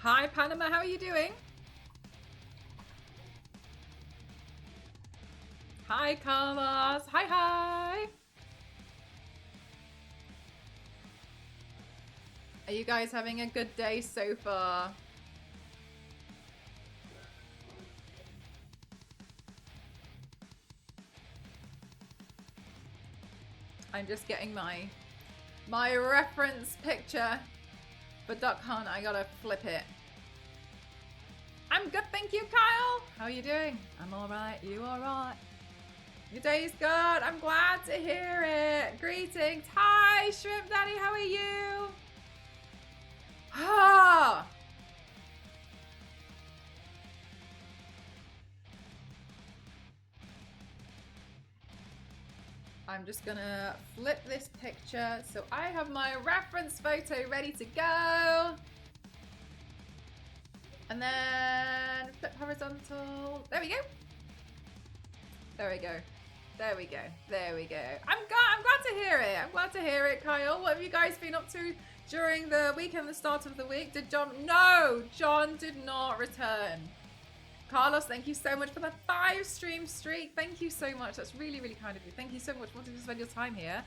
Hi, Panama. How are you doing? Hi, Carlos. Hi, hi. Are you guys having a good day so far? I'm just getting my reference picture for Duck Hunt. I gotta flip it. I'm good, thank you, Kyle. How are you doing? I'm all right. You all right? Your day's good. I'm glad to hear it. Greetings. Hi, Shrimp Daddy. How are you? Ah. I'm just gonna flip this picture so I have my reference photo ready to go. And then flip horizontal. There we go. There we go. There we go. There we go. I'm glad to hear it. I'm glad to hear it, Kyle. What have you guys been up to during the weekend, the start of the week? Did John... No! John did not return. Carlos, thank you so much for the 5 stream streak. Thank you so much. That's really, really kind of you. Thank you so much for wanting to spend your time here.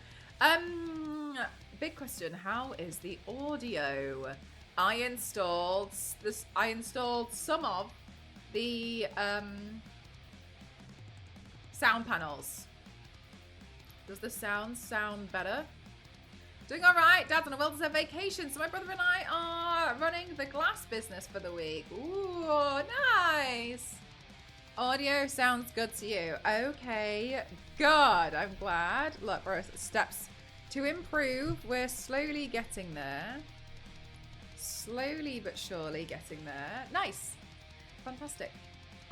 Big question. How is the audio? I installed some of the sound panels. Does the sound better? Doing all right. Dad's on a well-deserved vacation, so my brother and I are running the glass business for the week. Ooh, nice. Audio sounds good to you. Okay, good. I'm glad. Look, we're steps to improve. We're slowly getting there. Slowly but surely getting there. Nice. Fantastic.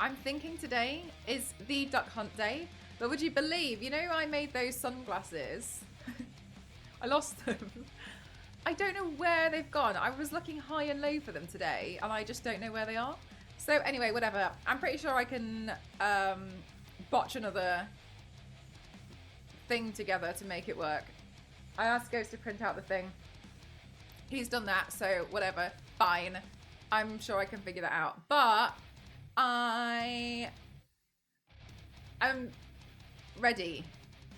I'm thinking today is the Duck Hunt day, but would you believe, you know, I made those sunglasses. I lost them. I don't know where they've gone. I was looking high and low for them today, and I just don't know where they are. So anyway, whatever. I'm pretty sure I can botch another thing together to make it work. I asked Ghost to print out the thing. He's done that, so whatever. Fine. I'm sure I can figure that out. But I'm ready.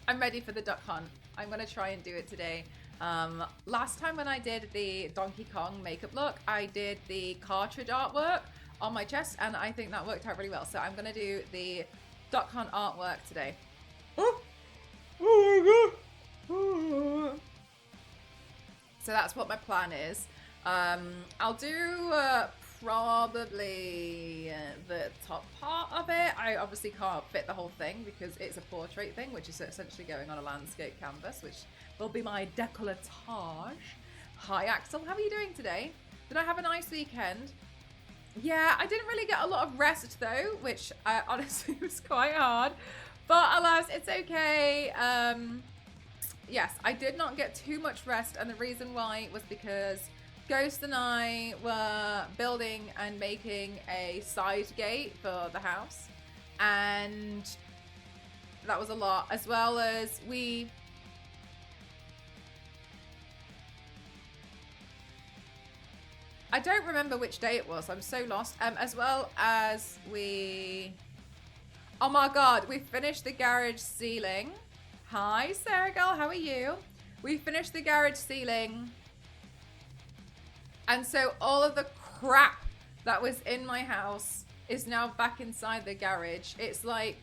I'm ready for the Duck Hunt. I'm going to try and do it today. Last time when I did the Donkey Kong makeup look, I did the cartridge artwork on my chest, and I think that worked out really well. So I'm going to do the Duck Hunt artwork today. Oh my god. So that's what my plan is. I'll do probably the top part of it. I obviously can't fit the whole thing because it's a portrait thing, which is essentially going on a landscape canvas, which will be my décolletage. Hi Axel, how are you doing today? Did I have a nice weekend? Yeah, I didn't really get a lot of rest though, which honestly was quite hard, but alas, it's okay. Yes, I did not get too much rest, and the reason why was because Ghost and I were building and making a side gate for the house, and that was a lot, as well as I don't remember which day it was, I'm so lost, as well as oh my god, we finished the garage ceiling. Hi Sarah girl, how are you? We finished the garage ceiling. And so all of the crap that was in my house is now back inside the garage. It's like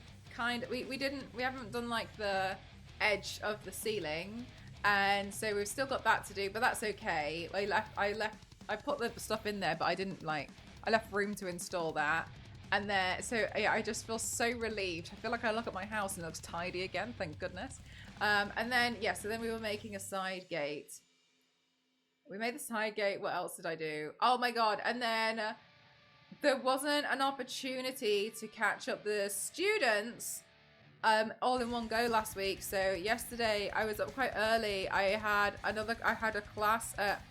we haven't done like the edge of the ceiling, and so we've still got that to do, but that's okay. I put the stuff in there, but I left room to install that. And then so yeah, I just feel so relieved. I feel like I look at my house and it looks tidy again, thank goodness. And then yeah, so then we were making a side gate. We made the side gate. What else did I do? Oh my god. And then there wasn't an opportunity to catch up the students all in one go last week. So yesterday I was up quite early. I had a class at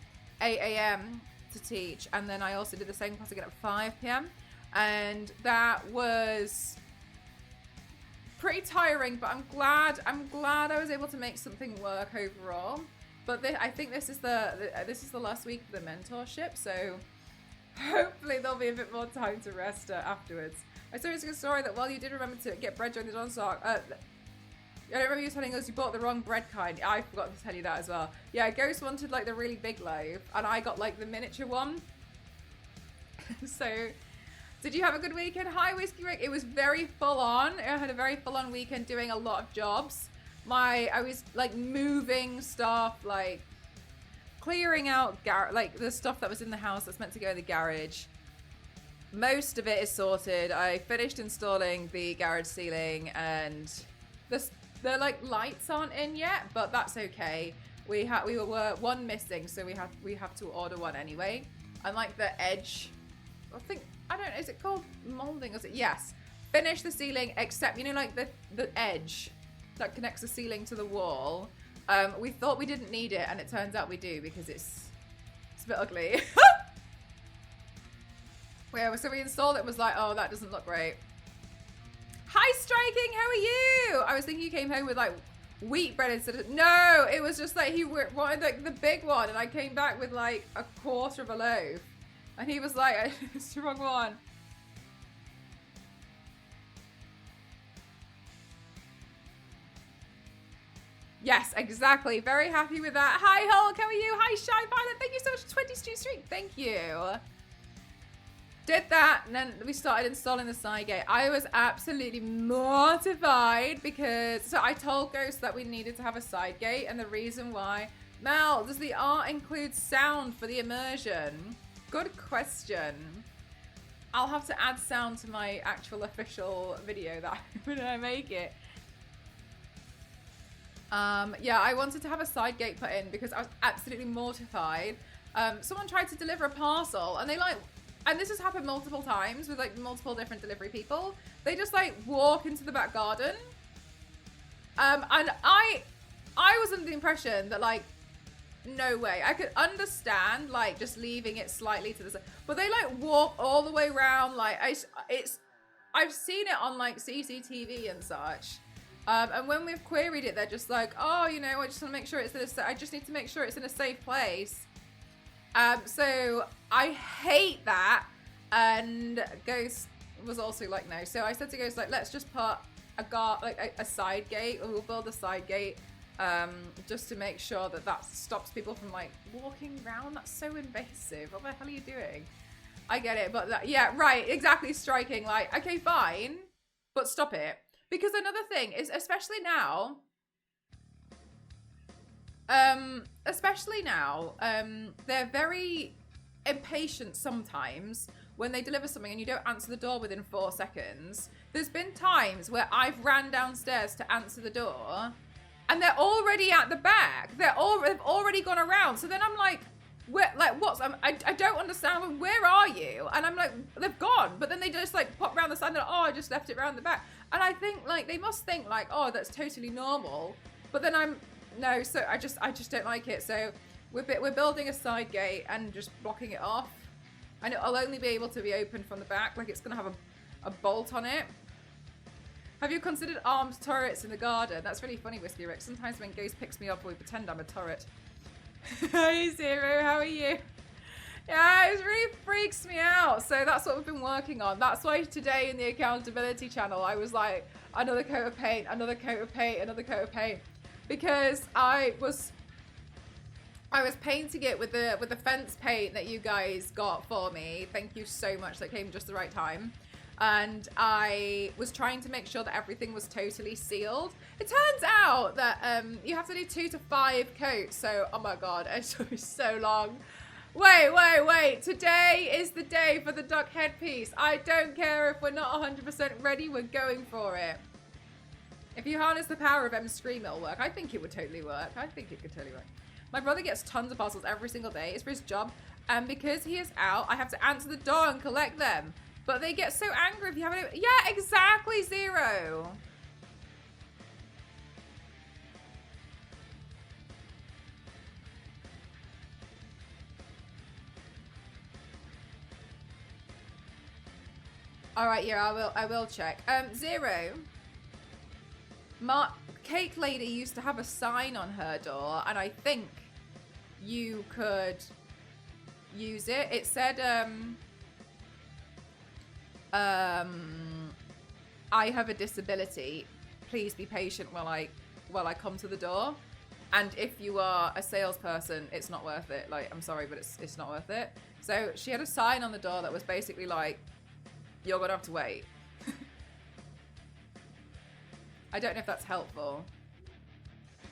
8 a.m. to teach, and then I also did the same class again at 5 p.m. and that was pretty tiring, but I'm glad I was able to make something work overall. But I think this is the last week of the mentorship, so Hopefully there'll be a bit more time to rest afterwards. I saw a story that while you did remember to get bread during the dawn stock, I don't remember you telling us you bought the wrong bread kind. I forgot to tell you that as well. Yeah, Ghost wanted like the really big loaf, and I got like the miniature one. So, did you have a good weekend? Hi, Whiskey Rick. It was very full on. I had a very full on weekend doing a lot of jobs. I was like moving stuff, like clearing out like the stuff that was in the house that's meant to go in the garage. Most of it is sorted. I finished installing the garage ceiling, and the like lights aren't in yet, but that's okay. We were one missing, so we have to order one anyway. And like the edge, I don't know, is it called molding? Is it? Yes. Finish the ceiling, except like the edge that connects the ceiling to the wall. We thought we didn't need it, and it turns out we do because it's a bit ugly. Yeah, so we installed it, was like, oh, that doesn't look great. Hi, Striking, how are you? I was thinking you came home with like wheat bread instead of, no, it was just like he wanted like the big one, and I came back with like a quarter of a loaf, and he was like, it's the wrong one. Yes, exactly. Very happy with that. Hi, Hulk, how are you? Hi, Shy Violet, thank you so much for 20 streak. Thank you. Did that, and then we started installing the side gate. I was absolutely mortified because, so I told Ghost that we needed to have a side gate, and the reason why. Mel, does the art include sound for the immersion? Good question. I'll have to add sound to my actual official video that when I make it. Yeah, I wanted to have a side gate put in because I was absolutely mortified. Someone tried to deliver a parcel, and they like, and this has happened multiple times with like multiple different delivery people. They just like walk into the back garden. And I was under the impression that like, no way. I could understand like just leaving it slightly to the side, but they like walk all the way around. Like I've seen it on like CCTV and such. And when we've queried it, they're just like, oh, I just want to make sure I just need to make sure it's in a safe place. So I hate that. And Ghost was also like, no. So I said to Ghost, like, let's just put a side gate, or we'll build a side gate, just to make sure that stops people from like walking around. That's so invasive. What the hell are you doing? I get it, but yeah, right, exactly. Striking, like, okay, fine, but stop it. Because another thing is, especially now, they're very impatient sometimes when they deliver something and you don't answer the door within 4 seconds. There's been times where I've ran downstairs to answer the door, and they're already at the back. They've already gone around. So then I'm like, I don't understand. Where are you? And I'm like, they've gone. But then they just like pop around the side and like, oh, I just left it around the back. And I think like they must think like, oh, that's totally normal. But then so I just don't like it. So we're building a side gate and just blocking it off. And it'll only be able to be opened from the back. Like it's gonna have a bolt on it. Have you considered armed turrets in the garden? That's really funny, Whiskey Rick. Sometimes when Ghost picks me up, we pretend I'm a turret. Hey Zero, how are you? Yeah, it really freaks me out. So that's what we've been working on. That's why today in the accountability channel, I was like, another coat of paint, another coat of paint, another coat of paint. Because I was painting it with the fence paint that you guys got for me. Thank you so much. That came just the right time. And I was trying to make sure that everything was totally sealed. It turns out that you have to do 2 to 5 coats. So, oh my God, it took me so long. Wait. Today is the day for the duck headpiece. I don't care if we're not 100% ready. We're going for it. If you harness the power of M's Scream, it'll work. I think it would totally work. I think it could totally work. My brother gets tons of parcels every single day. It's for his job. And because he is out, I have to answer the door and collect them. But they get so angry if you haven't... Yeah, exactly, Zero. All right, yeah, I will check. Zero. Cake Lady used to have a sign on her door, and I think you could use it. It said, I have a disability. Please be patient while I come to the door. And if you are a salesperson, it's not worth it. Like, I'm sorry, but it's not worth it. So she had a sign on the door that was basically like, you're gonna have to wait. I don't know if that's helpful.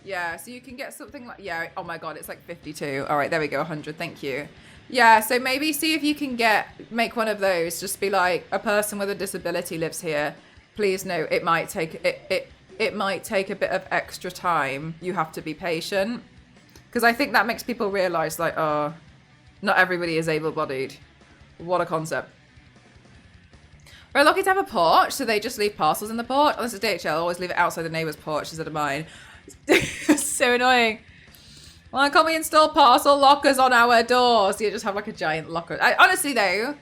Yeah, so you can get something like, yeah, oh my God, it's like 52. All right, there we go, 100, thank you. Yeah, so maybe see if you can make one of those. Just be like, a person with a disability lives here. Please note, it might take a bit of extra time. You have to be patient. Because I think that makes people realize, like, oh, not everybody is able-bodied. What a concept. We're lucky to have a porch, so they just leave parcels in the porch. Oh, this is DHL. I always leave it outside the neighbour's porch instead of mine. So annoying. Why can't we install parcel lockers on our doors? You just have like a giant locker. Honestly though,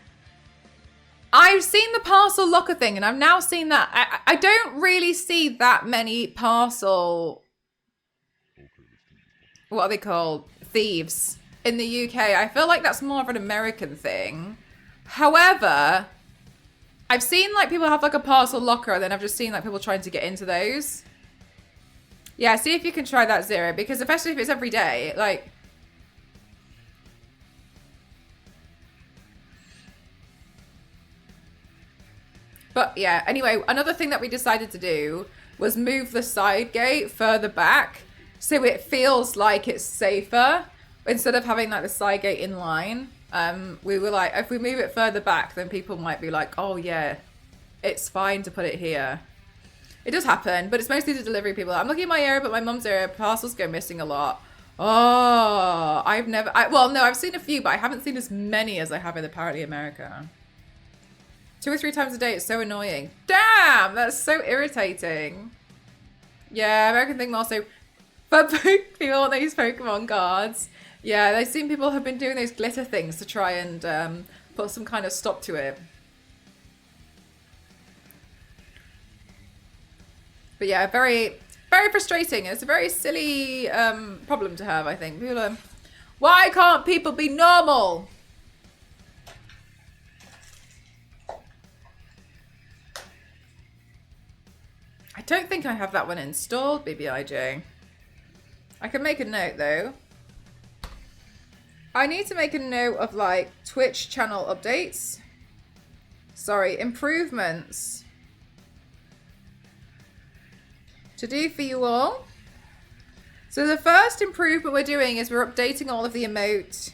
I've seen the parcel locker thing and I've now seen that. I don't really see that many parcel, what are they called? Thieves in the UK. I feel like that's more of an American thing. However, I've seen like people have like a parcel locker and then I've just seen like people trying to get into those. Yeah, see if you can try that, Zero, because especially if it's every day, like... But yeah, anyway, another thing that we decided to do was move the side gate further back so it feels like it's safer instead of having like the side gate in line. We were like, if we move it further back, then people might be like, oh yeah, it's fine to put it here. It does happen, but it's mostly the delivery people. I'm looking at my area, but my mum's area, parcels go missing a lot. Oh, I've seen a few, but I haven't seen as many as I have in apparently America. 2 or 3 times a day, it's so annoying. Damn, that's so irritating. Yeah, American thing also. But people want these Pokemon cards. Yeah, I've seen people have been doing those glitter things to try and put some kind of stop to it. But yeah, very, very frustrating. It's a very silly problem to have, I think. People are, why can't people be normal? I don't think I have that one installed, BBIJ. I can make a note, though. I need to make a note of, like, Twitch channel updates. Sorry, improvements. To do for you all. So the first improvement we're doing is we're updating all of the emote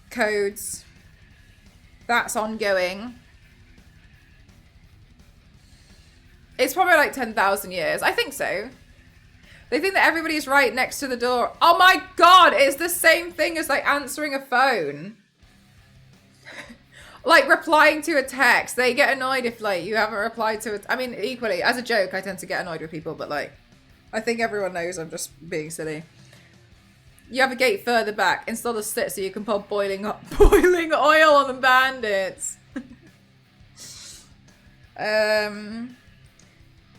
codes. That's ongoing. It's probably like 10,000 years. I think so. They think that everybody's right next to the door. Oh my God, it's the same thing as like answering a phone. Like replying to a text. They get annoyed if like you haven't replied to it. I mean, equally, as a joke, I tend to get annoyed with people, but like, I think everyone knows I'm just being silly. You have a gate further back. Install the slit so you can pour boiling oil on the bandits.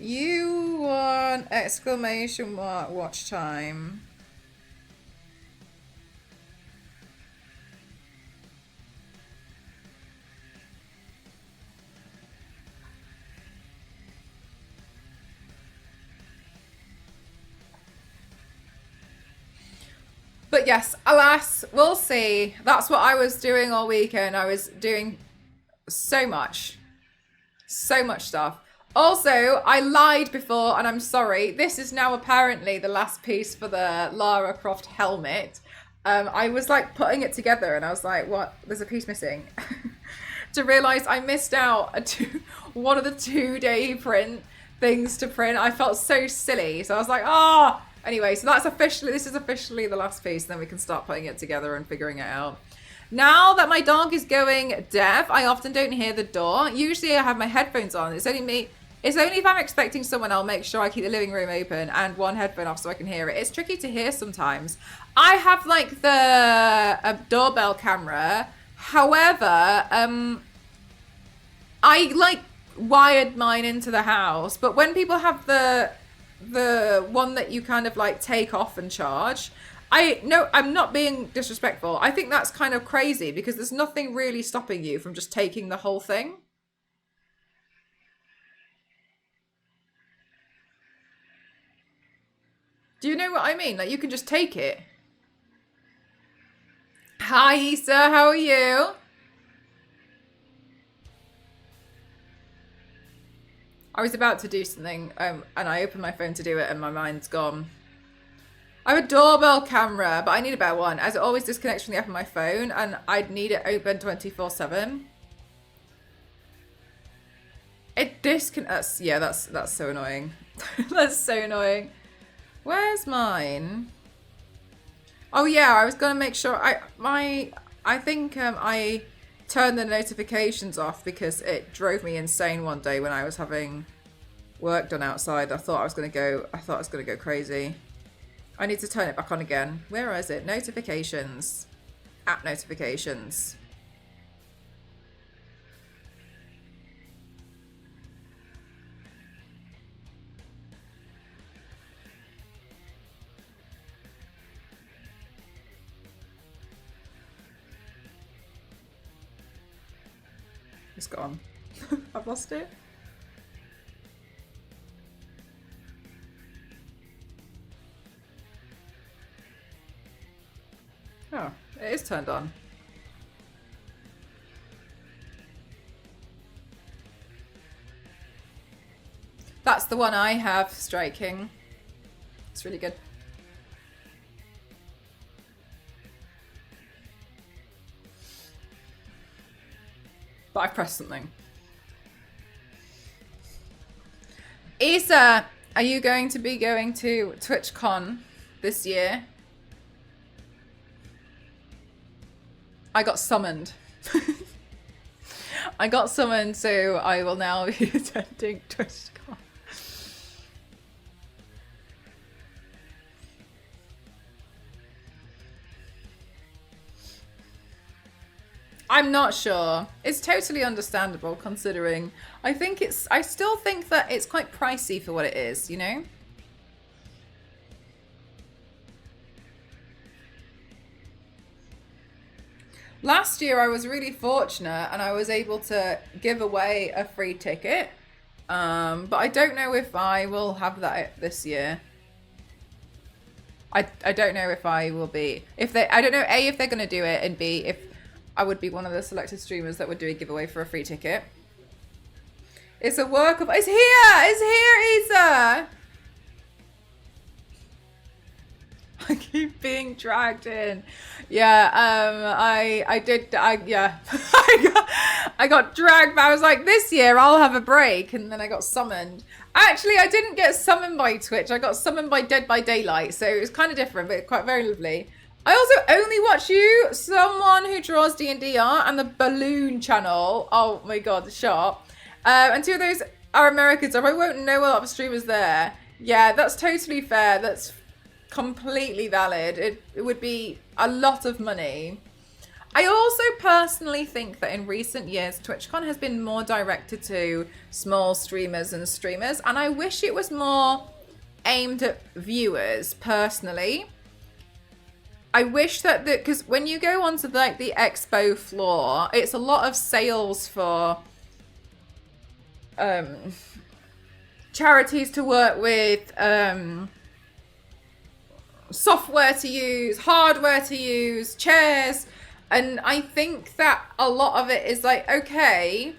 You want exclamation mark watch time. But yes, alas, we'll see. That's what I was doing all weekend. I was doing so much stuff. Also, I lied before, and I'm sorry. This is now apparently the last piece for the Lara Croft helmet. I was like putting it together, and I was like, what? There's a piece missing. To realise I missed out one of the 2-day print things to print. I felt so silly. So I was like, ah. Anyway, so this is officially the last piece, and then we can start putting it together and figuring it out. Now that my dog is going deaf, I often don't hear the door. Usually I have my headphones on. It's only me. It's only if I'm expecting someone, I'll make sure I keep the living room open and one headphone off so I can hear it. It's tricky to hear sometimes. I have like the doorbell camera. However, I like wired mine into the house. But when people have the one that you kind of like take off and charge, I'm not being disrespectful. I think that's kind of crazy because there's nothing really stopping you from just taking the whole thing. Do you know what I mean? Like, you can just take it. Hi, Issa. How are you? I was about to do something, and I opened my phone to do it, and my mind's gone. I have a doorbell camera, but I need a better one, as it always disconnects from the app on my phone, and I'd need it open 24/7. It disconnects. Yeah, that's so annoying. That's so annoying. Where's mine? Oh yeah, I was gonna make sure I think I turned the notifications off because it drove me insane one day when I was having work done outside. I thought I was gonna go crazy. I need to turn it back on again. Where is it? Notifications. App notifications. It's gone. I've lost it. Oh, it is turned on. That's the one I have, Striking. It's really good. But I've pressed something. Issa, are you going to be going to TwitchCon this year? I got summoned. I got summoned, so I will now be attending TwitchCon. I'm not sure. It's totally understandable considering I still think that it's quite pricey for what it is, you know? Last year I was really fortunate and I was able to give away a free ticket. But I don't know if I will have that this year. I don't know if I will be. I don't know, A, if they're going to do it, and B, if I would be one of the selected streamers that would do a giveaway for a free ticket. It's a work of... It's here! It's here, Isa! I keep being dragged in. Yeah, yeah. I got dragged, but I was like, this year I'll have a break, and then I got summoned. Actually, I didn't get summoned by Twitch. I got summoned by Dead by Daylight, so it was kind of different, but quite very lovely. I also only watch you, someone who draws D&D art, and the Balloon channel. Oh my god, the shop. And two of those are Americans, so I won't know a lot of streamers there. Yeah, that's totally fair. That's completely valid. It would be a lot of money. I also personally think that in recent years, TwitchCon has been more directed to small streamers and streamers, and I wish it was more aimed at viewers, personally. I wish that because when you go onto the expo floor, it's a lot of sales for charities to work with, software to use, hardware to use, chairs, and I think that a lot of it is like, okay,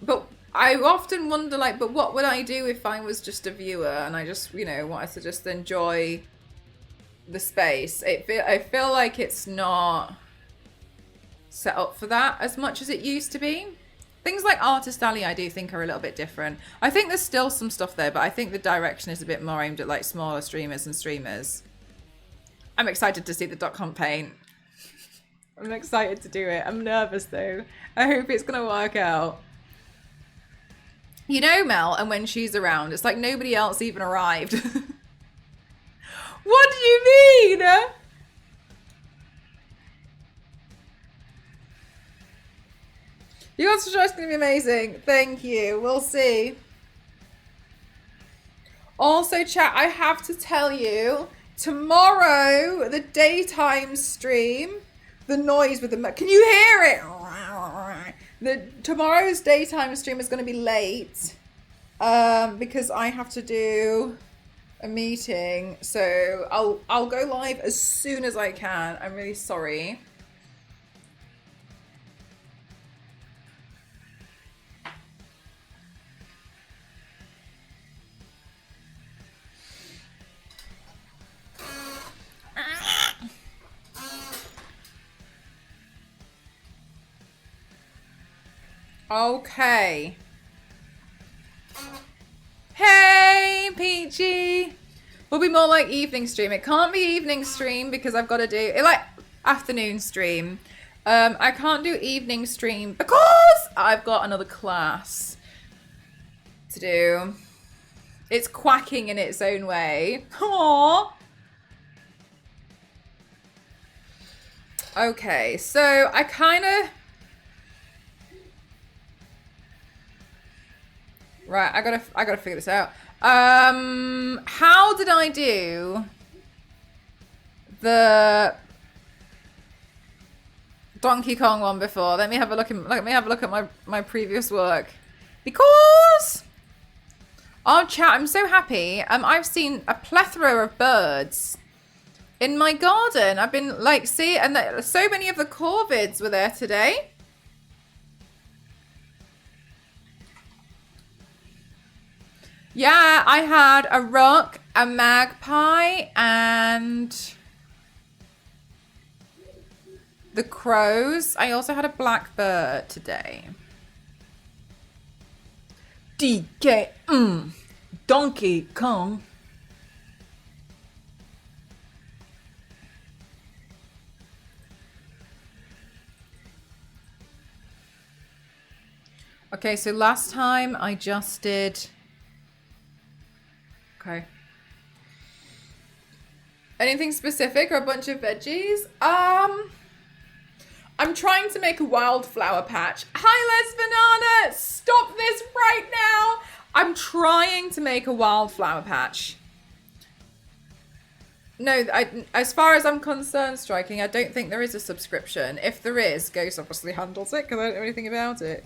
but I often wonder, like, but what would I do if I was just a viewer and I just, you know, wanted to just enjoy the space? I feel like it's not set up for that as much as it used to be. Things like Artist Alley I do think are a little bit different. I think there's still some stuff there, but I think the direction is a bit more aimed at like smaller streamers and streamers. I'm excited to see the .com paint. I'm excited to do it. I'm nervous though. I hope it's gonna work out. You know, Mel, and when she's around, it's like nobody else even arrived. What do you mean? You guys are just going to be amazing. Thank you. We'll see. Also, chat, I have to tell you, tomorrow, the daytime stream, the noise with the... Can you hear it? Tomorrow's daytime stream is going to be late because I have to do a meeting. So I'll go live as soon as I can. I'm really sorry. Okay. Hey, Peachy. We'll be more like evening stream. It can't be evening stream because I've got to do it like afternoon stream. I can't do evening stream because I've got another class to do. It's quacking in its own way. Aww. Okay, so I kind of... Right, I gotta figure this out. How did I do the Donkey Kong one before? Let me have a look at my previous work. Because oh chat, I'm so happy. I've seen a plethora of birds in my garden. I've been like, and so many of the corvids were there today. Yeah, I had a rook, a magpie, and the crows. I also had a blackbird today. DK, Donkey Kong. Okay, so last time I just did... Okay. Anything specific or a bunch of veggies? I'm trying to make a wildflower patch. Hi, Les Banana! Stop this right now! I'm trying to make a wildflower patch. No, as far as I'm concerned, Striking, I don't think there is a subscription. If there is, Ghost obviously handles it because I don't know anything about it.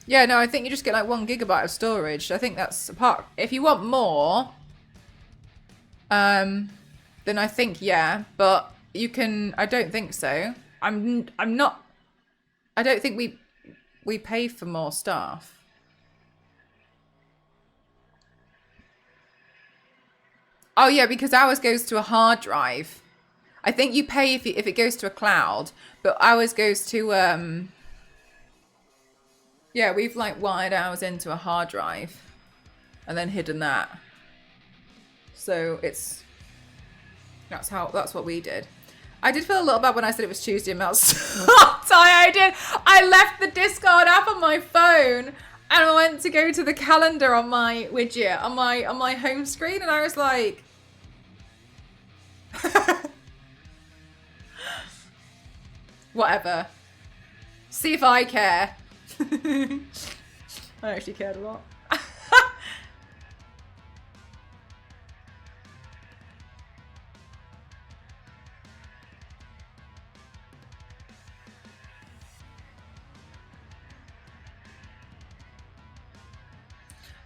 Yeah, no, I think you just get like 1 gigabyte of storage. I think that's a part. If you want more, then I think yeah, but you can. I don't think so. I'm not. I don't think we pay for more stuff. Oh yeah, because ours goes to a hard drive. I think you pay if it goes to a cloud, but ours goes to yeah, we've like wired ours into a hard drive and then hidden that. So that's what we did. I did feel a little bad when I said it was Tuesday and I did. I left the Discord app on my phone and I went to go to the calendar on my widget on my home screen and I was like whatever. See if I care. I actually cared a lot.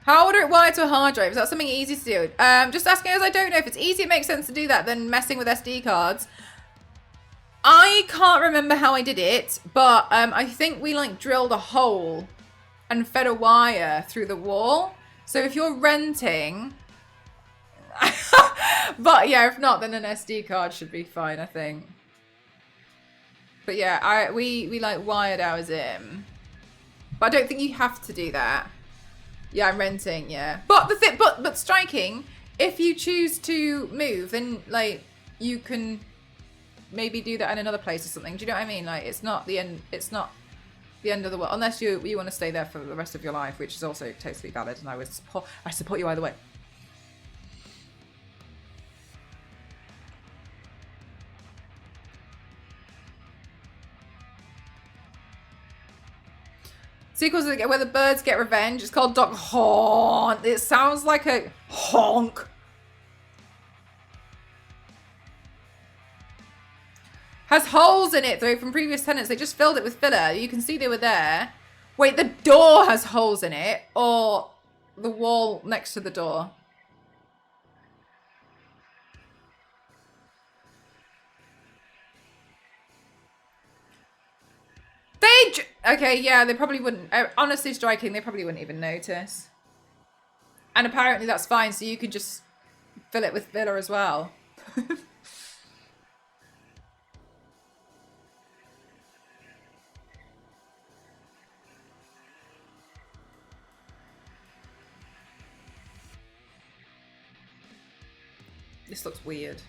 How would it wire to a hard drive? Is that something easy to do? Just asking as I don't know. If it's easy, it makes sense to do that than messing with SD cards. I can't remember how I did it, but I think we like drilled a hole and fed a wire through the wall. So if you're renting, but yeah, if not, then an SD card should be fine, I think. But yeah, we like wired ours in, but I don't think you have to do that. Yeah, I'm renting. Yeah, but but Striking, if you choose to move, then like you can maybe do that in another place or something. Do you know what I mean? Like it's not the end. It's not the end of the world unless you want to stay there for the rest of your life, which is also totally valid. And I support you either way. Sequels where the birds get revenge. It's called Duck Haunt. It sounds like a honk. Has holes in it, though, from previous tenants. They just filled it with filler. You can see they were there. Wait, the door has holes in it, or the wall next to the door? Okay, yeah, they probably wouldn't. Honestly, striking, they probably wouldn't even notice. And apparently that's fine, so you can just fill it with filler as well. This looks weird.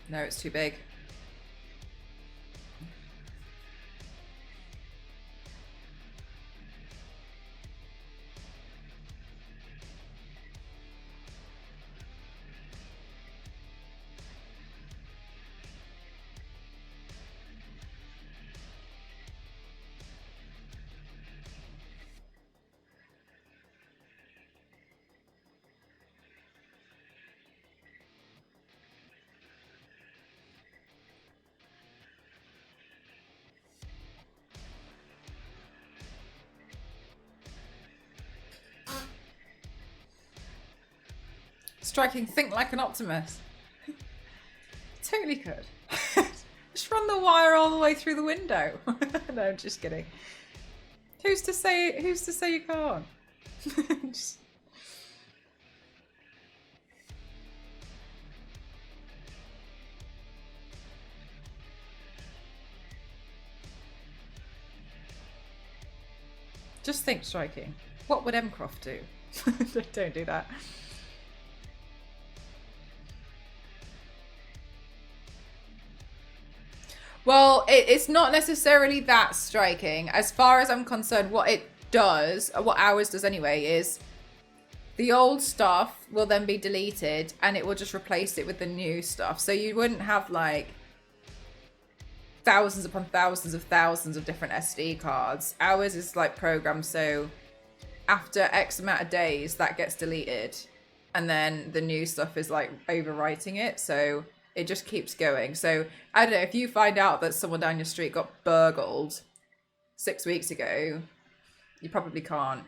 No, it's too big. Striking, think like an Optimus. Totally could. Just run the wire all the way through the window. No, I'm just kidding. Who's to say you can't? Just think, striking. What would Emcroft do? Don't do that. Well, it's not necessarily that striking. As far as I'm concerned, what it does, what ours does anyway, is the old stuff will then be deleted and it will just replace it with the new stuff. So you wouldn't have like thousands upon thousands of different SD cards. Ours is like programmed so after X amount of days that gets deleted and then the new stuff is like overwriting it. So it just keeps going. So I don't know, if you find out that someone down your street got burgled 6 weeks ago, you probably can't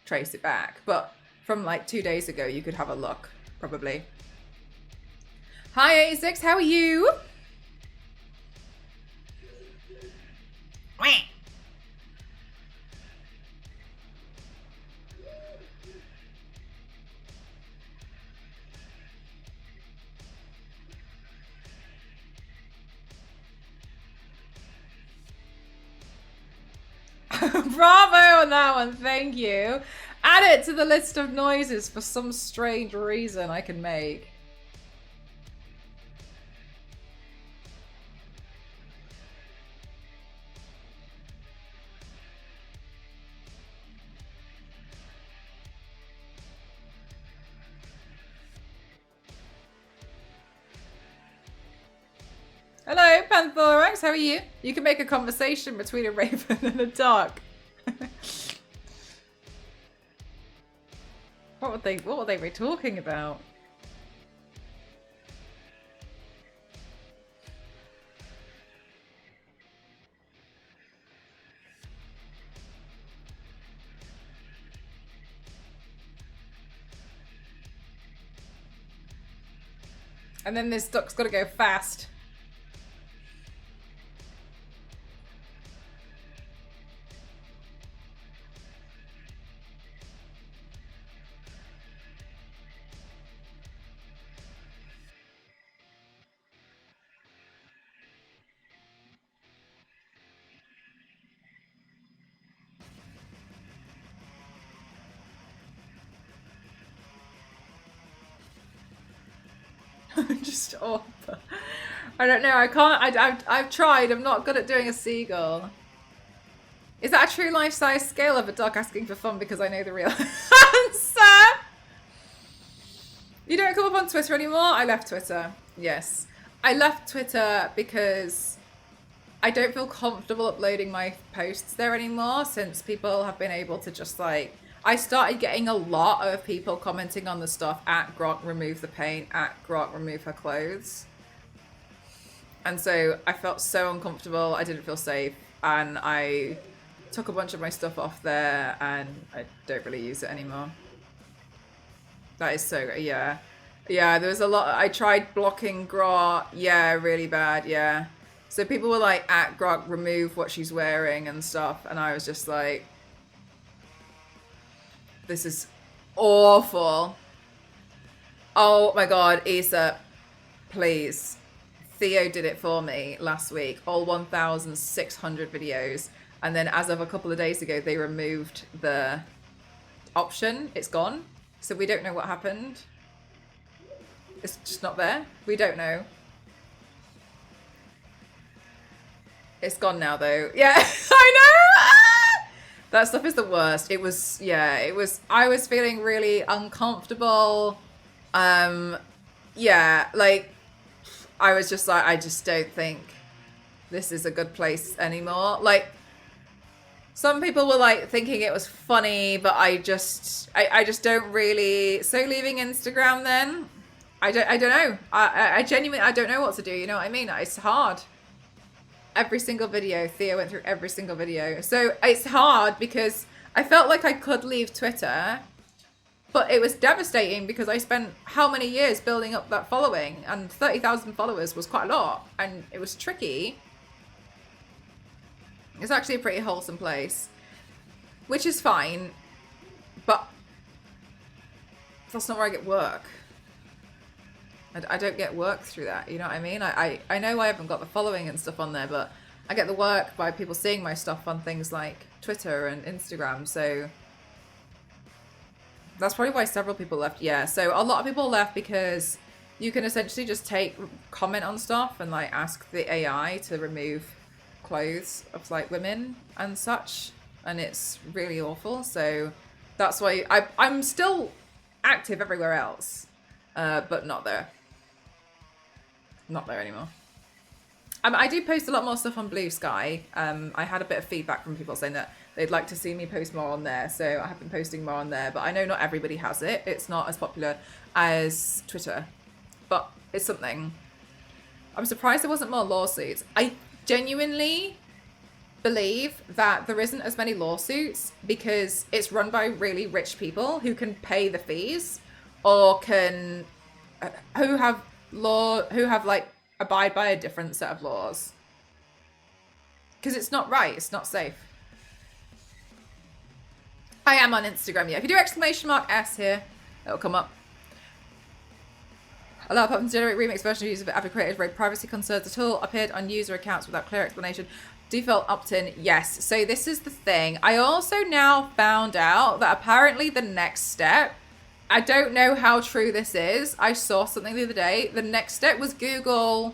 trace it back. But from like 2 days ago, you could have a look, probably. Hi 86, how are you? Bravo on that one, thank you. Add it to the list of noises for some strange reason I can make. Hello, Panthorax, how are you? You can make a conversation between a raven and a duck. What would they be talking about? And then this duck's got to go fast. Just off. I don't know. I can't. I've tried. I'm not good at doing a seagull. Is that a true life-size scale of a duck asking for fun because I know the real answer? You don't come up on Twitter anymore? I left Twitter. Yes. I left Twitter because I don't feel comfortable uploading my posts there anymore since people have been able to just like... I started getting a lot of people commenting on the stuff at Grok remove the paint, at Grok remove her clothes. And so I felt so uncomfortable. I didn't feel safe. And I took a bunch of my stuff off there and I don't really use it anymore. That is so, yeah. Yeah, there was a lot. I tried blocking Grok. Yeah, really bad. Yeah. So people were like, at Grok remove what she's wearing and stuff. And I was just like, this is awful. Oh my God, Issa, please. Theo did it for me last week, all 1,600 videos. And then as of a couple of days ago, they removed the option. It's gone. So we don't know what happened. It's just not there. We don't know. It's gone now though. Yeah, I know. That stuff is the worst. It was, yeah, it was, I was feeling really uncomfortable. Yeah, like, I was just like, I just don't think this is a good place anymore. Like, some people were like thinking it was funny, but I just don't really, so leaving Instagram then, I don't know. I genuinely, I don't know what to do. You know what I mean? It's hard. Every single video. Theo went through every single video. So it's hard because I felt like I could leave Twitter, but it was devastating because I spent how many years building up that following, and 30,000 followers was quite a lot, and it was tricky. It's actually a pretty wholesome place, which is fine, but that's not where I get work. I don't get work through that, you know what I mean? I know I haven't got the following and stuff on there, but I get the work by people seeing my stuff on things like Twitter and Instagram, so that's probably why several people left. Yeah, so a lot of people left because you can essentially just comment on stuff and like ask the AI to remove clothes of like women and such, and it's really awful. So that's why I'm still active everywhere else, but not there. Not there anymore. I do post a lot more stuff on Blue Sky. I had a bit of feedback from people saying that they'd like to see me post more on there, so I have been posting more on there, but I know not everybody has it. It's not as popular as Twitter, but it's something. I'm surprised there wasn't more lawsuits. I genuinely believe that there isn't as many lawsuits because it's run by really rich people who can pay the fees or can who have like abide by a different set of laws, because it's not right, it's not safe. I am on Instagram. Yeah, if you do !S here, it'll come up. Allow platforms to generate remix version of user but created raise privacy concerns at all. Appeared on user accounts without clear explanation. Default opt-in, yes. So this is the thing. I also now found out that apparently the next step, I don't know how true this is. I saw something the other day. The next step was Google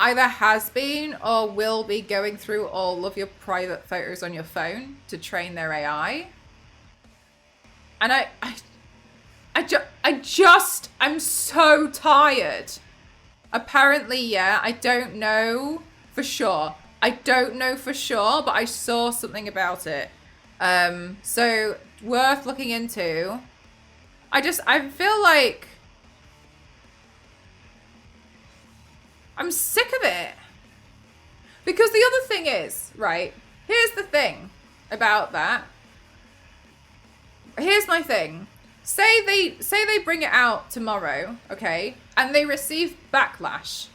either has been or will be going through all of your private photos on your phone to train their AI. And I'm so tired. Apparently, yeah, I don't know for sure. I don't know for sure, but I saw something about it. So worth looking into. I feel like I'm sick of it. Because the other thing is, right, here's the thing about that. Here's my thing. say they bring it out tomorrow, okay, and they receive backlash.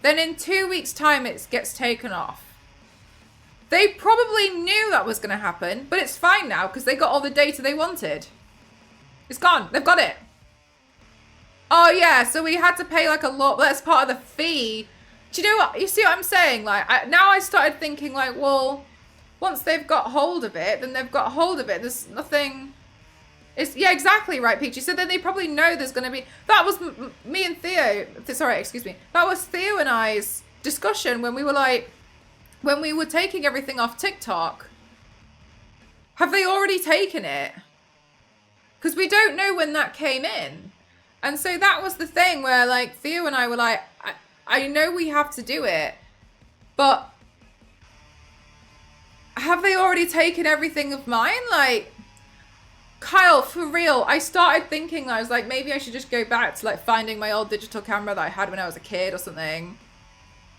Then in 2 weeks' time, it gets taken off. They probably knew that was going to happen, but it's fine now because they got all the data they wanted. It's gone. They've got it. Oh, yeah. So we had to pay like a lot. That's part of the fee. Do you know what? You see what I'm saying? Like, now I started thinking like, well, once they've got hold of it, then they've got hold of it. There's nothing... Yeah, exactly right, Peachy. So then they probably know there's going to be... That was me and Theo... Sorry, excuse me. That was Theo and I's discussion when we were like... When we were taking everything off TikTok. Have they already taken it? Because we don't know when that came in. And so that was the thing where like Theo and I were like... I know we have to do it. But... Have they already taken everything of mine? Like... Kyle, for real, I started thinking, I was like, maybe I should just go back to like finding my old digital camera that I had when I was a kid or something.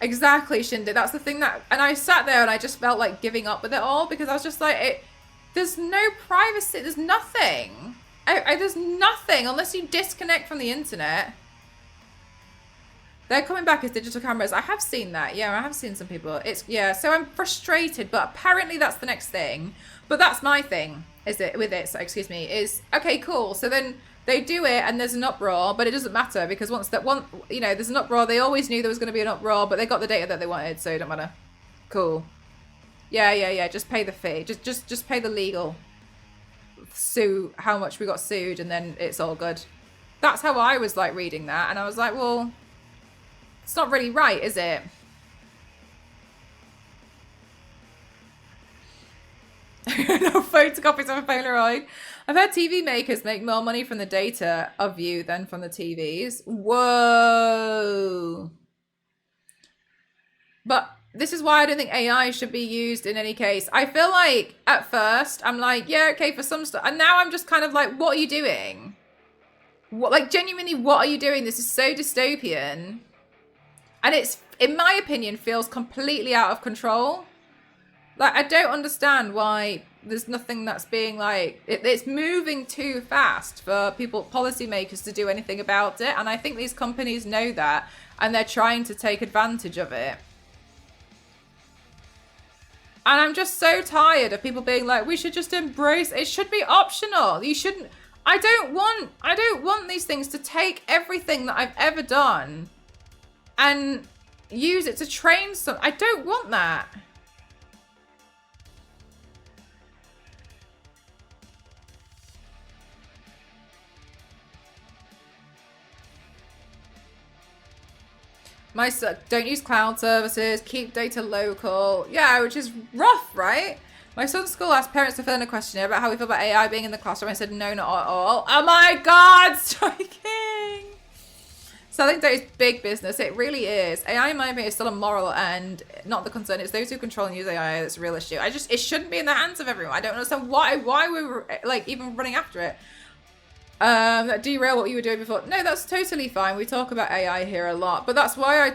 Exactly, Shindy. That's the thing that, and I sat there and I just felt like giving up with it all because I was just like, there's no privacy, there's nothing. There's nothing unless you disconnect from the internet. They're coming back as digital cameras. I have seen that. Yeah, I have seen some people. So I'm frustrated, but apparently that's the next thing. But that's my thing. Is okay, cool. So then they do it and there's an uproar, but it doesn't matter because there's an uproar. They always knew there was going to be an uproar, but they got the data that they wanted, so it don't matter. Cool. Yeah. Just pay the fee. Just pay the legal sue, how much we got sued, and then it's all good. That's how I was like reading that, and I was like, well, it's not really right, is it? No photocopies of a Polaroid. I've heard TV makers make more money from the data of you than from the TVs. Whoa. But this is why I don't think AI should be used in any case. I feel like at first I'm like, yeah, okay, for some stuff. And now I'm just kind of like, what are you doing? Genuinely, what are you doing? This is so dystopian. And it's, in my opinion, feels completely out of control. Like, I don't understand why there's nothing that's being like... It's moving too fast for policymakers to do anything about it. And I think these companies know that. And they're trying to take advantage of it. And I'm just so tired of people being like, we should just embrace... It should be optional. You shouldn't... I don't want these things to take everything that I've ever done and use it to train some... I don't want that. Don't use cloud services, keep data local. Yeah, which is rough, right? My son's school asked parents to fill in a questionnaire about how we feel about AI being in the classroom. I said, no, not at all. Oh my God, striking. Selling data is big business. It really is. AI, in my opinion, is still a moral end, not the concern. It's those who control and use AI that's a real issue. It shouldn't be in the hands of everyone. I don't understand why we were like even running after it. That derail what you were doing before. No, that's totally fine. We talk about AI here a lot, but that's why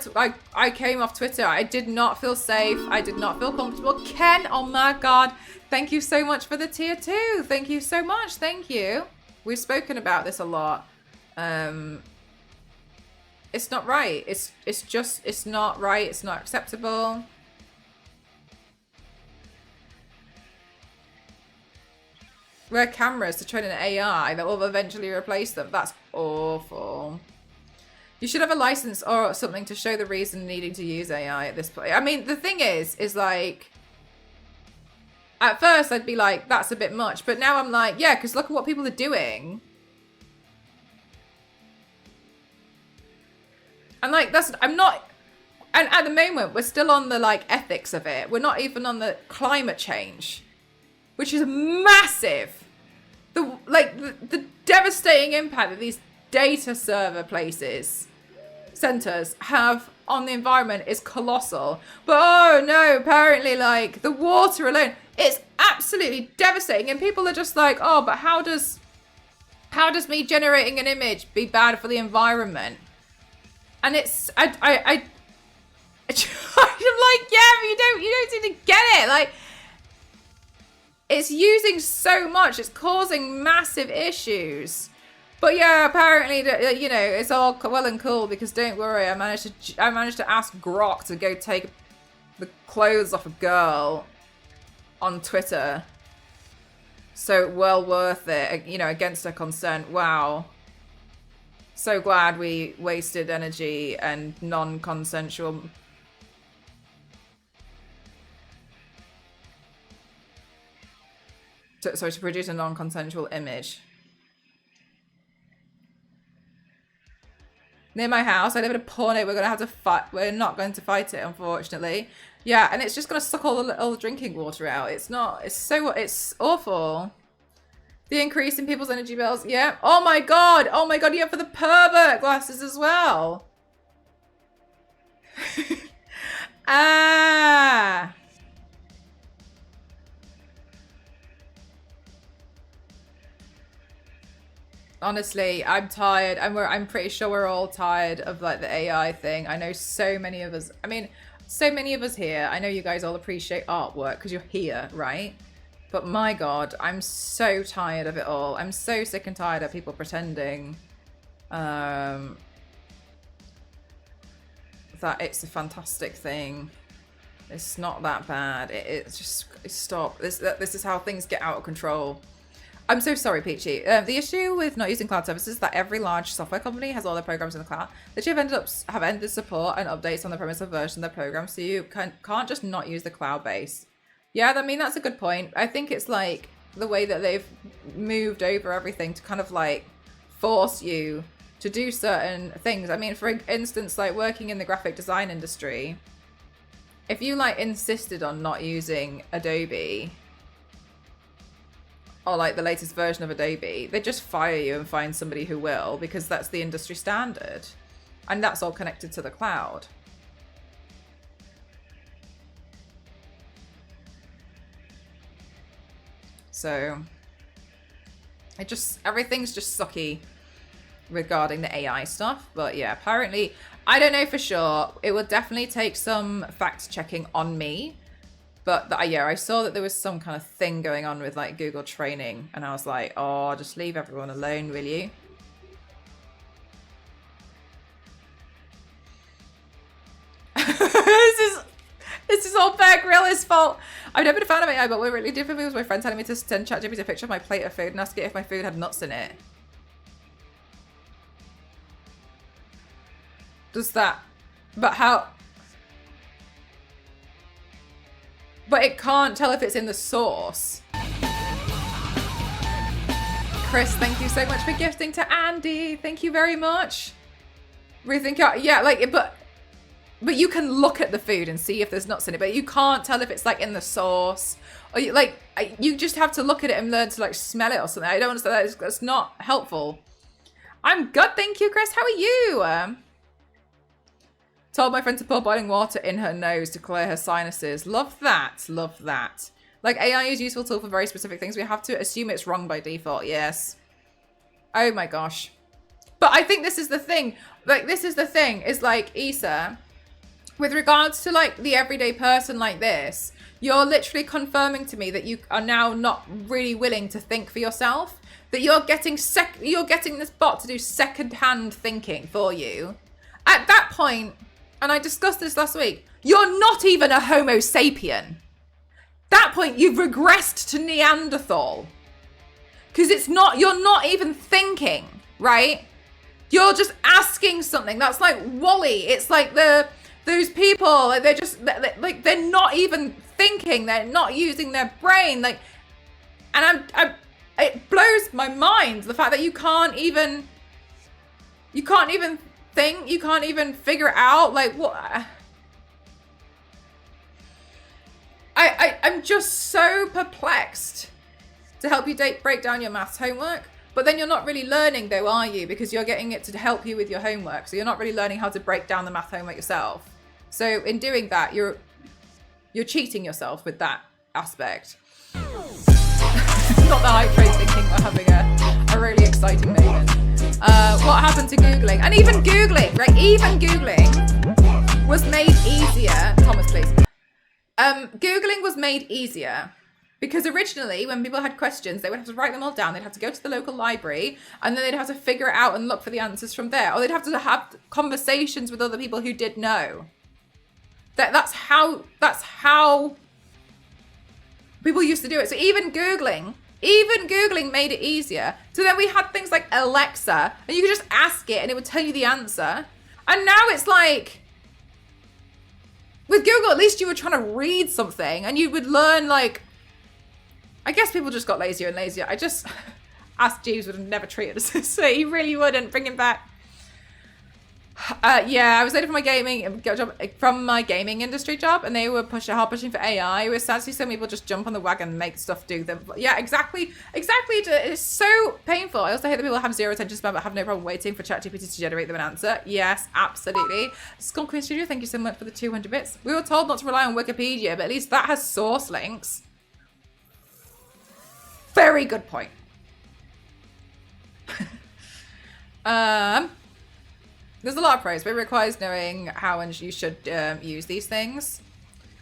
I came off Twitter. I did not feel safe. I did not feel comfortable. Ken, oh my God. Thank you so much for the tier 2. Thank you so much. Thank you. We've spoken about this a lot. It's not right. It's not right. It's not acceptable. Wear cameras to train an AI that will eventually replace them. That's awful. You should have a license or something to show the reason needing to use AI at this point. I mean, the thing is like, at first I'd be like, that's a bit much. But now I'm like, yeah, because look at what people are doing. And like, I'm not, and at the moment, we're still on the like ethics of it. We're not even on the climate change, which is massive. The devastating impact that these data server centers have on the environment is colossal. But oh no, apparently like the water alone, it's absolutely devastating. And people are just like, oh, but how does me generating an image be bad for the environment? And it's, I'm like, yeah, but you don't seem to get it. Like, it's using so much. It's causing massive issues. But yeah, apparently, you know, it's all well and cool because don't worry, I managed to ask Grok to go take the clothes off a girl on Twitter. So well worth it, you know, against her consent. Wow. So glad we wasted energy and non-consensual. Sorry, to produce a non-consensual image. Near my house, I live in a porno. We're gonna have to fight. We're not going to fight it, unfortunately. Yeah, and it's just gonna suck all the drinking water out. It's not. It's awful. The increase in people's energy bills. Yeah. Oh my god. Oh my god. Yeah, for the pervert glasses as well. Ah. Honestly, I'm tired. I'm pretty sure we're all tired of like the AI thing. I know so many of us. I mean, so many of us here. I know you guys all appreciate artwork because you're here, right? But my God, I'm so tired of it all. I'm so sick and tired of people pretending that it's a fantastic thing. It's not that bad. It's just stop. This is how things get out of control. I'm so sorry, Peachy. The issue with not using cloud services is that every large software company has all their programs in the cloud. That you have ended support and updates on the premise of version of their program, so you can't just not use the cloud base. Yeah, I mean, that's a good point. I think it's like the way that they've moved over everything to kind of like force you to do certain things. I mean, for instance, like working in the graphic design industry, if you like insisted on not using Adobe or like the latest version of Adobe, they just fire you and find somebody who will, because that's the industry standard. And that's all connected to the cloud. So everything's just sucky regarding the AI stuff. But yeah, apparently, I don't know for sure. It will definitely take some fact checking on me. But yeah, I saw that there was some kind of thing going on with like Google training, and I was like, oh, just leave everyone alone, will you? This is all Bear Grylls' fault. I've never been a fan of AI, but we're really different with my friend telling me to send ChatGPT a picture of my plate of food and ask it if my food had nuts in it. Does that... But how... But it can't tell if it's in the sauce. Chris, thank you so much for gifting to Andy. Thank you very much. Rethink out. Yeah, like, but you can look at the food and see if there's nuts in it, but you can't tell if it's like in the sauce. Or you, like, you just have to look at it and learn to like smell it or something. I don't understand that. That's not helpful. I'm good, thank you, Chris. How are you? Told my friend to pour boiling water in her nose to clear her sinuses. Love that. Love that. Like, AI is a useful tool for very specific things. We have to assume it's wrong by default. Yes. Oh my gosh. But I think this is the thing. Like, this is the thing. Is like, Issa, with regards to like the everyday person like this, you're literally confirming to me that you are now not really willing to think for yourself. That you're getting this bot to do second-hand thinking for you. At that point... And I discussed this last week. You're not even a Homo sapien. That point, you've regressed to Neanderthal. Because you're not even thinking, right? You're just asking something. That's like Wall-E. It's like those people, like they're not even thinking. They're not using their brain. Like, and it blows my mind, the fact that you can't even think, you can't even figure it out, like what I'm just so perplexed to help you break down your maths homework, but then you're not really learning though, are you? Because you're getting it to help you with your homework, so you're not really learning how to break down the math homework yourself. So in doing that, you're cheating yourself with that aspect. Not the high praise thinking, we're having a really exciting moment. What happened to Googling? And even Googling, right? Even Googling was made easier. Thomas, please. Googling was made easier Because originally, when people had questions, they would have to write them all down. They'd have to go to the local library, and then they'd have to figure it out and look for the answers from there. Or they'd have to have conversations with other people who did know. That's how people used to do it. So even Googling made it easier. So then we had things like Alexa, and you could just ask it, and it would tell you the answer. And now it's like, with Google, at least you were trying to read something, and you would learn, like, I guess people just got lazier and lazier. I just, Ask Jeeves would have never treated us this way. He really wouldn't. Bring him back. Yeah, I was later from my gaming industry job, and they were hard pushing for AI. It was sad to see some people just jump on the wagon and make stuff do them. Yeah, exactly. It's so painful. I also hate that people have zero attention span but have no problem waiting for ChatGPT to generate them an answer. Yes, absolutely. Skull Queen Studio, thank you so much for the 200 bits. We were told not to rely on Wikipedia, but at least that has source links. Very good point. There's a lot of pros, but it requires knowing how and you should use these things,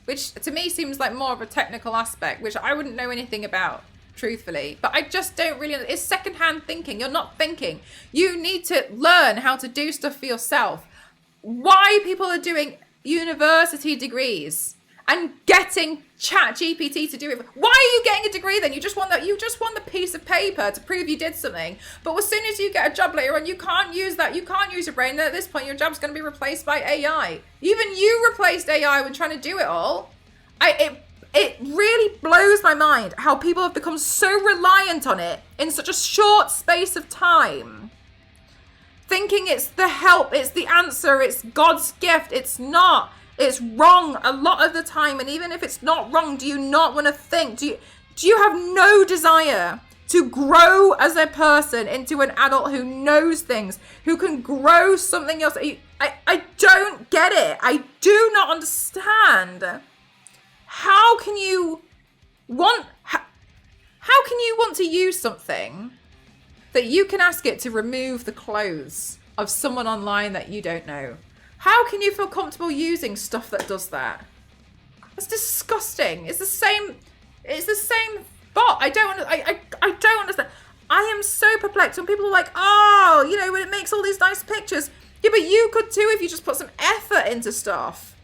which to me seems like more of a technical aspect, which I wouldn't know anything about, truthfully. But I just don't really. It's secondhand thinking. You're not thinking. You need to learn how to do stuff for yourself. Why people are doing university degrees and getting ChatGPT to do it. Why are you getting a degree then? You just want the piece of paper to prove you did something. But as soon as you get a job later on, you can't use that. You can't use your brain. Then at this point, your job's going to be replaced by AI. Even you replaced AI when trying to do it all. It really blows my mind how people have become so reliant on it in such a short space of time. Thinking it's the help, it's the answer, it's God's gift. It's not. It's wrong a lot of the time. And even if it's not wrong, do you not want to think? Do you have no desire to grow as a person into an adult who knows things, who can grow something else? I don't get it. I do not understand. How can you want to use something that you can ask it to remove the clothes of someone online that you don't know? How can you feel comfortable using stuff that does that? That's disgusting. It's the same bot. I don't understand. I am so perplexed when people are like, oh, when it makes all these nice pictures. Yeah, but you could too if you just put some effort into stuff.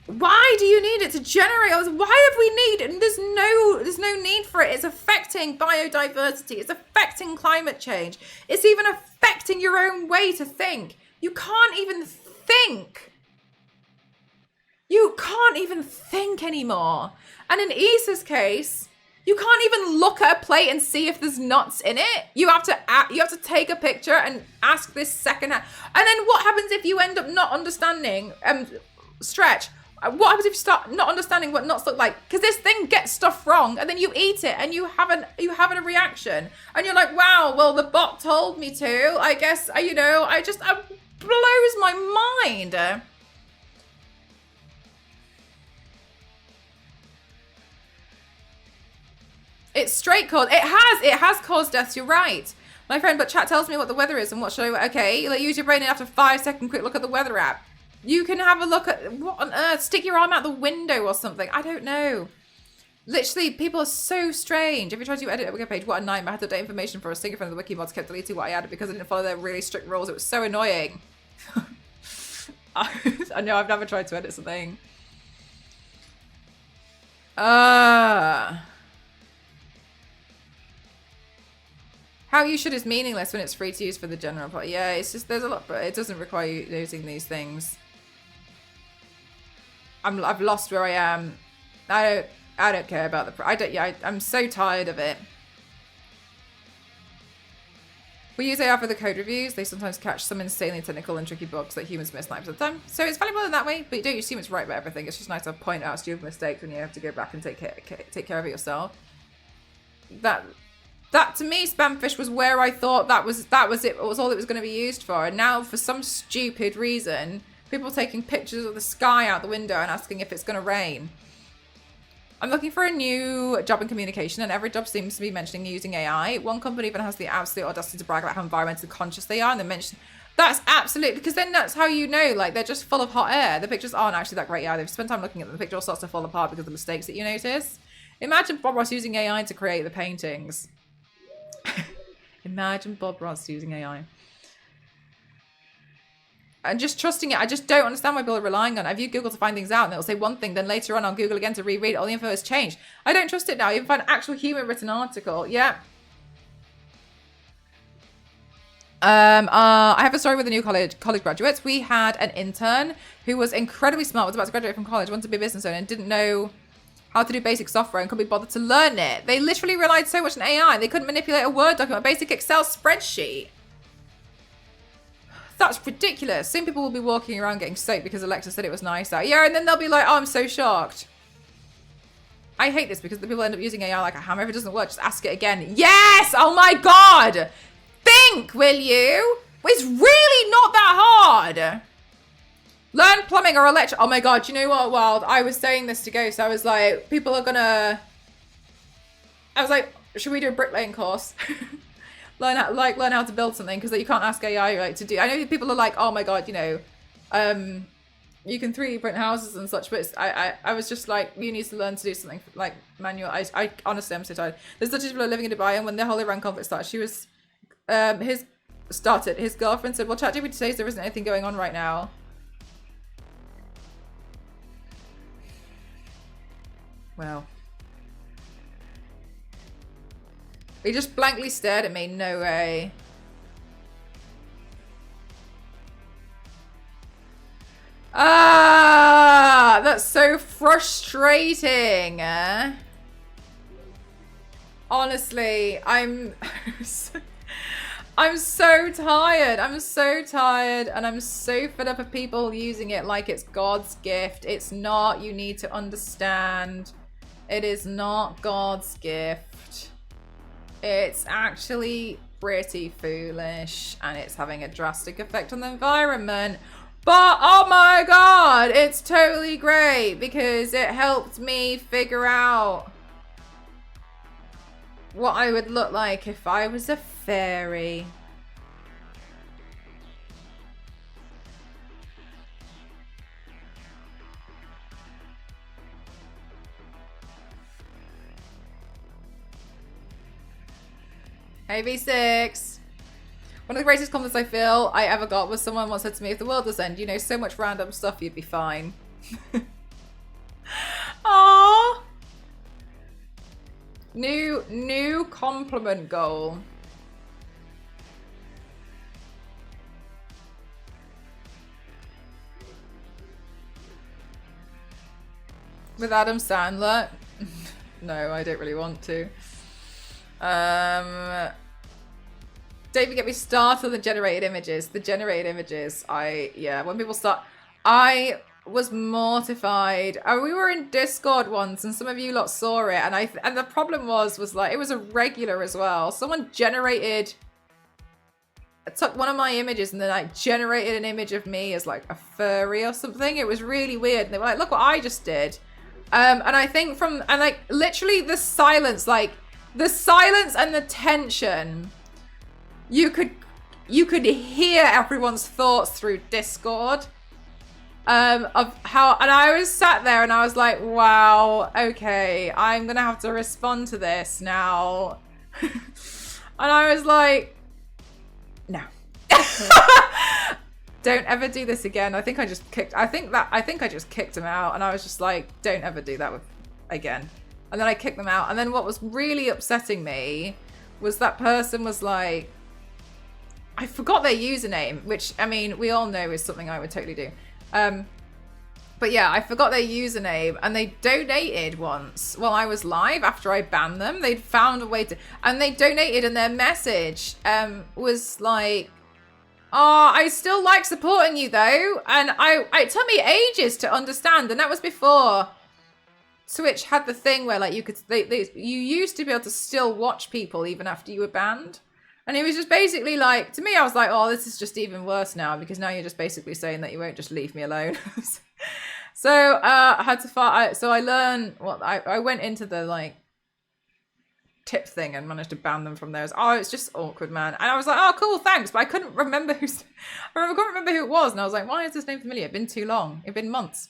Why do you need it to generate all this? Why have we need? And there's no need for it. It's affecting biodiversity. It's affecting climate change. It's even affecting your own way to think. You can't even think. You can't even think anymore. And in Issa's case, you can't even look at a plate and see if there's nuts in it. You have to take a picture and ask this secondhand. And then what happens if you end up not understanding? Stretch. What happens if you start not understanding what nuts look like? Because this thing gets stuff wrong, and then you eat it, and you have a reaction, and you're like, wow, well the bot told me to. I guess it blows my mind. It's straight caused. It has caused deaths. You're right, my friend. But chat tells me what the weather is and what should I. Okay, use your brain and after 5 second quick look at the weather app. You can have a look at what on earth. Stick your arm out the window or something. I don't know. Literally, people are so strange. If you try to edit a wiki page, what a nightmare. I had to update information for a single friend of the wiki mods kept deleting what I added because I didn't follow their really strict rules. It was so annoying. I know, I've never tried to edit something. How you should is meaningless when it's free to use for the general part. Yeah, it's just, there's a lot, but it doesn't require you using these things. I've lost where I am. I don't care about I'm so tired of it. We use AI for the code reviews. They sometimes catch some insanely technical and tricky bugs that humans miss 90% of the time. So it's valuable in that way, but you don't assume it's right about everything. It's just nice to point out stupid mistakes when you have to go back and take care of it yourself. That to me, Spamfish was where I thought that was it. It was all it was going to be used for. And now, for some stupid reason, people are taking pictures of the sky out the window and asking if it's going to rain. I'm looking for a new job in communication, and every job seems to be mentioning using AI. One company even has the absolute audacity to brag about how environmentally conscious they are, and they mention that's absolute, because then that's how you know, like, they're just full of hot air. The pictures aren't actually that great. Yeah, they've spent time looking at them. The picture all starts to fall apart because of the mistakes that you notice. Imagine Bob Ross using AI to create the paintings. Imagine Bob Ross using AI. And just trusting it. I just don't understand why people are relying on it. I view Google to find things out and it'll say one thing, then later on I'll Google again to reread it. All the info has changed. I don't trust it now. You can find an actual human written article. Yeah. I have a story with the new college graduates. We had an intern who was incredibly smart, was about to graduate from college, wanted to be a business owner, and didn't know how to do basic software and couldn't be bothered to learn it. They literally relied so much on AI. They couldn't manipulate a Word document, a basic Excel spreadsheet. That's ridiculous. Soon people will be walking around getting soaked because Alexa said it was nice out. Yeah, and then they'll be like, oh, I'm so shocked. I hate this because the people end up using AI like a hammer. If it doesn't work, just ask it again. Yes! Oh my God! Think, will you? It's really not that hard. Learn plumbing or electric. Oh my God, do you know what, Wild? I was saying this to Ghost. I was like, people are gonna... I was like, should we do a bricklaying course? learn how to build something, because you can't ask AI like to do. I know people are like, oh my God, you know, you can 3D print houses and such, but it's, I was just like, you need to learn to do something like manual. I honestly, I'm so tired. There's such people living in Dubai, and when the whole Iran conflict started, his girlfriend said, well, ChatGPT says there isn't anything going on right now. Well, he just blankly stared at me. No way. Ah, that's so frustrating. Honestly, I'm so tired. I'm so tired, and I'm so fed up of people using it like it's God's gift. It's not. You need to understand. It is not God's gift. It's actually pretty foolish, and it's having a drastic effect on the environment. But oh my God, it's totally great because it helped me figure out what I would look like if I was a fairy. Hey V6. One of the greatest compliments I feel I ever got was someone once said to me, if the world does end, you know, so much random stuff, you'd be fine. Aww. New compliment goal. With Adam Sandler? No, I don't really want to. Don't even get me started on the generated images. The generated images, when people start, I was mortified. We were in Discord once, and some of you lot saw it, and the problem was like, it was a regular as well. Someone took one of my images and then like generated an image of me as like a furry or something. It was really weird. And they were like, look what I just did. And I think literally the silence and the tension, you could hear everyone's thoughts through Discord of how, and I was sat there and I was like, wow, okay, I'm gonna have to respond to this now. And I was like, no. Don't ever do this again. I think I just kicked him out, and I was just like, don't ever do that again. And then I kicked them out. And then what was really upsetting me was that person was like, I forgot their username, which, I mean, we all know is something I would totally do. But yeah, I forgot their username, and they donated once while I was live after I banned them. They'd found a way to, and they donated, and their message was like, oh, I still like supporting you though. And it took me ages to understand. And that was before Twitch had the thing where like you used to be able to still watch people even after you were banned. And it was just basically like, to me, I was like, oh, this is just even worse now, because now you're just basically saying that you won't just leave me alone. So I had to so I learned I went into the like tip thing and managed to ban them from there. Oh, it's just awkward, man. And I was like, oh, cool, thanks. But I couldn't remember I couldn't remember who it was. And I was like, why is this name familiar? It's been too long. It's been months.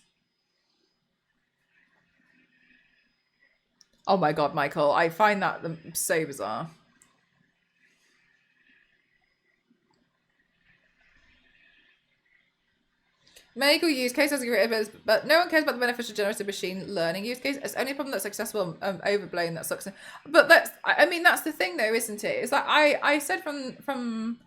Oh my God, Michael. I find that so bizarre. Medical use case has a great evidence, but no one cares about the beneficial generative machine learning use case. It's only a problem that's accessible and overblown that sucks. But I mean, that's the thing though, isn't it? It's like I said from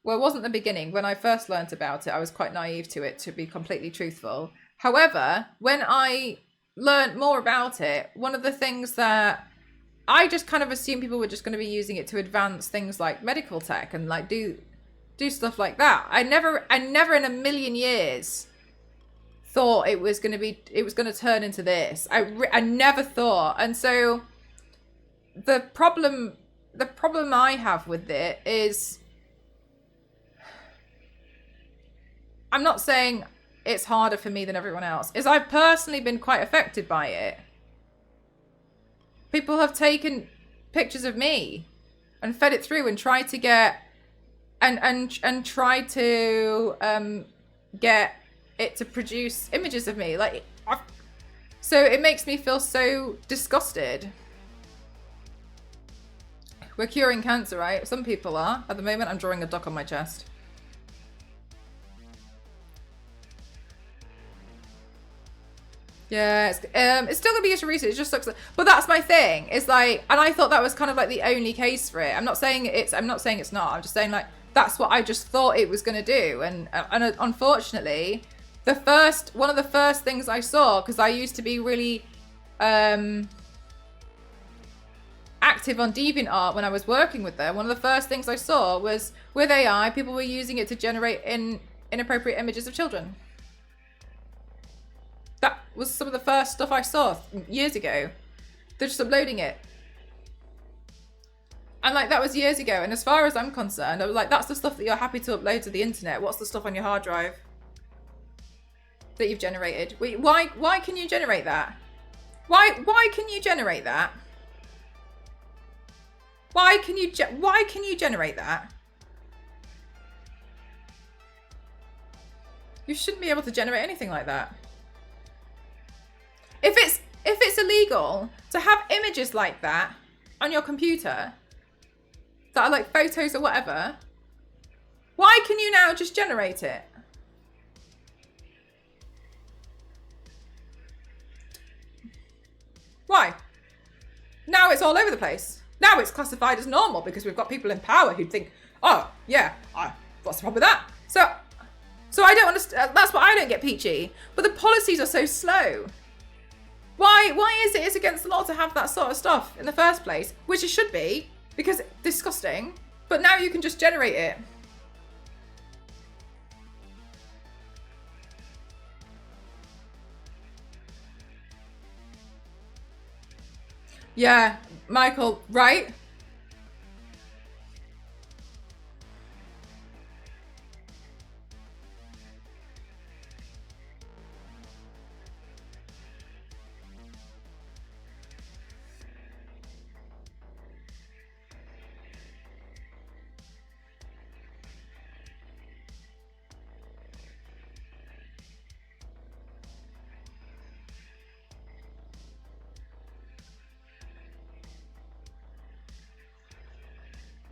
well, it wasn't the beginning. When I first learnt about it, I was quite naive to it, to be completely truthful. However, when I learnt more about it, one of the things that I just kind of assumed people were just going to be using it to advance things like medical tech and like do stuff like that. I never in a million years thought it was going to turn into this. I never thought. And so the problem I have with it is, I'm not saying it's harder for me than everyone else, is I've personally been quite affected by it. People have taken pictures of me and fed it through and tried to get and tried to get it to produce images of me. Like, so it makes me feel so disgusted. We're curing cancer, right? Some people are. At the moment, I'm drawing a duck on my chest. Yeah, it's still gonna be used for research. It just sucks. But that's my thing. It's like, and I thought that was kind of like the only case for it. I'm not saying it's not. I'm just saying like that's what I just thought it was gonna do. And unfortunately, one of the first things I saw, because I used to be really active on DeviantArt when I was working with them. One of the first things I saw was with AI, people were using it to generate inappropriate images of children. That was some of the first stuff I saw years ago. They're just uploading it. And like, that was years ago. And as far as I'm concerned, I was like, that's the stuff that you're happy to upload to the internet. What's the stuff on your hard drive that you've generated? Why can you generate that? Why can you generate that? Why can you generate that? You shouldn't be able to generate anything like that. If it's illegal to have images like that on your computer that are like photos or whatever, why can you now just generate it? Why? Now it's all over the place. Now it's classified as normal because we've got people in power who think, oh yeah, what's the problem with that? So I don't understand. That's what I don't get, Peachy. But the policies are so slow. Why is it it's against the law to have that sort of stuff in the first place? Which it should be, because it's disgusting. But now you can just generate it. Yeah, Michael, right?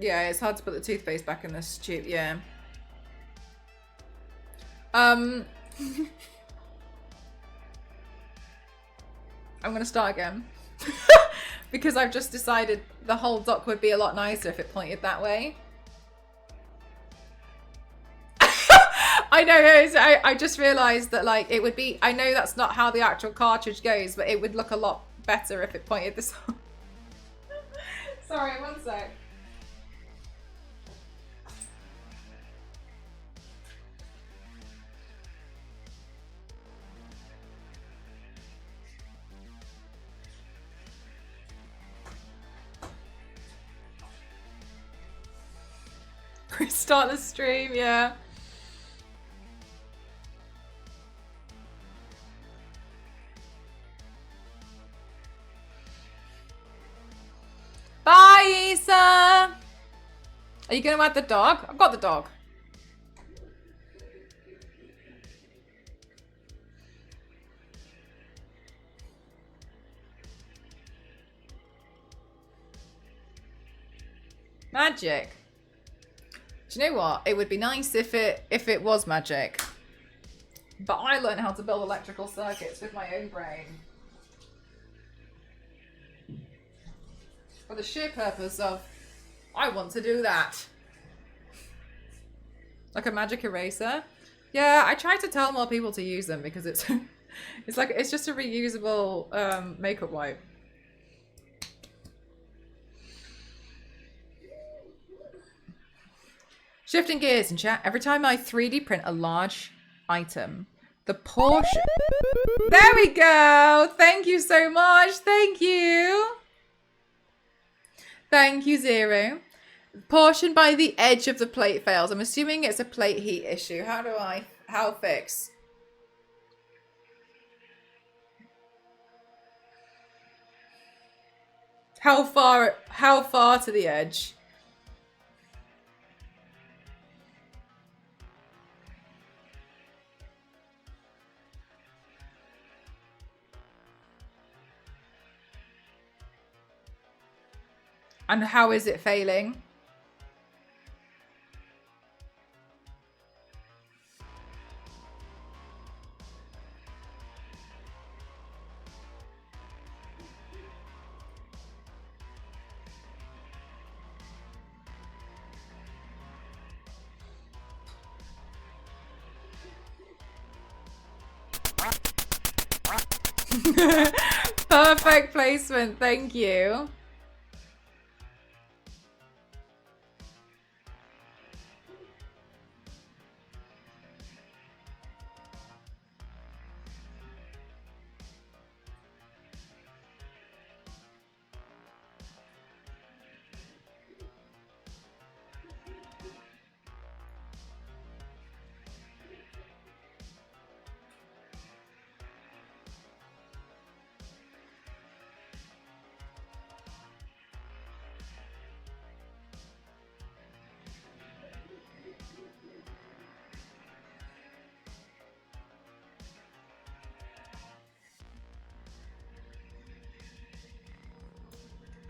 Yeah, it's hard to put the toothpaste back in this tube, yeah. I'm gonna start again. Because I've just decided the whole dock would be a lot nicer if it pointed that way. I know, I just realised that like it would be, I know that's not how the actual cartridge goes, but it would look a lot better if it pointed this way. Sorry, one sec. Restart the stream, yeah. Bye, Issa! Are you gonna add the dog? I've got the dog. Magic. Do you know what? It would be nice if it was magic. But I learned how to build electrical circuits with my own brain. For the sheer purpose of, I want to do that. Like a magic eraser. Yeah, I try to tell more people to use them because it's it's just a reusable makeup wipe. Shifting gears in chat. Every time I 3D print a large item, the portion... There we go! Thank you so much! Thank you! Thank you, Zero. Portion by the edge of the plate fails. I'm assuming it's a plate heat issue. How fix? How far to the edge? And how is it failing? Perfect placement, thank you.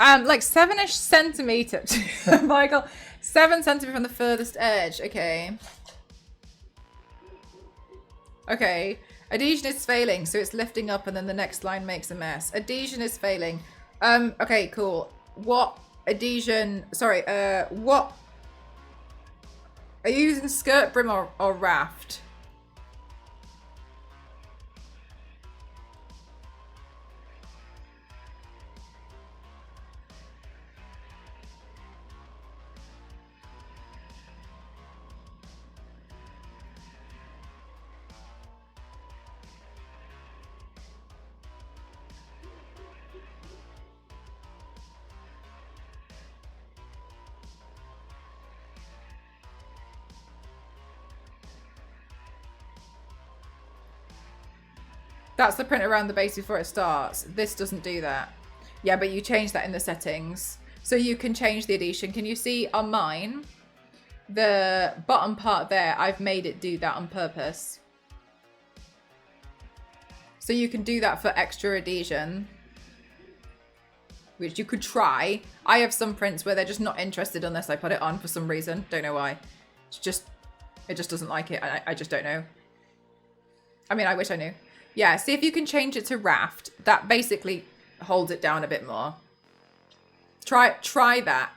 Like 7-ish centimeters. Michael, 7 centimeters from the furthest edge. Okay. Okay. Adhesion is failing, so it's lifting up and then the next line makes a mess. Adhesion is failing. Okay, cool. What adhesion... Sorry, what... Are you using skirt brim or raft? That's the print around the base before it starts. This doesn't do that. Yeah, but you change that in the settings. So you can change the adhesion. Can you see on mine, the bottom part there, I've made it do that on purpose. So you can do that for extra adhesion, which you could try. I have some prints where they're just not interested unless I put it on for some reason. Don't know why. It just doesn't like it. I just don't know. I mean, I wish I knew. Yeah, see if you can change it to raft. That basically holds it down a bit more. Try that.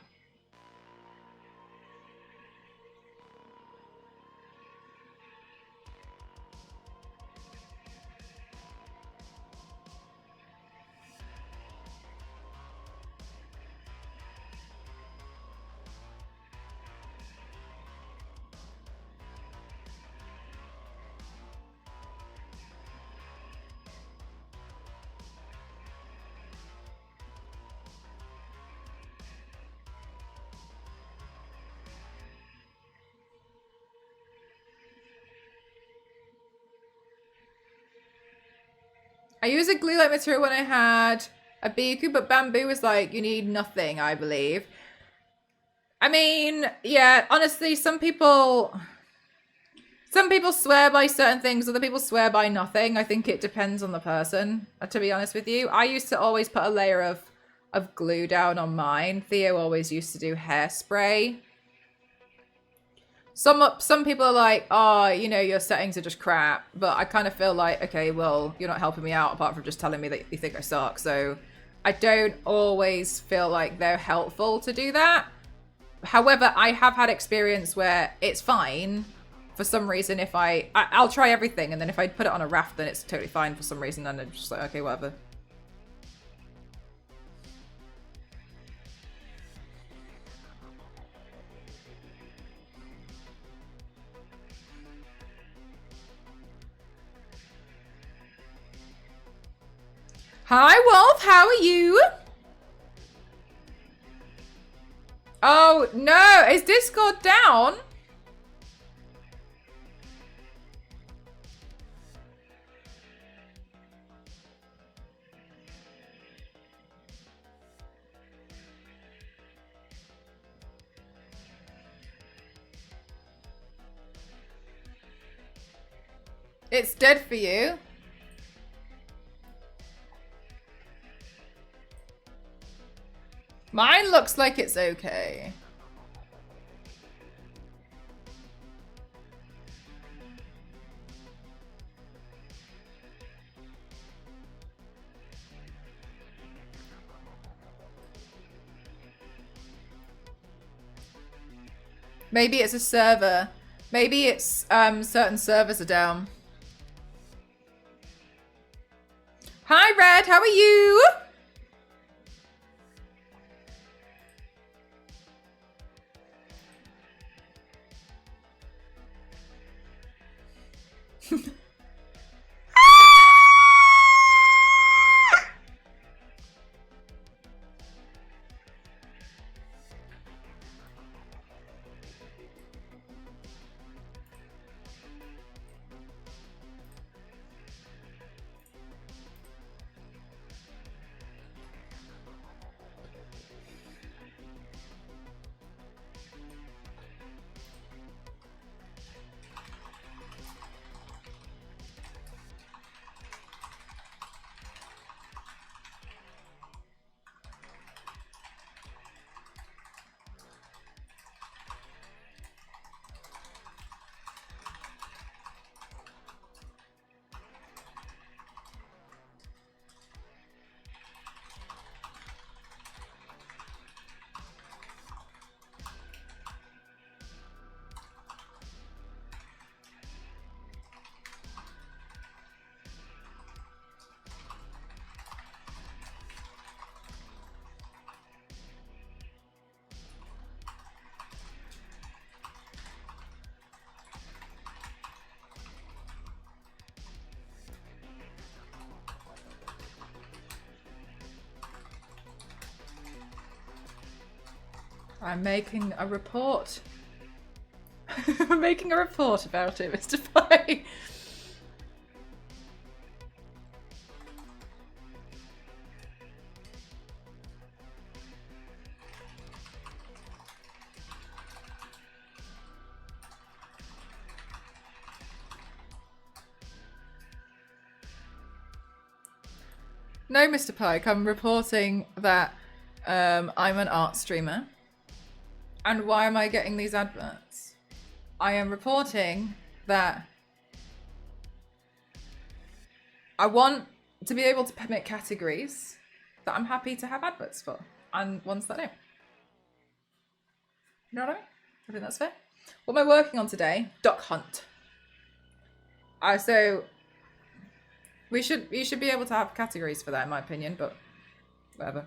I used a glue-like material when I had a Biku, but bamboo was like, you need nothing, I believe. I mean, yeah, honestly, some people swear by certain things, other people swear by nothing. I think it depends on the person, to be honest with you. I used to always put a layer of of glue down on mine. Theo always used to do hairspray. Some people are like, oh, you know, your settings are just crap. But I kind of feel like, okay, well, you're not helping me out apart from just telling me that you think I suck. So I don't always feel like they're helpful to do that. However, I have had experience where it's fine for some reason. If I'll try everything, and then if I put it on a raft, then it's totally fine for some reason. And I'm just like, okay, whatever. Hi, Wolf. How are you? Oh, no. Is Discord down? It's dead for you. Mine looks like it's okay. Maybe it's a server. Maybe it's certain servers are down. Hi, Red. How are you? I'm making a report. I'm making a report about it, Mr. Pie. No, Mr. Pike, I'm reporting that I'm an art streamer. And why am I getting these adverts? I am reporting that I want to be able to permit categories that I'm happy to have adverts for, and ones that don't. You know what I mean? I think that's fair. What am I working on today? Duck Hunt. So you should be able to have categories for that, in my opinion, but whatever.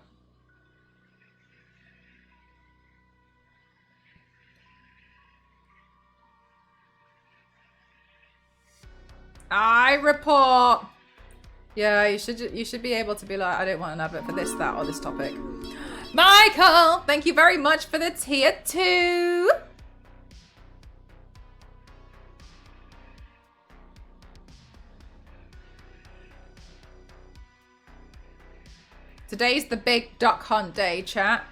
I report. Yeah, you should be able to be like, I don't want an advert for this, that, or this topic. Michael, thank you very much for the tier 2. Today's the big duck hunt day, chat.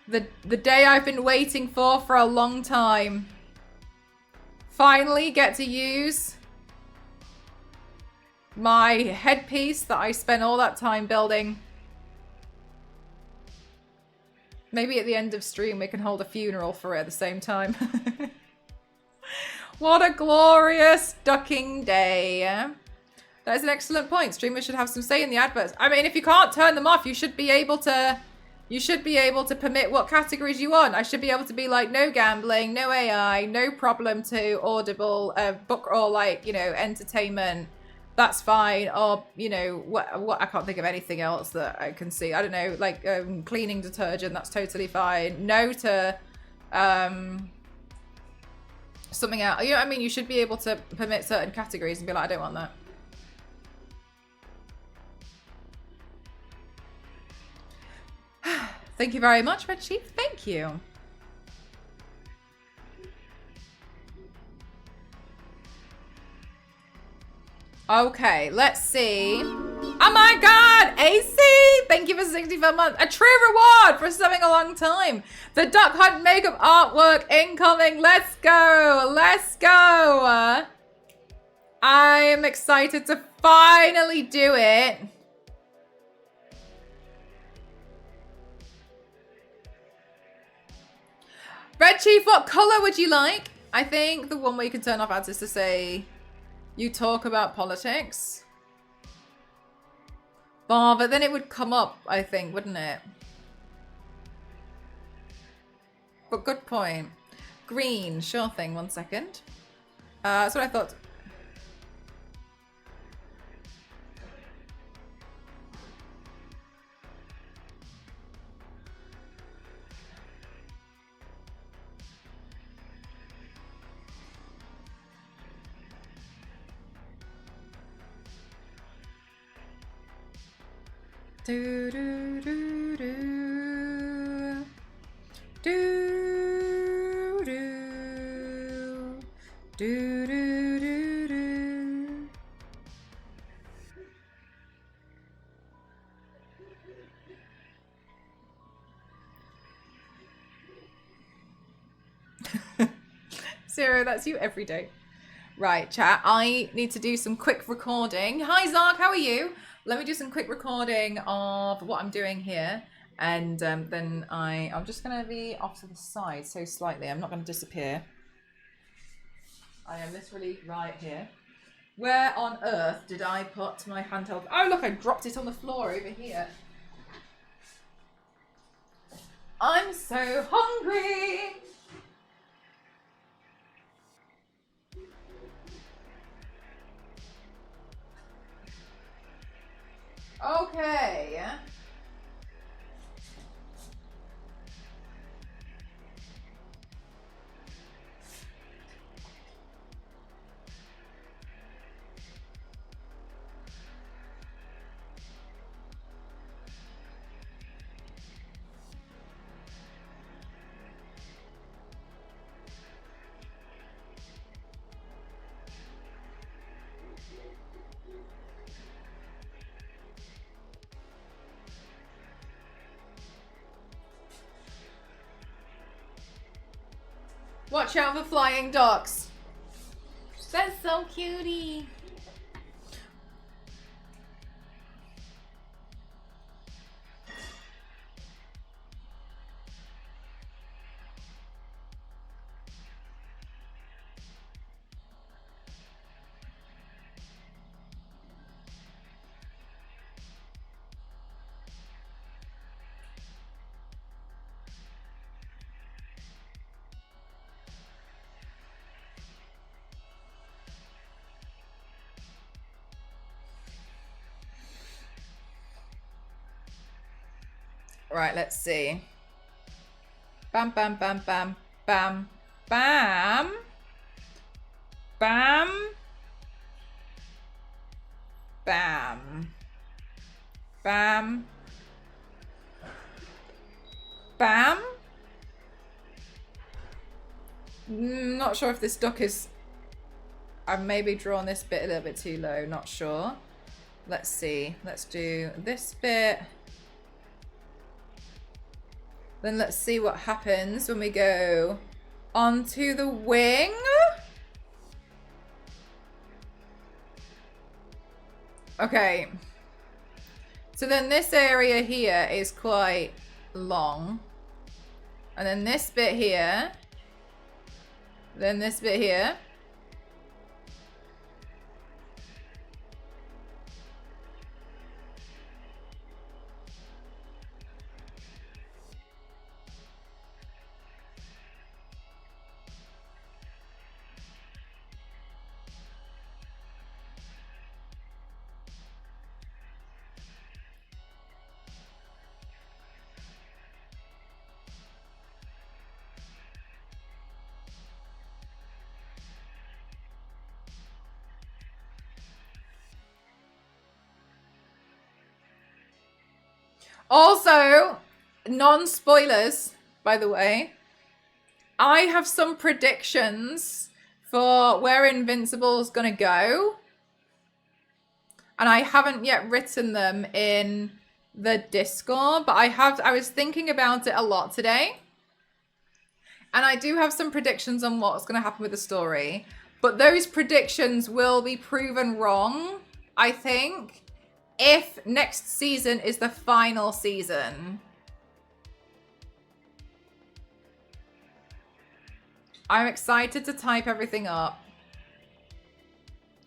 The day I've been waiting for a long time. Finally get to use my headpiece that I spent all that time building. Maybe at the end of stream we can hold a funeral for it at the same time. What a glorious ducking day. That is an excellent point. Streamers should have some say in the adverts. I mean, if you can't turn them off, you should be able to permit what categories you want. I should be able to be like, no gambling, no AI, no problem to Audible, book, or like, you know, entertainment. That's fine. Or, you know, what I can't think of anything else that I can see. I don't know, like cleaning detergent, that's totally fine. No to something else. You know what I mean? You should be able to permit certain categories and be like, I don't want that. Thank you very much, Red Chief. Thank you. Okay, let's see. Oh my god, AC! Thank you for 65 months. A true reward for subbing a long time. The Duck Hunt makeup artwork incoming. Let's go. Let's go. I am excited to finally do it. Red Chief, what color would you like? I think the one where you can turn off ads is to say you talk about politics. Oh, but then it would come up, I think, wouldn't it? But good point. Green, sure thing, 1 second. That's what I thought. Do do do do do do do do do do. Zero, that's you every day. Right, chat. I need to do some quick recording. Hi, Zark. How are you? Let me do some quick recording of what I'm doing here. And then I'm just going to be off to the side so slightly. I'm not going to disappear. I am literally right here. Where on earth did I put my handheld? Oh, look, I dropped it on the floor over here. I'm so hungry. Okay. Watch out for flying ducks. That's so cutie. Right, let's see. Bam, bam, bam, bam, bam, bam, bam, bam, bam, bam. Not sure if this duck is... I've maybe drawn this bit a little bit too low, not sure. Let's see. Let's do this bit. Then let's see what happens when we go onto the wing. Okay. So then this area here is quite long. And then this bit here. Then this bit here. Also, non-spoilers, by the way, I have some predictions for where Invincible's gonna go. And I haven't yet written them in the Discord, but I was thinking about it a lot today. And I do have some predictions on what's gonna happen with the story. But those predictions will be proven wrong, I think, if next season is the final season. I'm excited to type everything up.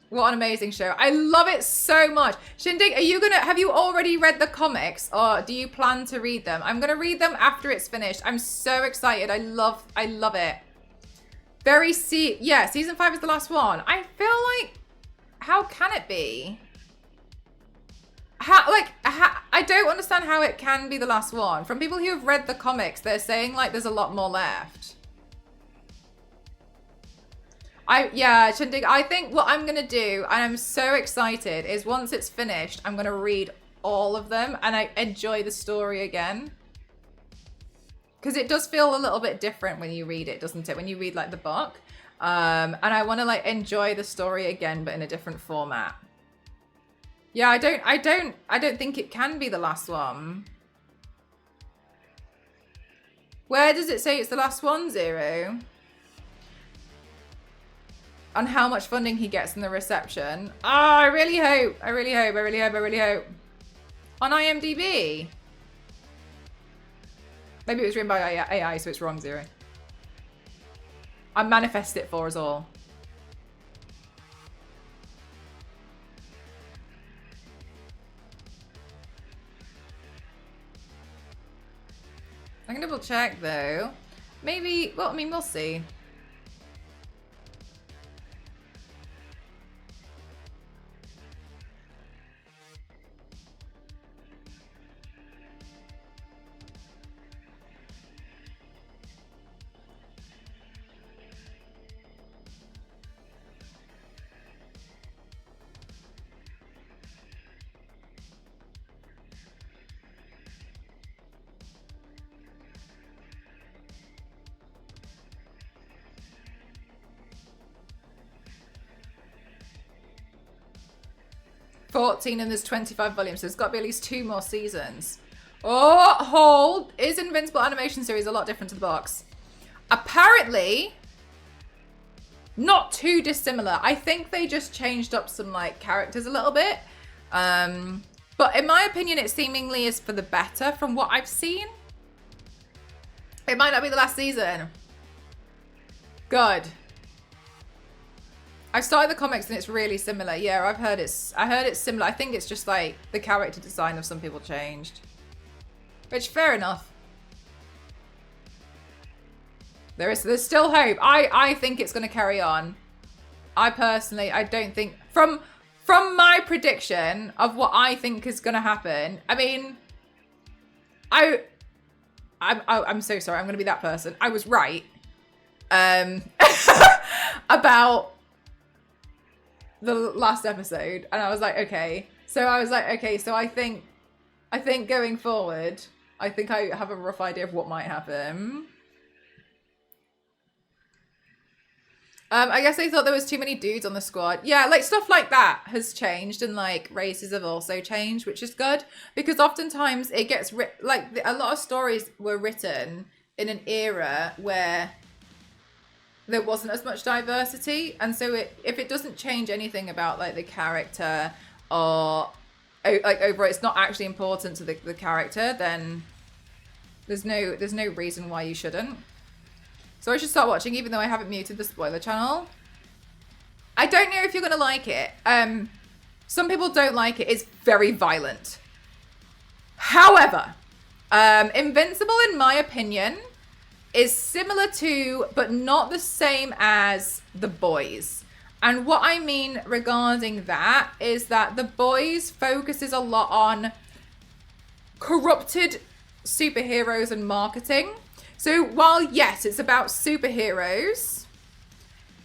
What an amazing show. I love it so much. Shindig, have you already read the comics or do you plan to read them? I'm gonna read them after it's finished. I'm so excited. I love it. Yeah, season 5 is the last one. I feel like, how can it be? I don't understand how it can be the last one. From people who have read the comics, they're saying like there's a lot more left. Shindig, I think what I'm gonna do, and I'm so excited, is once it's finished, I'm gonna read all of them and I enjoy the story again. Because it does feel a little bit different when you read it, doesn't it? When you read like the book. And I want to like enjoy the story again, but in a different format. Yeah, I don't think it can be the last one. Where does it say it's the last one, Zero? On how much funding he gets in the reception. Oh, I really hope. I really hope. On IMDb. Maybe it was written by AI, so it's wrong, Zero. I manifest it for us all. I'm gonna double check though. Maybe, well, I mean, we'll see. And there's 25 volumes, so there's got to be at least 2 more seasons. Oh, hold. Is Invincible animation series a lot different to the books? Apparently, not too dissimilar. I think they just changed up some like characters a little bit. But in my opinion, it seemingly is for the better from what I've seen. It might not be the last season. Good. I started the comics and it's really similar. Yeah, I heard it's similar. I think it's just like the character design of some people changed. Which, fair enough. There's still hope. I think it's going to carry on. I don't think from my prediction of what I think is going to happen. I mean, I'm so sorry. I'm going to be that person. I was right. About the last episode, and I was like, okay. So I think going forward, I think I have a rough idea of what might happen. I guess they thought there was too many dudes on the squad. Yeah, like stuff like that has changed, and like races have also changed, which is good because oftentimes it gets a lot of stories were written in an era where there wasn't as much diversity, and so if it doesn't change anything about like the character or like overall it's not actually important to the character, then There's no reason why you shouldn't. So I should start watching, even though I haven't muted the spoiler channel. I don't know if you're gonna like it. Some people don't like it. It's very violent. However, Invincible, in my opinion, is similar to, but not the same as, The Boys. And what I mean regarding that is that The Boys focuses a lot on corrupted superheroes and marketing. So while, yes, it's about superheroes,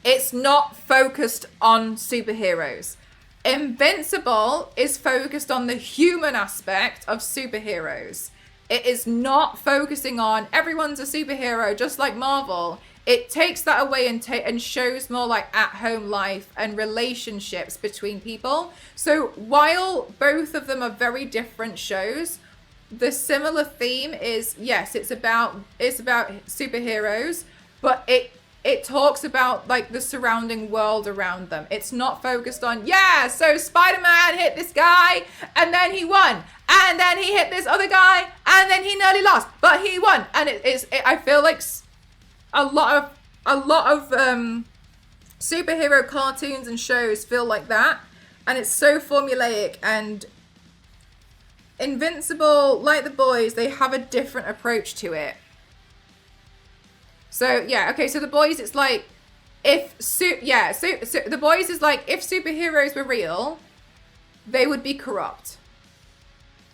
it's not focused on superheroes. Invincible is focused on the human aspect of superheroes. It is not focusing on everyone's a superhero, just like Marvel. It takes that away and shows more like at-home life and relationships between people. So while both of them are very different shows, the similar theme is, yes, it's about superheroes, but it talks about like the surrounding world around them. It's not focused on, yeah, so Spider-Man hit this guy and then he won. And then he hit this other guy and then he nearly lost, but he won. And I feel like a lot of superhero cartoons and shows feel like that. And it's so formulaic. And Invincible, like The Boys, they have a different approach to it. So yeah, okay, so The Boys, it's like so The Boys is like, if superheroes were real, they would be corrupt.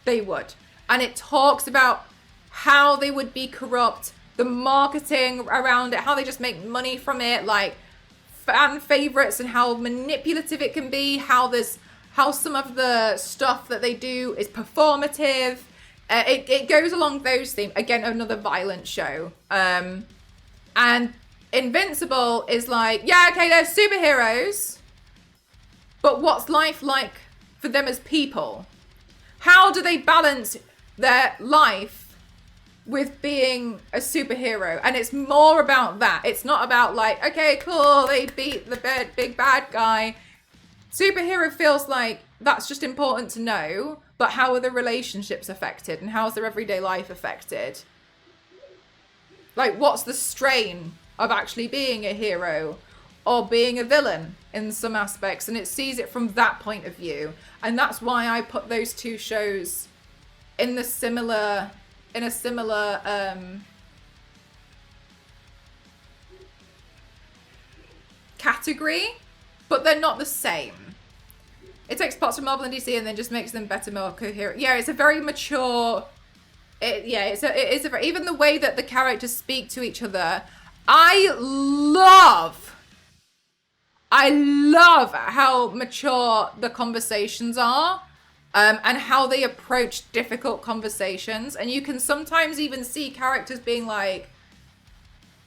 They would. And it talks about how they would be corrupt, the marketing around it, how they just make money from it, like fan favorites, and how manipulative it can be, how some of the stuff that they do is performative. It goes along those themes. Again, another violent show. And Invincible is like, yeah, okay, they're superheroes, but what's life like for them as people? How do they balance their life with being a superhero? And it's more about that. It's not about like, okay, cool, they beat the big bad guy. Superhero feels like that's just important to know, but how are the relationships affected and how's their everyday life affected? Like, what's the strain of actually being a hero or being a villain in some aspects? And it sees it from that point of view. And that's why I put those two shows in a similar category, but they're not the same. It takes parts from Marvel and DC and then just makes them better, more coherent. Yeah, it's a very mature. Even the way that the characters speak to each other, I love how mature the conversations are, and how they approach difficult conversations. And you can sometimes even see characters being like,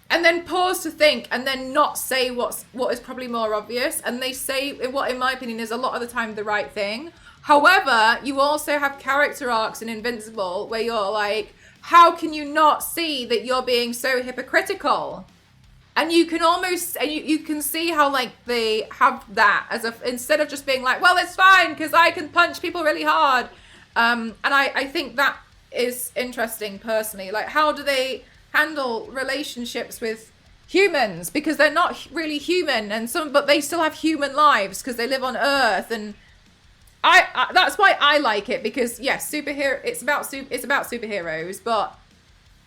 and then pause to think, and then not say what is probably more obvious, and they say what, in my opinion, is a lot of the time the right thing. However, you also have character arcs in Invincible where you're like, how can you not see that you're being so hypocritical? And you can almost, and you can see how like they have that as instead of just being like, well, it's fine because I can punch people really hard. And I think that is interesting personally. Like, how do they handle relationships with humans? Because they're not really human, but they still have human lives because they live on Earth. And I that's why I like it, because yes, it's about superheroes, but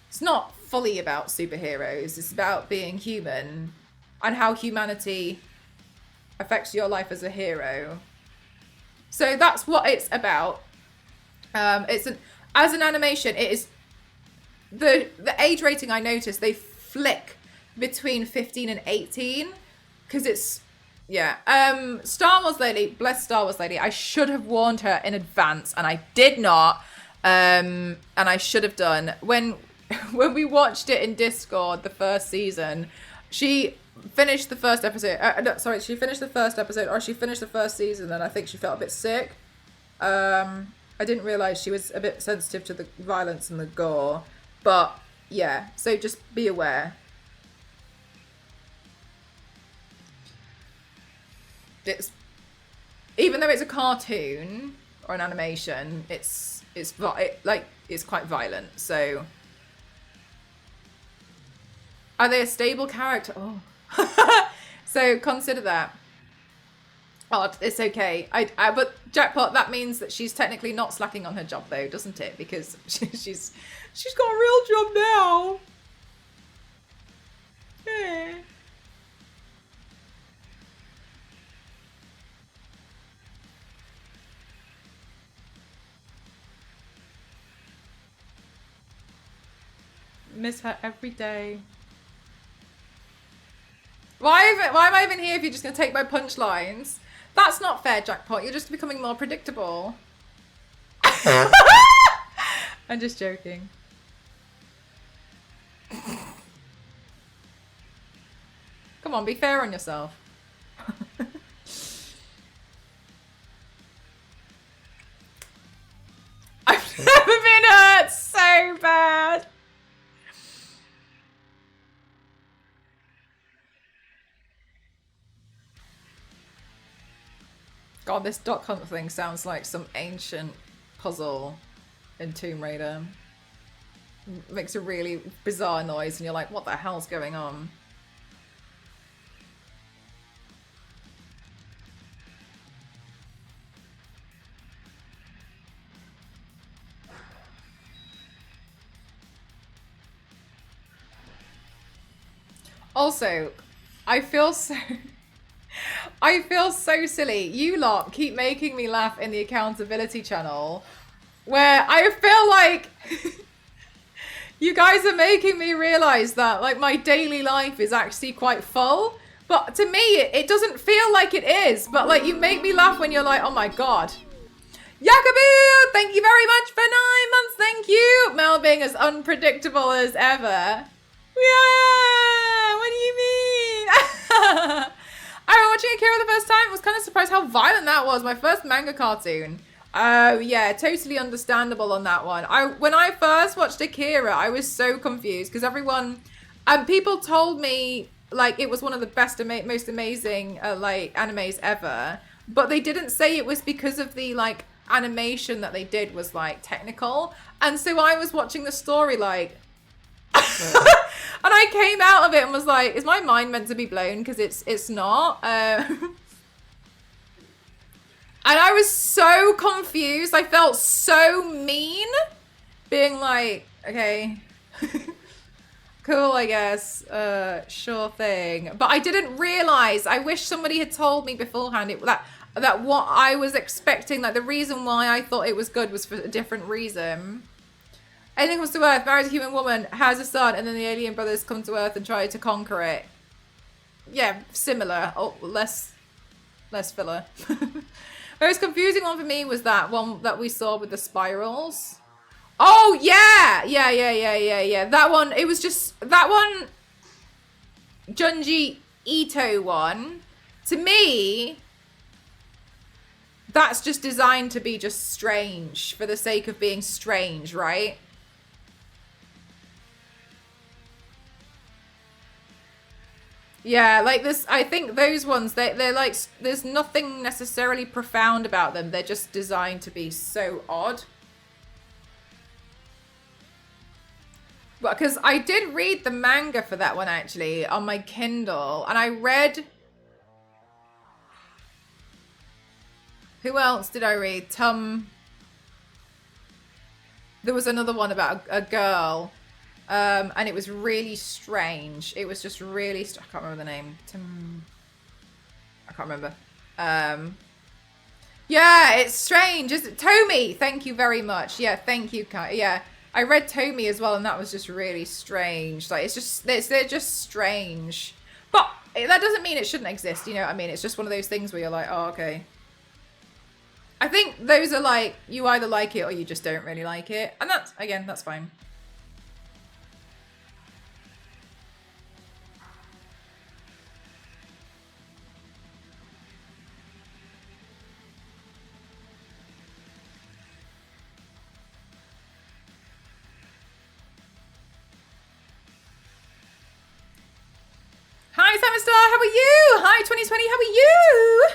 it's not fully about superheroes. It's about being human and how humanity affects your life as a hero. So that's what it's about. As an animation, it is the age rating. I noticed they flick between 15 and 18 because it's Star Wars Lady, bless Star Wars Lady. I should have warned her in advance, and I did not. And I should have done when we watched it in Discord the first season. She finished the first episode. She finished the first episode, or she finished the first season, and I think she felt a bit sick. I didn't realize she was a bit sensitive to the violence and the gore, but yeah. So just be aware. It's, even though it's a cartoon or an animation, it's quite violent. So Are they a stable character? Oh. So consider that. Oh, it's okay. But jackpot, that means that she's technically not slacking on her job though, doesn't it? Because she's got a real job now. Yeah. Miss her every day. Why am I even here if you're just going to take my punchlines? That's not fair, Jackpot. You're just becoming more predictable. I'm just joking. Come on, be fair on yourself. I've never been hurt so bad. God, this Duck Hunt thing sounds like some ancient puzzle in Tomb Raider. It makes a really bizarre noise and you're like, what the hell's going on? Also, I feel so silly. You lot keep making me laugh in the accountability channel where I feel like you guys are making me realize that like my daily life is actually quite full. But to me, it doesn't feel like it is. But like you make me laugh when you're like, oh my God. Yakabu, thank you very much for 9 months. Thank you. Mel being as unpredictable as ever. Yeah, what do you mean? I remember watching Akira the first time. I was kind of surprised how violent that was. My first manga cartoon. Oh yeah, totally understandable on that one. When I first watched Akira, I was so confused because everyone, people told me like it was one of the best, most amazing like animes ever, but they didn't say it was because of the like animation that they did was like technical, and so I was watching the story like. And I came out of it and was like, is my mind meant to be blown? Because it's not. And I was so confused. I felt so mean. Being like, okay. Cool, I guess. Sure thing. But I didn't realize. I wish somebody had told me beforehand that what I was expecting, like the reason why I thought it was good was for a different reason. Alien comes to Earth, marries a human woman, has a son, and then the alien brothers come to Earth and try to conquer it. Yeah, similar. Oh, less filler. The most confusing one for me was that one that we saw with the spirals. Oh, yeah! Yeah. That one, it was just... That one... Junji Ito one. To me... That's just designed to be just strange. For the sake of being strange, right? Yeah, like this, I think those ones, they're like, there's nothing necessarily profound about them. They're just designed to be so odd. But because I did read the manga for that one actually on my Kindle, and I read... Who else did I read? There was another one about a girl. And it was really strange. It was just really... I can't remember the name. I can't remember. Yeah, it's strange. Tomi, thank you very much. Yeah, thank you. Yeah, I read Tomi as well, and that was just really strange. Like, they're just strange. But that doesn't mean it shouldn't exist, you know what I mean? It's just one of those things where you're like, oh, okay. I think those are like, you either like it or you just don't really like it. And that's, again, that's fine. Hi, Simon Star, how are you? Hi, 2020, how are you?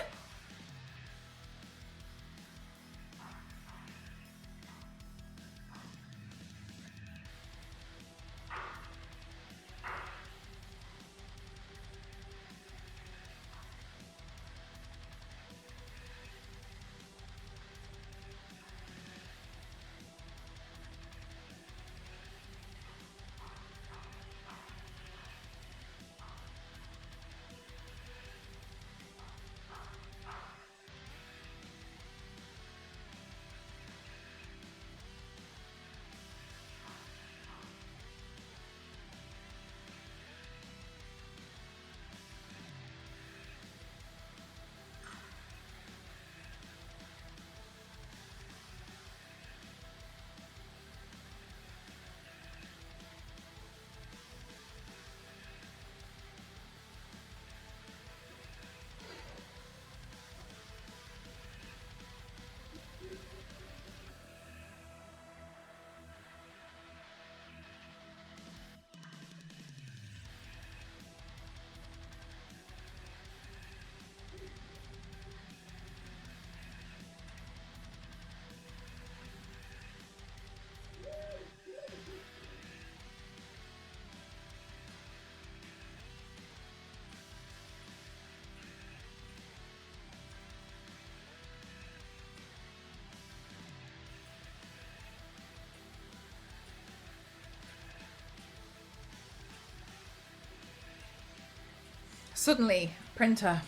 Suddenly, printer.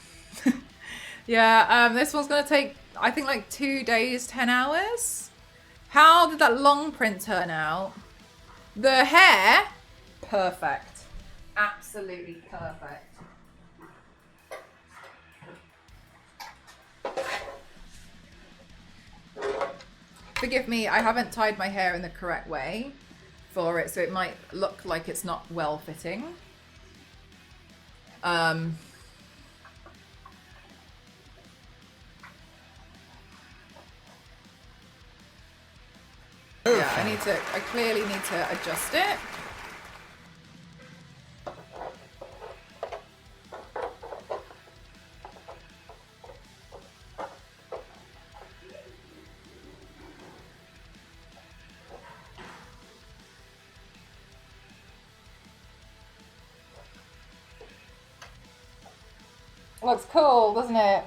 Yeah, this one's gonna take, I think, like 2 days, 10 hours. How did that long print turn out? The hair, perfect. Absolutely perfect. Forgive me, I haven't tied my hair in the correct way for it, so it might look like it's not well fitting. Yeah, I clearly need to adjust it. Looks cool, doesn't it?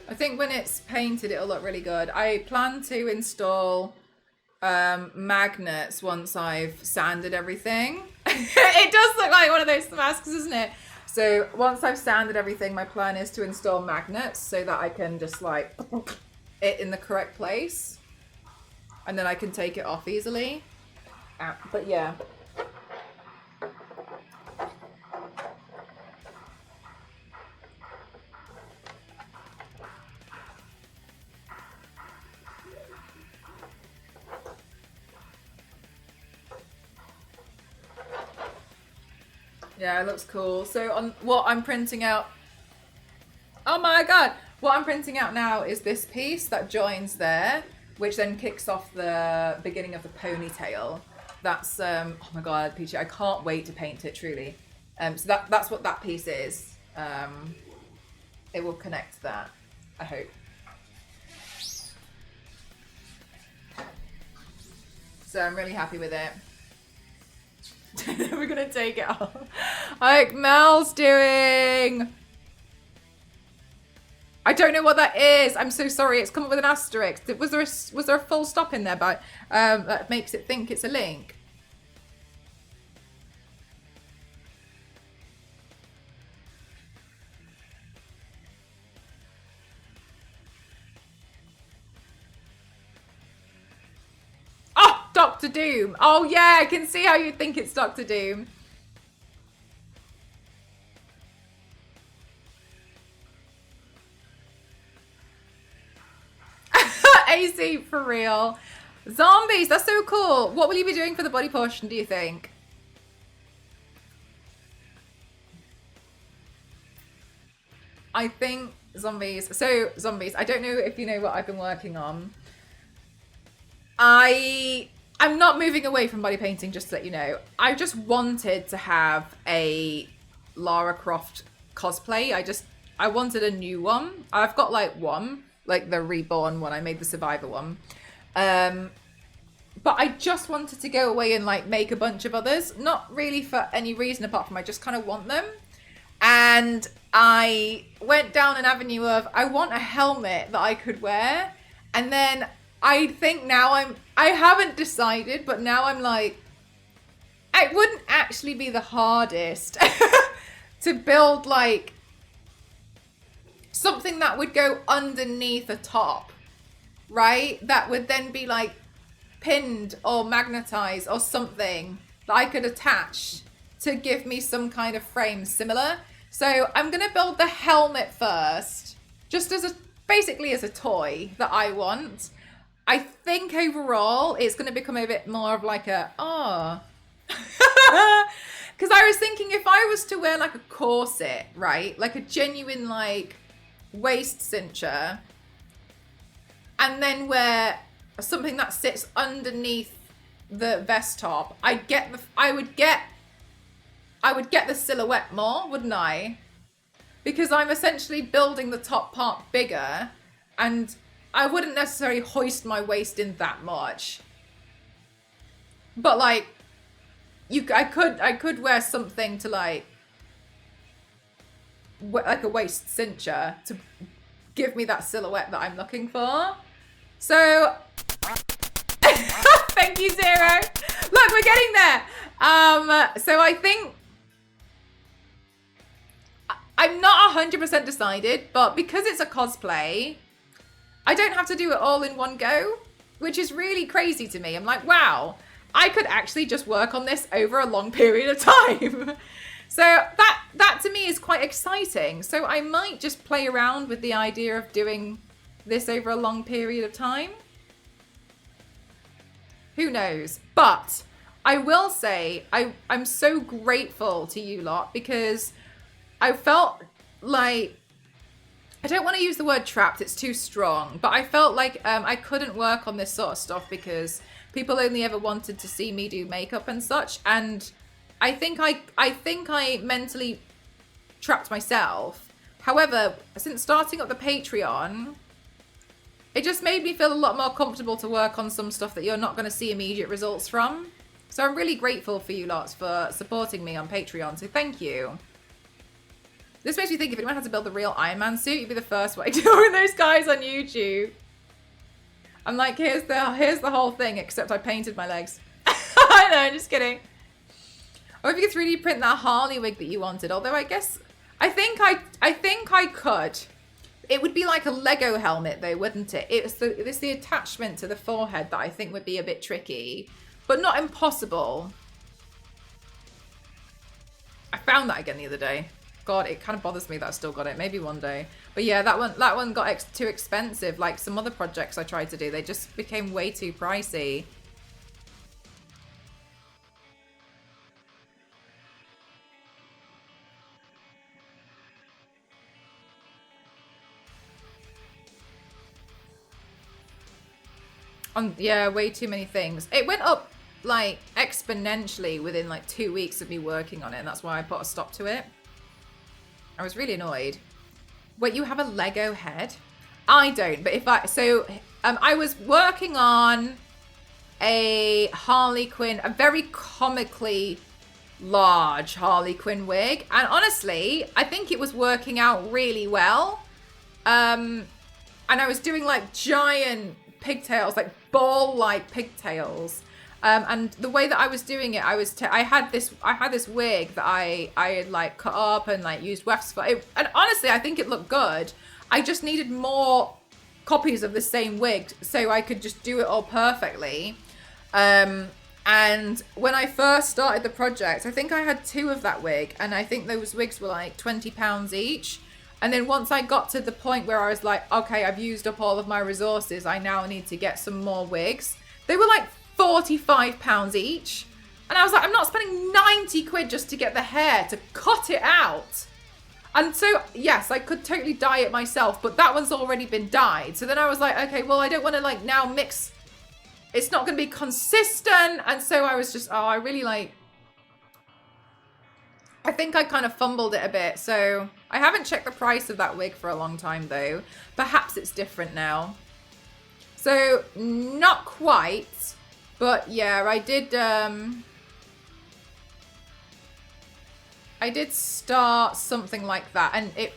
I think when it's painted, it'll look really good. I plan to install magnets once I've sanded everything. It does look like one of those masks, doesn't it? So once I've sanded everything, my plan is to install magnets so that I can just like it in the correct place, and then I can take it off easily. But yeah. Yeah, it looks cool. So on what I'm printing out, oh my god, what I'm printing out now is this piece that joins there, which then kicks off the beginning of the ponytail. That's oh my god, Peachy, I can't wait to paint it truly. So that's what that piece is. It will connect that, I hope. So I'm really happy with it. We're gonna take it off. Like Mel's doing. I don't know what that is. I'm so sorry. It's come up with an asterisk. Was there a full stop in there? But that makes it think it's a link. Oh, Doctor Doom. Oh yeah, I can see how you think it's Doctor Doom. AC for real. Zombies, that's so cool. What will you be doing for the body portion, do you think? I think zombies. So zombies, I don't know if you know what I've been working on. I'm not moving away from body painting, just to let you know. I just wanted to have a Lara Croft cosplay. I wanted a new one. I've got like one, like the reborn one. I made the survivor one. But I just wanted to go away and like make a bunch of others. Not really for any reason apart from I just kind of want them. And I went down an avenue of I want a helmet that I could wear. And then I think now I haven't decided, but now I'm like, it wouldn't actually be the hardest to build like something that would go underneath a top, right? That would then be like pinned or magnetized or something that I could attach to give me some kind of frame similar. So I'm going to build the helmet first, just as basically as a toy that I want. I think overall it's going to become a bit more of like a, because I was thinking if I was to wear like a corset, right? Like a genuine like waist cincher, and then wear something that sits underneath the vest top, I would get the silhouette more, wouldn't I? Because I'm essentially building the top part bigger, and I wouldn't necessarily hoist my waist in that much. But like, I could wear something to like a waist cincher to give me that silhouette that I'm looking for. So, thank you, Zero. Look, we're getting there. So I think I'm not 100% decided, but because it's a cosplay, I don't have to do it all in one go, which is really crazy to me. I'm like, wow, I could actually just work on this over a long period of time. So that to me is quite exciting. So I might just play around with the idea of doing this over a long period of time. Who knows? But I will say I'm so grateful to you lot because I felt like, I don't want to use the word trapped, it's too strong, but I felt like I couldn't work on this sort of stuff because people only ever wanted to see me do makeup and such, and I think I mentally trapped myself. However, since starting up the Patreon, it just made me feel a lot more comfortable to work on some stuff that you're not going to see immediate results from. So I'm really grateful for you lots for supporting me on Patreon, so thank you. This makes me think if anyone had to build the real Iron Man suit, you'd be the first one doing those guys on YouTube. I'm like, here's the whole thing, except I painted my legs. I know, just kidding. Or if you could 3D print that Harley wig that you wanted, although I guess, I think I could. It would be like a Lego helmet though, wouldn't it? It's the attachment to the forehead that I think would be a bit tricky, but not impossible. I found that again the other day. God, it kind of bothers me that I still got it. Maybe one day. But yeah, that one got too expensive. Like some other projects I tried to do, they just became way too pricey. Yeah, way too many things. It went up like exponentially within like 2 weeks of me working on it, and that's why I put a stop to it. I was really annoyed. Wait, you have a Lego head? I don't, but I was working on a Harley Quinn, a very comically large Harley Quinn wig, and honestly, I think it was working out really well. And I was doing like giant pigtails, like ball-like pigtails. And the way that I was doing it, I had this wig that I had like cut up and like used wefts for it, and honestly I think it looked good. I just needed more copies of the same wig so I could just do it all perfectly. And when I first started the project, I think I had 2 of that wig, and I think those wigs were like £20 each. And then once I got to the point where I was like, okay, I've used up all of my resources, I now need to get some more wigs, they were like £45 each. And I was like, I'm not spending 90 quid just to get the hair to cut it out. And so, yes, I could totally dye it myself, but that one's already been dyed. So then I was like, okay, well, I don't want to like now mix. It's not going to be consistent. And so I was just, I really like, I think I kind of fumbled it a bit. So I haven't checked the price of that wig for a long time though. Perhaps it's different now. So not quite. But yeah, I did start something like that, and it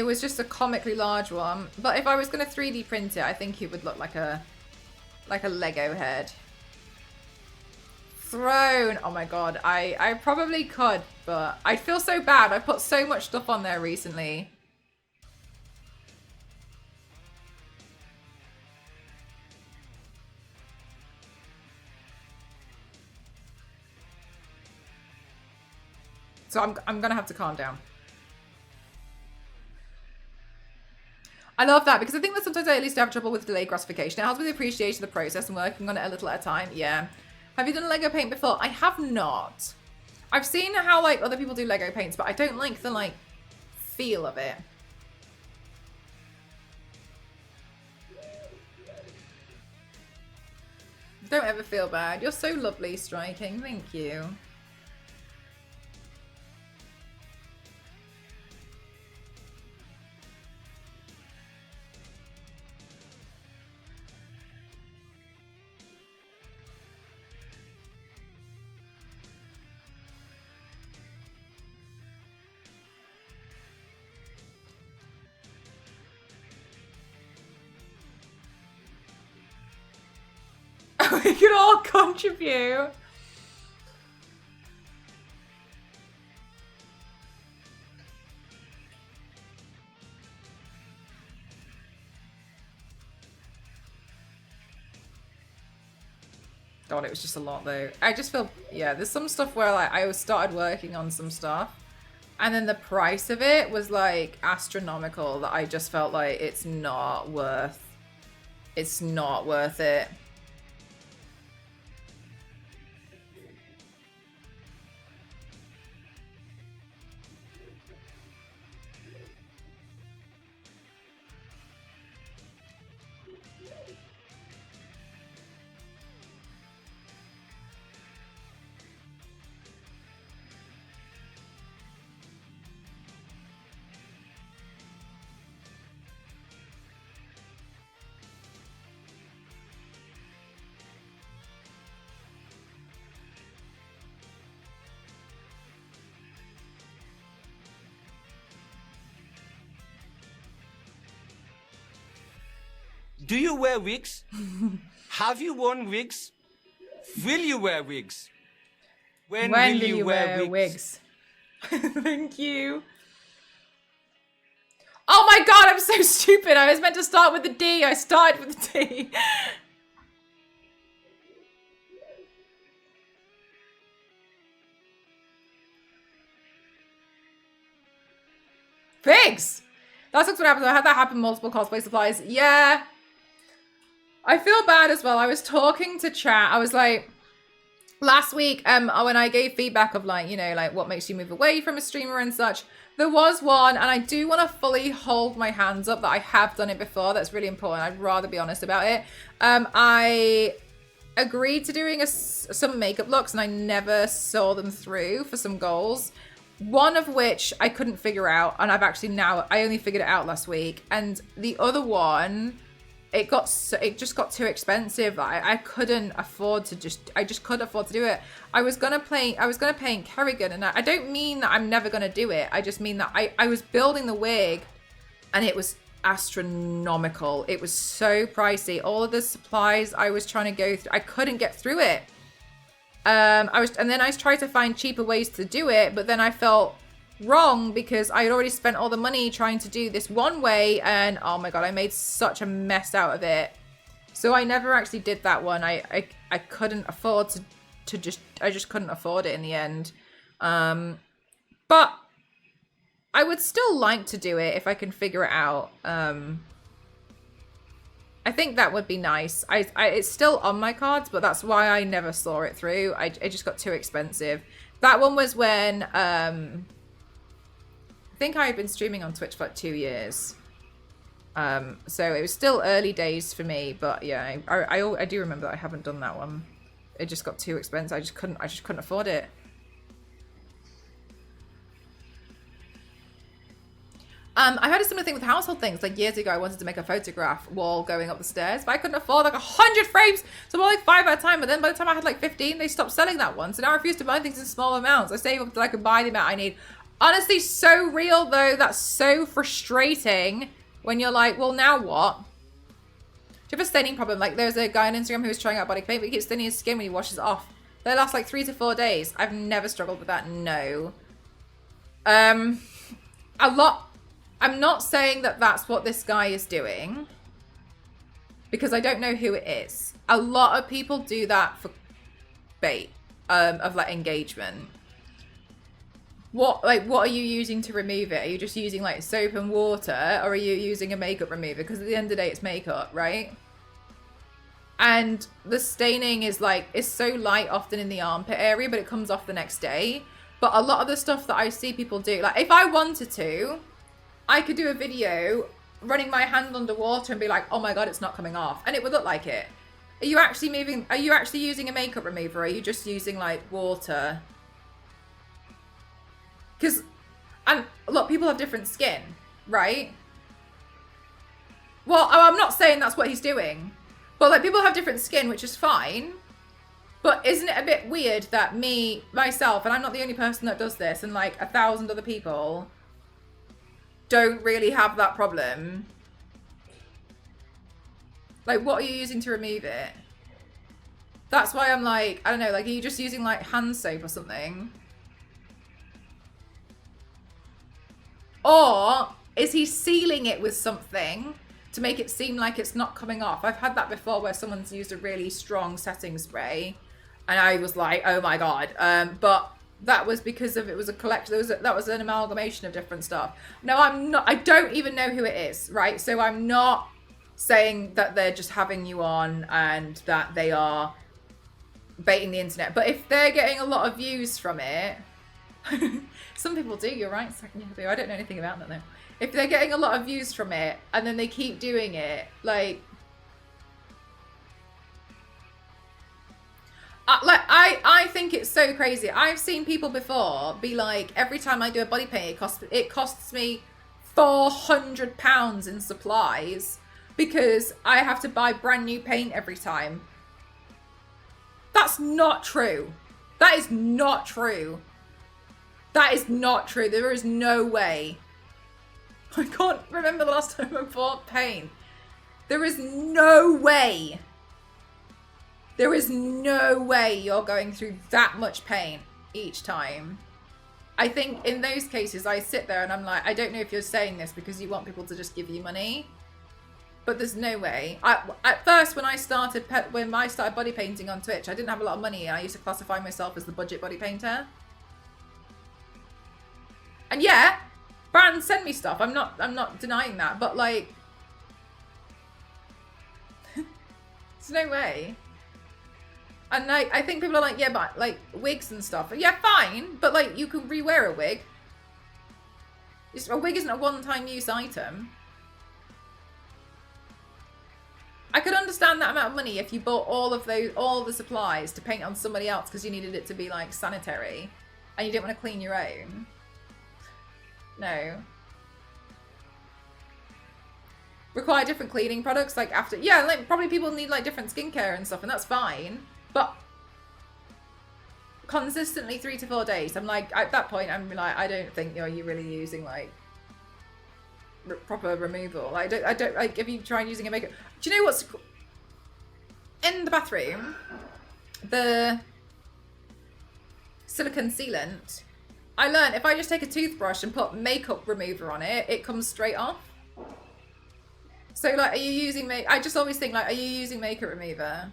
was just a comically large one. But if I was gonna 3D print it, I think it would look like a Lego head. Throne, oh my god, I probably could, but I feel so bad. I put so much stuff on there recently. So I'm gonna have to calm down. I love that because I think that sometimes I at least have trouble with delayed gratification. It helps with the appreciation of the process and working on it a little at a time. Yeah. Have you done Lego paint before? I have not. I've seen how like other people do Lego paints, but I don't like the like feel of it. Don't ever feel bad. You're so lovely, Striking. Thank you. We can all contribute. God, it was just a lot though. I just feel, yeah, there's some stuff where like I started working on some stuff and then the price of it was like astronomical that I just felt like it's not worth it. Do you wear wigs? Have you worn wigs? Will you wear wigs? When will you wear wigs? Thank you. Oh my god, I'm so stupid. I was meant to start with the D. I started with the D. Pigs! That's what happens. I had that happen multiple cosplay supplies. Yeah. I feel bad as well. I was talking to chat. I was like, last week, when I gave feedback of like, you know, like what makes you move away from a streamer and such, there was one, and I do want to fully hold my hands up that I have done it before. That's really important. I'd rather be honest about it. I agreed to doing some makeup looks, and I never saw them through for some goals. One of which I couldn't figure out, and I only figured it out last week. And the other one, it just got too expensive. I couldn't afford to couldn't afford to do it. I was gonna paint Kerrigan, and I don't mean that I'm never gonna do it. I just mean that I was building the wig, and it was astronomical. It was so pricey. All of the supplies I was trying to go through, I couldn't get through it. And then I tried to find cheaper ways to do it, but then I felt wrong because I had already spent all the money trying to do this one way, and oh my god, I made such a mess out of it. So I never actually did that one. I couldn't afford I just couldn't afford it in the end. But I would still like to do it if I can figure it out. I think that would be nice. It's still on my cards, but that's why I never saw it through. It just got too expensive. That one was when I think I had been streaming on Twitch for like 2 years. So it was still early days for me, but yeah, I do remember that I haven't done that one. It just got too expensive. I just couldn't afford it. I had a similar thing with household things. Like years ago, I wanted to make a photograph wall going up the stairs, but I couldn't afford like 100 frames. So more like 5 at a time. But then by the time I had like 15, they stopped selling that one. So now I refuse to buy things in small amounts. I save up till I can buy the amount I need. Honestly, so real though. That's so frustrating when you're like, well, now what? Do you have a staining problem? Like there's a guy on Instagram who was trying out body paint, but he keeps staining his skin when he washes it off. They last like 3 to 4 days. I've never struggled with that. No. A lot. I'm not saying that that's what this guy is doing because I don't know who it is. A lot of people do that for bait of like engagement. What are you using to remove it? Are you just using like soap and water, or are you using a makeup remover? Because at the end of the day, it's makeup, right? And the staining is so light often in the armpit area, but it comes off the next day. But a lot of the stuff that I see people do, like if I wanted to, I could do a video running my hand underwater and be like, oh my god, it's not coming off. And it would look like it. Are you actually using a makeup remover? Or are you just using like water? Because, and look, people have different skin, right? Well, I'm not saying that's what he's doing. But like people have different skin, which is fine. But isn't it a bit weird that myself, and I'm not the only person that does this, and like 1,000 other people don't really have that problem? Like, what are you using to remove it? That's why I'm like, I don't know, like, are you just using like hand soap or something? Or is he sealing it with something to make it seem like it's not coming off? I've had that before where someone's used a really strong setting spray and I was like, oh my God. But that was because of, it was a collection, that was an amalgamation of different stuff. No, I'm not, I don't even know who it is, right? So I'm not saying that they're just having you on and that they are baiting the internet. But if they're getting a lot of views from it, some people do, you're right, I don't know anything about that though. If they're getting a lot of views from it and then they keep doing it, like I think it's so crazy. I've seen people before be like, every time I do a body paint, it costs me £400 in supplies because I have to buy brand new paint every time. That's not true. That is not true. That is not true. There is no way. I can't remember the last time I bought paint. There is no way. There is no way you're going through that much paint each time. I think in those cases, I sit there and I'm like, I don't know if you're saying this because you want people to just give you money, but there's no way. At first, when I started body painting on Twitch, I didn't have a lot of money and I used to classify myself as the budget body painter. And yeah, brands send me stuff. I'm not denying that, but like, there's no way. And like, I think people are like, yeah, but like wigs and stuff. Yeah, fine, but like you can rewear a wig. A wig isn't a one-time use item. I could understand that amount of money if you bought all the supplies to paint on somebody else because you needed it to be like sanitary and you didn't want to clean your own. No. Require different cleaning products, like after, yeah, like probably people need like different skincare and stuff, and that's fine. But consistently 3 to 4 days, I'm like, at that point, I'm like, I don't think you're really using like proper removal. Like, I don't like if you try using a makeup. Do you know what's in the bathroom? The silicone sealant. I learned if I just take a toothbrush and put makeup remover on it, it comes straight off. So like, are you using I just always think like, are you using makeup remover?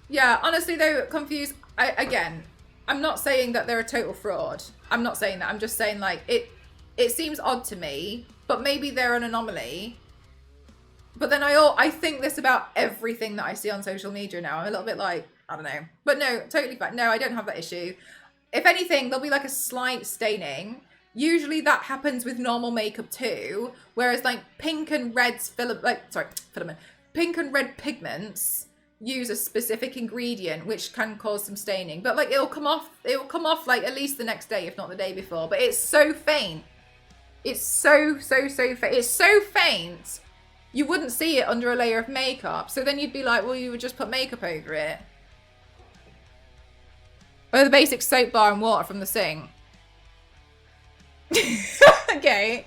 Yeah, honestly though, confused. Again, I'm not saying that they're a total fraud. I'm not saying that. I'm just saying like, it seems odd to me, but maybe they're an anomaly. But then I think this about everything that I see on social media now. I'm a little bit like, I don't know. But no, totally fine. No, I don't have that issue. If anything, there'll be like a slight staining. Usually that happens with normal makeup too. Whereas like pink and red pigments use a specific ingredient which can cause some staining. But like it will come off like at least the next day, if not the day before. But it's so faint. It's so faint. It's so faint. You wouldn't see it under a layer of makeup. So then you'd be like, well, you would just put makeup over it. Or the basic soap bar and water from the sink. Okay.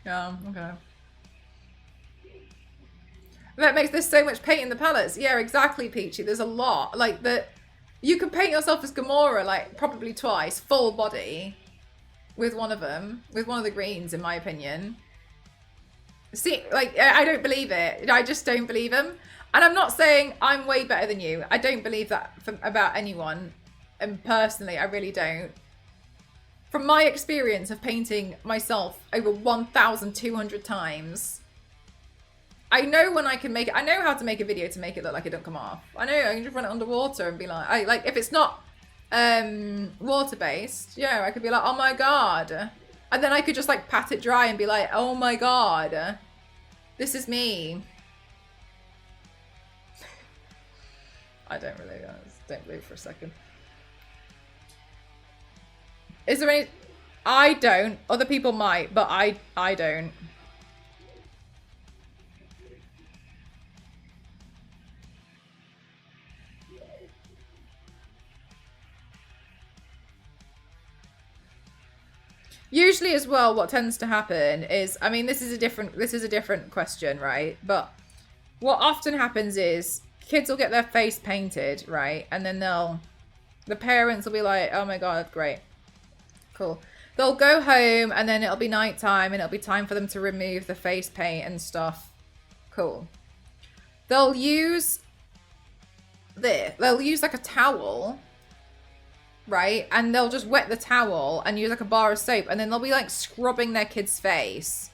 Yeah, okay. That makes there's so much paint in the palettes. Yeah, exactly, Peachy. There's a lot. Like that you could paint yourself as Gamora like probably twice, full body. With one of them, with one of the greens, in my opinion. See, like, I don't believe it. I just don't believe him. And I'm not saying I'm way better than you. I don't believe that about anyone. And personally, I really don't. From my experience of painting myself over 1,200 times, I know when I can make it. I know how to make a video to make it look like it don't come off. I know I can just run it underwater and be like, if it's not water-based, yeah, I could be like, oh my god, and then I could just like pat it dry and be like, oh my god, this is me. I don't really don't believe for a second. Is there any? I don't. Other people might, but I don't. Usually as well, what tends to happen is, I mean, this is a different question, right? But what often happens is kids will get their face painted, right? And then the parents will be like, oh my God, great. Cool. They'll go home and then it'll be nighttime and it'll be time for them to remove the face paint and stuff. Cool. They'll use like a towel, right? And they'll just wet the towel and use like a bar of soap, and then they'll be like scrubbing their kid's face,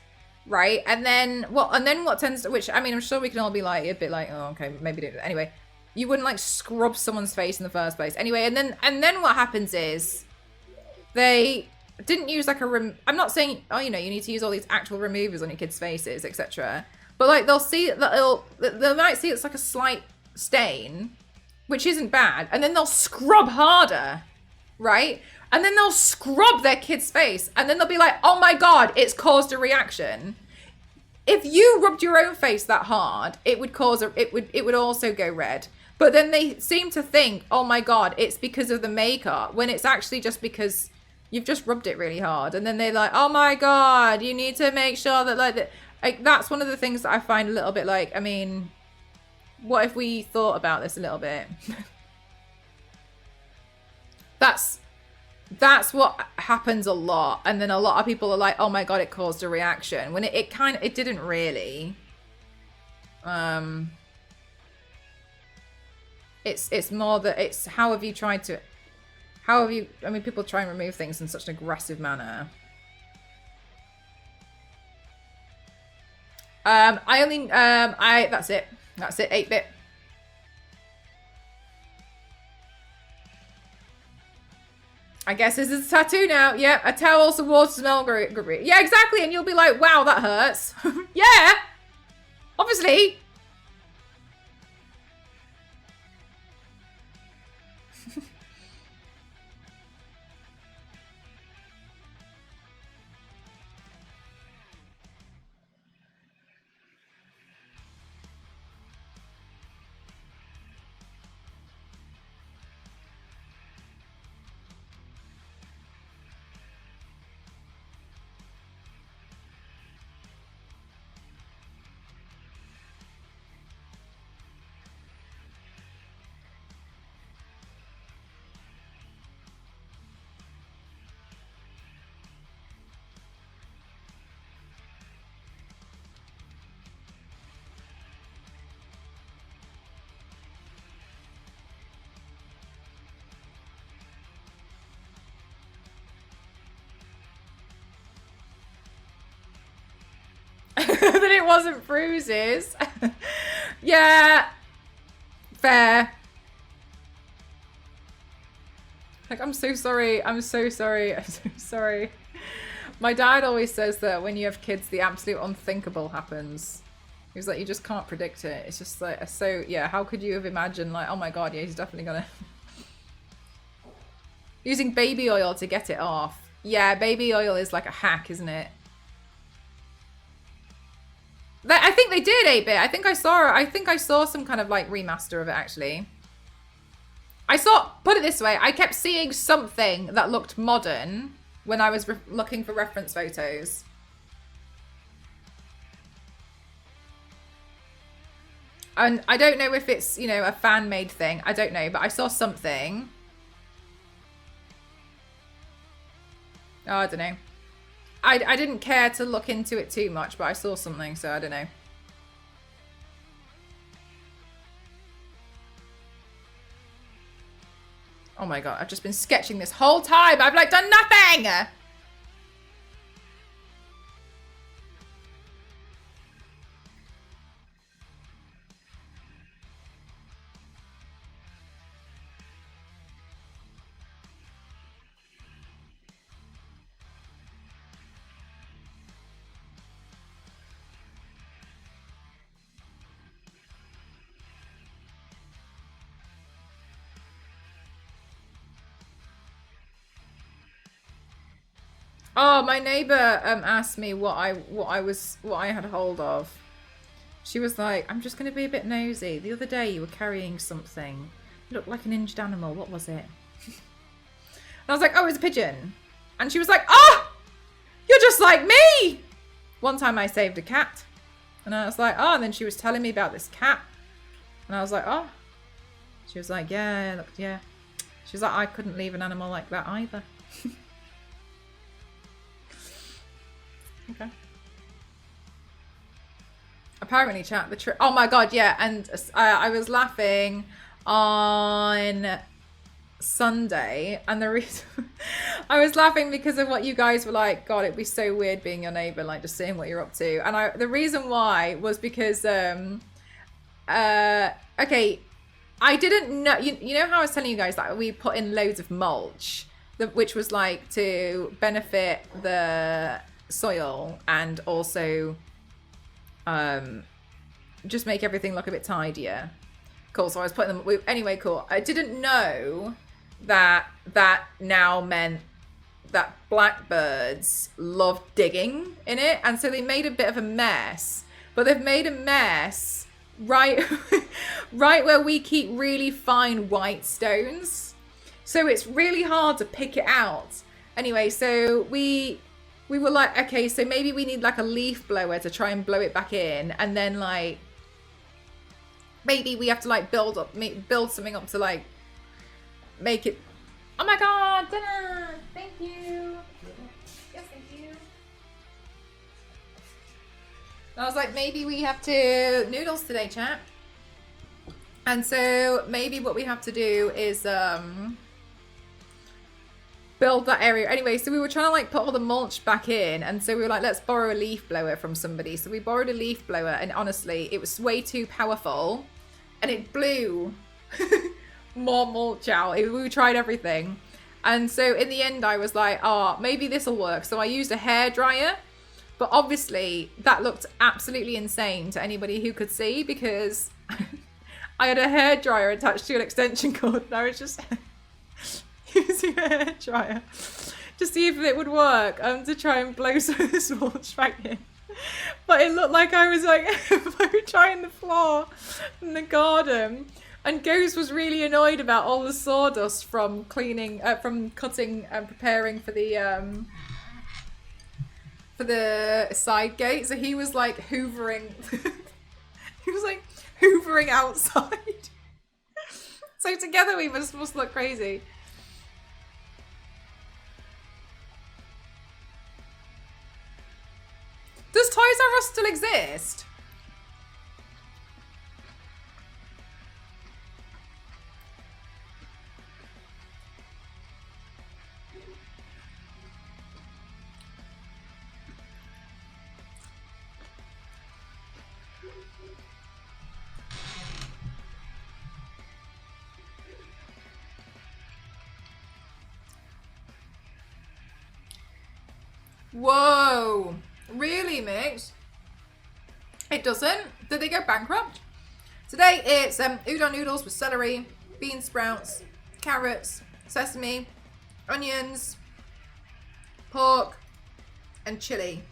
right? And then what tends to, which I mean, I'm sure we can all be like a bit like, oh, okay, maybe do it. Anyway, you wouldn't like scrub someone's face in the first place. Anyway, and then what happens is they didn't use like I'm not saying, oh, you know, you need to use all these actual removers on your kids' faces, etc. But like they'll see that they might see it's like a slight stain, which isn't bad, and then they'll scrub harder, right? And then they'll scrub their kid's face, and then they'll be like, oh my God, it's caused a reaction. If you rubbed your own face that hard, it would also go red. But then they seem to think, oh my God, it's because of the makeup, when it's actually just because you've just rubbed it really hard. And then they're like, oh my God, you need to make sure that like that's one of the things that I find a little bit like, I mean, what if we thought about this a little bit? That's what happens a lot. And then a lot of people are like, oh my God, it caused a reaction, when it didn't really. It's more that it's how have you, I mean, people try and remove things in such an aggressive manner. That's it, 8-bit. I guess this is a tattoo now. Yeah, a towel towards smell group. Yeah, exactly. And you'll be like, wow, that hurts. Yeah, obviously. That it wasn't bruises. Yeah, fair. Like, I'm so sorry. I'm so sorry. I'm so sorry. My dad always says that when you have kids, the absolute unthinkable happens. He was like, you just can't predict it. It's just like, so yeah, how could you have imagined like, oh my God, yeah, he's definitely gonna... Using baby oil to get it off. Yeah, baby oil is like a hack, isn't it? I think they did 8-bit. I think I saw some kind of like remaster of it, actually. Put it this way, I kept seeing something that looked modern when I was looking for reference photos. And I don't know if it's, you know, a fan-made thing. I don't know, but I saw something. Oh, I don't know. I didn't care to look into it too much, but I saw something, so I don't know. Oh my God, I've just been sketching this whole time. I've like done nothing! Oh, my neighbor asked me what I had hold of. She was like, I'm just going to be a bit nosy. The other day you were carrying something. It looked like an injured animal. What was it? And I was like, oh, it's a pigeon. And she was like, oh! just like me. One time I saved a cat. And I was like, oh, and then she was telling me about this cat. And I was like, oh. She was like, yeah, look, yeah. She was like, I couldn't leave an animal like that either. Okay. Apparently, chat, oh my god, yeah. And I was laughing on Sunday, and the reason I was laughing because of what you guys were like, God, it'd be so weird being your neighbor, like just seeing what you're up to. And the reason why was because okay, I didn't know, you know how I was telling you guys that we put in loads of mulch, which was like to benefit the soil and also just make everything look a bit tidier. Cool. So I was putting them anyway. Cool. I didn't know that now meant that blackbirds love digging in it, and so they made a bit of a mess. But they've made a mess right where we keep really fine white stones, so it's really hard to pick it out. Anyway, so we were like, okay, so maybe we need like a leaf blower to try and blow it back in, and then like maybe we have to like build something up to like make it. Oh my god, dinner! Thank you. Yes, thank you. I was like, maybe we have to noodles today, chat. And so maybe what we have to do is build that area. Anyway, so we were trying to like put all the mulch back in, and so we were like, let's borrow a leaf blower from somebody. So we borrowed a leaf blower, and honestly, it was way too powerful, and it blew more mulch out. We tried everything, and so in the end, I was like, oh, maybe this will work. So I used a hairdryer, but obviously that looked absolutely insane to anybody who could see, because I had a hairdryer attached to an extension cord, and I was just using a hairdryer to see if it would work, to try and blow some of this mulch back in. But it looked like I was like trying the floor in the garden, and Ghost was really annoyed about all the sawdust from cleaning, from cutting and preparing for the side gate. So he was like hoovering. He was like hoovering outside. So together we must look crazy. Does Toys R Us still exist? Whoa. Really, Mix? It doesn't? Did they go bankrupt? Today it's udon noodles with celery, bean sprouts, carrots, sesame, onions, pork, and chili.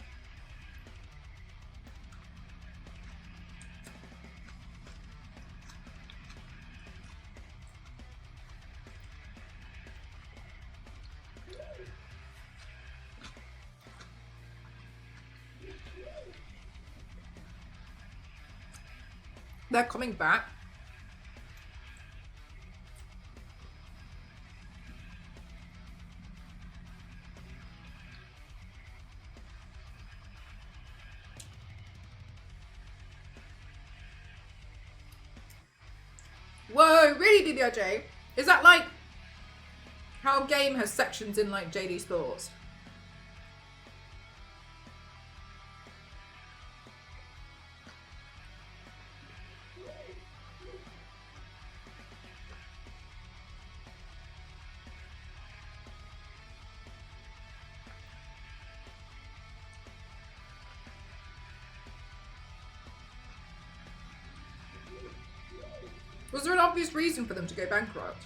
They're coming back. Whoa, really, DDRJ? Is that like how a game has sections in like JD Sports? Was there an obvious reason for them to go bankrupt?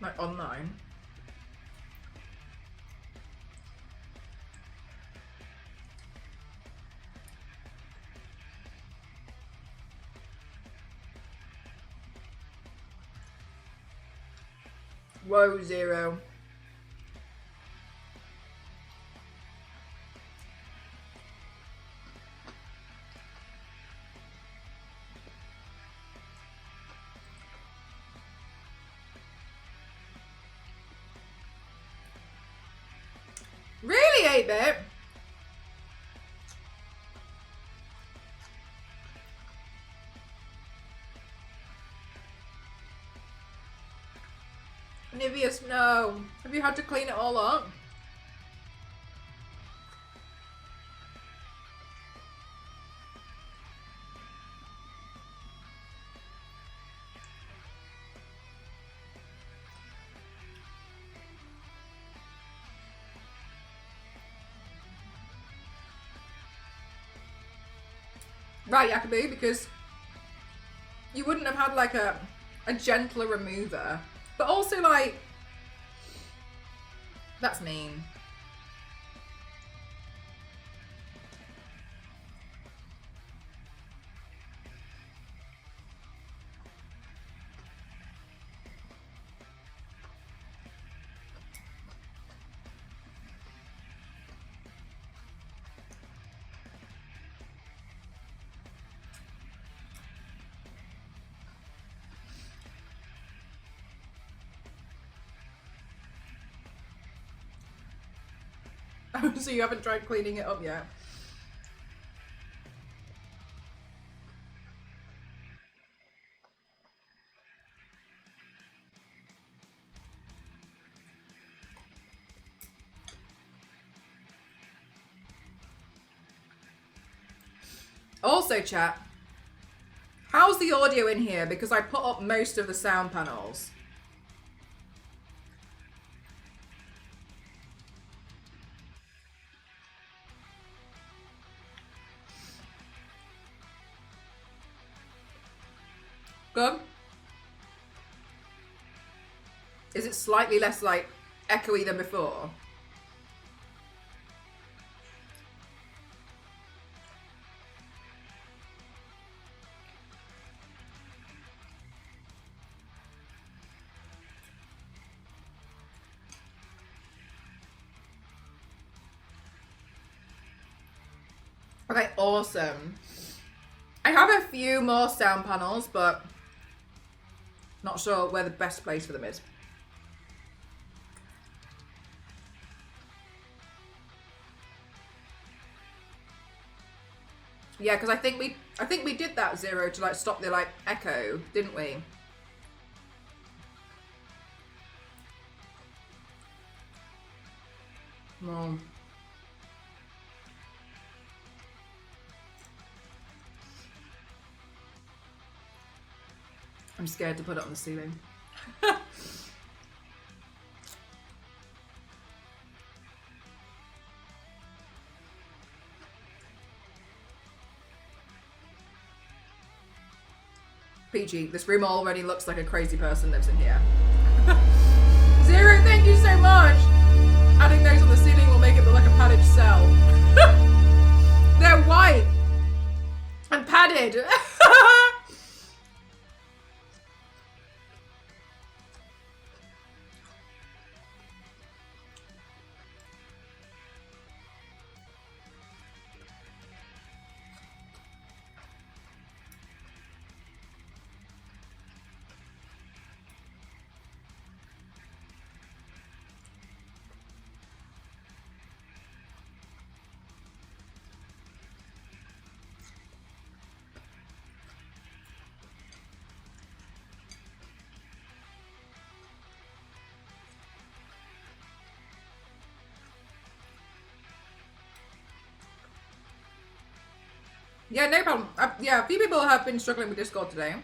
Like online? Whoa, Zero. Really, 8-bit? Niveus, no. Have you had to clean it all up? Right, Yakubu, because you wouldn't have had like a gentler remover. But also like, that's mean. So you haven't tried cleaning it up yet? Also, chat, how's the audio in here? Because I put up most of the sound panels. Good? Is it slightly less like echoey than before? Okay, awesome. I have a few more sound panels, but not sure where the best place for them is. Yeah, because I think we did that, Zero, to like stop the like echo, didn't we? No. I'm scared to put it on the ceiling. PG, this room already looks like a crazy person lives in here. Zero, thank you so much! Adding those on the ceiling will make it look like a padded cell. They're white and padded. Yeah, no problem. Yeah, a few people have been struggling with Discord today.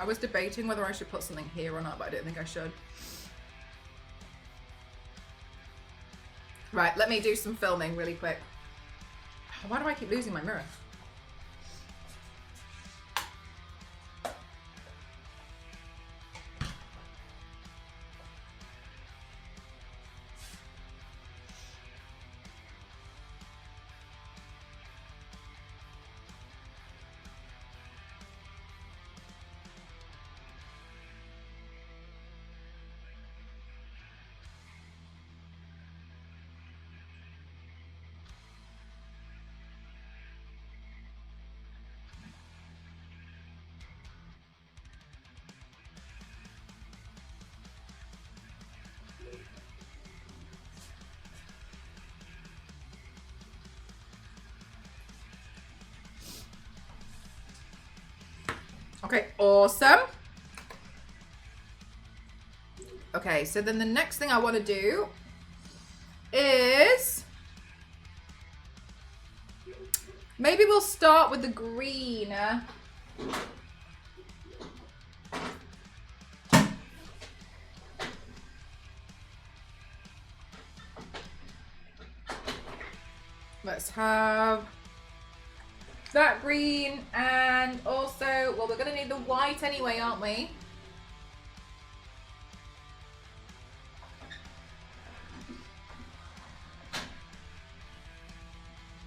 I was debating whether I should put something here or not, but I don't think I should. Right, let me do some filming really quick. Why do I keep losing my mirror? Okay, awesome. Okay, so then the next thing I want to do is maybe we'll start with the green. Let's have that green, and also, well, we're gonna need the white anyway, aren't we?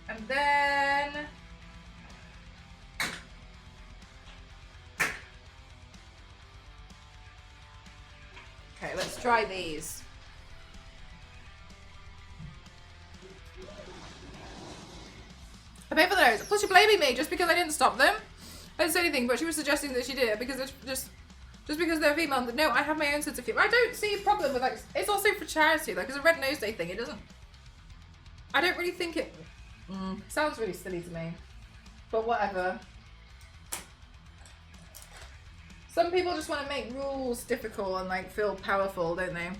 And then okay, let's try these. I pay for those. Plus, you're blaming me just because I didn't stop them. I didn't say anything, but she was suggesting that she did it because it's just because they're female. No, I have my own sense of humor. I don't see a problem with like. It's also for charity. Like, it's a Red Nose Day thing. It doesn't. I don't really think it. Sounds really silly to me, but whatever. Some people just want to make rules difficult and like feel powerful, don't they?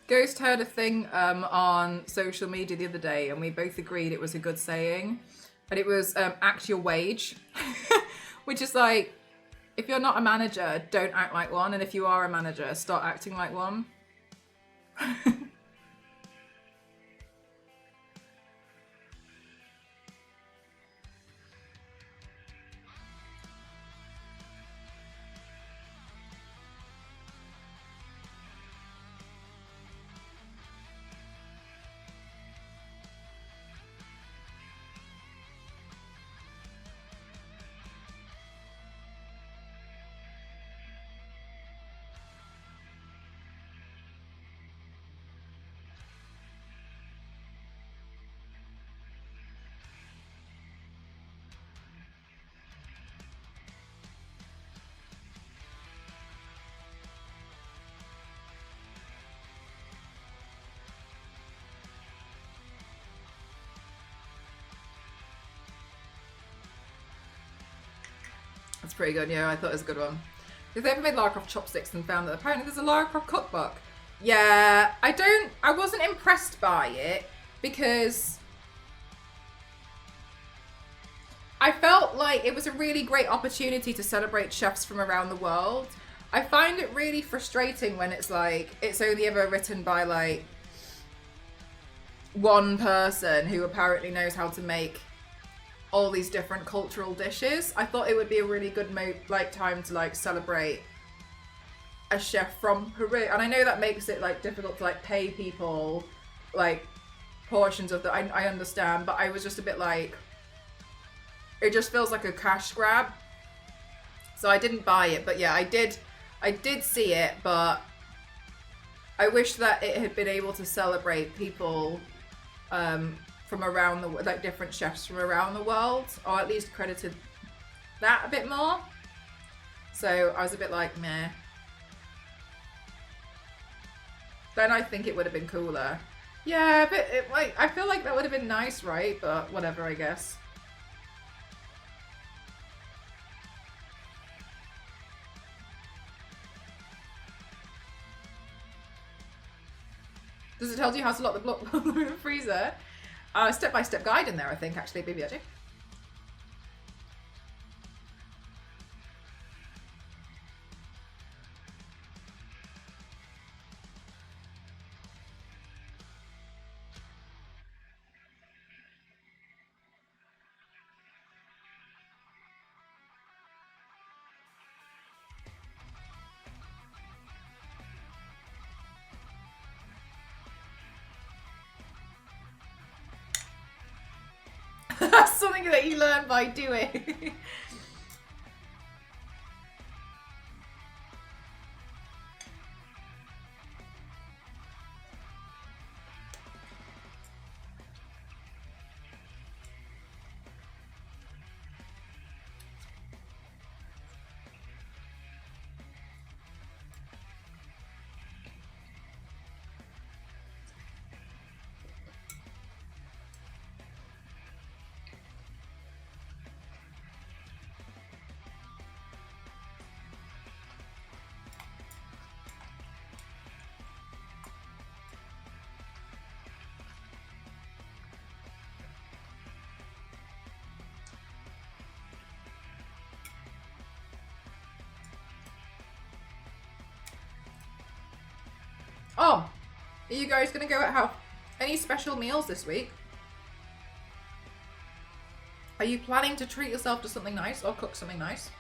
Ghost heard a thing on social media the other day, and we both agreed it was a good saying. And it was act your wage, which is like, if you're not a manager, don't act like one. And if you are a manager, start acting like one. That's pretty good, yeah, I thought it was a good one. If they ever made Lara Croft chopsticks and found that apparently there's a Lara Croft cookbook. Yeah, I wasn't impressed by it because I felt like it was a really great opportunity to celebrate chefs from around the world. I find it really frustrating when it's like, it's only ever written by like one person who apparently knows how to make all these different cultural dishes. I thought it would be a really good time to like celebrate a chef from Peru, and I know that makes it like difficult to like pay people like portions of the. I understand, but I was just a bit like, it just feels like a cash grab, so I didn't buy it. But yeah, I did I did see it, but I wish that it had been able to celebrate people from around the, like different chefs from around the world, or at least credited that a bit more. So I was a bit like, meh. Then I think it would have been cooler. Yeah, but it, like, I feel like that would have been nice, right? But whatever, I guess. Does it tell you how to lock the block in the freezer? Step-by-step guide in there, I think, actually, BBRG. That's something that you learn by doing. Oh, are you guys gonna go out have any special meals this week? Are you planning to treat yourself to something nice or cook something nice?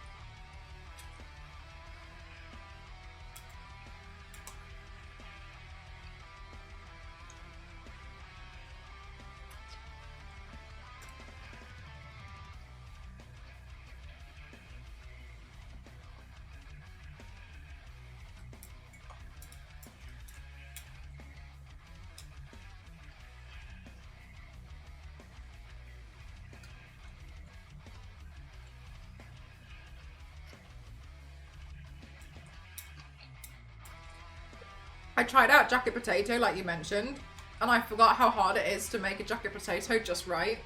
I tried out jacket potato like you mentioned, and I forgot how hard it is to make a jacket potato just right.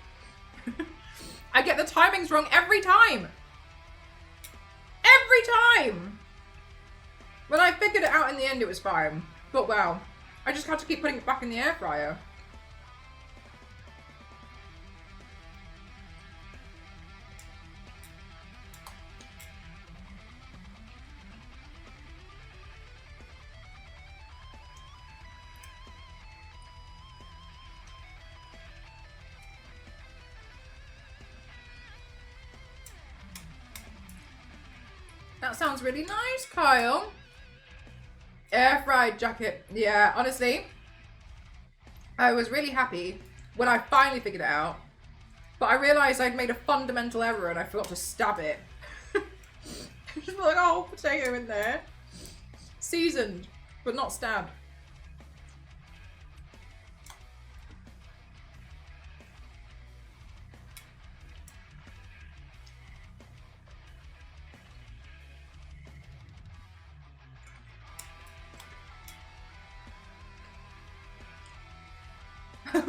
I get the timings wrong every time. Every time! When I figured it out in the end, it was fine. But wow, I just had to keep putting it back in the air fryer. That sounds really nice, Kyle. Air fried jacket. Yeah, honestly, I was really happy when I finally figured it out. But I realised I'd made a fundamental error and I forgot to stab it. Just like a whole potato in there. Seasoned, but not stabbed.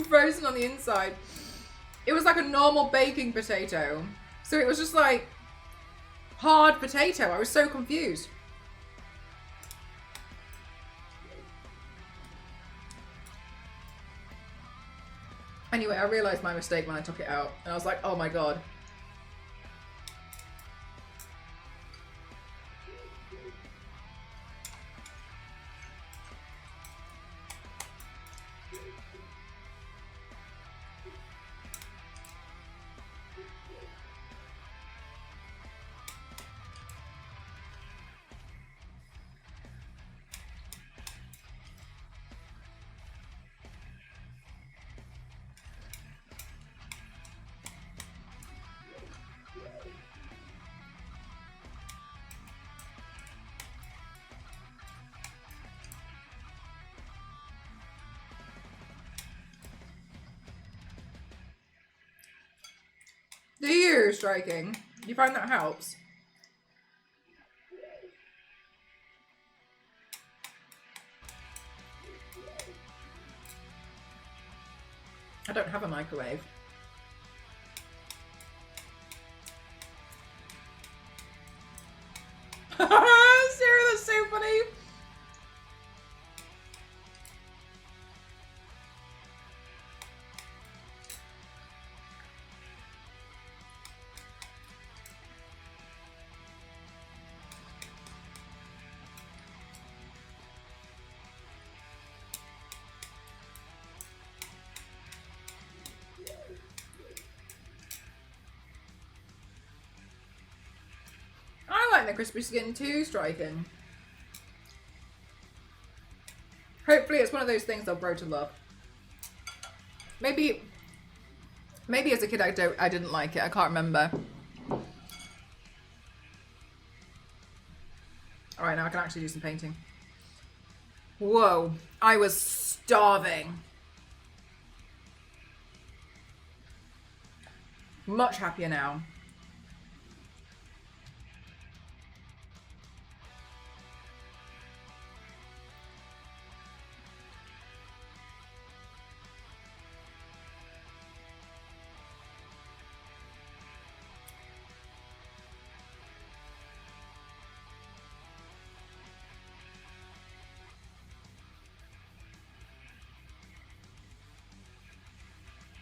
Frozen on the inside. It was like a normal baking potato. So it was just like hard potato. I was so confused. Anyway, I realised my mistake when I took it out. And I was like, oh my god. 2 striking. Do you find that helps? I don't have a microwave. Sarah, that's so funny. I like the crispy skin too, striking. Hopefully it's one of those things I'll grow to love. Maybe as a kid I didn't like it. I can't remember. Alright, now I can actually do some painting. Whoa, I was starving. Much happier now.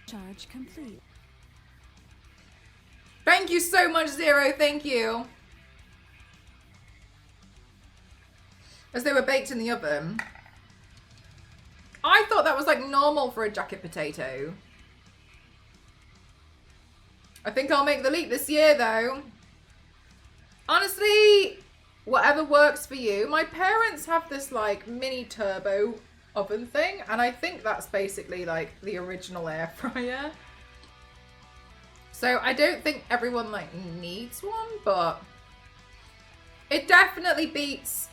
Charge complete. Thank you so much, Zero. Thank you. As they were baked in the oven. I thought that was like normal for a jacket potato. I think I'll make the leap this year though. Honestly, whatever works for you. My parents have this like mini turbo oven thing, and I think that's basically like the original air fryer. So I don't think everyone like needs one, but it definitely beats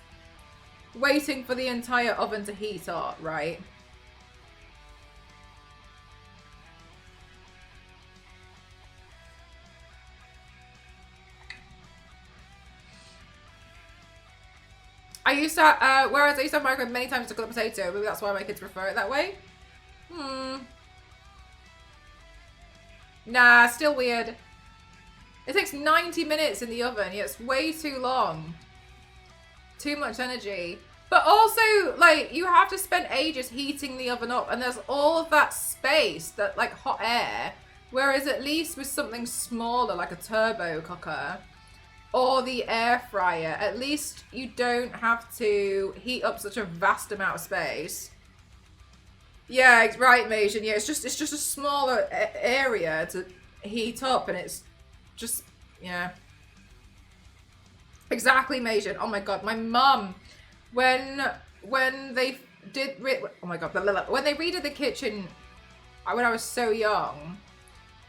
waiting for the entire oven to heat up, right? Whereas I used to have microwave many times to cook a potato. Maybe that's why my kids prefer it that way. Nah, still weird. It takes 90 minutes in the oven. Yeah, it's way too long. Too much energy. But also, like, you have to spend ages heating the oven up, and there's all of that space, that like hot air. Whereas at least with something smaller, like a turbo cooker, or the air fryer, at least you don't have to heat up such a vast amount of space. Yeah, right, Majan. Yeah, it's just a smaller area to heat up, and it's just, yeah. Exactly, Majan. Oh my god, my mum, when they did, oh my god, when they redid the kitchen, when I was so young,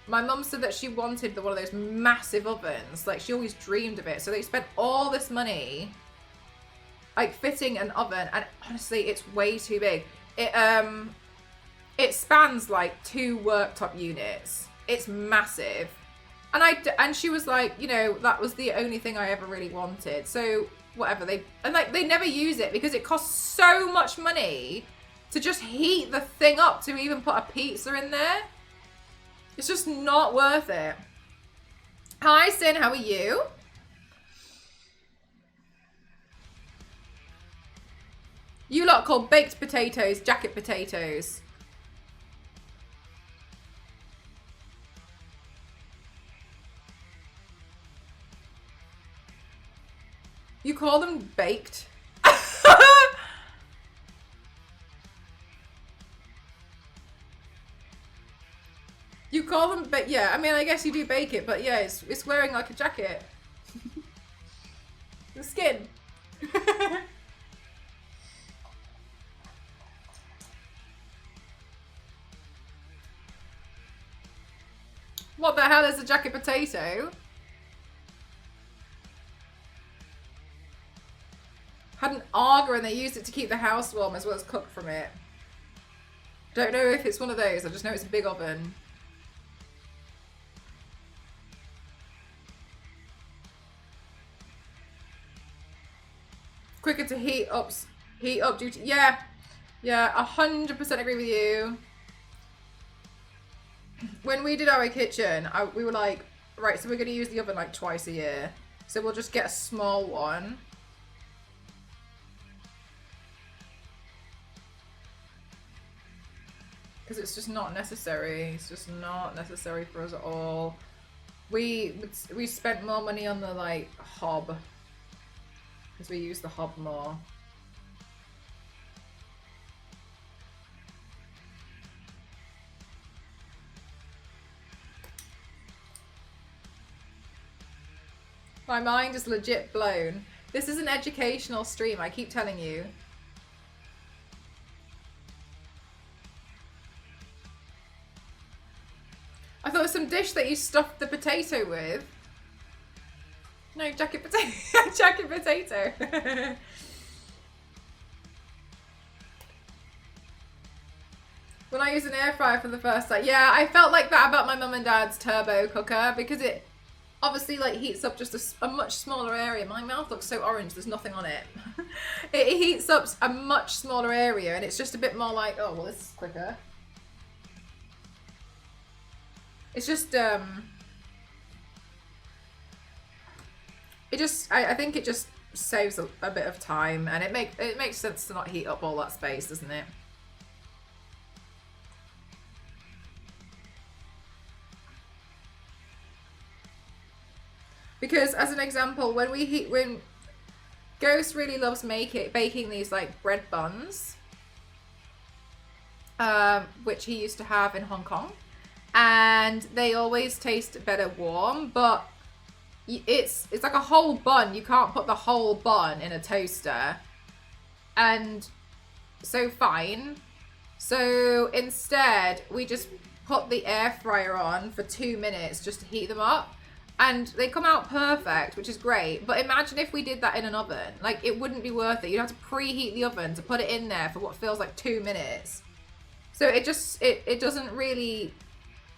my mum said that she wanted one of those massive ovens. Like, she always dreamed of it. So they spent all this money, like, fitting an oven. And honestly, it's way too big. It spans, like, 2 worktop units. It's massive. And she was like, you know, that was the only thing I ever really wanted. So, whatever. They never use it because it costs so much money to just heat the thing up to even put a pizza in there. It's just not worth it. Hi, Sin, how are you? You lot call baked potatoes jacket potatoes. You call them baked? You call them, but yeah, I mean, I guess you do bake it, but yeah, it's wearing like a jacket. The skin. What the hell is a jacket potato? Had an auger and they used it to keep the house warm as well as cook from it. Don't know if it's one of those, I just know it's a big oven. quicker to heat up due to, yeah, 100% agree with you. When we did our kitchen, we were like, right, so we're going to use the oven like twice a year. So we'll just get a small one. Because it's just not necessary. It's just not necessary for us at all. We spent more money on the like hob. Because we use the hob more. My mind is legit blown. This is an educational stream, I keep telling you. I thought it was some dish that you stuffed the potato with. No, jacket potato. Jacket potato. When I used an air fryer for the first time. Yeah, I felt like that about my mum and dad's turbo cooker because it obviously like heats up just a much smaller area. My mouth looks so orange, there's nothing on it. It heats up a much smaller area and it's just a bit more like, oh, well, this is quicker. It's just, I think it just saves a bit of time and it makes sense to not heat up all that space, doesn't it? Because as an example, when Ghost really loves baking these like bread buns, which he used to have in Hong Kong. And they always taste better warm, but it's like a whole bun. You can't put the whole bun in a toaster. And so fine. So instead, we just put the air fryer on for 2 minutes just to heat them up. And they come out perfect, which is great. But imagine if we did that in an oven. Like, it wouldn't be worth it. You'd have to preheat the oven to put it in there for what feels like 2 minutes. So it doesn't really...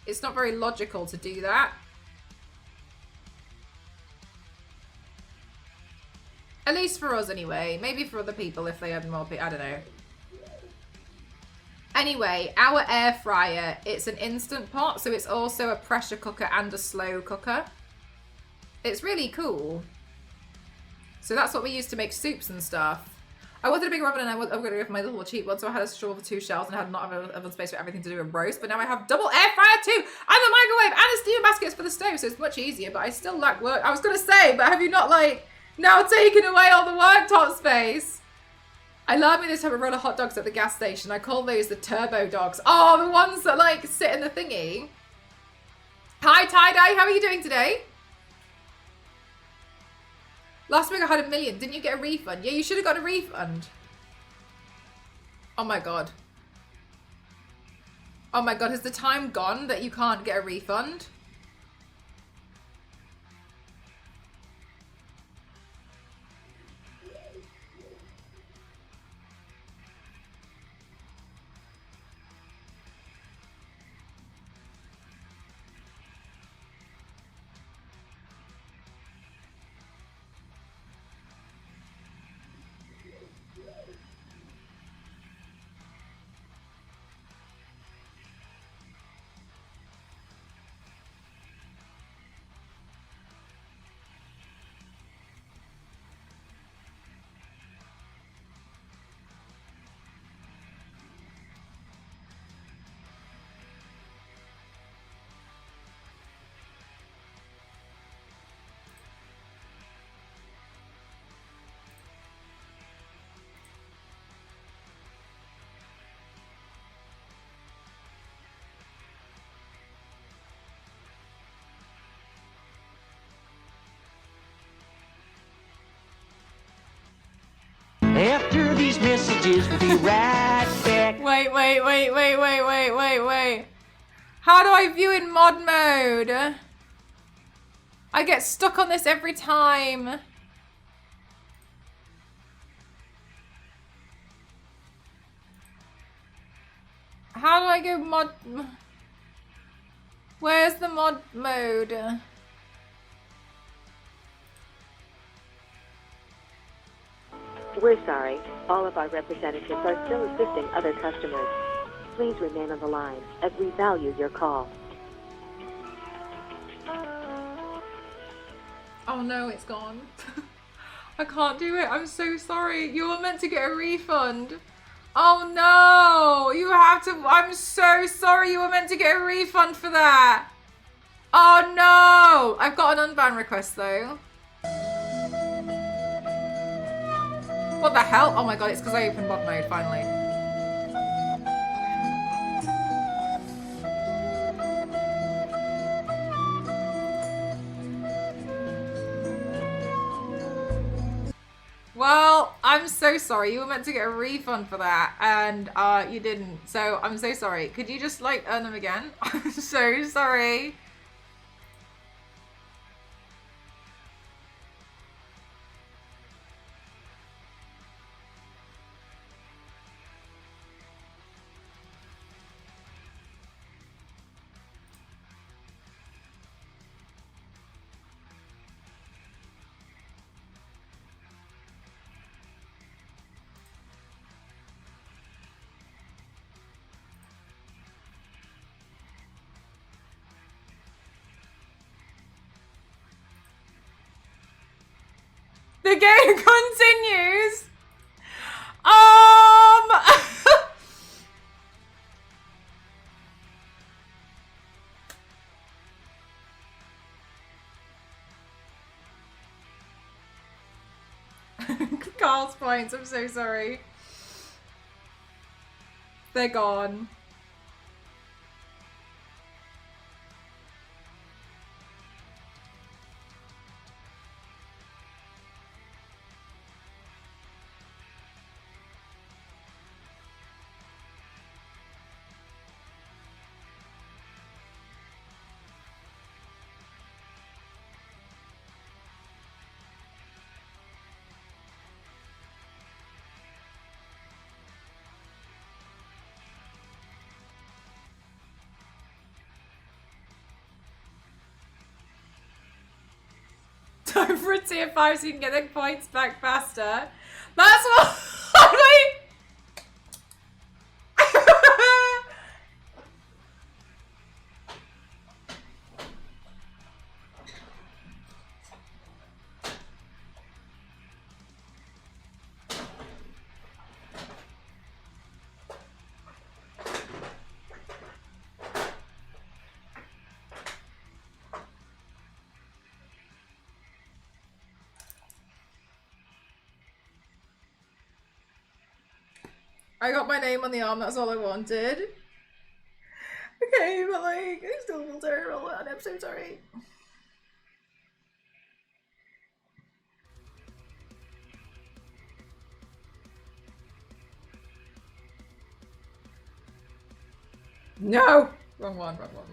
It's not very logical to do that. At least for us anyway. Maybe for other people if they had more people. I don't know. Anyway, our air fryer, it's an instant pot. So it's also a pressure cooker and a slow cooker. It's really cool. So that's what we use to make soups and stuff. I wanted a bigger oven and I was going to go for my little cheap one, so I had a straw for 2 shells and I had not have oven space for everything to do with roast, but now I have double air fryer too, and a microwave and a steam baskets for the stove, so it's much easier, but I still lack work. I was going to say, but have you not like now taken away all the worktop space? I love me this time a roll of hot dogs at the gas station. I call those the turbo dogs. Oh, the ones that like sit in the thingy. Hi Tie-Dye, how are you doing today? Last week I had 1 million. Didn't you get a refund? Yeah, you should have got a refund. Oh my god. Oh my god, has the time gone that you can't get a refund? After these messages, we'll be right back. Wait. How do I view in mod mode? I get stuck on this every time. How do I go mod? Where's the mod mode? We're sorry. All of our representatives are still assisting other customers. Please remain on the line as we value your call. Oh no, it's gone. I can't do it. I'm so sorry. You were meant to get a refund. Oh no, you have to. I'm so sorry. You were meant to get a refund for that. Oh no. I've got an unban request though. What the hell? Oh my god, it's because I opened mod mode finally. Well, I'm so sorry. You were meant to get a refund for that, and you didn't. So I'm so sorry. Could you just like earn them again? I'm so sorry. The game continues. Carl's points. I'm so sorry. They're gone. Time for a tier 5 so you can get the points back faster. That's what I I got my name on the arm, that's all I wanted. Okay, but like, I still feel terrible and I'm so sorry. No! Wrong one, wrong one.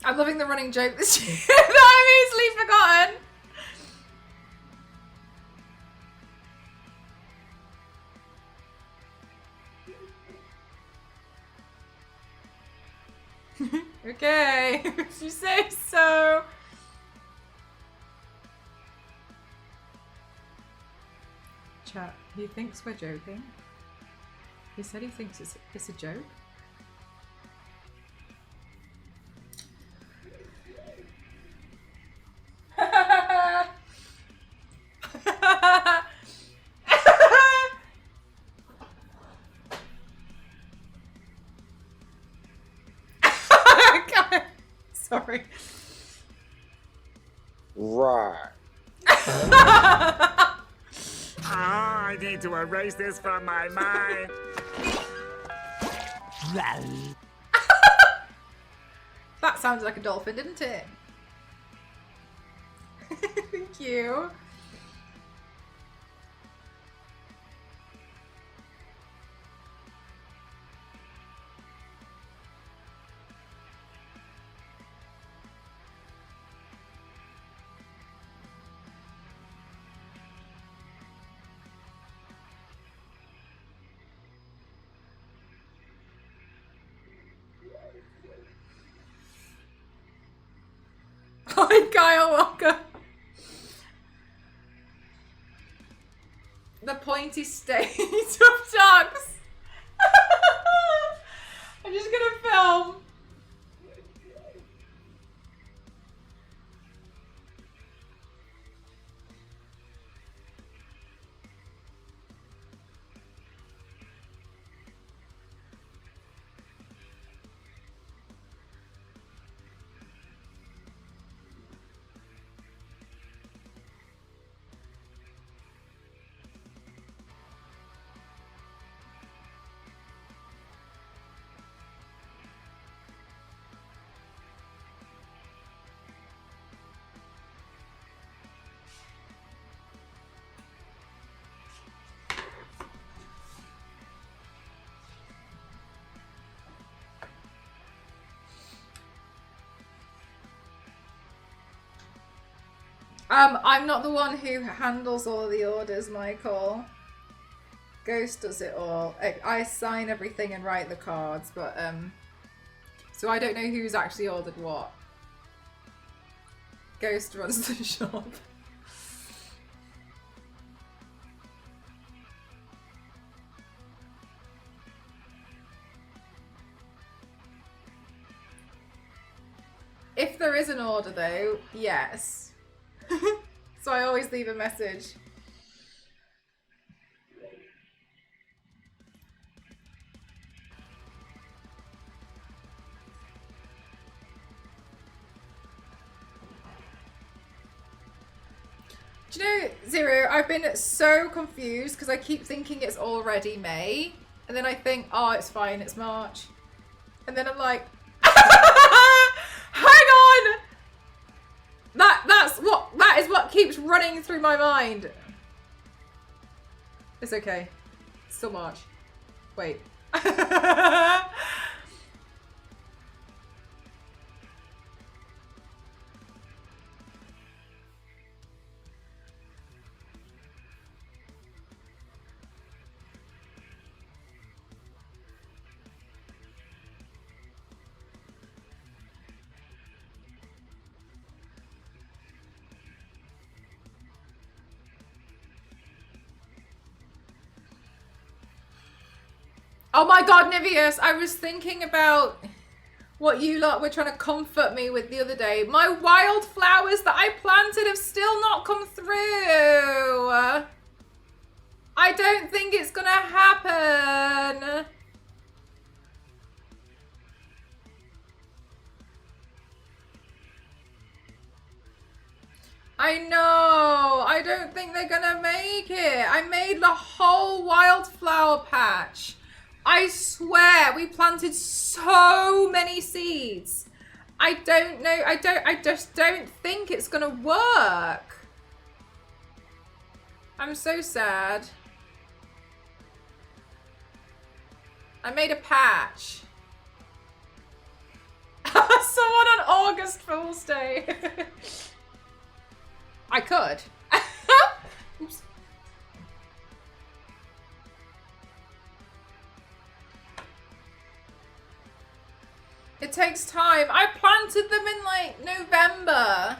I'm loving the running joke this year that I'm easily forgotten. Okay, if you say so. Chat, he thinks we're joking. He said he thinks it's a joke. Sorry. Right. I need to erase this from my mind. That sounded like a dolphin, didn't it? Thank you. Hi, Kyle Walker. The pointy state of ducks. I'm just gonna film. I'm not the one who handles all the orders, Michael. Ghost does it all. I sign everything and write the cards, but so I don't know who's actually ordered what. Ghost runs the shop. If there is an order though, yes. So I always leave a message. Do you know, Zero, I've been so confused because I keep thinking it's already May. And then I think, oh, it's fine, it's March. And then I'm like, hang on! That is what keeps running through my mind. It's okay. It's still March. Wait. Oh my god, Niveus, I was thinking about what you lot were trying to comfort me with the other day. My wildflowers that I planted have still not come through. I don't think it's gonna happen. I know. I don't think they're gonna make it. I made the whole wildflower patch. I swear, we planted so many seeds. I don't know. I just don't think it's gonna work. I'm so sad. I made a patch. Someone on August Fool's Day. I could. Oops. It takes time. I planted them in like November.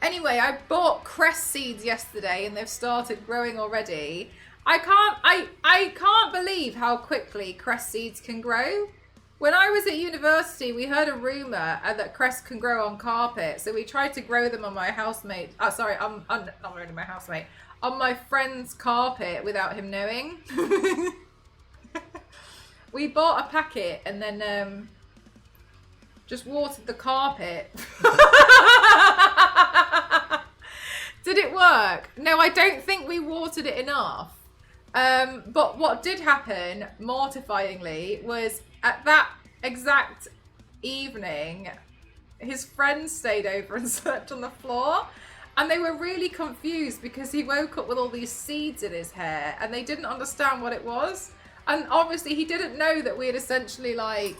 Anyway, I bought cress seeds yesterday and they've started growing already. I can't believe how quickly cress seeds can grow. When I was at university, we heard a rumor that cress can grow on carpet. So we tried to grow them on my housemate. Oh, sorry, not really my housemate. On my friend's carpet without him knowing. We bought a packet and then just watered the carpet. Did it work? No, I don't think we watered it enough. But what did happen, mortifyingly, was at that exact evening, his friends stayed over and slept on the floor. And they were really confused because he woke up with all these seeds in his hair and they didn't understand what it was. And obviously he didn't know that we had essentially like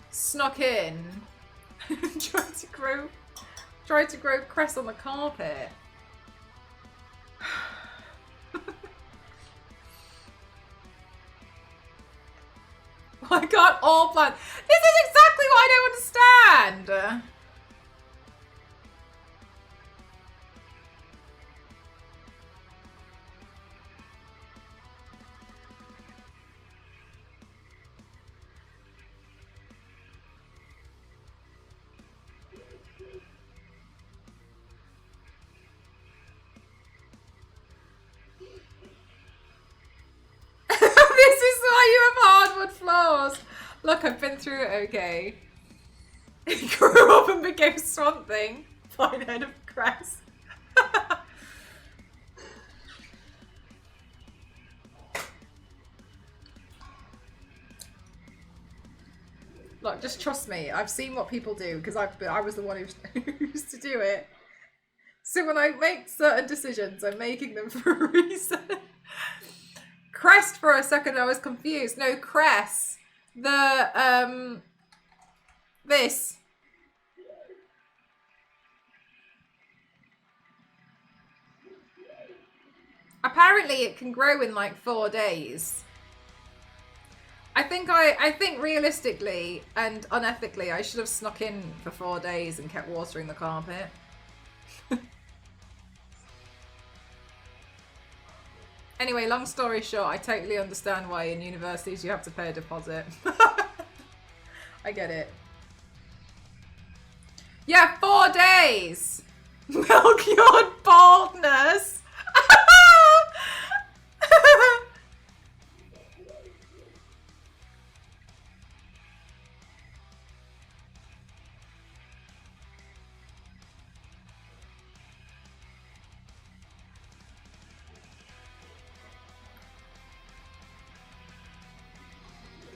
snuck in and tried to grow cress on the carpet. I got all plants. This is exactly what I don't understand. This is why you have hardwood floors. Look, I've been through it okay. He grew up and became Swamp Thing. Fine head of cress. Look, just trust me. I've seen what people do because I was the one who used to do it. So when I make certain decisions, I'm making them for a reason. Crest for a second, I was confused. No, cress. The, this. Apparently it can grow in like 4 days. I think realistically and unethically, I should have snuck in for 4 days and kept watering the carpet. Anyway, long story short, I totally understand why in universities you have to pay a deposit. I get it. Yeah, 4 days! Milk your baldness!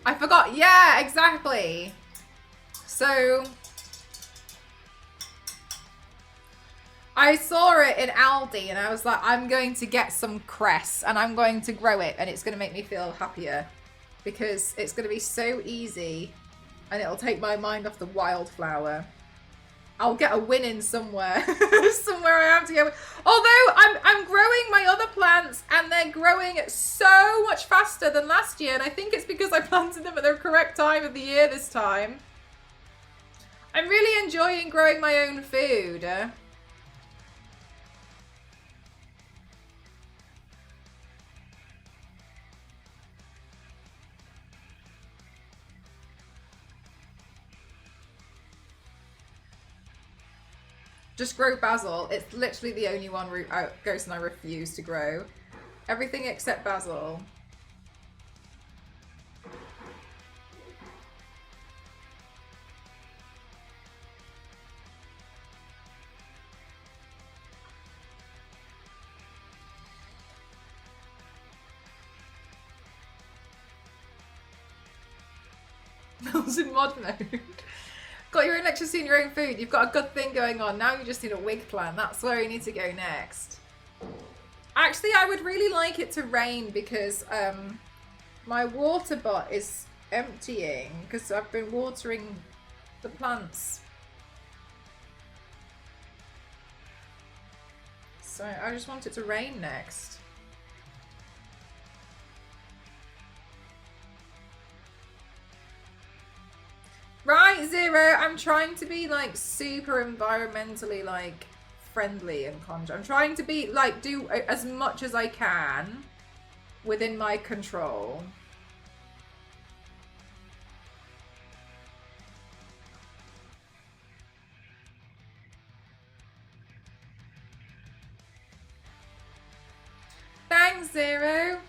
I forgot. Yeah, exactly. So I saw it in Aldi and I was like, I'm going to get some cress and I'm going to grow it and it's going to make me feel happier because it's going to be so easy and it'll take my mind off the wildflower. I'll get a win in somewhere. Somewhere I have to go. Although I'm growing my other plants and they're growing so much faster than last year. And I think it's because I planted them at the correct time of the year this time. I'm really enjoying growing my own food. Just grow basil. It's literally the only one Ghost and I refuse to grow. Everything except basil. Mel's in mod mode. Got your own electricity and your own food. You've got a good thing going on. Now you just need a wig plant. That's where you need to go next. Actually, I would really like it to rain because my water bot is emptying because I've been watering the plants. So I just want it to rain next. Right, Zero, I'm trying to be like super environmentally like friendly and conscious. I'm trying to be like do as much as I can within my control. Thanks, Zero.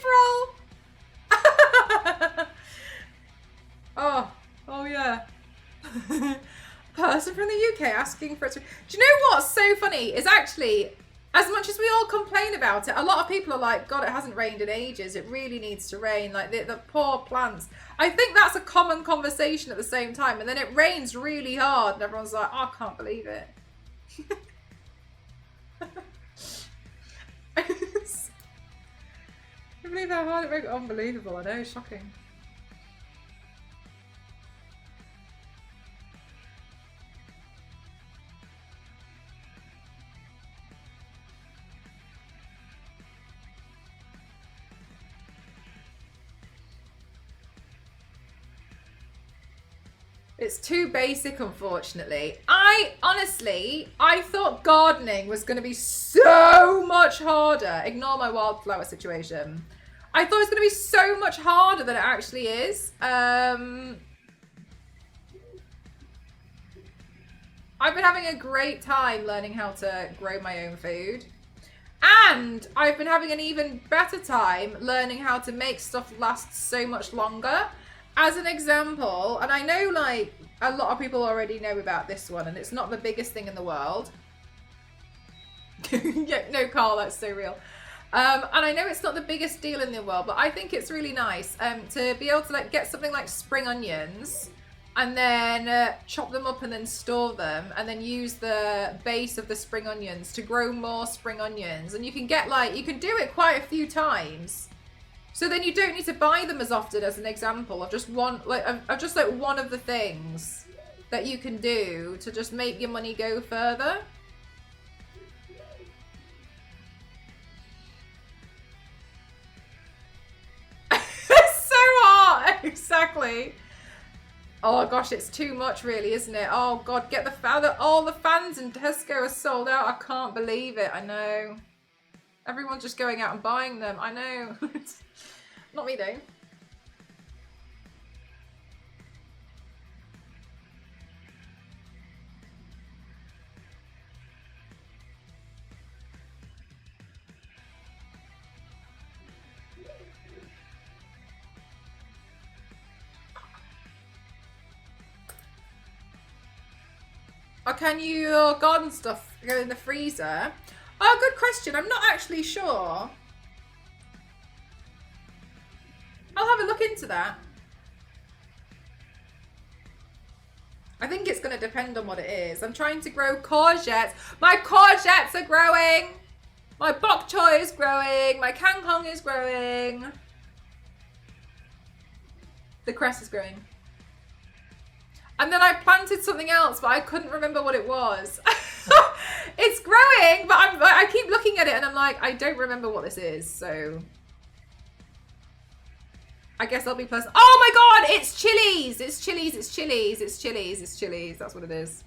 roll. Oh yeah. Person from the UK asking for it to... Do you know what's so funny is actually, as much as we all complain about it, a lot of people are like, God, it hasn't rained in ages. It really needs to rain. Like the poor plants. I think that's a common conversation at the same time. And then it rains really hard and everyone's like, oh, I can't believe it. I believe how hard it rained. Unbelievable. I know. Shocking. It's too basic, unfortunately. I thought gardening was going to be so much harder. Ignore my wildflower situation. I thought it was going to be so much harder than it actually is. I've been having a great time learning how to grow my own food. And I've been having an even better time learning how to make stuff last so much longer. As an example, and I know like a lot of people already know about this one and it's not the biggest thing in the world. Yeah, no, Carl, that's so real. And I know it's not the biggest deal in the world, but I think it's really nice to be able to like get something like spring onions and then chop them up and then store them and then use the base of the spring onions to grow more spring onions. And you can get like, you can do it quite a few times. So then you don't need to buy them as often, as an example of just one, like one of the things that you can do to just make your money go further. It's so hard, exactly. Oh gosh, it's too much, really, isn't it? Oh God, get the all the fans in Tesco are sold out. I can't believe it. I know. Everyone's just going out and buying them. I know. Not me though. Or can your garden stuff go in the freezer? Oh, good question. I'm not actually sure. I'll have a look into that. I think it's going to depend on what it is. I'm trying to grow courgettes. My courgettes are growing. My bok choy is growing. My kangkong is growing. The cress is growing. And then I planted something else, but I couldn't remember what it was. It's growing, but I keep looking at it and I'm like, I don't remember what this is, so... I guess I'll be plus. Oh my God, it's chilies. It's chilies. It's chilies. It's chilies. It's chilies. That's what it is.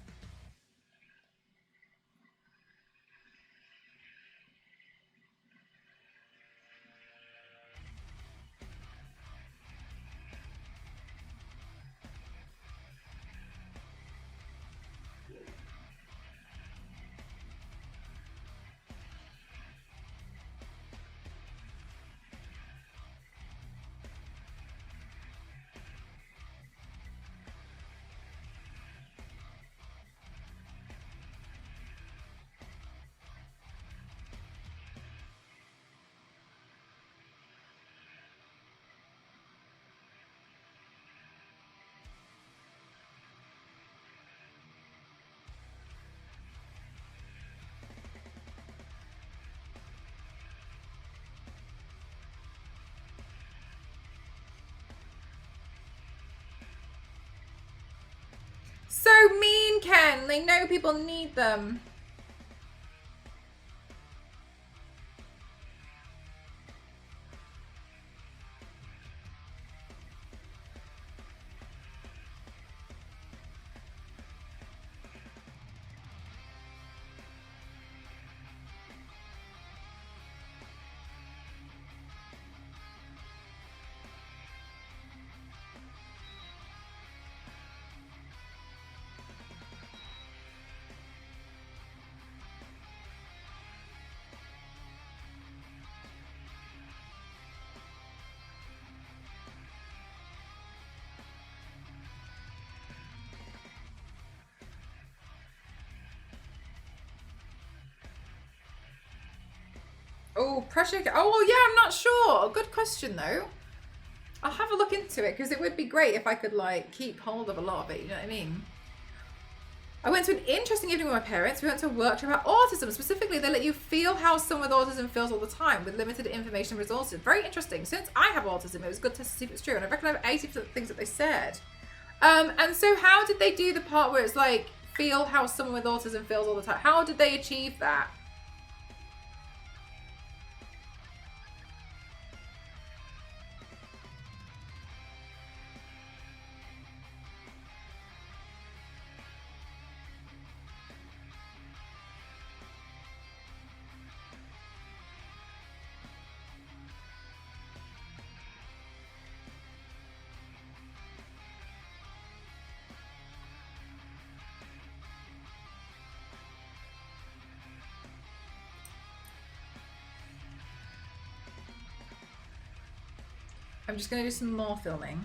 So mean, Ken. They know people need them. Oh, pressure. Oh, well, yeah, I'm not sure. Good question, though. I'll have a look into it because it would be great if I could, like, keep hold of a lot of it. You know what I mean? I went to an interesting evening with my parents. We went to a workshop about autism. Specifically, they let you feel how someone with autism feels all the time with limited information resources. Very interesting. Since I have autism, it was good to see if it's true. And I reckon I have 80% of the things that they said. And so how did they do the part where it's like, feel how someone with autism feels all the time? How did they achieve that? I'm just going to do some more filming.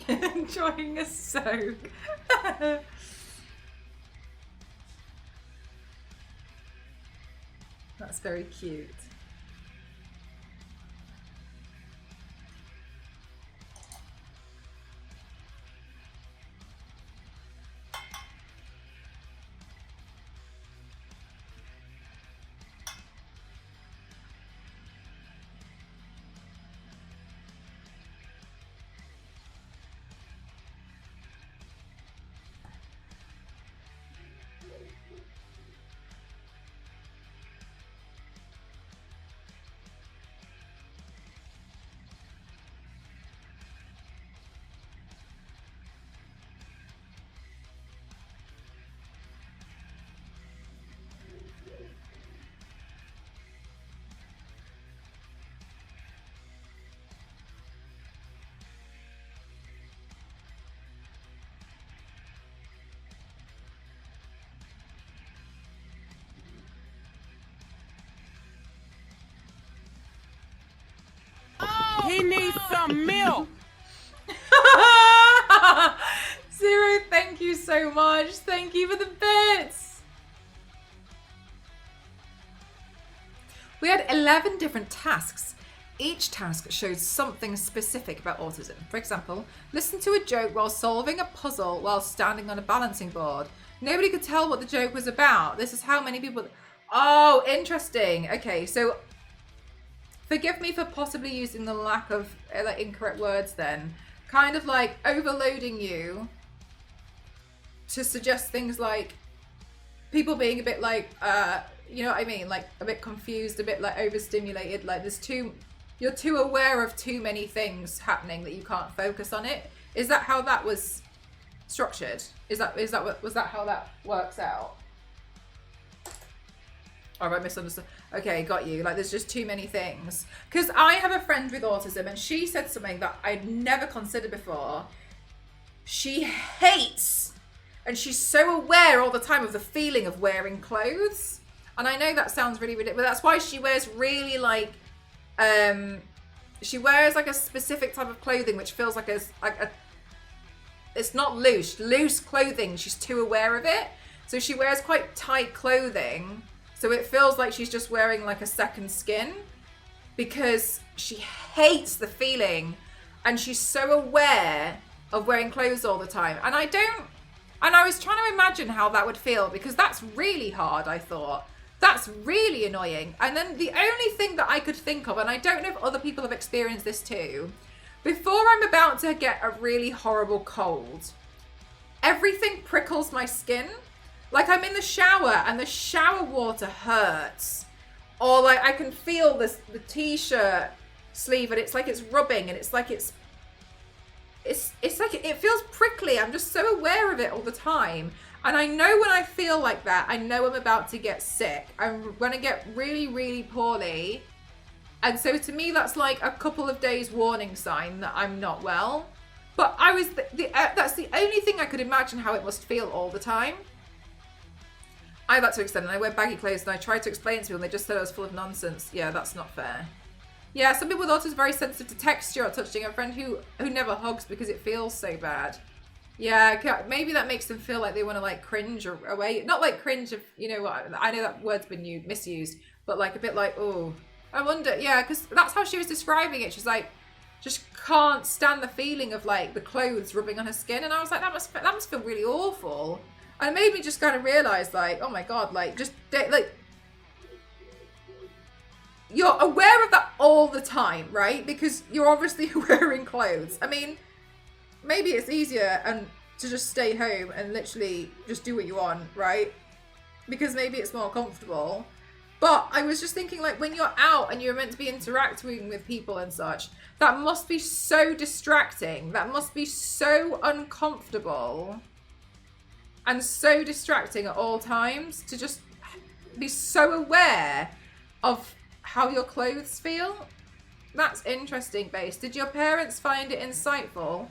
Enjoying a soak. That's very cute. He needs some milk. Zero, thank you so much. Thank you for the bits. We had 11 different tasks. Each task showed something specific about autism. For example, listen to a joke while solving a puzzle while standing on a balancing board. Nobody could tell what the joke was about. This is how many people... Oh, interesting. Okay, so forgive me for possibly using the lack of like incorrect words then. Kind of like overloading you to suggest things like people being a bit like, you know what I mean? Like a bit confused, a bit like overstimulated. Like you're too aware of too many things happening that you can't focus on it. Is that how that was structured? Was that how that works out? Or have I misunderstood? Okay, got you. Like, there's just too many things. Because I have a friend with autism, and she said something that I'd never considered before. She hates, and she's so aware all the time of the feeling of wearing clothes. And I know that sounds really ridiculous, but that's why she wears really, like, she wears, like, a specific type of clothing, which feels like a it's not loose clothing. She's too aware of it. So she wears quite tight clothing. So it feels like she's just wearing like a second skin because she hates the feeling and she's so aware of wearing clothes all the time. And I don't And I was trying to imagine how that would feel, because that's really hard, I thought. That's really annoying. And then the only thing that I could think of, and I don't know if other people have experienced this too, before I'm about to get a really horrible cold, everything prickles my skin. Like I'm in the shower and the shower water hurts. Or like I can feel the t-shirt sleeve and it's like it's rubbing, and it's like it's like it feels prickly. I'm just so aware of it all the time. And I know when I feel like that, I know I'm about to get sick. I'm going to get really, really poorly. And so to me, that's like a couple of days warning sign that I'm not well. But I was that's the only thing I could imagine how it must feel all the time. I had that to extend, and I wear baggy clothes, and I tried to explain to people, and they just said I was full of nonsense. Yeah, that's not fair. Yeah, some people with autism are very sensitive to texture or touching. A friend who never hugs because it feels so bad. Yeah, maybe that makes them feel like they want to like cringe or away. Not like cringe of, you know what, I know that word's been misused, but like a bit like, oh, I wonder, yeah, because that's how she was describing it. She's like, just can't stand the feeling of like the clothes rubbing on her skin. And I was like, that must feel really awful. And it made me just kind of realize like, oh my God, like just like, you're aware of that all the time, right? Because you're obviously wearing clothes. I mean, maybe it's easier and to just stay home and literally just do what you want, right? Because maybe it's more comfortable. But I was just thinking, like, when you're out and you're meant to be interacting with people and such, that must be so distracting. That must be so uncomfortable and so distracting at all times to just be so aware of how your clothes feel. That's interesting, Base. Did your parents find it insightful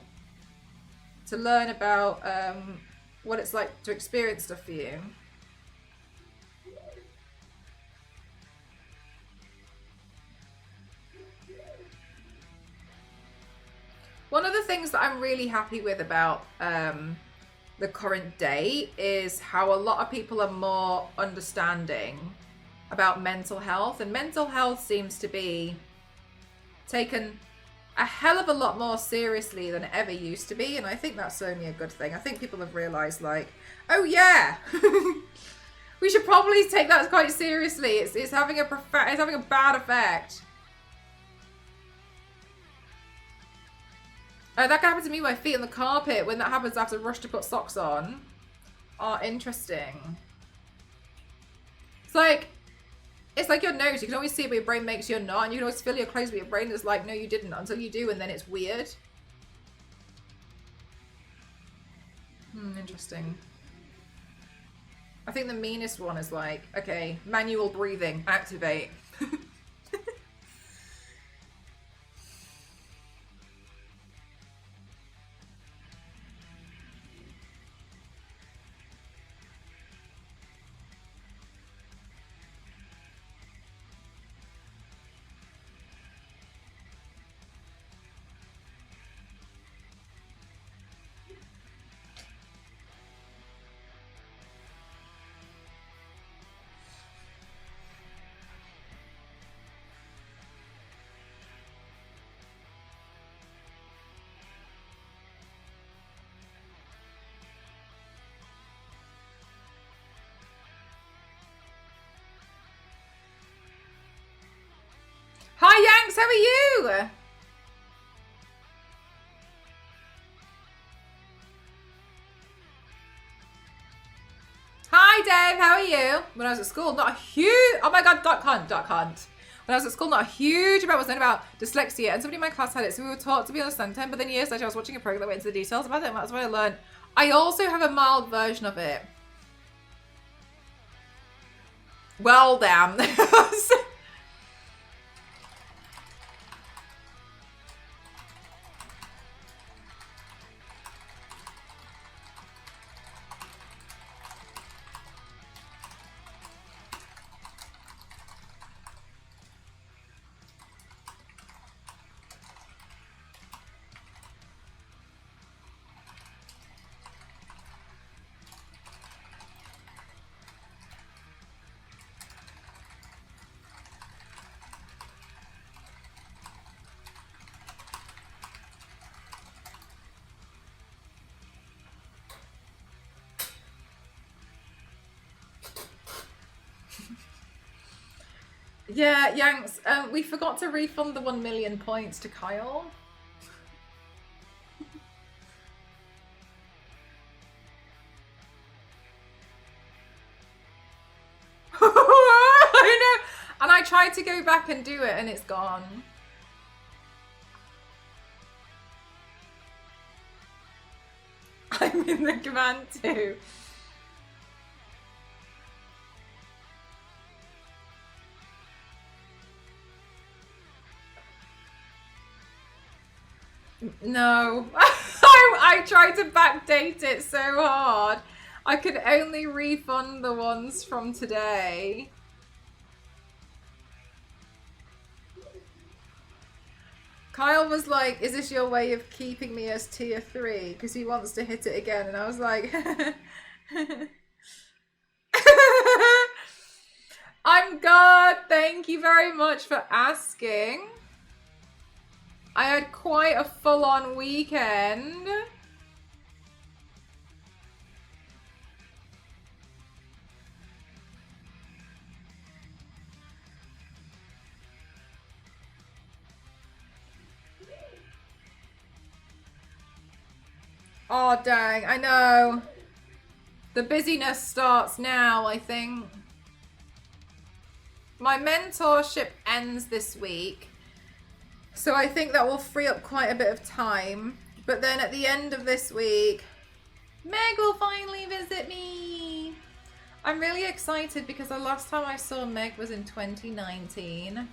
to learn about what it's like to experience stuff for you? One of the things that I'm really happy with about the current day is how a lot of people are more understanding about mental health, and mental health seems to be taken a hell of a lot more seriously than it ever used to be, and I think that's only a good thing. I think people have realized like, oh yeah, we should probably take that quite seriously. It's having a bad effect. That can happen to me with my feet on the carpet. When that happens, I have to rush to put socks on. Oh, interesting. It's like your nose. You can always see it, but your brain makes you not. And you can always feel your clothes, but your brain is like, no, you didn't. Until you do, and then it's weird. Interesting. I think the meanest one is like, okay, manual breathing. Activate. Hi Yanks, how are you? Hi Dave, how are you? When I was at school, not a huge, oh my God, Duck Hunt. When I was at school, not a huge amount was known about dyslexia, and somebody in my class had it, so we were taught to be understand 10, but then years later I was watching a program that went into the details about it, and that's what I learned. I also have a mild version of it. Well, damn. Yeah, Yanks, we forgot to refund the 1 million points to Kyle. I know! And I tried to go back and do it and it's gone. I'm in the command too. No. I tried to backdate it so hard. I could only refund the ones from today. Kyle was like, is this your way of keeping me as tier 3? Because he wants to hit it again. And I was like, I'm good. Thank you very much for asking. I had quite a full-on weekend. Oh, dang. I know. The busyness starts now, I think. My mentorship ends this week. So I think that will free up quite a bit of time. But then at the end of this week, Meg will finally visit me. I'm really excited because the last time I saw Meg was in 2019.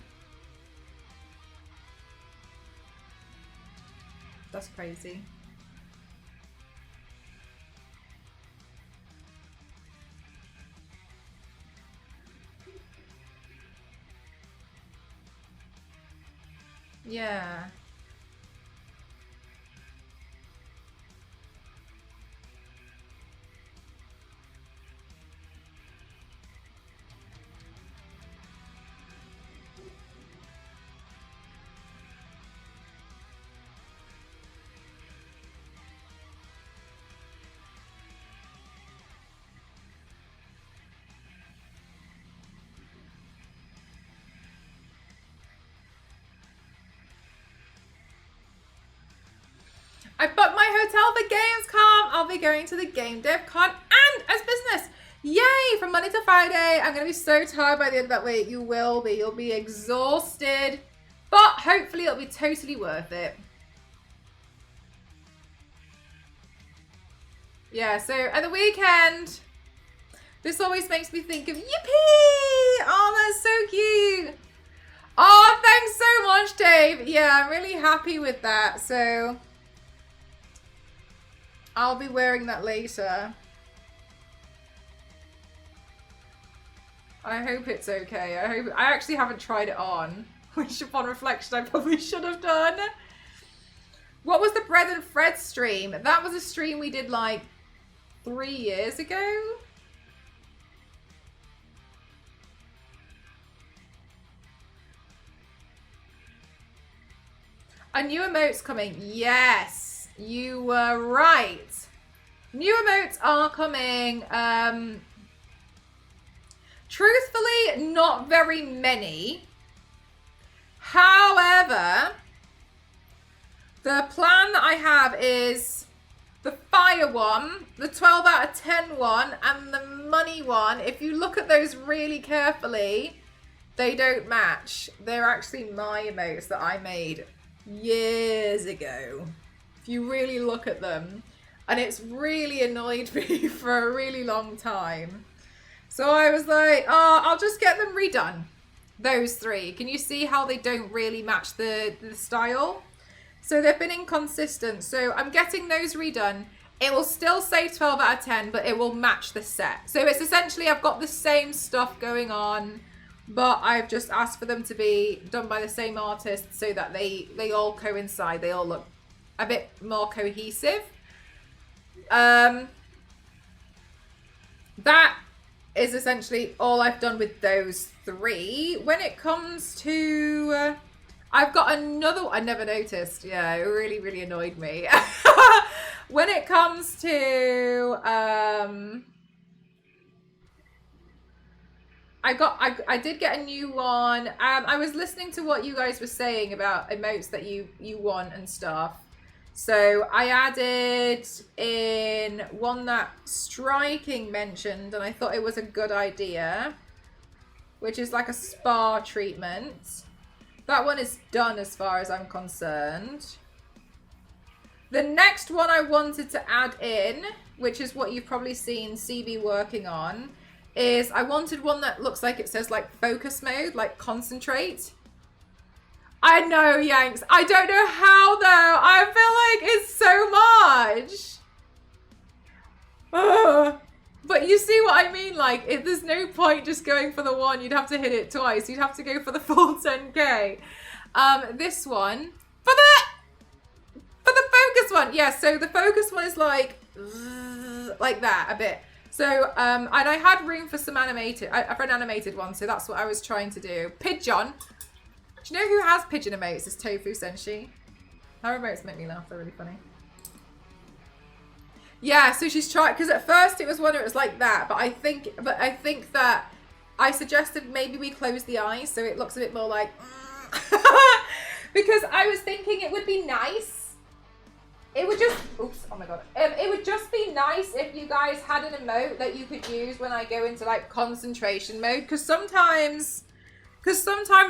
That's crazy. Yeah. I booked my hotel for Gamescom. I'll be going to the Game Dev Con and as business. Yay! From Monday to Friday. I'm going to be so tired by the end of that week. You will be. You'll be exhausted. But hopefully it'll be totally worth it. Yeah, so at the weekend, this always makes me think of yippee! Oh, that's so cute. Oh, thanks so much, Dave. Yeah, I'm really happy with that. So I'll be wearing that later. I hope it's okay. I actually haven't tried it on, which upon reflection I probably should have done. What was the Bread and Fred stream? That was a stream we did like 3 years ago. A new emote's coming. Yes. You were right. New emotes are coming. Truthfully, not very many. However, the plan that I have is the fire one, the 12 out of 10 one, and the money one. If you look at those really carefully, they don't match. They're actually my emotes that I made years ago. If you really look at them. And it's really annoyed me for a really long time. So I was like, oh, I'll just get them redone. Those three. Can you see how they don't really match the style? So they've been inconsistent. So I'm getting those redone. It will still say 12 out of 10, but it will match the set. So it's essentially, I've got the same stuff going on, but I've just asked for them to be done by the same artist so that they all coincide. They all look a bit more cohesive. That is essentially all I've done with those three. When it comes to I've got another, I never noticed. Yeah, it really, really annoyed me. When it comes to I did get a new one. I was listening to what you guys were saying about emotes that you want and stuff. So I added in one that Striking mentioned, and I thought it was a good idea, which is like a spa treatment. That one is done as far as I'm concerned. The next one I wanted to add in, which is what you've probably seen CB working on, is I wanted one that looks like it says like focus mode, like concentrate. I know, Yanks. I don't know how though. I feel like it's so much. Ugh. But you see what I mean? Like, if there's no point just going for the one, you'd have to hit it twice. You'd have to go for the full 10k. This one, for the focus one. Yeah, so the focus one is like that a bit. So, and I had room for some animated, for an animated one, so that's what I was trying to do. Pigeon. Do you know who has pigeon emotes? It's Tofu Senshi. Her emotes make me laugh, they're really funny. Yeah, so she's tried, because at first it was one where it was like that, but I think that I suggested maybe we close the eyes so it looks a bit more like because I was thinking it would be nice. It would just, oops, oh my god. It would just be nice if you guys had an emote that you could use when I go into like concentration mode, because sometimes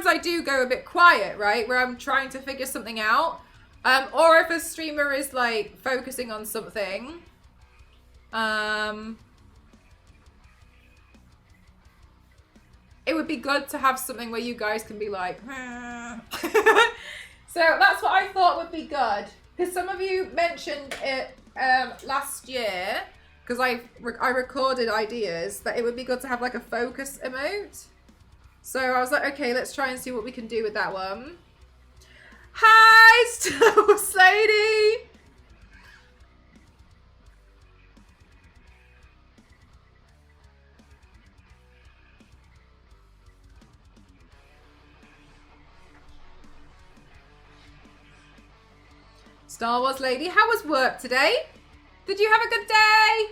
I do go a bit quiet, right? Where I'm trying to figure something out. Or if a streamer is like focusing on something. It would be good to have something where you guys can be like, so that's what I thought would be good. Because some of you mentioned it last year, because I recorded ideas that it would be good to have like a focus emote. So I was like, okay, let's try and see what we can do with that one. Hi, Star Wars Lady! Star Wars Lady, how was work today? Did you have a good day?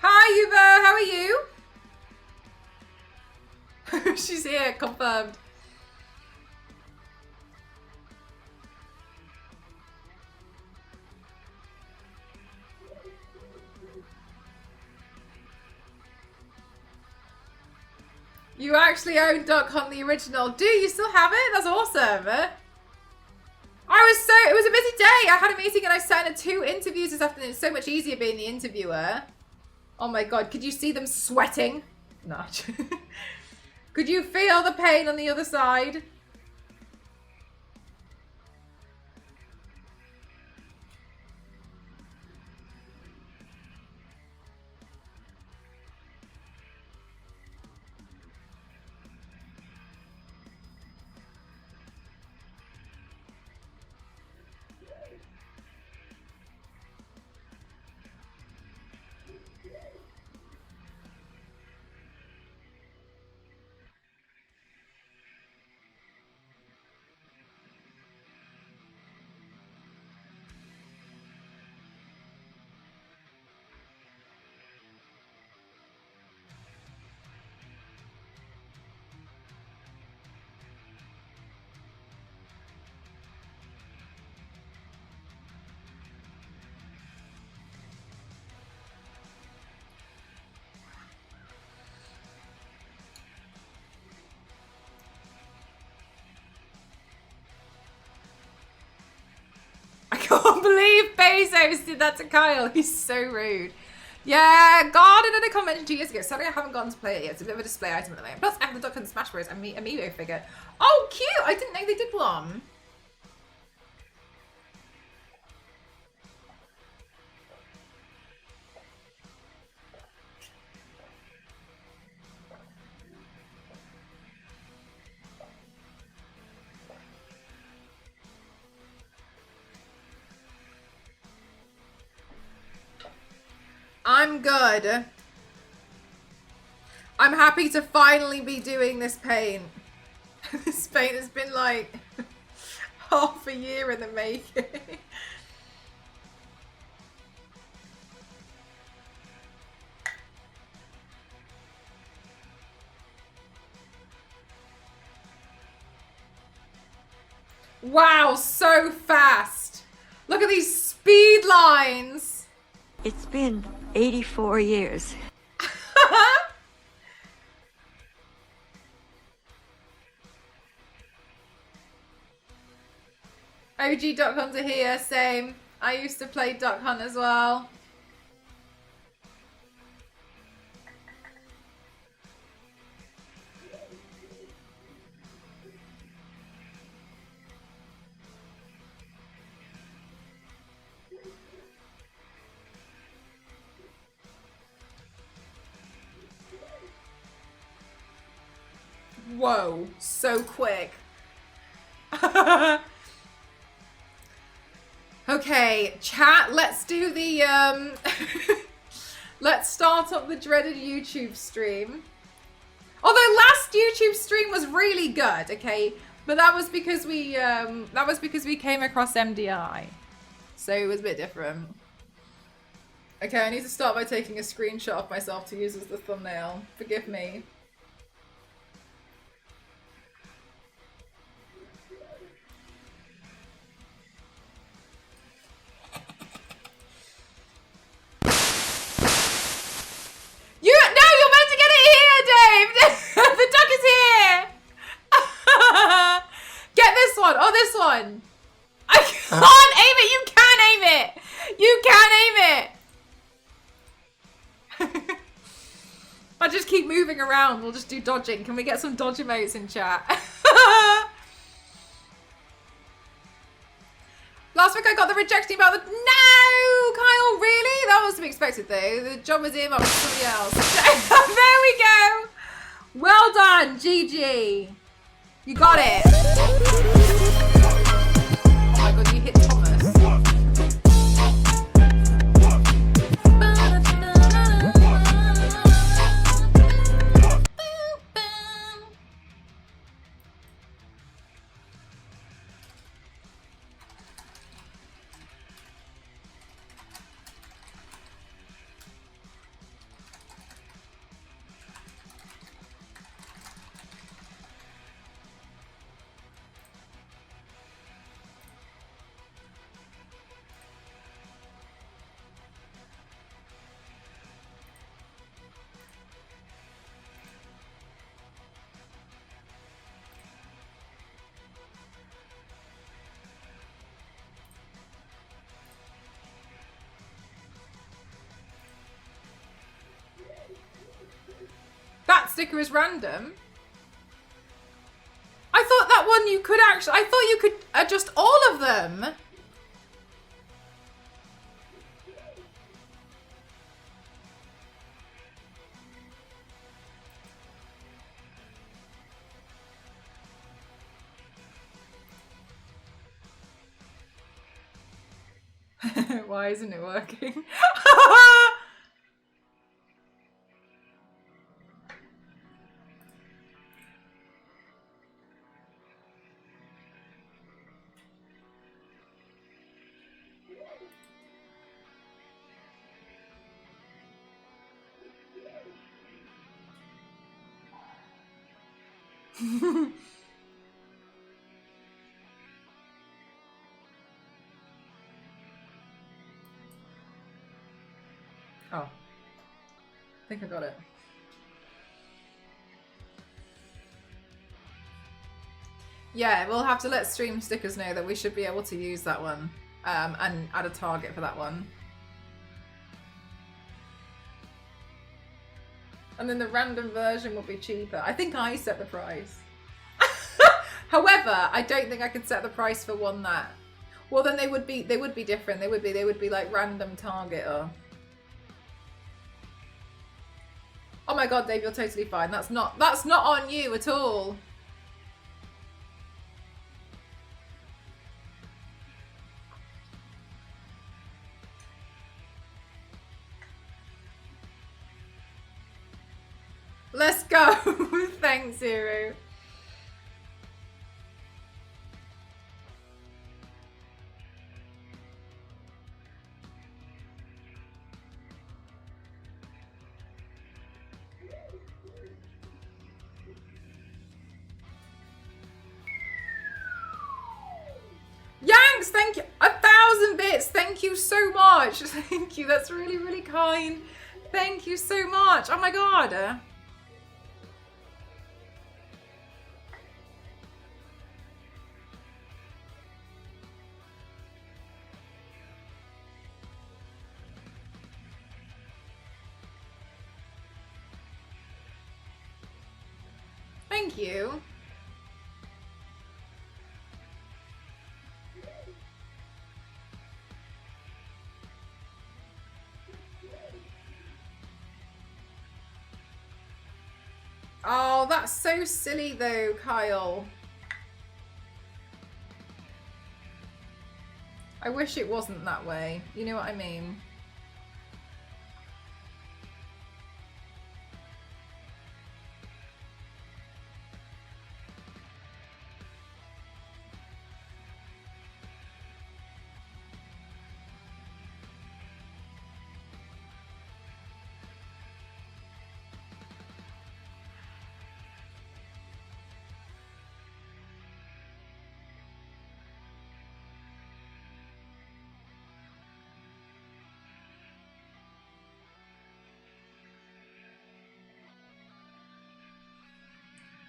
Hi, Yuva, how are you? She's here, confirmed. You actually own Duck Hunt the original. Do you still have it? That's awesome. It was a busy day. I had a meeting and I sat in 2 interviews this afternoon. It's so much easier being the interviewer. Oh my god, could you see them sweating? No. Could you feel the pain on the other side? I can't believe Bezos did that to Kyle. He's so rude. Yeah, Garden in a comment 2 years ago. Sorry, I haven't gotten to play it yet. It's a bit of a display item at the moment. Plus, I have the Duck Hunt Smash Bros. Amiibo figure. Oh, cute! I didn't know they did one. I'm good. I'm happy to finally be doing this paint. This paint has been like half a year in the making. Wow, so fast. Look at these speed lines. It's been 84 years. OG Duck Hunter here, same. I used to play Duck Hunt as well. Whoa, so quick. Okay, chat, let's do the, let's start up the dreaded YouTube stream. Although last YouTube stream was really good, okay? But that was because we came across MDI. So it was a bit different. Okay, I need to start by taking a screenshot of myself to use as the thumbnail. Forgive me. No, you're meant to get it here, Dave! The duck is here! Get this one! Oh, this one! I can't aim it! You can aim it! You can aim it! I just keep moving around. We'll just do dodging. Can we get some dodge emotes in chat? Last week I got the rejection email. No, Kyle, really? That was to be expected, though. The job was earmarked for somebody else. There we go. Well done, GG. You got it. Oh my god, you hit Thomas. That sticker is random. I thought that one you could actually... I thought you could adjust all of them. Why isn't it working? Oh. I think I got it. Yeah, we'll have to let stream stickers know that we should be able to use that one and add a target for that one. And then the random version will be cheaper. I think I set the price. However, I don't think I could set the price for one that... Well, then they would be different. They would be like random target or... Oh my god, Dave, you're totally fine. That's not on you at all. Let's go. Thanks, Zero. thanks. Thank you. 1,000 bits. Thank you so much. Thank you. That's really, really kind. Thank you so much. Oh my God. Thank you. Oh, that's so silly though, Kyle. I wish it wasn't that way. You know what I mean?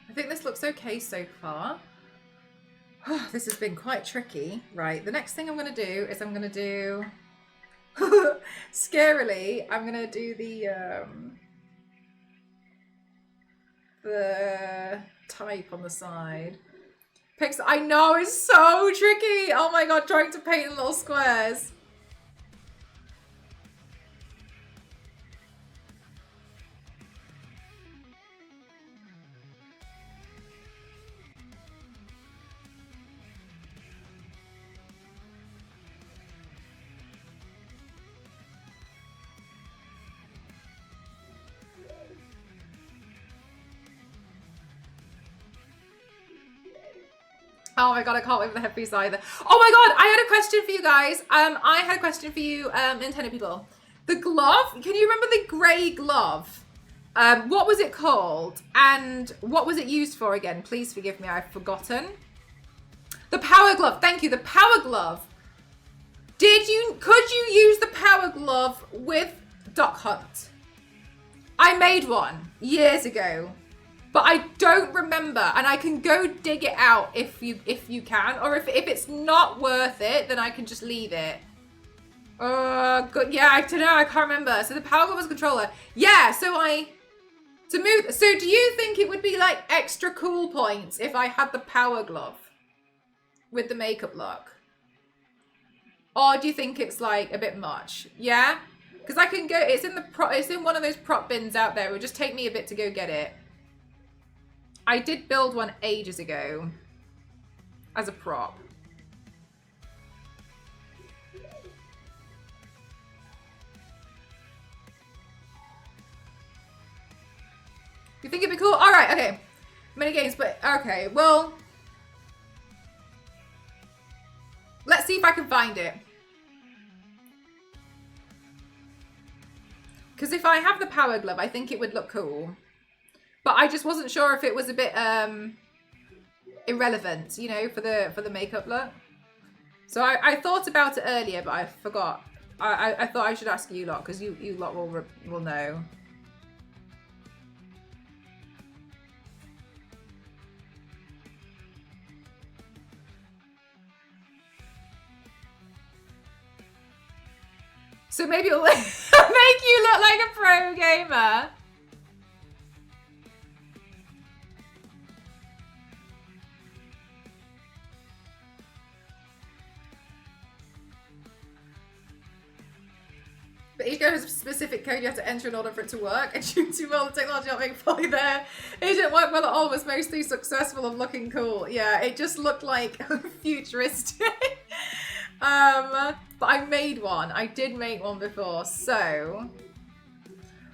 I think this looks okay so far. This has been quite tricky. Right, the next thing I'm going to do is I'm going to do... Scarily, I'm going to do the type on the side. Pixel, I know, it's so tricky! Oh my god, trying to paint in little squares. Oh my god, I can't wait for the headpiece either. Oh my god, I had a question for you guys. I had a question for you, Nintendo people. The glove, can you remember the grey glove? What was it called? And what was it used for again? Please forgive me, I've forgotten. The power glove, thank you, the power glove. Could you use the power glove with Duck Hunt? I made one years ago. But I don't remember, and I can go dig it out if you can, or if it's not worth it, then I can just leave it. Good. Yeah, I don't know. I can't remember. So the power glove was a controller. Yeah. So do you think it would be like extra cool points if I had the power glove with the makeup look, or do you think it's like a bit much? Yeah, because I can go. It's in one of those prop bins out there. It would just take me a bit to go get it. I did build one ages ago as a prop. You think it'd be cool? All right, okay. Many games, but okay. Well, let's see if I can find it. Because if I have the power glove, I think it would look cool. But I just wasn't sure if it was a bit irrelevant, you know, for the makeup look. So I thought about it earlier, but I forgot. I thought I should ask you lot, because you lot will know. So maybe it'll make you look like a pro gamer. But each game has a specific code you have to enter in order for it to work, and due to well, the technology not being fully there, it didn't work well at all. It was mostly successful and looking cool. Yeah, it just looked like futuristic. But I made one. I did make one before, so...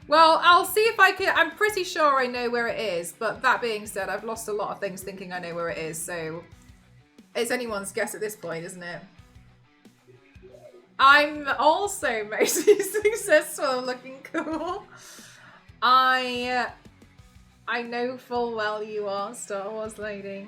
Well, I'll see if I can... I'm pretty sure I know where it is, but that being said, I've lost a lot of things thinking I know where it is, so... It's anyone's guess at this point, isn't it? I'm also mostly successful looking cool. I know full well you are, Star Wars lady.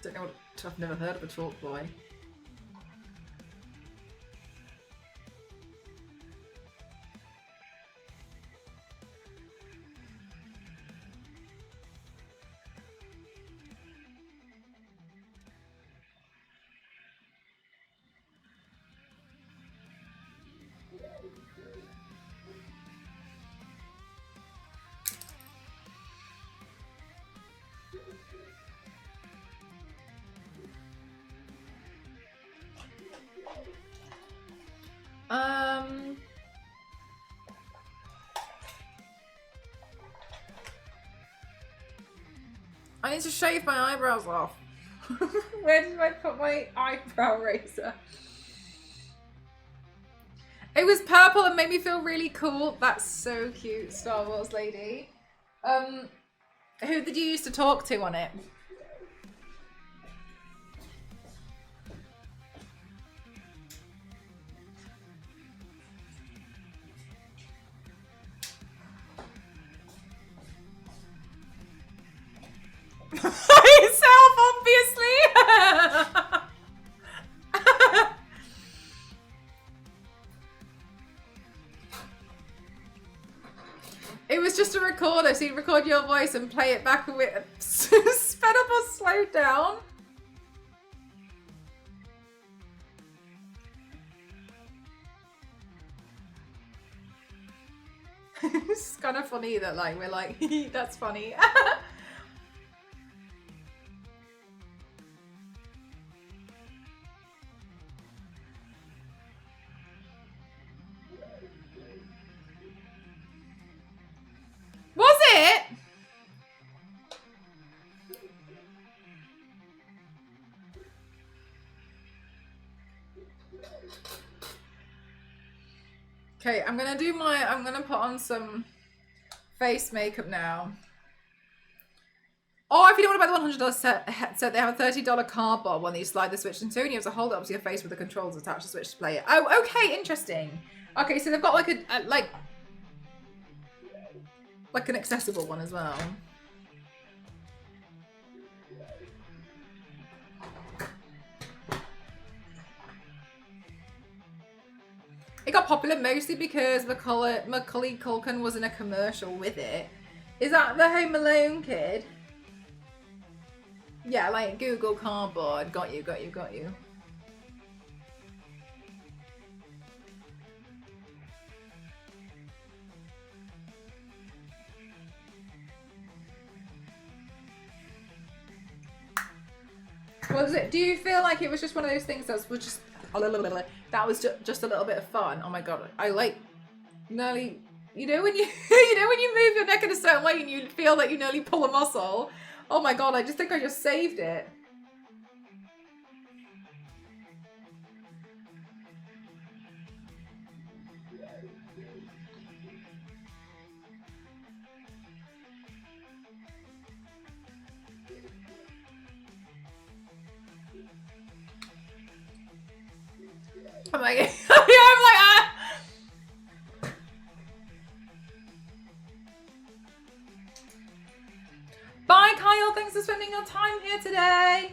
Don't know what. I've never heard of a Talk Boy. I need to shave my eyebrows off. Where did I put my eyebrow razor? It was purple and made me feel really cool. That's so cute, Star Wars lady. Who did you used to talk to on it? Yourself, obviously. It was just a recorder, so you'd record your voice and play it back with sped up or slowed down. It's kind of funny that like we're like, that's funny. Was it? Okay, I'm gonna put on some face makeup now. Oh, if you don't want to buy the $100 set, they have a $30 cardboard one that you slide the switch into, and you have to hold it up to your face with the controls attached to the switch to play it. Oh, okay, interesting. Okay, so they've got like like an accessible one as well. It got popular mostly because Macaulay Culkin was in a commercial with it. Is that the Home Alone kid? Yeah, like Google Cardboard. Got you. Was it? Do you feel like it was just one of those things that was just just a little bit of fun? Oh my god, I like nearly. You know when you when you move your neck in a certain way and you feel that you nearly pull a muscle. Oh my god, I just think I just saved it. I'm like, yeah, I'm like, ah. Bye, Kyle. Thanks for spending your time here today.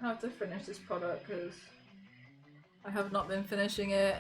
I have to finish this product because I have not been finishing it.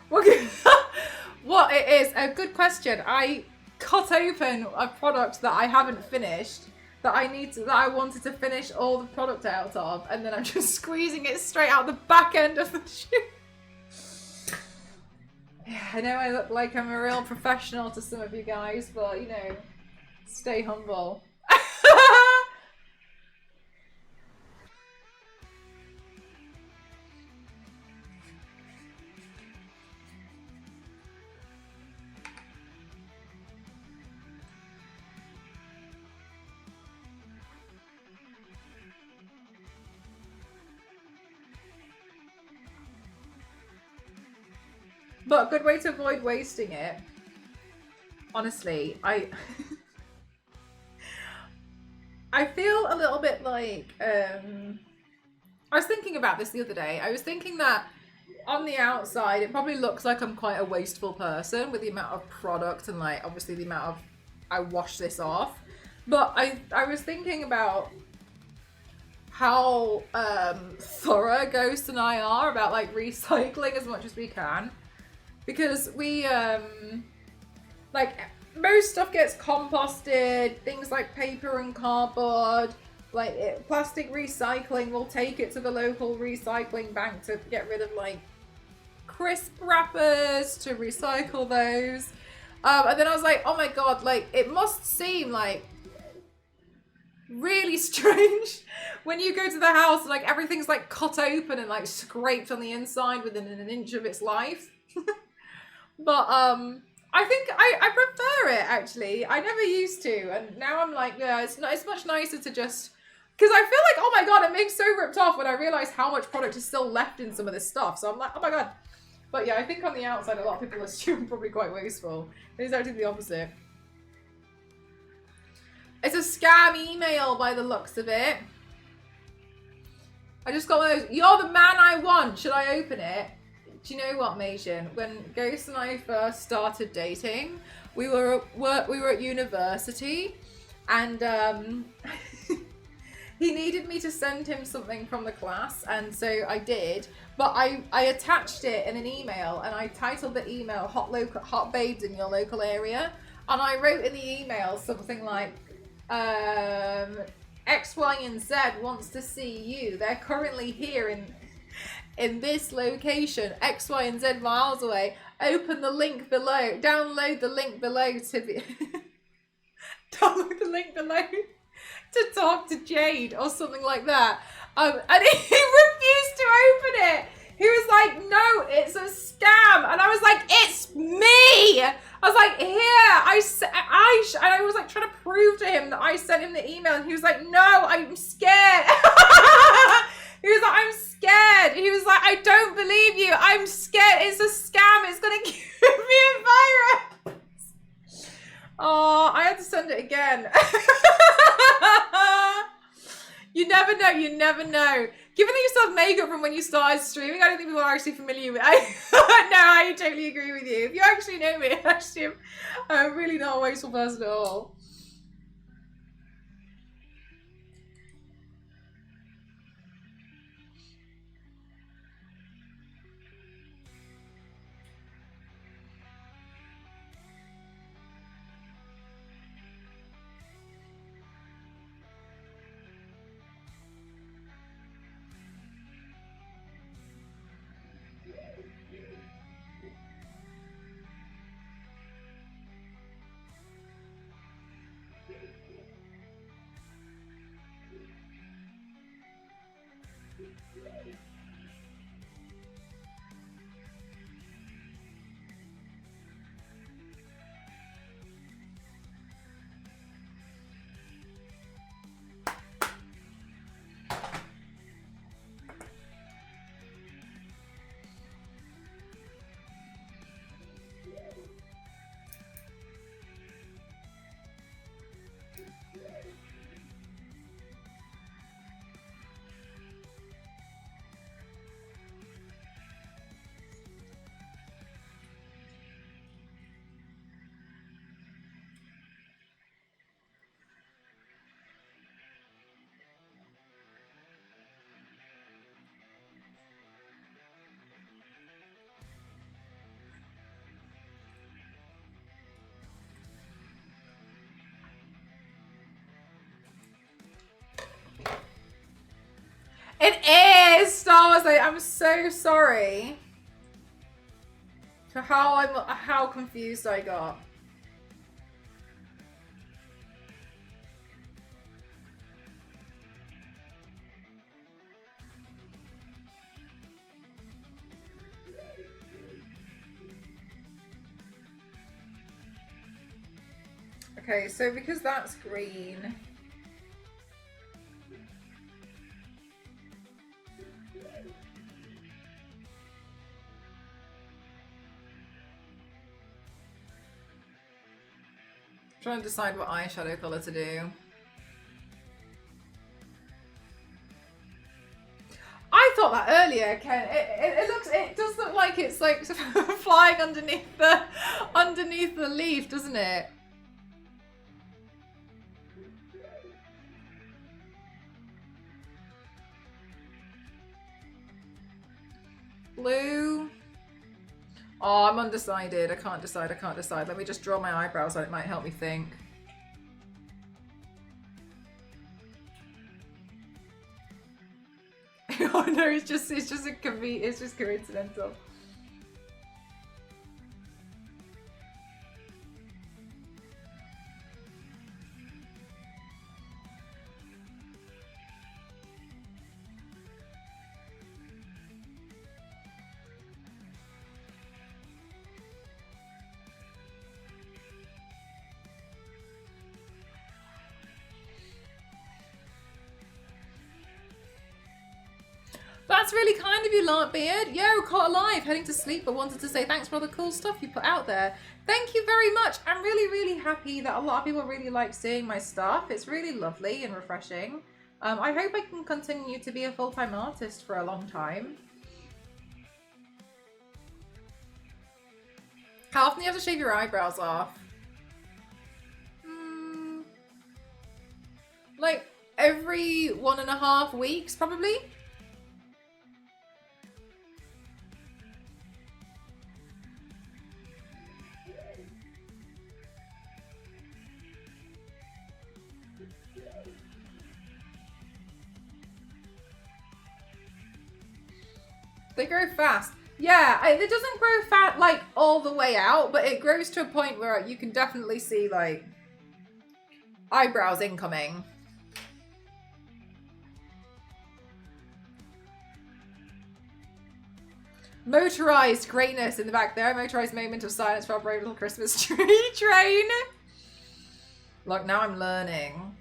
What it is, a good question. I cut open a product that I haven't finished, that I wanted to finish all the product out of, and then I'm just squeezing it straight out the back end of the shoe. Yeah, I know I look like I'm a real professional to some of you guys, but you know, stay humble. But a good way to avoid wasting it, honestly, I feel a little bit like, I was thinking about this the other day. I was thinking that on the outside, it probably looks like I'm quite a wasteful person with the amount of product and like, obviously the amount of, I wash this off. But I was thinking about how thorough Ghost and I are about like recycling as much as we can. Because we, like, most stuff gets composted, things like paper and cardboard, like plastic recycling, we'll take it to the local recycling bank to get rid of, like, crisp wrappers, to recycle those. And then I was like, oh my god, like, it must seem, like, really strange when you go to the house and, like, everything's, like, cut open and, like, scraped on the inside within an inch of its life. But I think I prefer it, actually. I never used to, and now I'm like, yeah, it's much nicer to just, because I feel like, oh my god, it makes so ripped off when I realize how much product is still left in some of this stuff. So I'm like, oh my god. But yeah, I think on the outside a lot of people assume I'm probably quite wasteful. It's actually the opposite. It's a scam email by the looks of it. I just got one of those, you're the man I want, should I open it? Do you know what, Majin? When Ghost and I first started dating, we were at university, and he needed me to send him something from the class, and so I did. But I attached it in an email, and I titled the email "Hot Babes in Your Local Area," and I wrote in the email something like, X, Y, and Z wants to see you. They're currently here in this location, X, Y, and Z miles away. Open the link below. Download the link below to be download the link below to talk to Jade or something like that. And he refused to open it. He was like, no, it's a scam. And I was like, it's me. I was like, here, and I was like trying to prove to him that I sent him the email, and he was like, no, I'm scared. He was like, I'm scared. He was like, I don't believe you. I'm scared. It's a scam. It's going to give me a virus. Oh, I had to send it again. You never know. You never know. Given that you still have makeup from when you started streaming, I don't think people are actually familiar with it. No, I totally agree with you. If you actually know me, actually, I'm really not a wasteful person at all. It is Star Wars Day. I'm so sorry for how confused I got. Okay, so because that's green. I'm trying to decide what eyeshadow color to do. I thought that earlier, Ken. It does look like it's like flying underneath the leaf, doesn't it? Blue. Oh, I'm undecided. I can't decide. Let me just draw my eyebrows out. It might help me think. Oh no, it's just coincidental. That's really kind of you, Lartbeard. Yo, caught alive, heading to sleep, but wanted to say thanks for all the cool stuff you put out there. Thank you very much. I'm really, really happy that a lot of people really like seeing my stuff. It's really lovely and refreshing. I hope I can continue to be a full-time artist for a long time. How often do you have to shave your eyebrows off? Like every 1.5 weeks, probably. They grow fast. Yeah, it doesn't grow fat like all the way out, but it grows to a point where you can definitely see like eyebrows incoming. Motorized greatness in the back there. Motorized moment of silence for our brave little Christmas tree train. Look, now I'm learning.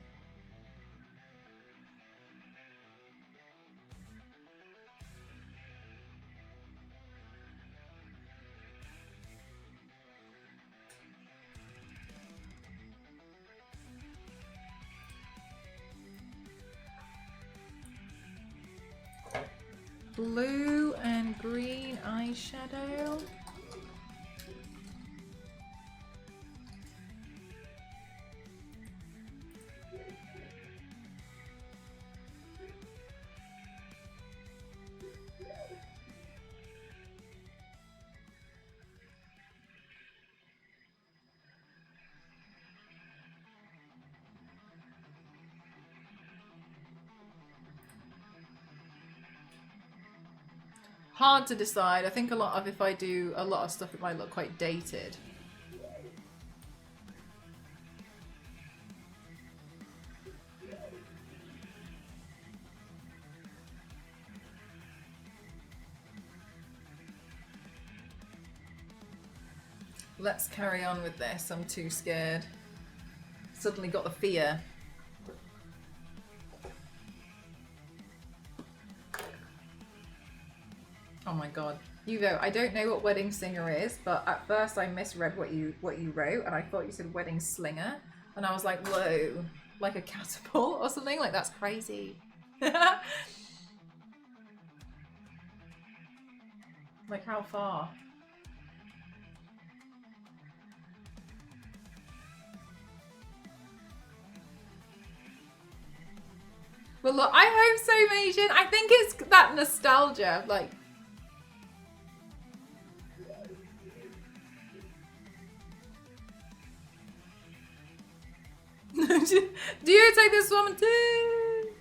Blue and green eyeshadow. Hard to decide. I think if I do a lot of stuff, it might look quite dated. Let's carry on with this. I'm too scared. Suddenly got the fear. Oh my god. Hugo, I don't know what wedding singer is, but at first I misread what you wrote and I thought you said wedding slinger. And I was like, whoa, like a catapult or something? Like, that's crazy. Like, how far? Well, look, I hope so, Majin. I think it's that nostalgia, like... Do you take this woman too?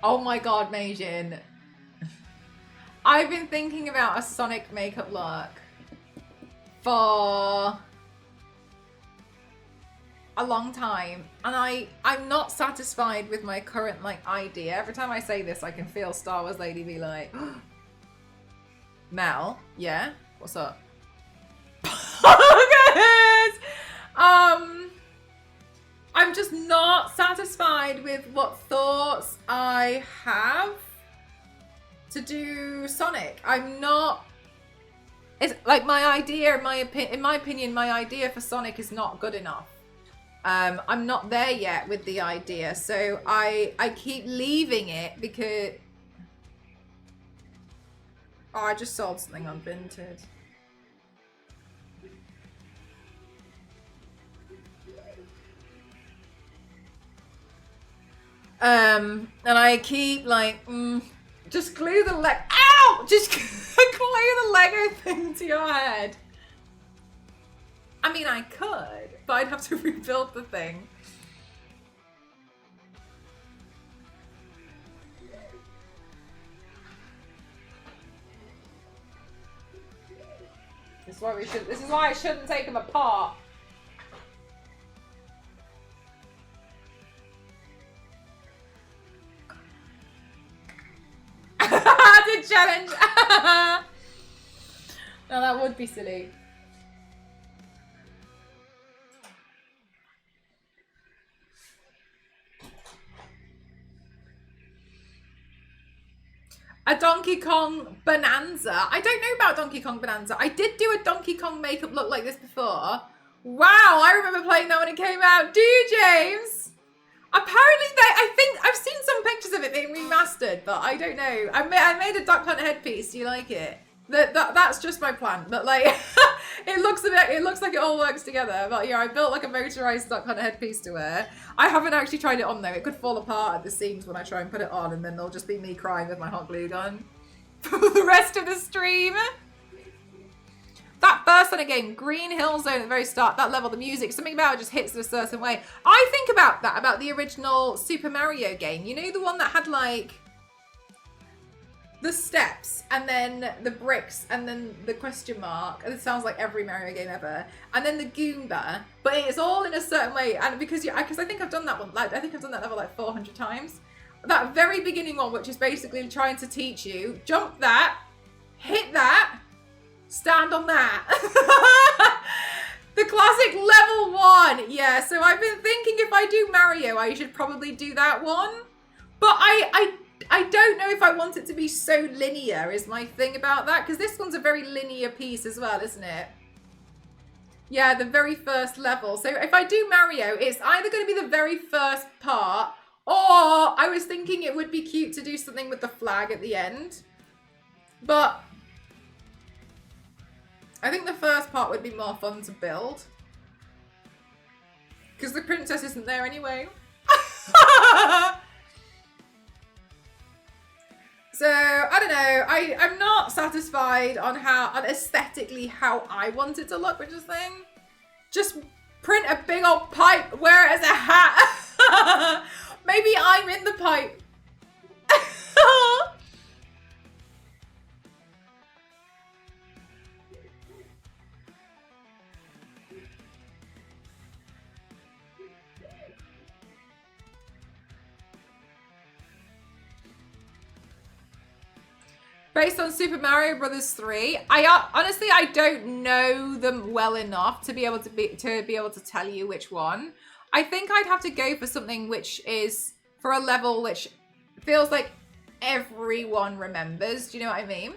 Oh my god, Meijin. I've been thinking about a Sonic makeup look for a long time, and I'm not satisfied with my current like idea. Every time I say this, I can feel Star Wars Lady be like, Mel, yeah, what's up? I'm just not satisfied with what thoughts I have to do Sonic. I'm not. It's like my idea, in my opinion, my idea for Sonic is not good enough. I'm not there yet with the idea, so I keep leaving it because I just sold something on Vinted. And I keep like, just glue the leg. Ow! Just glue the Lego thing to your head. I mean, I could, but I'd have to rebuild the thing. This is why I shouldn't take them apart. I did challenge. No, that would be silly. A Donkey Kong Bonanza. I don't know about Donkey Kong Bonanza. I did do a Donkey Kong makeup look like this before. Wow, I remember playing that when it came out. Do you, James? Apparently, I think I've seen some pictures of it being remastered, but I don't know. I made a Duck Hunt headpiece. Do you like it? That's just my plan. But like, it looks like it all works together. But yeah, I built like a motorized Duck Hunt headpiece to wear. I haven't actually tried it on though. It could fall apart at the seams when I try and put it on, and then there'll just be me crying with my hot glue gun for the rest of the stream. That first Sonic game, Green Hill Zone at the very start, that level, the music, something about it just hits in a certain way. I think about that, about the original Super Mario game. You know, the one that had like the steps and then the bricks and then the question mark. And it sounds like every Mario game ever. And then the Goomba, but it's all in a certain way. And because I think I've done that one, like I think I've done that level like 400 times. That very beginning one, which is basically trying to teach you, jump that, hit that, stand on that. The classic level 1. Yeah, so I've been thinking if I do Mario, I should probably do that one. But I don't know if I want it to be so linear is my thing about that. Because this one's a very linear piece as well, isn't it? Yeah, the very first level. So if I do Mario, it's either going to be the very first part, or I was thinking it would be cute to do something with the flag at the end. But I think the first part would be more fun to build. Because the princess isn't there anyway. So, I don't know. I'm not satisfied on aesthetically how I want it to look with this thing. Just print a big old pipe, wear it as a hat. Maybe I'm in the pipe. Based on Super Mario Brothers 3, honestly I don't know them well enough to be able to tell you which one. I think I'd have to go for something which is for a level which feels like everyone remembers. Do you know what I mean?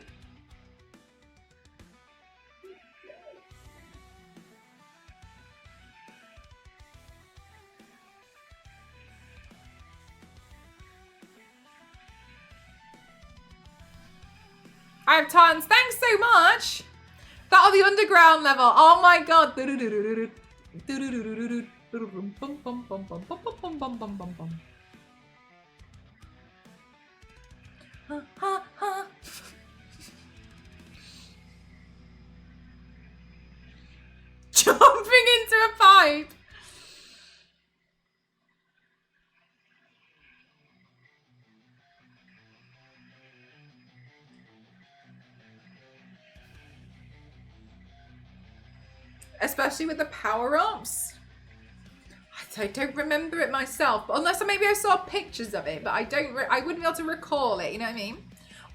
I have tons. Thanks so much. That'll be underground level. Oh my god. Jumping into a pipe. Especially with the power-ups. I don't remember it myself, but unless maybe I saw pictures of it, but I wouldn't be able to recall it, you know what I mean?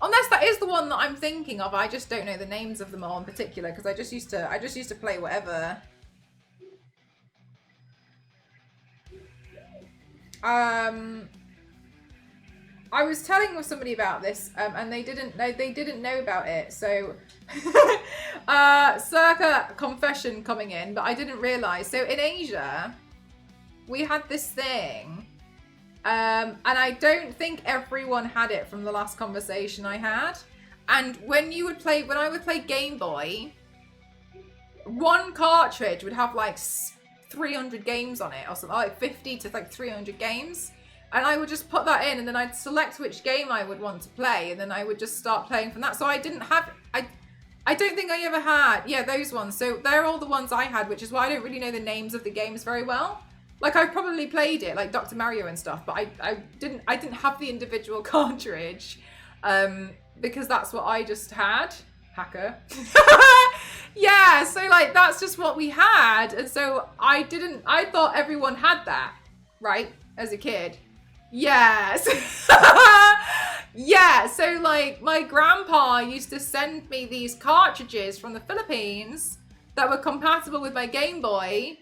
Unless that is the one that I'm thinking of, I just don't know the names of them all in particular, because I just used to play whatever. I was telling somebody about this, and they didn't know about it. So, circa confession coming in, but I didn't realize. So in Asia, we had this thing, and I don't think everyone had it from the last conversation I had. And when I would play Game Boy, one cartridge would have like 300 games on it, or something, like 50 to like 300 games. And I would just put that in, and then I'd select which game I would want to play, and then I would just start playing from that. So I didn't have, I don't think I ever had, yeah, those ones. So they're all the ones I had, which is why I don't really know the names of the games very well. Like, I probably played it, like Dr. Mario and stuff, but I didn't have the individual cartridge, because that's what I just had. Hacker. Yeah, so like, that's just what we had. And so I thought everyone had that, right, as a kid. Yes. Yeah, so like my grandpa used to send me these cartridges from the Philippines that were compatible with my Game Boy.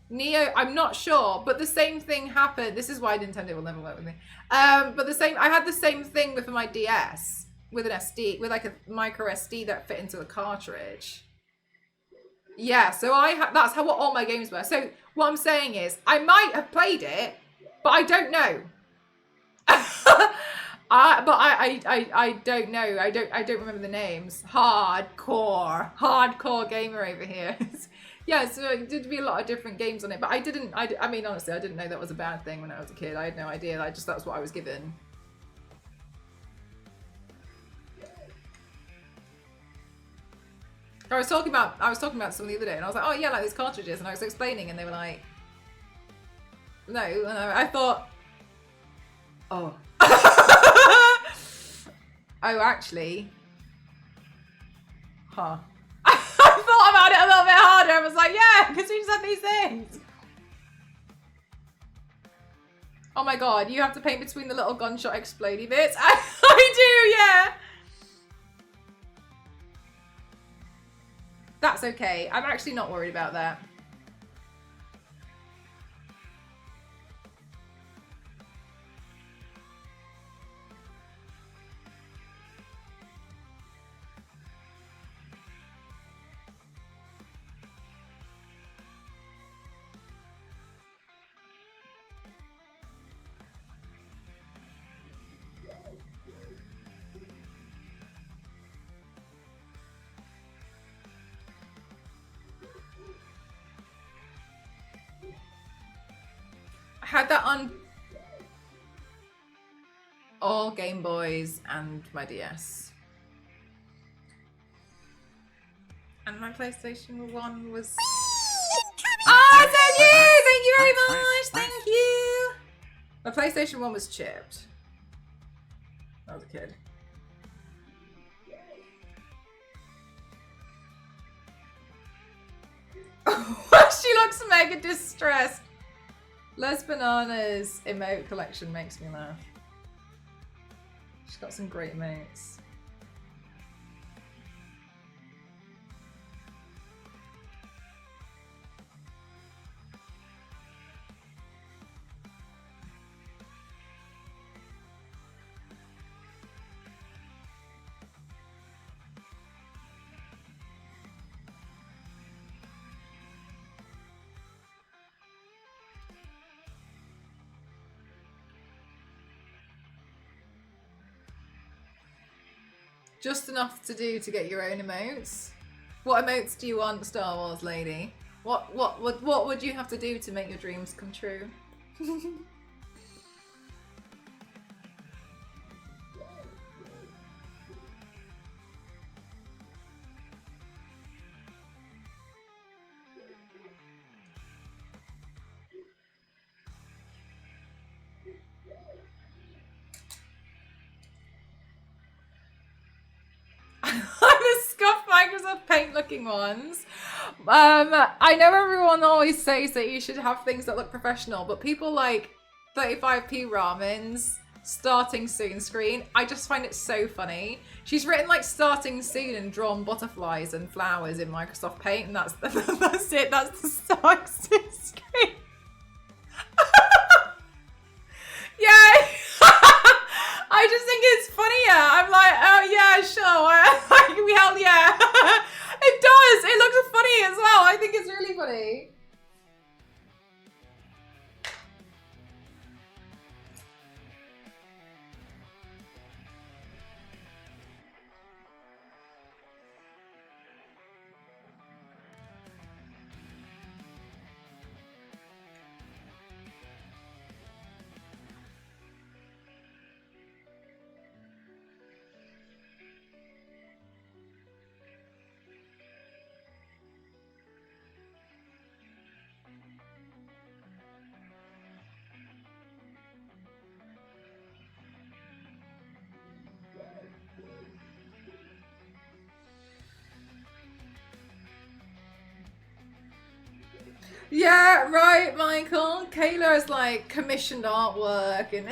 Neo, I'm not sure, but the same thing happened. This is why Nintendo will never work with me. But I had the same thing with my DS, with an SD, with like a micro SD that fit into the cartridge. Yeah, so that's how what all my games were. So what I'm saying is, I might have played it, but I don't know. I don't know. I don't remember the names. Hardcore gamer over here. Yeah, so it did be a lot of different games on it, but I mean, honestly, I didn't know that was a bad thing when I was a kid. I had no idea. That's what I was given. I was talking about some the other day, and I was like, oh yeah, like these cartridges, and I was explaining, and they were like, no, and I thought, oh. Oh, actually. Huh. I thought about it a little bit harder. I was like, yeah, because we just had these things. Oh my god, you have to paint between the little gunshot explodey bits. I do, yeah. That's okay. I'm actually not worried about that. I had that on all Game Boys and my DS. And my PlayStation 1 was... Oh, thank you! Thank you very much! Thank you! My PlayStation 1 was chipped. I was a kid. She looks mega distressed. Les Bananas emote collection makes me laugh. She's got some great emotes. Just enough to do to get your own emotes. What emotes do you want, Star Wars lady? What would you have to do to make your dreams come true? I'm a scuff Microsoft Paint looking ones. I know everyone always says that you should have things that look professional, but people like 35p Ramen's starting soon screen, I just find it so funny. She's written like starting soon and drawn butterflies and flowers in Microsoft Paint, and that's it. That's the starting soon screen. Yeah. I just think it's funnier. I'm like, oh yeah, sure. We hell yeah. It does. It looks funny as well. I think it's really funny. Yeah, right, Michael. Kayla has like commissioned artwork and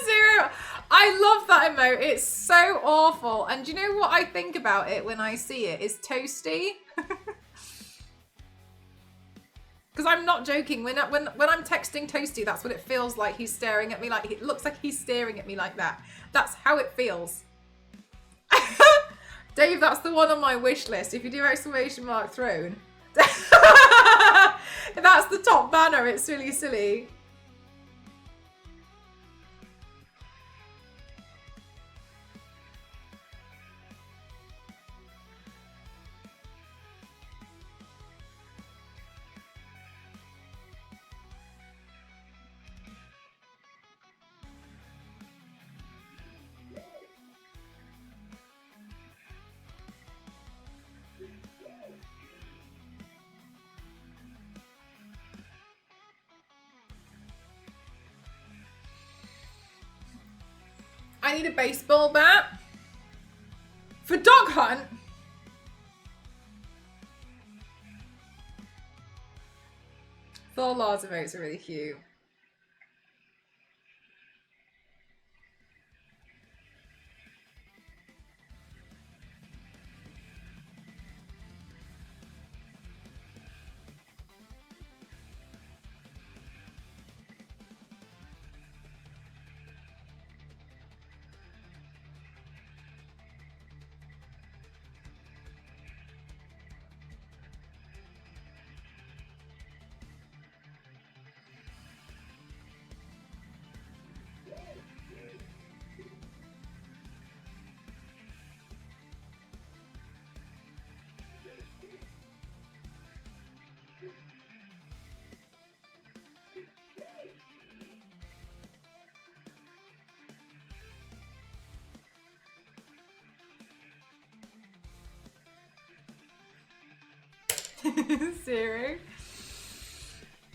Zero. I love that emote. It's so awful. And do you know what I think about it when I see it? Is toasty. Because I'm not joking. When I'm texting Toasty, that's what it feels like. He's staring at me like, it looks like he's staring at me like that. That's how it feels. Dave, that's the one on my wish list. If you do exclamation mark throne. That's the top banner. It's really silly. I need a baseball bat for dog hunt. Thor Lars emotes are really cute. Zero.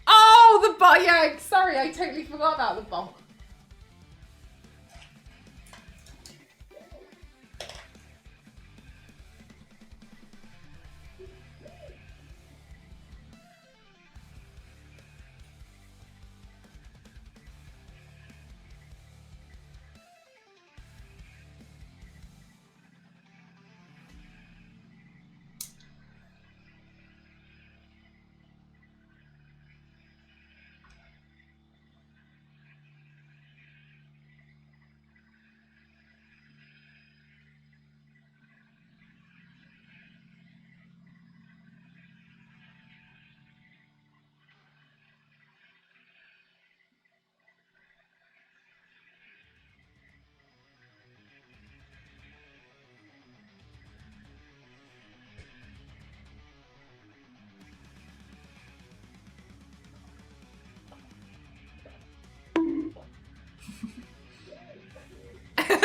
Oh, the bot. Yeah, sorry, I totally forgot about the bot.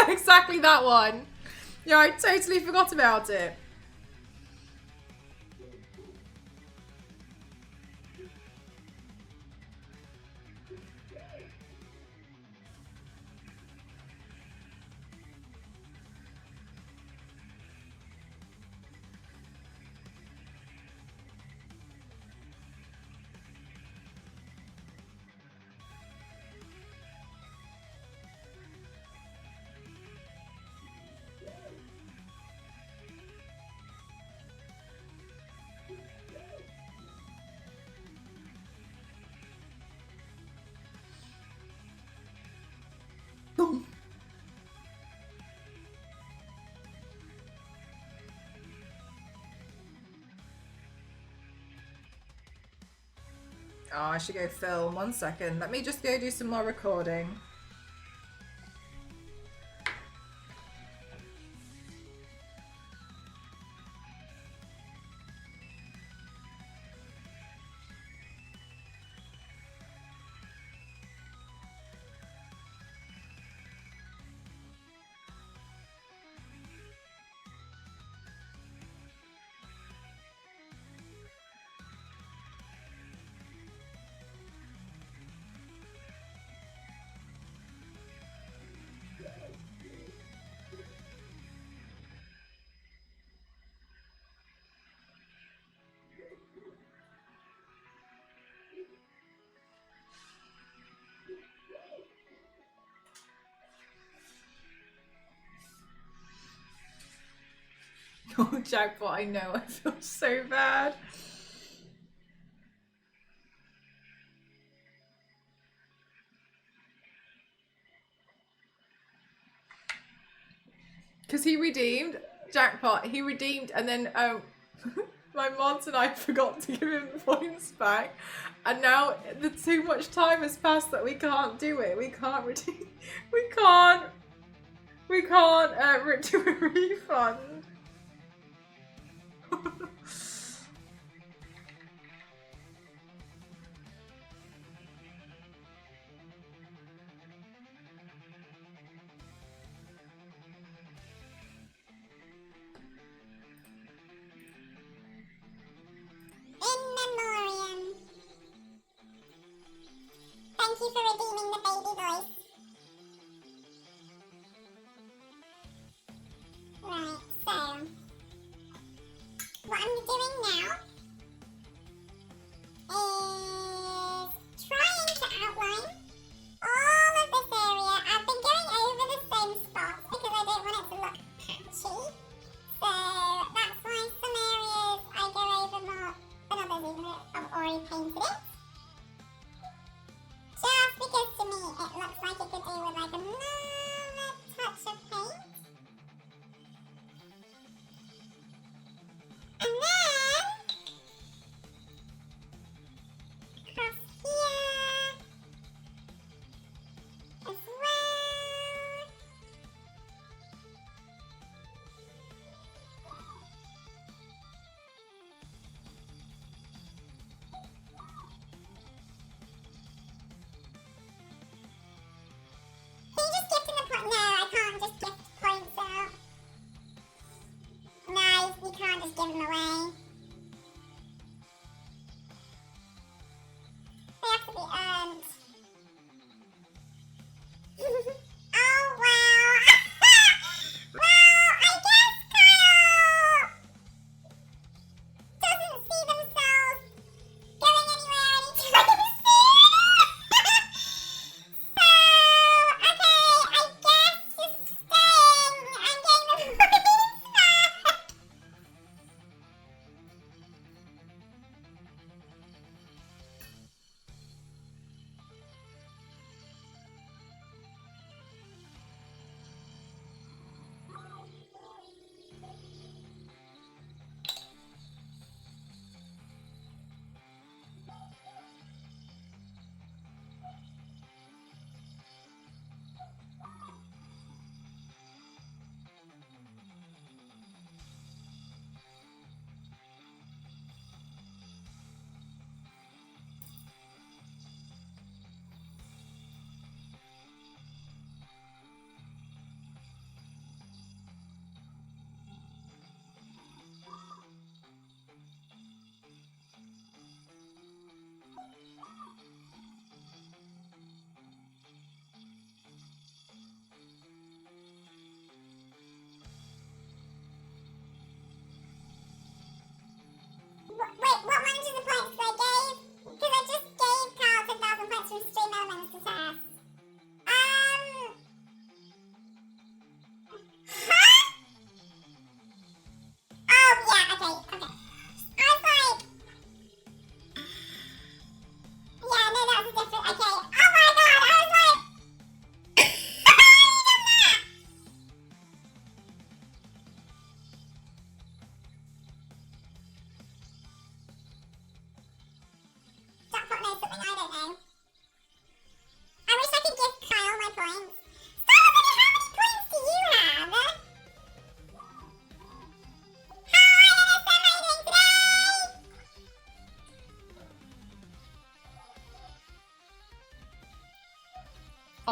Yeah, exactly that one. Yeah, I totally forgot about it. Oh, I should go film. 1 second. Let me just go do some more recording. Oh, Jackpot, I know. I feel so bad. Because he redeemed. Jackpot, he redeemed, and then my mods and I forgot to give him the points back. And now too much time has passed that we can't do it. We can't redeem. We can't do a refund. In memoriam. Thank you for redeeming the baby voice. Right, so what I'm doing now is trying to outline all of this area. I've been going over the same spots because I don't want it to look patchy. So that's why some areas I go over more than others, even though I've already painted it. Just because to me it looks like it could do with like another touch of paint. And then across here as well. Can you just gift in the point? No, I can't just gift points out. No, you can't just give them away. They have to be earned. Oh, wow. Well, I guess Kyle doesn't see themselves going anywhere anytime soon. So, okay, I guess just staying and getting the points back.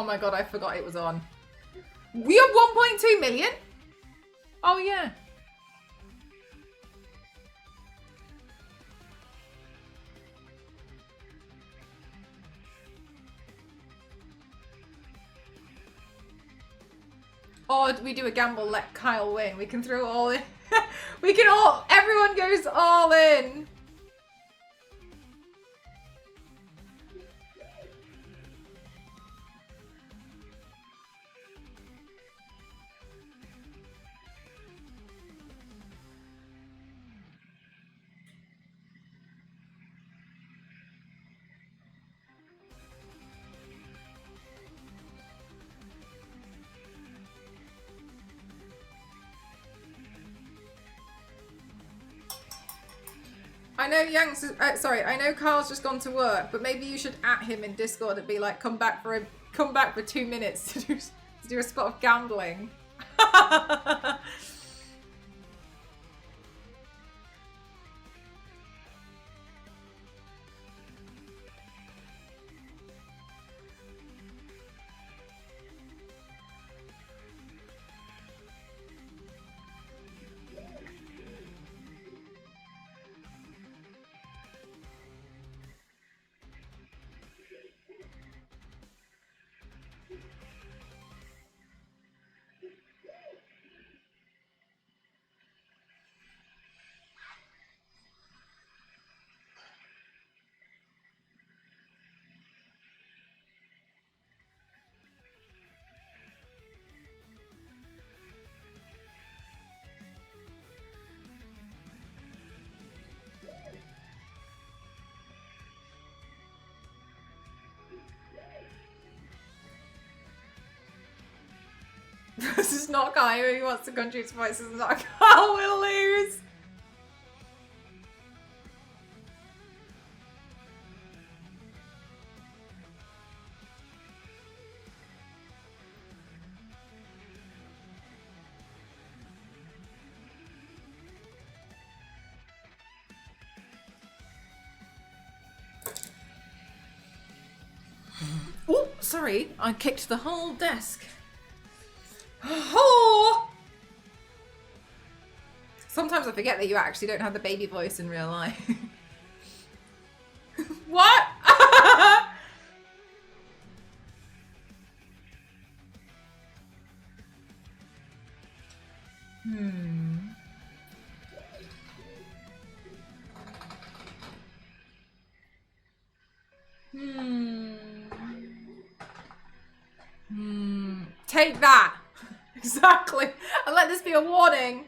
Oh my god, I forgot it was on. We have 1.2 million? Oh yeah. Or we do a gamble, let Kyle win. We can throw it all in. We can all, everyone goes all in. I know Yanks is, I know Carl's just gone to work, but maybe you should at him in Discord and be like, come back for 2 minutes to do a spot of gambling. This is not Kyle who wants to contribute spices. This is not Kyle will lose. Oh, sorry, I kicked the whole desk. Oh! Sometimes I forget that you actually don't have the baby voice in real life. What? Take that. Exactly. And let this be a warning.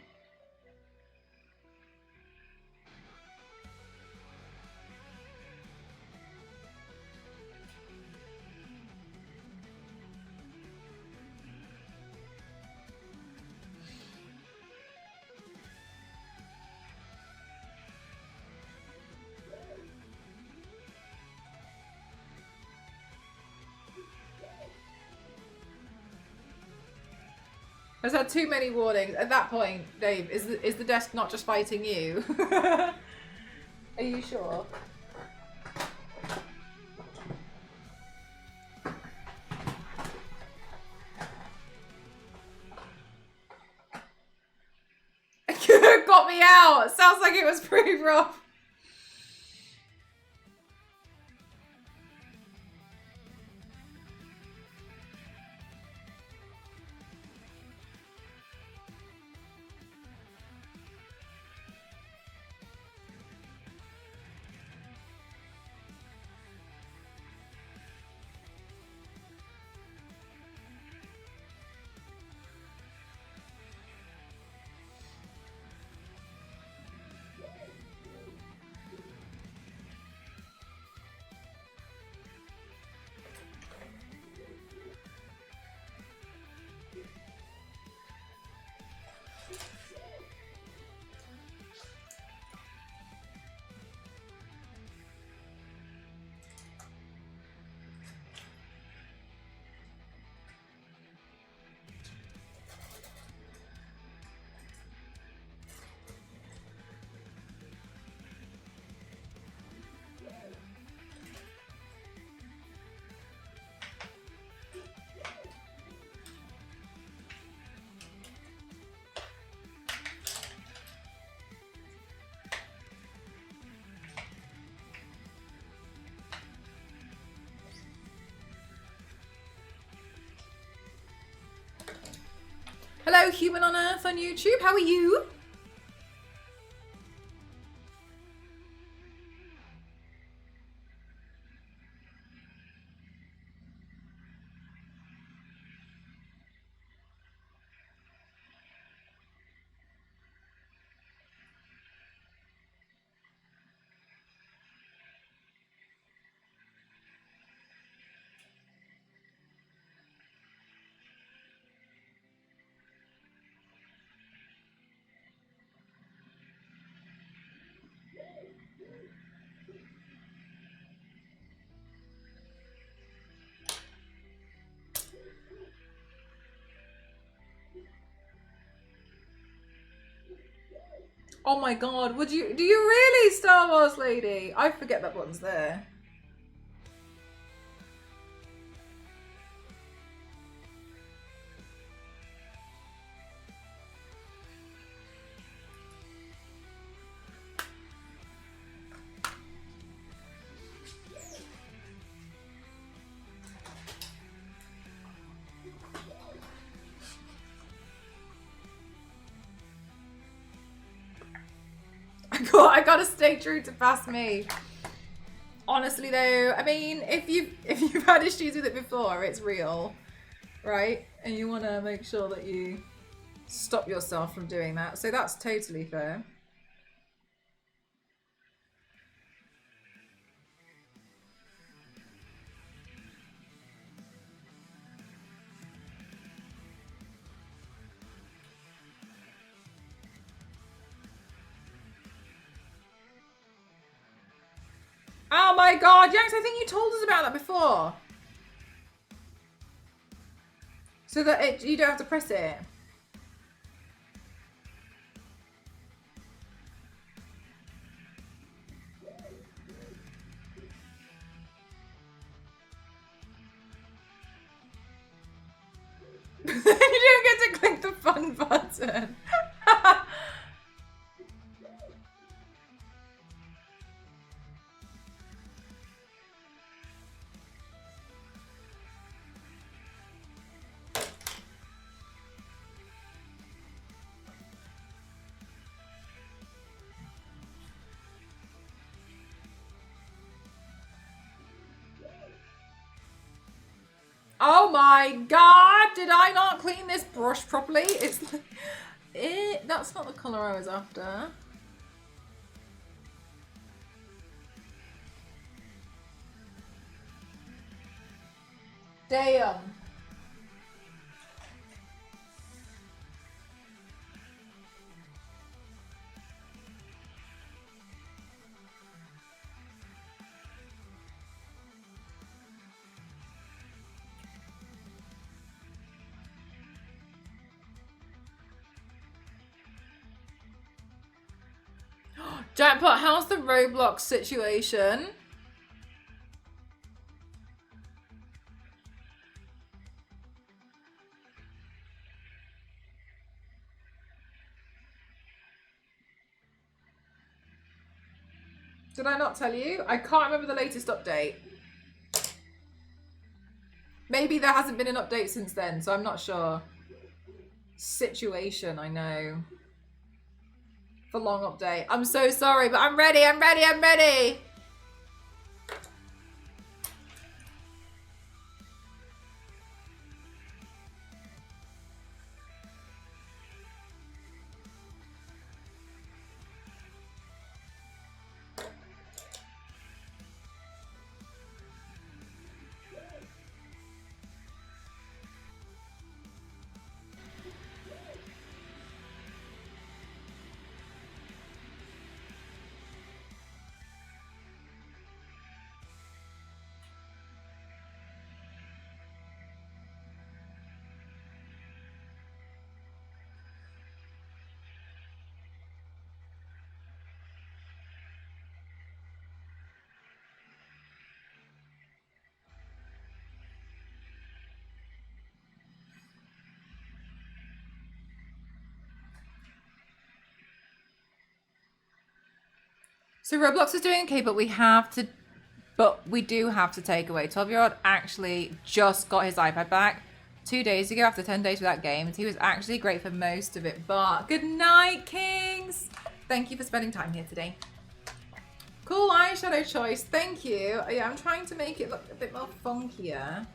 Has had too many warnings. At that point, Dave, is the desk not just fighting you? Are you sure? Got me out. Sounds like it was pretty rough. Hello, Human on Earth on YouTube. How are you? Oh my god, do you really, Star Wars lady? I forget that button's there. I gotta stay true to past me. Honestly though, I mean, if you've had issues with it before, it's real, right? And you want to make sure that you stop yourself from doing that. So that's totally fair. Oh my god, Yanks, I think you told us about that before. So that you don't have to press it. You don't get to click the fun button. Oh my god, did I not clean this brush properly? It's like, that's not the colour I was after. Damn. Jackpot, how's the Roblox situation? Did I not tell you? I can't remember the latest update. Maybe there hasn't been an update since then, so I'm not sure. Situation, I know. For long update. I'm so sorry, but I'm ready, I'm ready, I'm ready! So Roblox is doing okay, but we do have to take away. 12-year-old actually just got his iPad back 2 days ago after 10 days without games. He was actually great for most of it, but good night, Kings. Thank you for spending time here today. Cool eyeshadow choice. Thank you. Yeah, I'm trying to make it look a bit more funkier.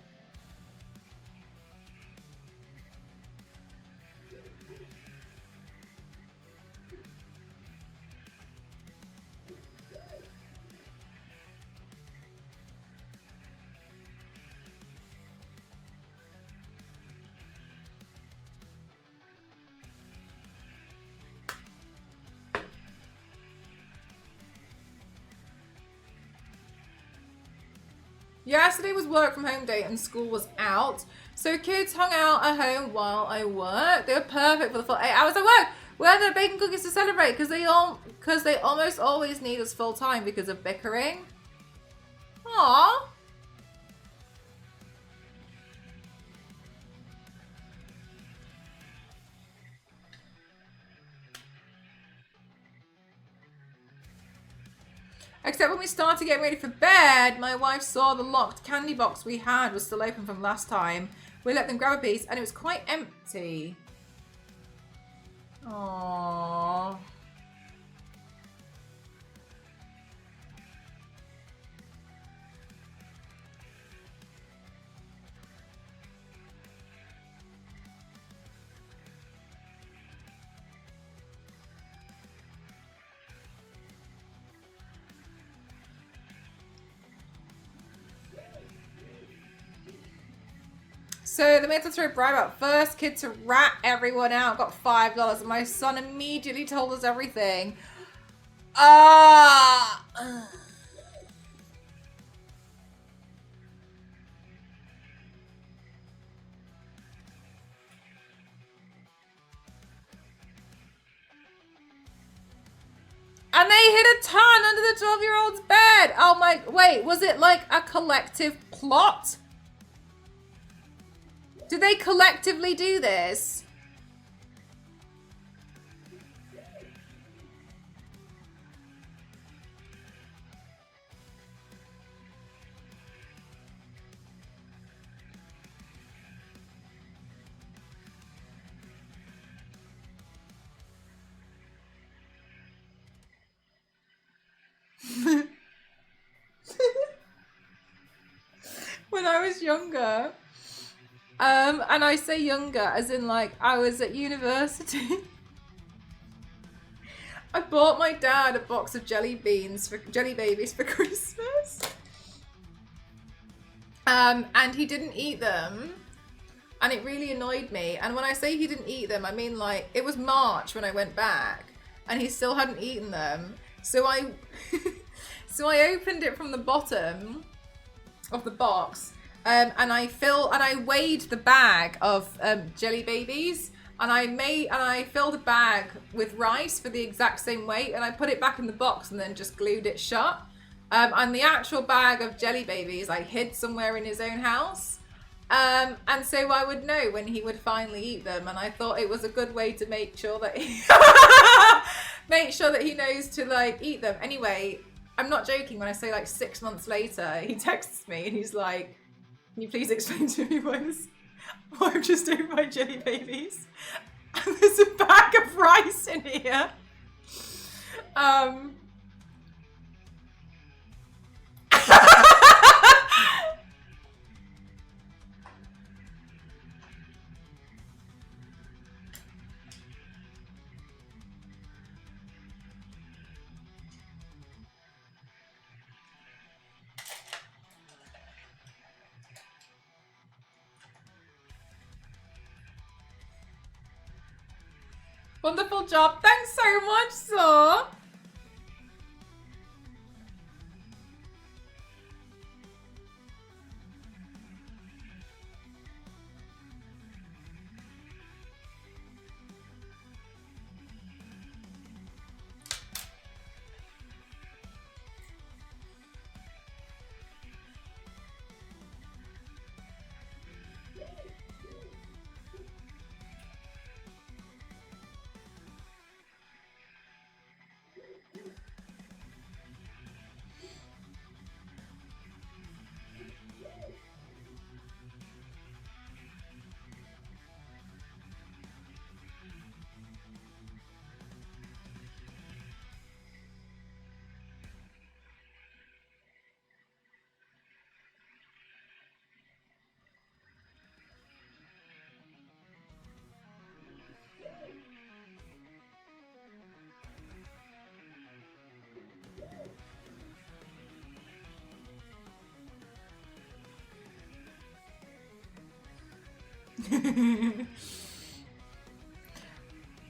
Yesterday was work from home day and school was out. So kids hung out at home while I worked. They were perfect for the full 8 hours I work. We had the bacon cookies to celebrate because they almost always need us full time because of bickering. Aww. Except when we started getting ready for bed, my wife saw the locked candy box we had was still open from last time. We let them grab a piece and it was quite empty. Aww. So they made us throw a bribe out. First kid to rat everyone out got $5 and my son immediately told us everything. And they hid a ton under the 12-year-old's bed. Oh my, wait, was it like a collective plot? Did they collectively do this? When I was younger, and I say younger as in like I was at university. I bought my dad a box of jelly babies for Christmas. And he didn't eat them. And it really annoyed me. And when I say he didn't eat them, I mean like it was March when I went back and he still hadn't eaten them. So I opened it from the bottom of the box. And I weighed the bag of jelly babies, and I filled a bag with rice for the exact same weight, and I put it back in the box and then just glued it shut. And the actual bag of jelly babies I hid somewhere in his own house, and so I would know when he would finally eat them. And I thought it was a good way to make sure that he knows to like eat them. Anyway, I'm not joking when I say like 6 months later, he texts me and he's like, "Can you please explain to me why I've just opened my jelly babies? And there's a bag of rice in here." Wonderful job. Thanks so much, Saw.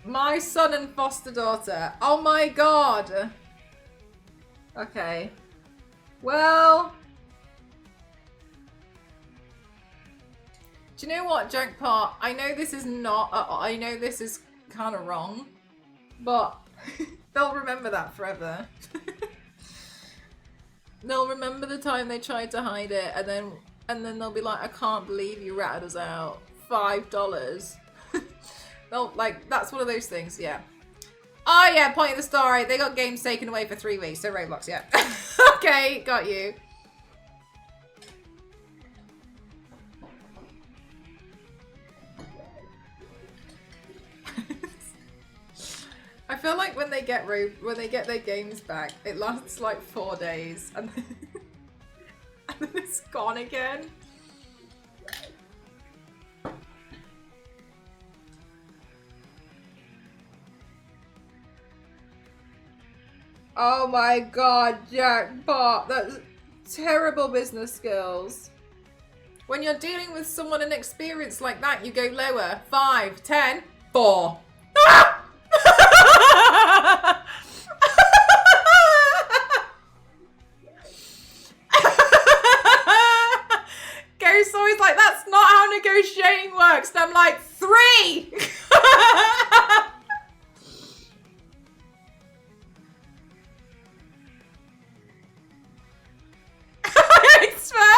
My son and foster daughter. Oh my god. Okay. Well. Do you know what, Jackpot? I know this is not. I know this is kind of wrong, but they'll remember that forever. They'll remember the time they tried to hide it, and then they'll be like, "I can't believe you ratted us out. $5." They'll like that's one of those things, yeah. Oh yeah, point of the story. They got games taken away for 3 weeks, so Roblox, yeah. Okay, got you. I feel like when they get their games back, it lasts like 4 days, and then it's gone again. Oh my god, Jackpot, that's terrible business skills. When you're dealing with someone inexperienced like that, you go lower. 5, 10, 4. Ah! Ghost always like, that's not how negotiating works. And I'm like, 3! I swear.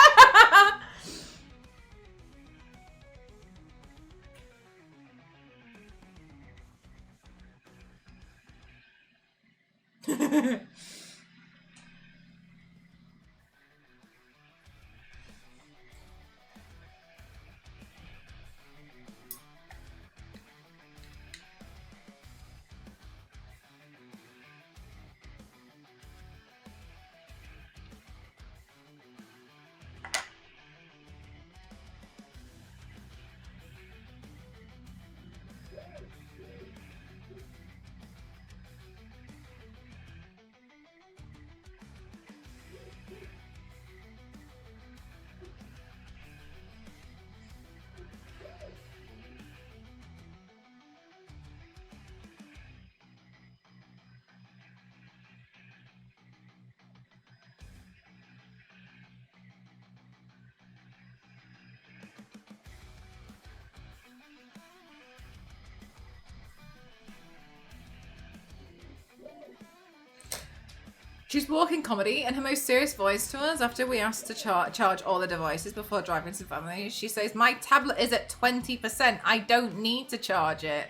She's walking comedy in her most serious voice to us after we asked to charge all the devices before driving to family. She says, my tablet is at 20%. I don't need to charge it.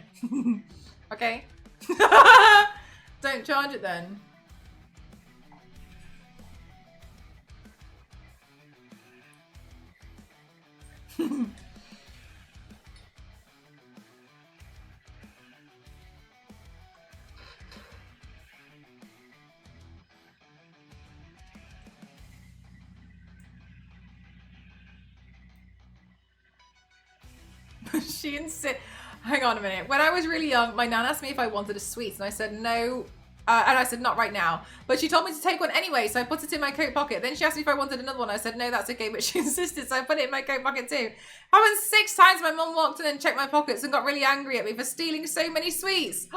Okay. Don't charge it then. She insists. Hang on a minute. When I was really young, my nan asked me if I wanted a sweet, and I said no. And I said not right now. But she told me to take one anyway, so I put it in my coat pocket. Then she asked me if I wanted another one. I said no, that's okay. But she insisted, so I put it in my coat pocket too. Happened 6 times. My mum walked in and checked my pockets and got really angry at me for stealing so many sweets.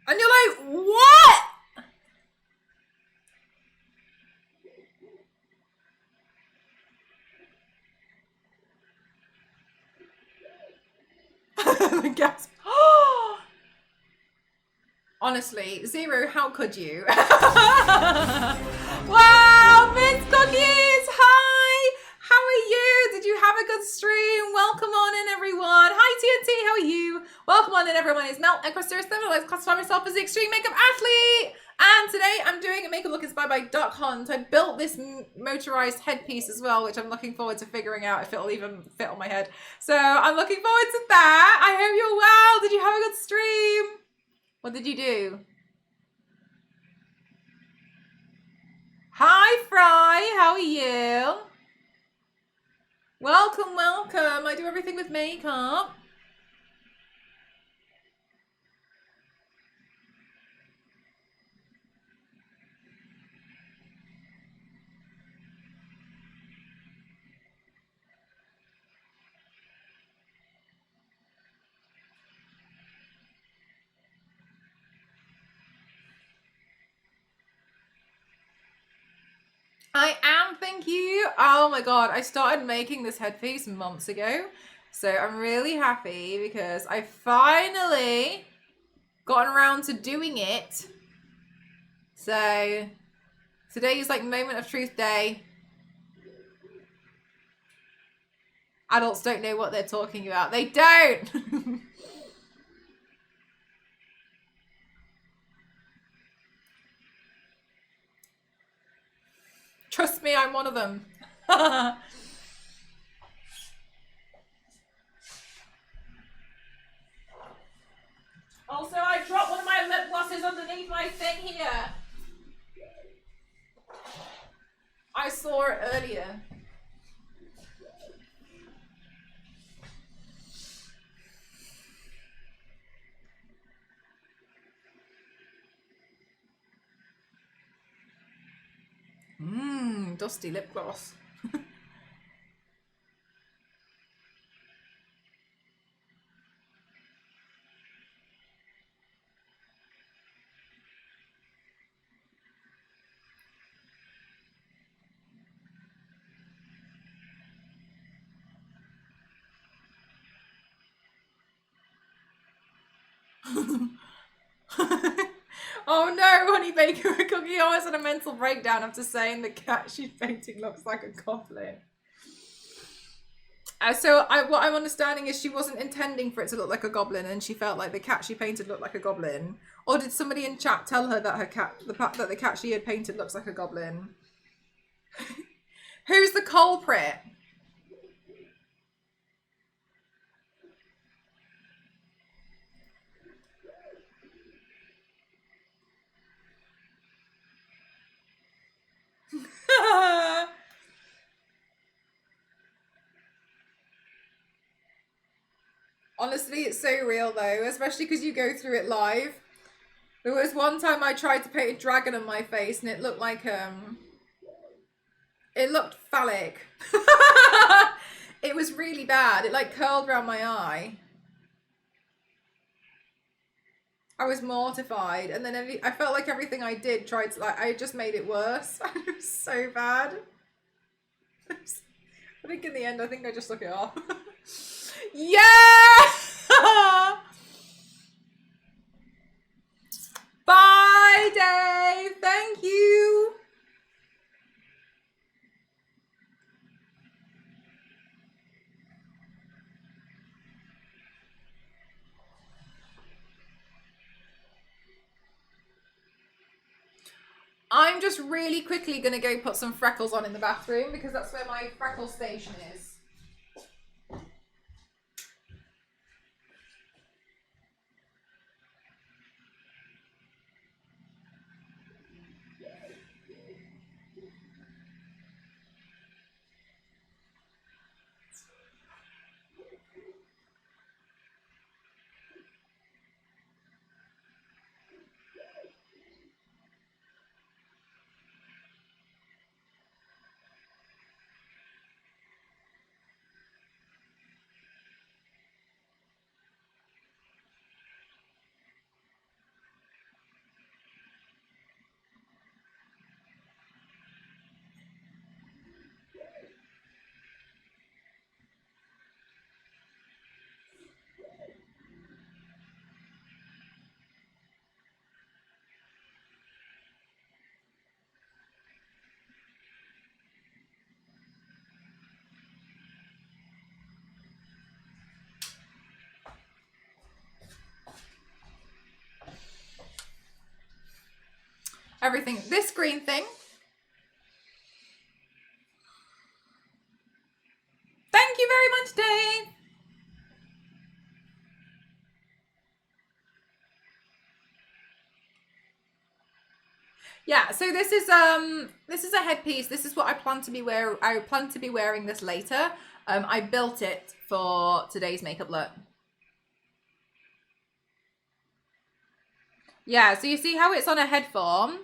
And you're like, what? Gasp. Honestly, Zero, how could you? Wow, Miss Cookies, hi! How are you? Did you have a good stream? Welcome on in, everyone. Hi, TNT, how are you? Welcome on in, everyone. It's Mel, Equasterus, never likes to classify myself as the extreme makeup athlete. And today I'm doing a makeup look inspired by Duck Hunt. I built this motorized headpiece as well, which I'm looking forward to figuring out if it'll even fit on my head. So I'm looking forward to that. I hope you're well. Did you have a good stream? What did you do? Hi, Fry. How are you? Welcome, welcome. I do everything with makeup. I am, thank you. Oh my god, I started making this headpiece months ago. So I'm really happy because I finally gotten around to doing it. So today is like moment of truth day. Adults don't know what they're talking about. They don't! Trust me, I'm one of them. Also, I dropped one of my lip glosses underneath my thing here. I saw it earlier. Dusty lip gloss. Oh no, Honey Baker Cookie always had a mental breakdown after saying the cat she's painting looks like a goblin. What I'm understanding is she wasn't intending for it to look like a goblin, and she felt like the cat she painted looked like a goblin. Or did somebody in chat tell her that the cat she had painted looks like a goblin? Who's the culprit? Honestly, it's so real though, especially because you go through it live. There was one time I tried to paint a dragon on my face and it looked like it looked phallic. It was really bad. It like curled around my eye. I was mortified, and then I felt like everything I did tried to I just made it worse. It was so bad. I think in the end, I think I just took it off. Yeah! Bye, Dave. Thank you. I'm just really quickly going to go put some freckles on in the bathroom because that's where my freckle station is. Everything. This green thing. Thank you very much, Dave. Yeah, so this is a headpiece. This is what I plan to be wearing. I plan to be wearing this later. I built it for today's makeup look. Yeah, so you see how it's on a head form?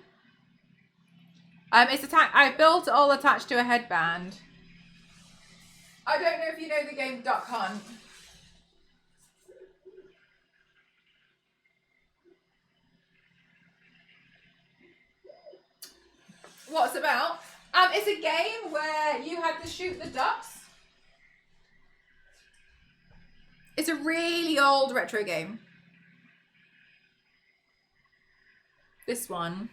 It's attached. I built it all attached to a headband. I don't know if you know the game Duck Hunt. What's it about? It's a game where you had to shoot the ducks. It's a really old retro game. This one.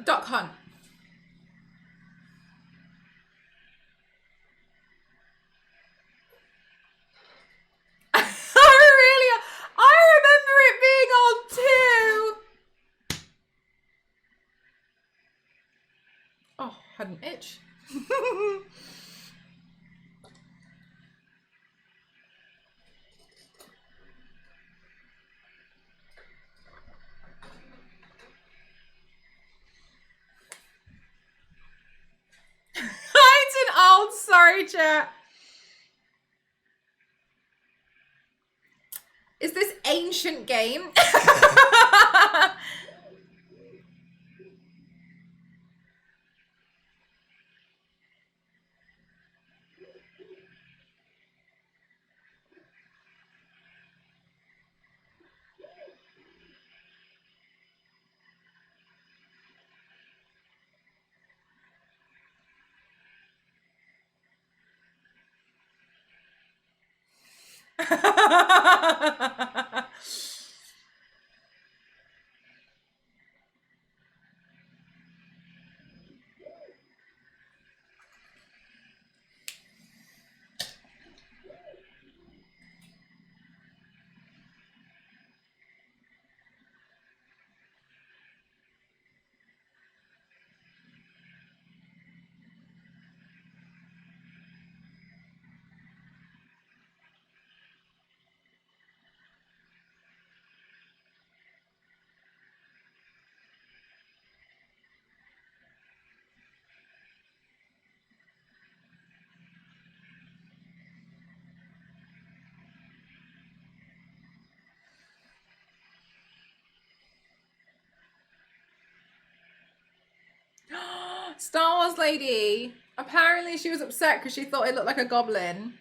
Duck Hunt. I remember it being on too. Oh, had an itch. It's an old, sorry, chat. Is this ancient game? Star Wars lady. Apparently she was upset because she thought it looked like a goblin.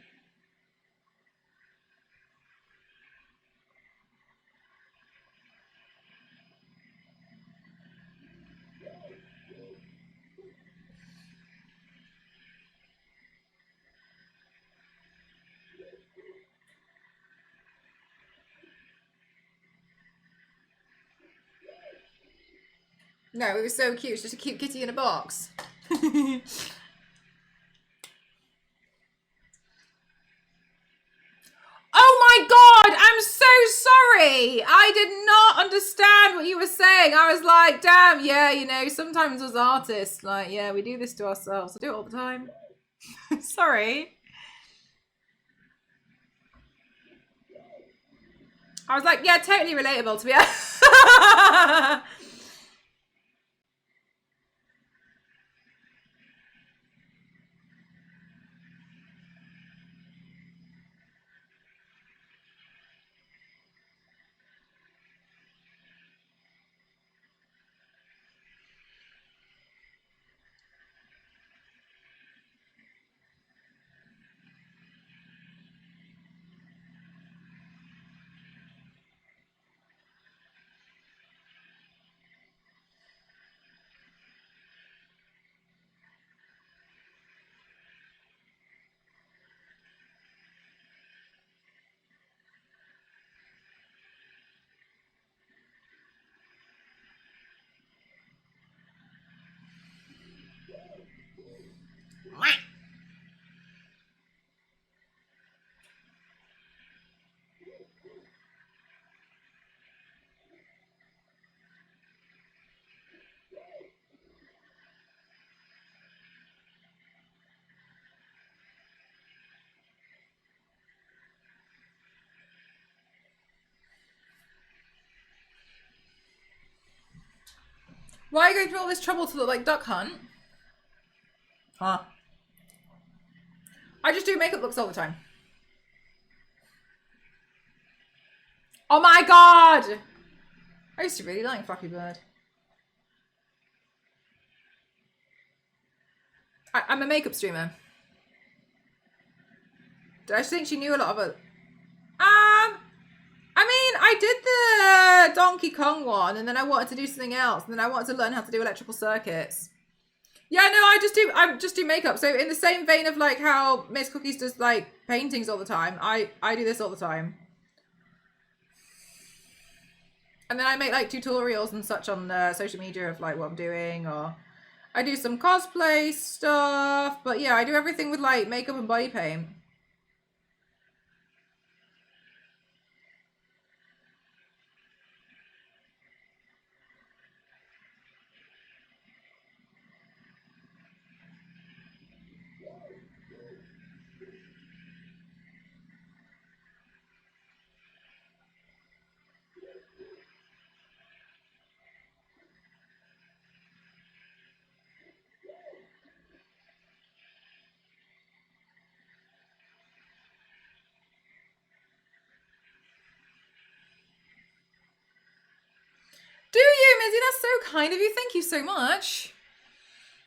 No, it was so cute. It's just a cute kitty in a box. Oh my god, I'm so sorry. I did not understand what you were saying. I was like, damn, yeah, you know, sometimes as artists, like, yeah, we do this to ourselves. I do it all the time. Sorry. I was like, yeah, totally relatable to be honest. Why are you going through all this trouble to look like Duck Hunt? Huh? I just do makeup looks all the time. Oh my god! I used to really like Flappy Bird. I'm a makeup streamer. I just think she knew a lot of it. I mean, I did the Donkey Kong one, and then I wanted to do something else, and then I wanted to learn how to do electrical circuits. Yeah, no, I just do makeup. So in the same vein of like how Miss Cookies does like paintings all the time, I do this all the time. And then I make like tutorials and such on social media of like what I'm doing, or I do some cosplay stuff. But yeah, I do everything with like makeup and body paint. Do you, Mizzy? That's so kind of you. Thank you so much.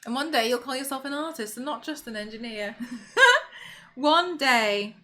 And one day you'll call yourself an artist and not just an engineer. One day.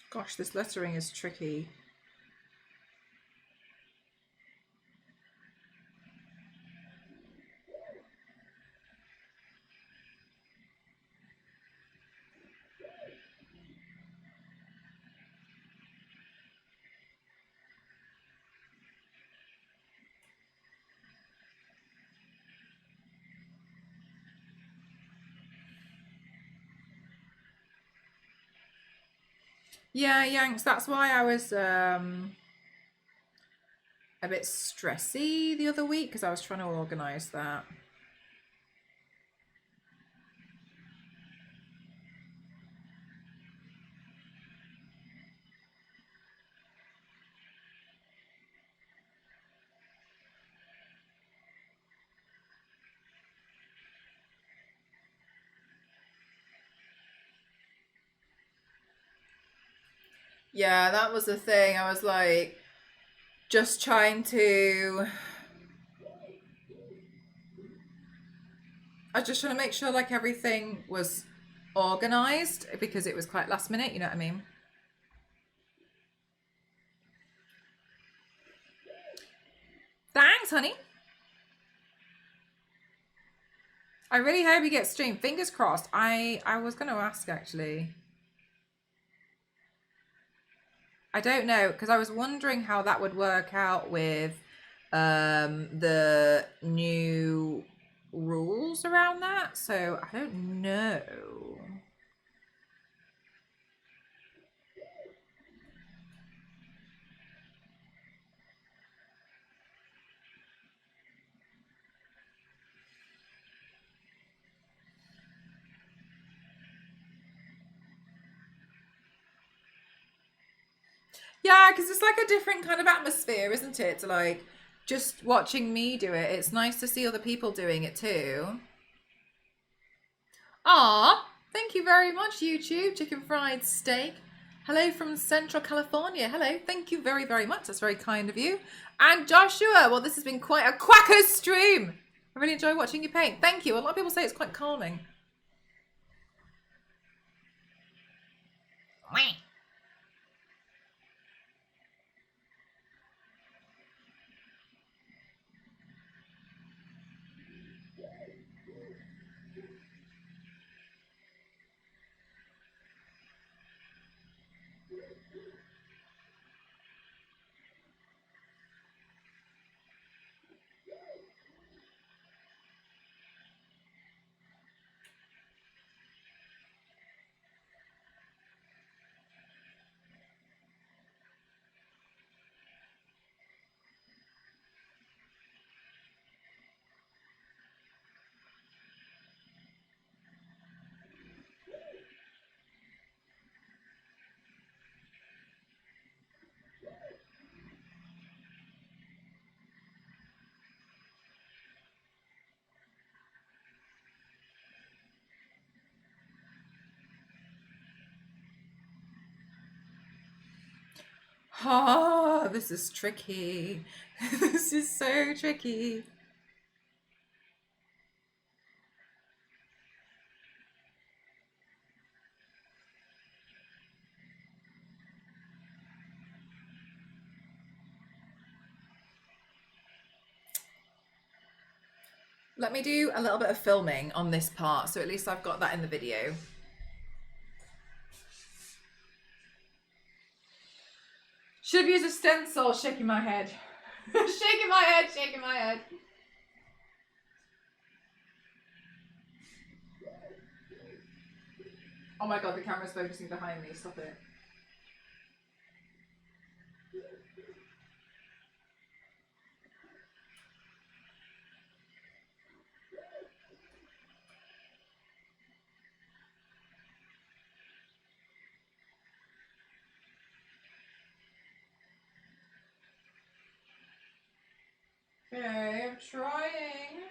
Gosh, this lettering is tricky. Yeah, Yanks, that's why I was a bit stressy the other week, because I was trying to organise that. Yeah, that was the thing. I was like, just trying to... I was just trying to make sure like everything was organised, because it was quite last minute, you know what I mean? Thanks, honey. I really hope you get streamed. Fingers crossed. I was going to ask, actually. I don't know, because I was wondering how that would work out with the new rules around that. So I don't know. Yeah, because it's like a different kind of atmosphere, isn't it? To like just watching me do it. It's nice to see other people doing it too. Ah, thank you very much, YouTube. Chicken fried steak. Hello from Central California. Hello. Thank you very, very much. That's very kind of you. And Joshua. Well, this has been quite a quacker stream. I really enjoy watching you paint. Thank you. A lot of people say it's quite calming. Oh, this is tricky. This is so tricky. Let me do a little bit of filming on this part, so at least I've got that in the video. Should have used a stencil, shaking my head. Shaking my head, shaking my head. Oh my god, the camera's focusing behind me, stop it. Okay, I'm trying.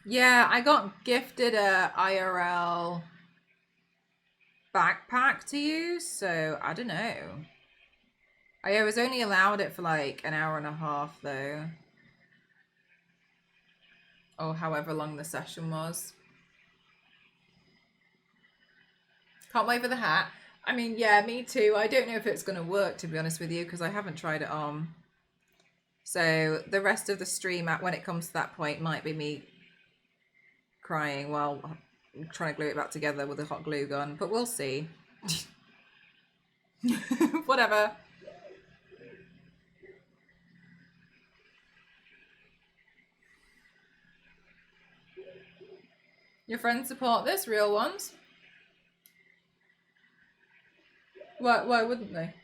Yeah, I got gifted a IRL backpack to use, so I don't know. I was only allowed it for like an hour and a half though. Or however long the session was. Can't wait for the hat. I mean, yeah, me too. I don't know if it's going to work, to be honest with you, because I haven't tried it on. So the rest of the stream, when it comes to that point, might be me crying while trying to glue it back together with a hot glue gun, but we'll see. Whatever. Your friends support this, real ones? Why wouldn't they?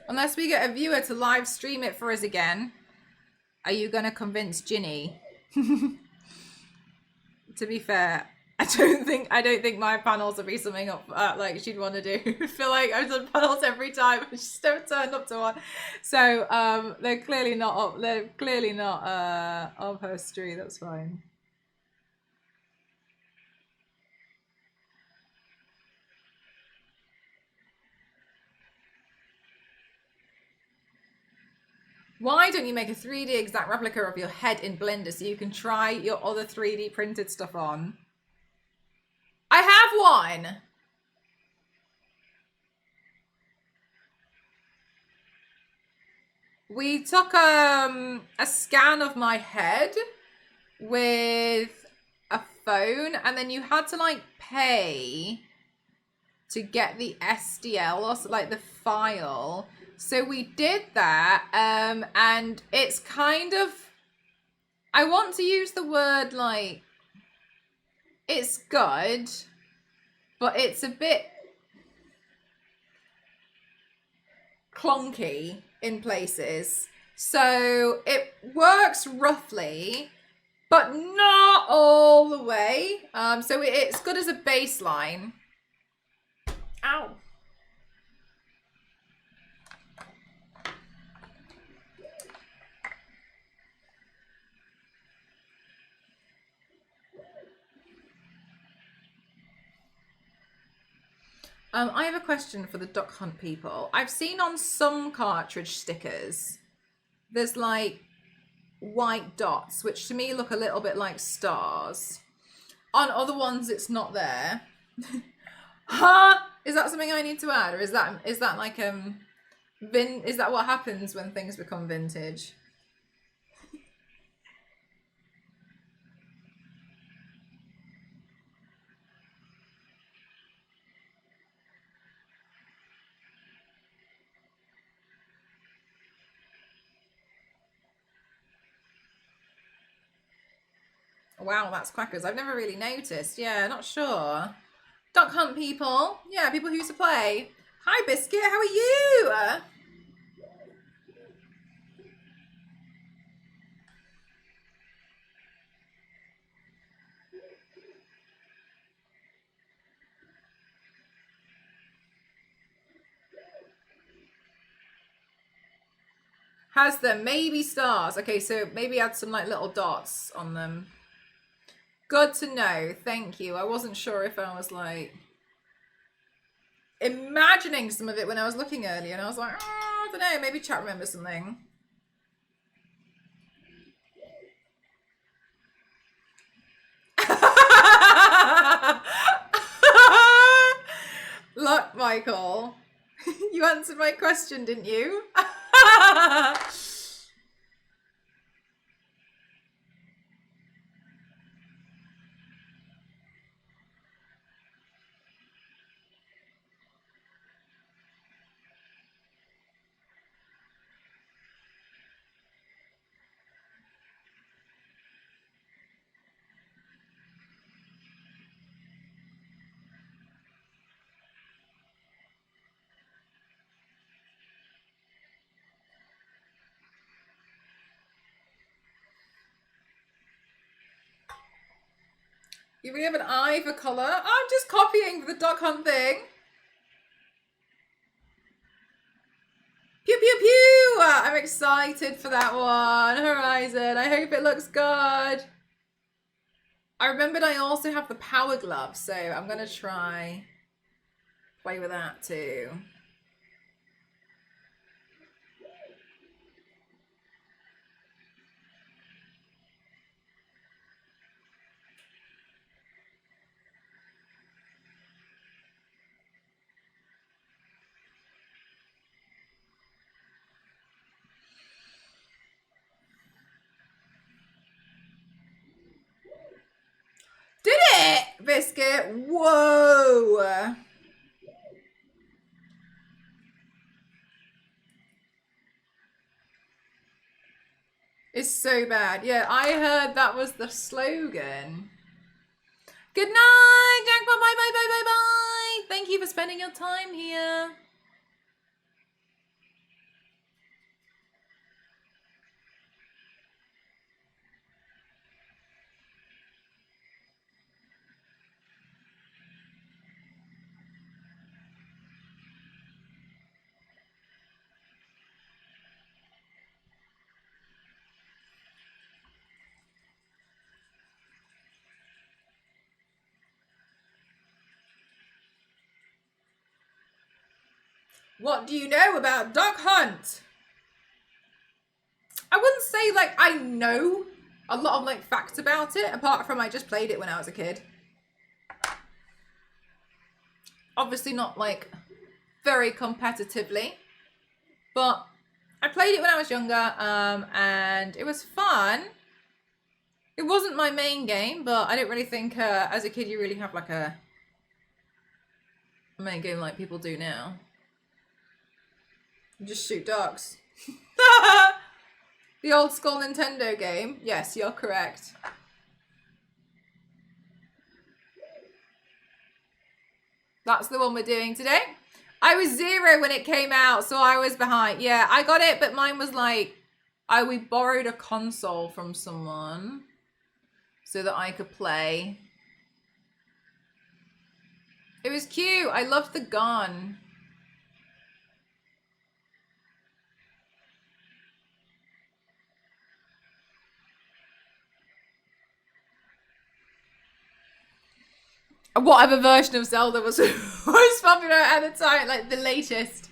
Unless we get a viewer to live stream it for us again, are you gonna convince Ginny? To be fair, I don't think my panels would be something up like she'd want to do. I feel like I've done panels every time and she's never turned up to one. So they're clearly not up. They're clearly not up her street. That's fine. Why don't you make a 3D exact replica of your head in Blender so you can try your other 3D printed stuff on? I have one! We took a scan of my head with a phone, and then you had to like pay to get the SDL or like the file. So we did that, and it's kind of, I want to use the word like, it's good, but it's a bit clunky in places. So it works roughly, but not all the way. So it's good as a baseline. Ow. I have a question for the Duck Hunt people. I've seen on some cartridge stickers, there's like white dots, which to me look a little bit like stars. On other ones, it's not there. Huh? Is that something I need to add, or is that like is that what happens when things become vintage? Wow, that's crackers. I've never really noticed. Yeah, not sure. Duck Hunt people. Yeah, people who used to play. Hi, Biscuit. How are you? Has them. Maybe stars. Okay, so maybe add some like little dots on them. Good to know. Thank you. I wasn't sure if I was like imagining some of it when I was looking earlier, and I was like, oh, I don't know, maybe chat remembers something. Look, Michael, you answered my question, didn't you? You really have an eye for colour? I'm just copying the Duck Hunt thing. Pew, pew, pew! I'm excited for that one. Horizon. I hope it looks good. I remembered I also have the Power Glove, so I'm going to try play with that too. Did it, Biscuit? Whoa. It's so bad. Yeah, I heard that was the slogan. Good night, Jackpot. Bye, bye, bye, bye, bye. Thank you for spending your time here. What do you know about Duck Hunt? I wouldn't say like I know a lot of like facts about it, apart from I just played it when I was a kid. Obviously not like very competitively, but I played it when I was younger, and it was fun. It wasn't my main game, but I don't really think as a kid you really have like a main game like people do now. You just shoot ducks. The old school Nintendo game. Yes, you're correct. That's the one we're doing today. I was 0 when it came out, so I was behind. Yeah, I got it, but mine was like, we borrowed a console from someone so that I could play. It was cute. I loved the gun. Whatever version of Zelda was most popular at the time, like the latest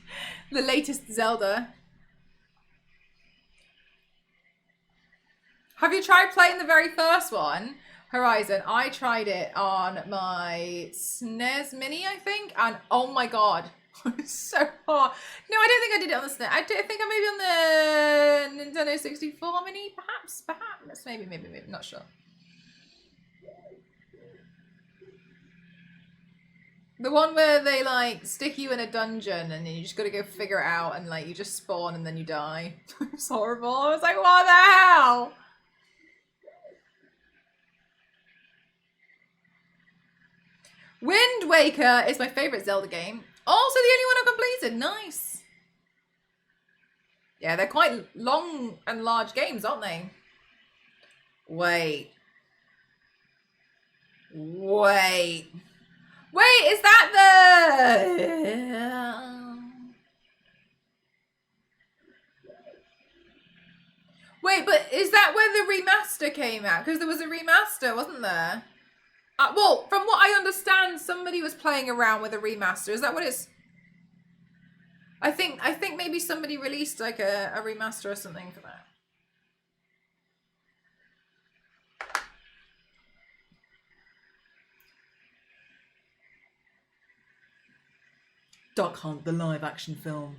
Zelda. Have you tried playing the very first one, Horizon? I tried it on my SNES Mini, I think, and oh my god, it's so hard. No, I don't think I did it on the SNES. I think I maybe on the Nintendo 64 Mini, perhaps, maybe, not sure. The one where they like stick you in a dungeon and you just gotta go figure it out and like you just spawn and then you die. It's horrible. I was like, what the hell? Wind Waker is my favorite Zelda game. Also the only one I've completed. Nice. Yeah, they're quite long and large games, aren't they? Wait, is that the... Wait, but is that where the remaster came out? Because there was a remaster, wasn't there? Well, from what I understand, somebody was playing around with a remaster. Is that what it's... I think maybe somebody released like a remaster or something for that. Duck Hunt, the live action film.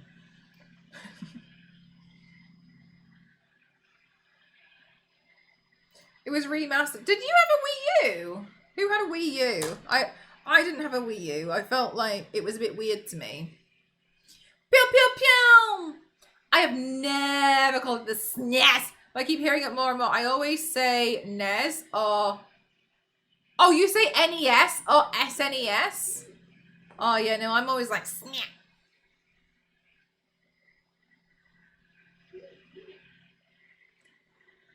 It was remastered. Did you have a Wii U? Who had a Wii U? I didn't have a Wii U. I felt like it was a bit weird to me. Pew pew pew! I have never called it the SNES. I keep hearing it more and more. I always say NES or... Oh, you say NES or SNES? Oh, yeah, no, I'm always like, SNES.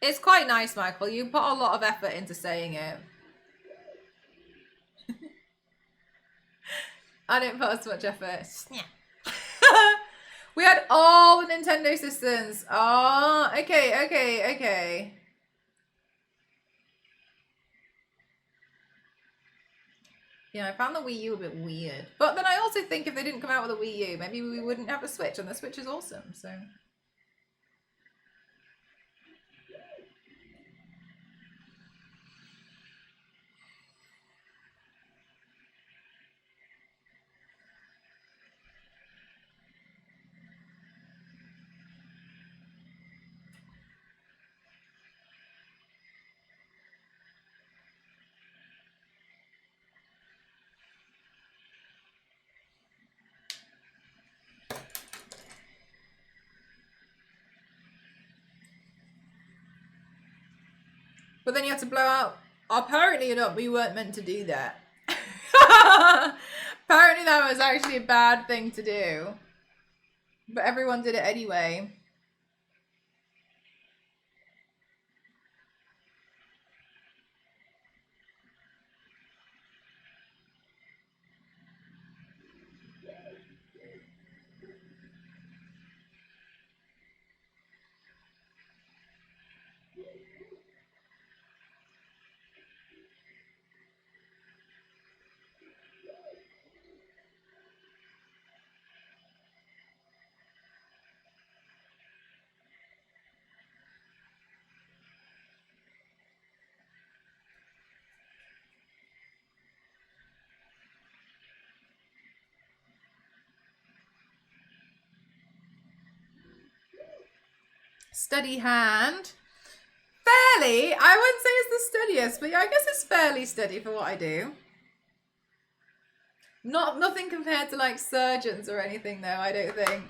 It's quite nice, Michael. You put a lot of effort into saying it. I didn't put as much effort. We had all the Nintendo systems. Oh, okay. Yeah, I found the Wii U a bit weird. But then I also think if they didn't come out with a Wii U, maybe we wouldn't have a Switch, and the Switch is awesome, so... But then you have to blow out... Apparently we weren't meant to do that. Apparently that was actually a bad thing to do. But everyone did it anyway. Steady hand. Fairly. I wouldn't say it's the steadiest, but yeah, I guess it's fairly steady for what I do. Nothing compared to like surgeons or anything though, I don't think.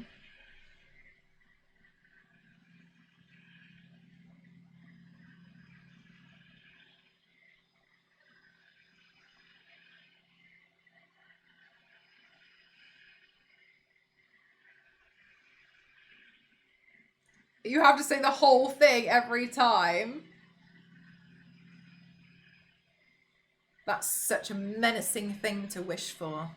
You have to say the whole thing every time. That's such a menacing thing to wish for.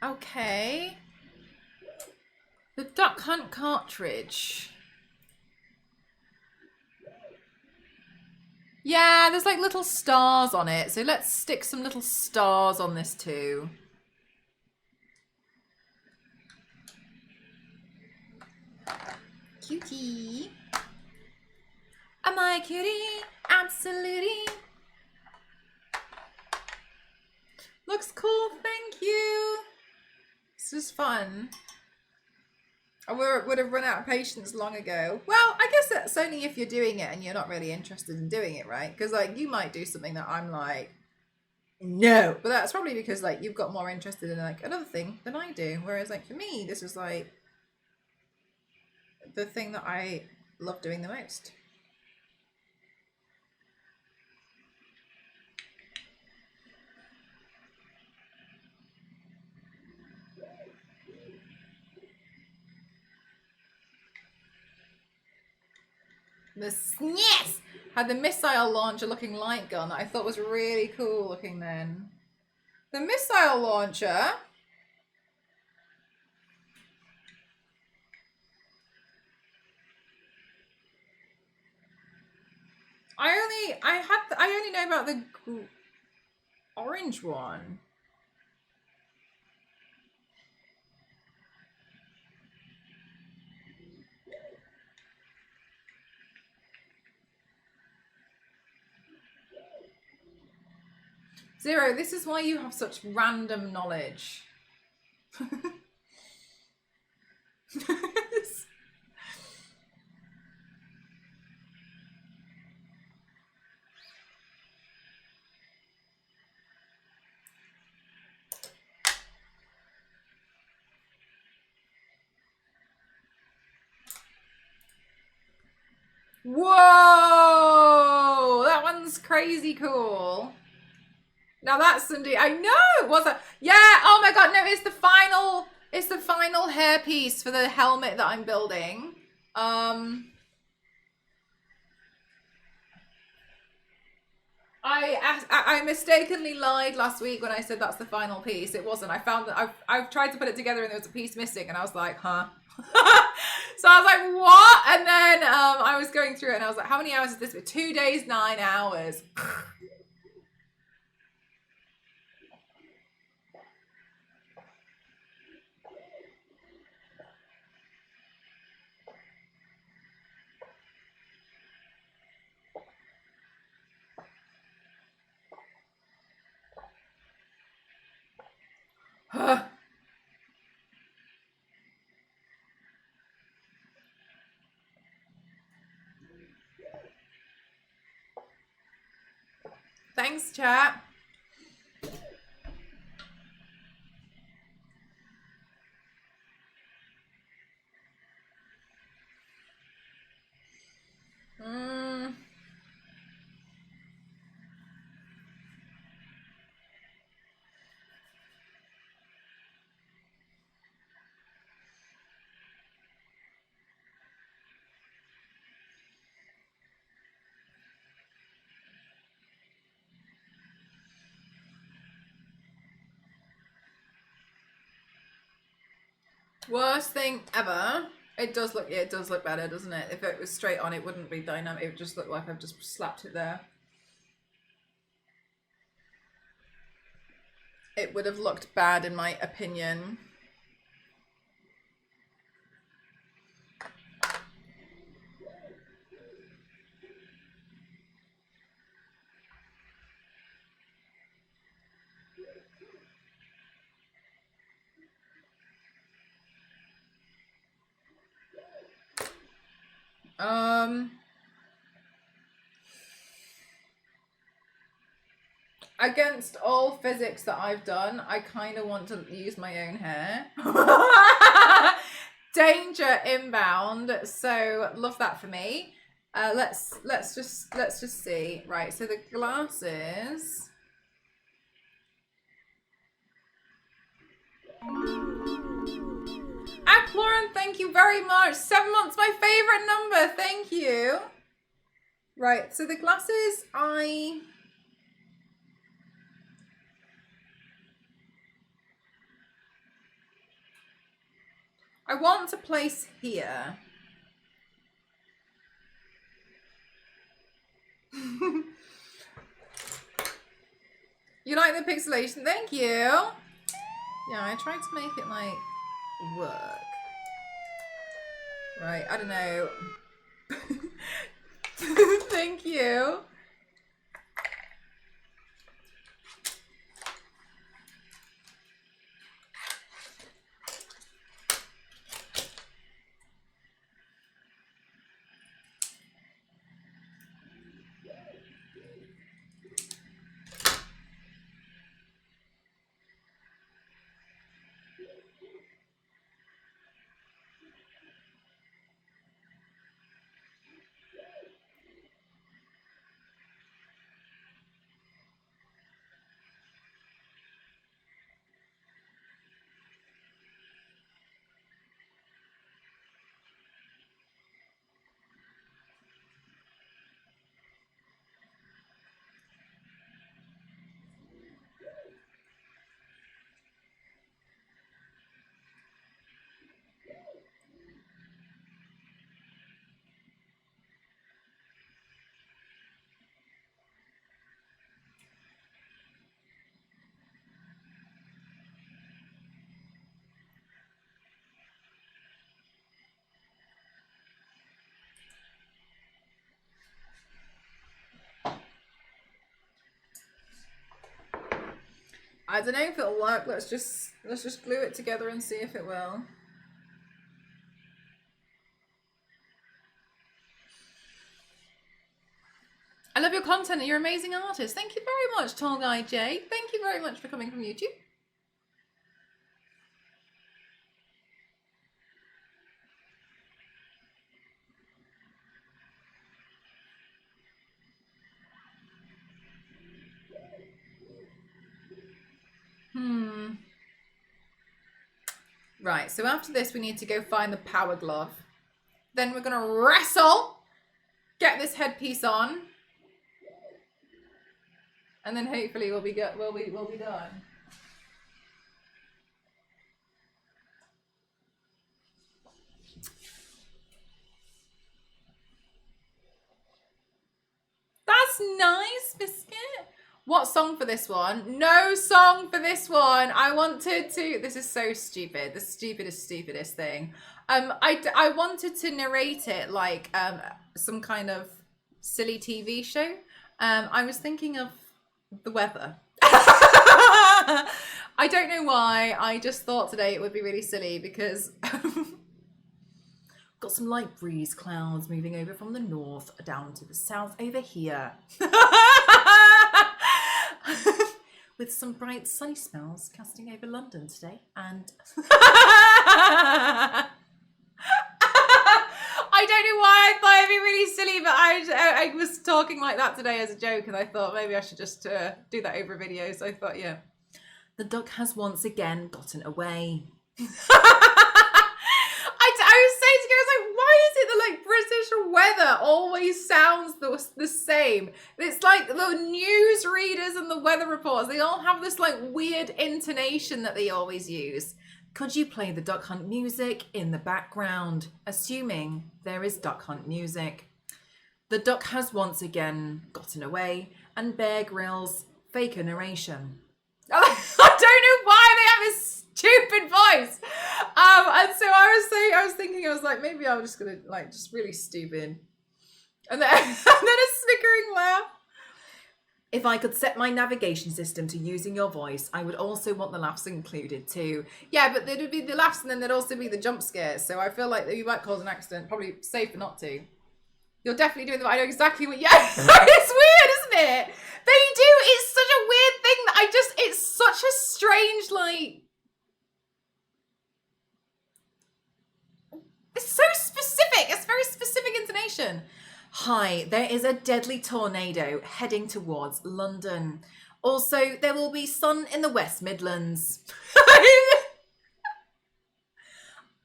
Okay. The Duck Hunt cartridge. Yeah, there's like little stars on it. So let's stick some little stars on this too. Cutie. Am I a cutie? Absolutely. Looks cool, thank you. This is fun. I would have run out of patience long ago. Well, I guess that's only if you're doing it and you're not really interested in doing it, right? Because like you might do something that I'm like, no. But that's probably because like you've got more interested in like another thing than I do. Whereas like for me, this is like the thing that I love doing the most. The SNES had the missile launcher looking light gun that I thought was really cool looking then. The missile launcher. I only know about the orange one. Zero, this is why you have such random knowledge. Whoa! That one's crazy cool. Now that's Cindy. I know. Was it? Yeah. Oh my god. No, it's the final hairpiece for the helmet that I'm building. I mistakenly lied last week when I said that's the final piece. It wasn't. I found that I've tried to put it together and there was a piece missing, and I was like, huh. So I was like, what? And then I was going through it and I was like, how many hours is this? 2 days, 9 hours. Thanks, chat. Worst thing ever. It does look better, doesn't it? If it was straight on, it wouldn't be dynamic. It would just look like I've just slapped it there. It would have looked bad in my opinion. Against all physics that I've done, I kind of want to use my own hair. Danger inbound. So love that for me. Let's just see. Right. So the glasses. Florin, thank you very much. 7 months, my favorite number. Thank you. Right. So the glasses, I want to place here. You like the pixelation? Thank you. Yeah, I tried to make it like work. Right, I don't know. Thank you. I don't know if it'll work. Let's just glue it together and see if it will. I love your content and you're an amazing artist. Thank you very much, Tall Guy J. Thank you very much for coming from YouTube. Right, so after this we need to go find the power glove. Then we're gonna wrestle, get this headpiece on, and then hopefully we'll be done. That's nice, Biscuit. What song for this one? No song for this one. I wanted to, this is so stupid. The stupidest thing. I wanted to narrate it like some kind of silly TV show. I was thinking of the weather. I don't know why. I just thought today it would be really silly because got some light breeze clouds moving over from the north down to the south over here. With some bright sunny spells casting over London today, and I don't know why I thought it'd be really silly, but I was talking like that today as a joke, and I thought maybe I should just do that over a video. So I thought, yeah, the duck has once again gotten away. I was saying to go, I was like, why is it that like British weather always sounds the same? It's like the news readers and the weather reporters, they all have this like weird intonation that they always use. Could you play the Duck Hunt music in the background? Assuming there is Duck Hunt music. The duck has once again gotten away, and Bear Grylls' faker narration. I don't know why they have this stupid voice. And so I was thinking, maybe I'm just gonna just really stupid. And then, and then a snickering laugh. If I could set my navigation system to using your voice, I would also want the laughs included too. Yeah, but there would be the laughs and then there'd also be the jump scares. So I feel like you might cause an accident. Probably safer not to. You're definitely doing I know exactly what. Yeah, it's weird, isn't it? They do. It's such a weird thing that it's such a strange, it's so specific. It's very specific intonation. Hi, there is a deadly tornado heading towards London. Also, there will be sun in the West Midlands.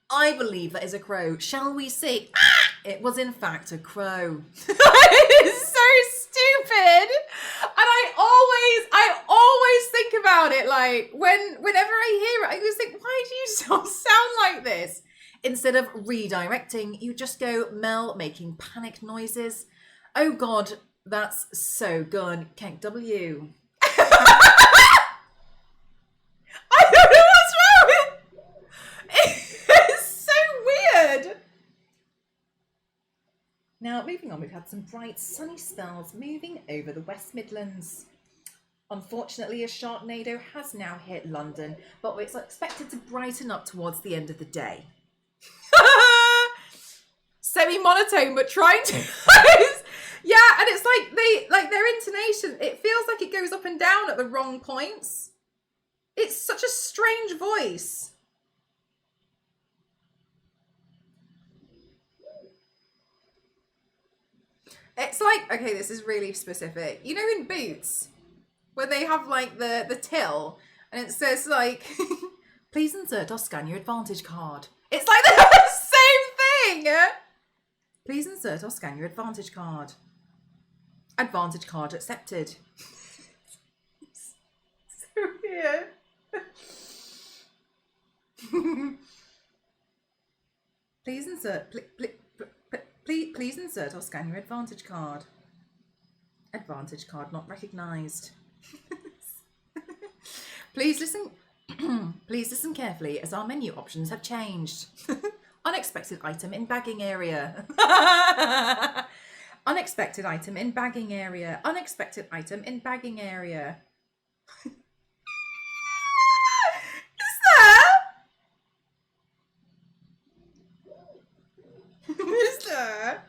I believe that is a crow. Shall we see? It was in fact a crow. It's so stupid. And I always think about it whenever I hear it, I always think, why do you sound like this? Instead of redirecting, you just go Mel making panic noises. Oh God, that's so good. Kek W. I don't know what's wrong with it's so weird. Now, moving on, we've had some bright sunny spells moving over the West Midlands. Unfortunately, a Sharknado has now hit London, but it's expected to brighten up towards the end of the day. Semi-monotone, but trying to. Yeah, and it's their intonation. It feels like it goes up and down at the wrong points. It's such a strange voice. It's okay, this is really specific. You know, in Boots, where they have the till, and it says please insert or scan your advantage card. It's the same thing. Please insert or scan your advantage card. Advantage card accepted. So weird. Please insert. Please insert or scan your advantage card. Advantage card not recognised. Please listen. Please listen carefully as our menu options have changed. Unexpected item in bagging area. Unexpected item in bagging area. Unexpected item in bagging area. Is there? Is there?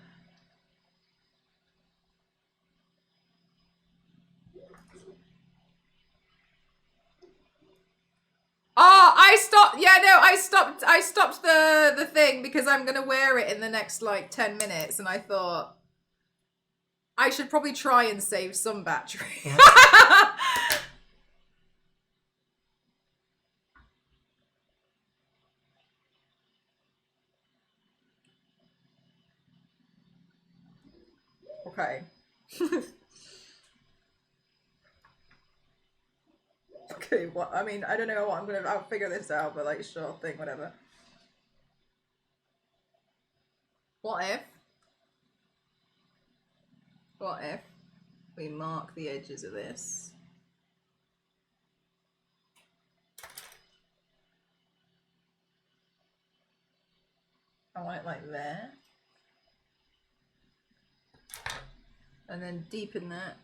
Oh, I stopped. Yeah, no, I stopped the thing because I'm going to wear it in the next 10 minutes. And I thought I should probably try and save some battery. Okay. Okay, what? I mean, I don't know what I'll figure this out, but sure thing, whatever. What if we mark the edges of this? I want it there. And then deepen that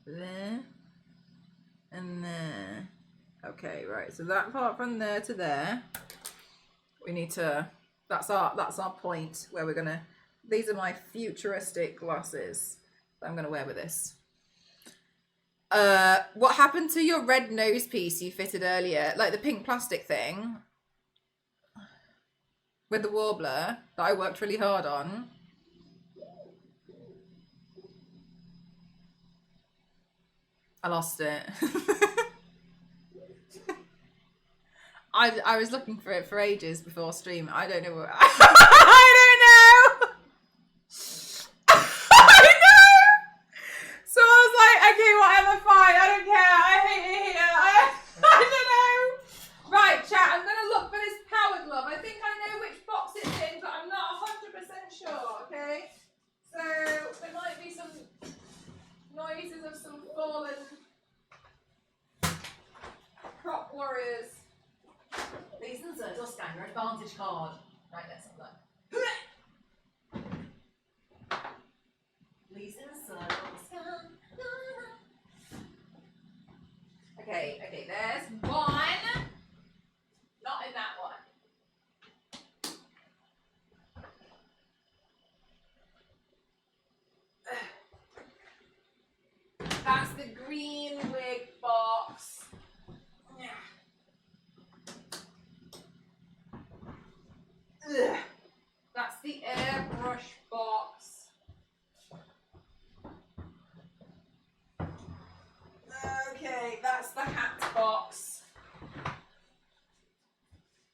there and there. Okay, right. So that part from there to there, we need to. That's our point where we're gonna. These are my futuristic glasses that I'm gonna wear with this. What happened to your red nose piece you fitted earlier, the pink plastic thing with the warbler that I worked really hard on? I lost it. I was looking for it for ages before stream. I don't know. I don't know. I know. So I was okay, whatever, fine. I don't care. I hate it here. I don't know. Right, chat. I'm gonna look for this advantage card. Right, let's have that. Please insert. Okay, there's one. Not in that one. That's the green wig box. Ugh. That's the airbrush box. Okay, that's the hat box.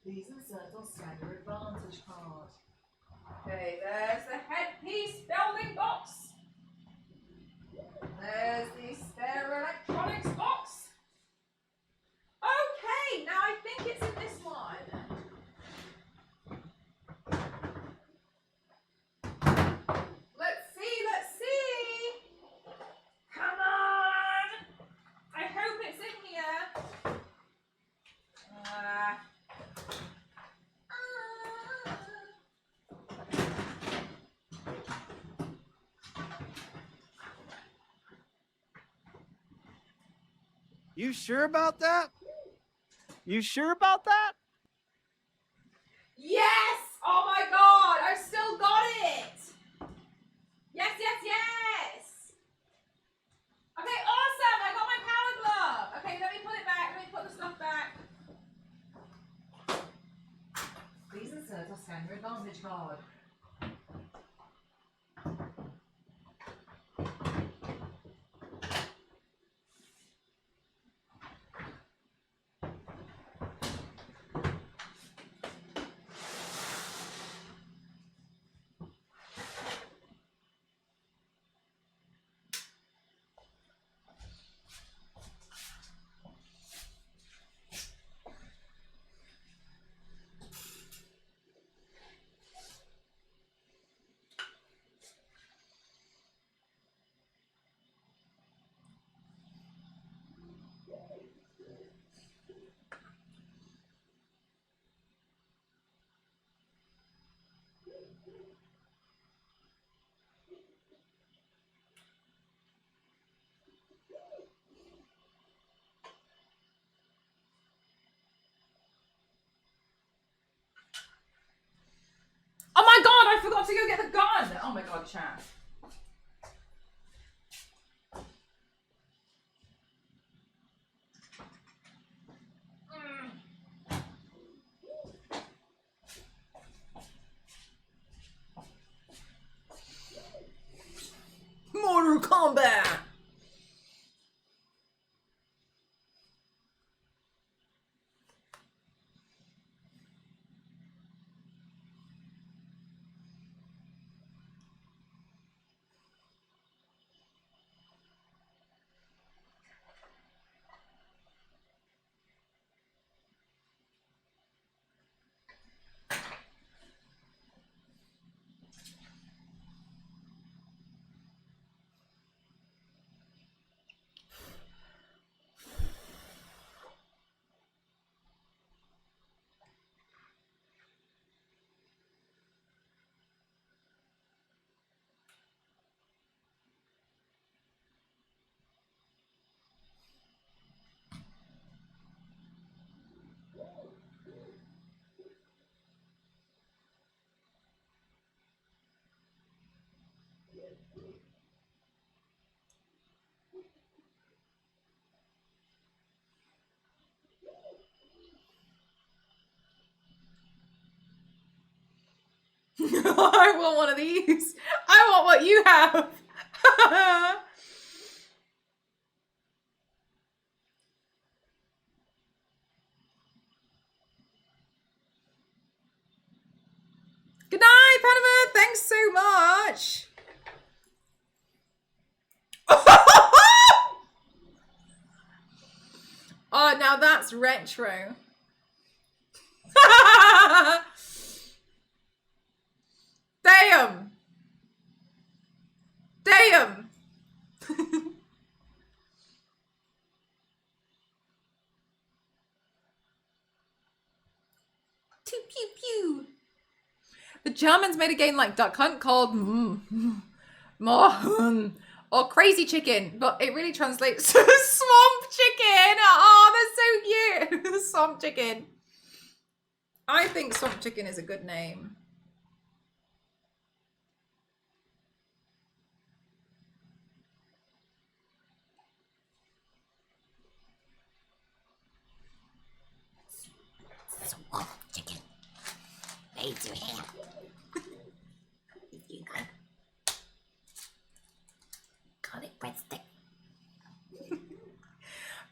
Please insert or scan your advantage card. Okay, there's the headpiece building box. There's the spare electronics box. Okay, now I think it's in this one. Let's see. Come on. I hope it's in here. You sure about that? You sure about that? Yes! Oh my god, I've still got it! Yes! Okay, awesome! I got my power glove! Okay, let me put it back. Let me put the stuff back. Please insert or scan your advantage card. Oh my god, I forgot to go get the gun! Oh my god, chat. Mortal Kombat! I want one of these. I want what you have. Good night, Panama. Thanks so much. Oh, now that's retro. Damn. Pew pew pew. The Germans made a game like Duck Hunt called More or Crazy Chicken, but it really translates to Swamp Chicken. Oh, that's so cute. Swamp Chicken. I think Swamp Chicken is a good name. Swamp Chicken. Raise your hand. You got it, breadstick.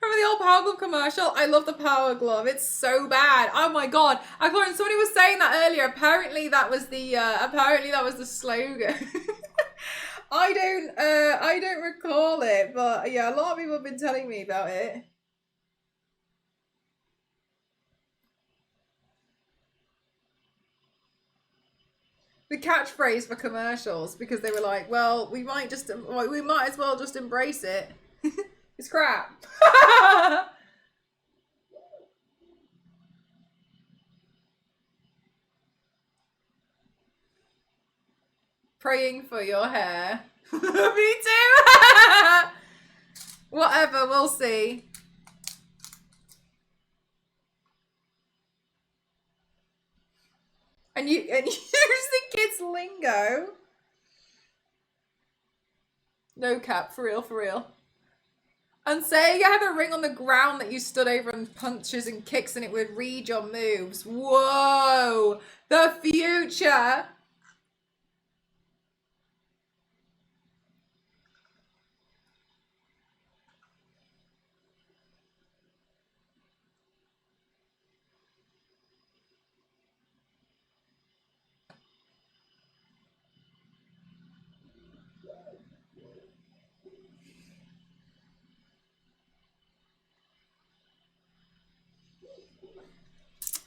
Remember the old Power Glove commercial? I love the Power Glove. It's so bad. Oh my god. I thought somebody was saying that earlier. Apparently that was the slogan. I don't recall it, but yeah, a lot of people have been telling me about it. The catchphrase for commercials, because they were like, well, we might as well just embrace it. It's crap. Praying for your hair. Me too. Whatever, we'll see. And use the kids' lingo. No cap, for real, for real. And say you had a ring on the ground that you stood over and punches and kicks and it would read your moves. Whoa! The future!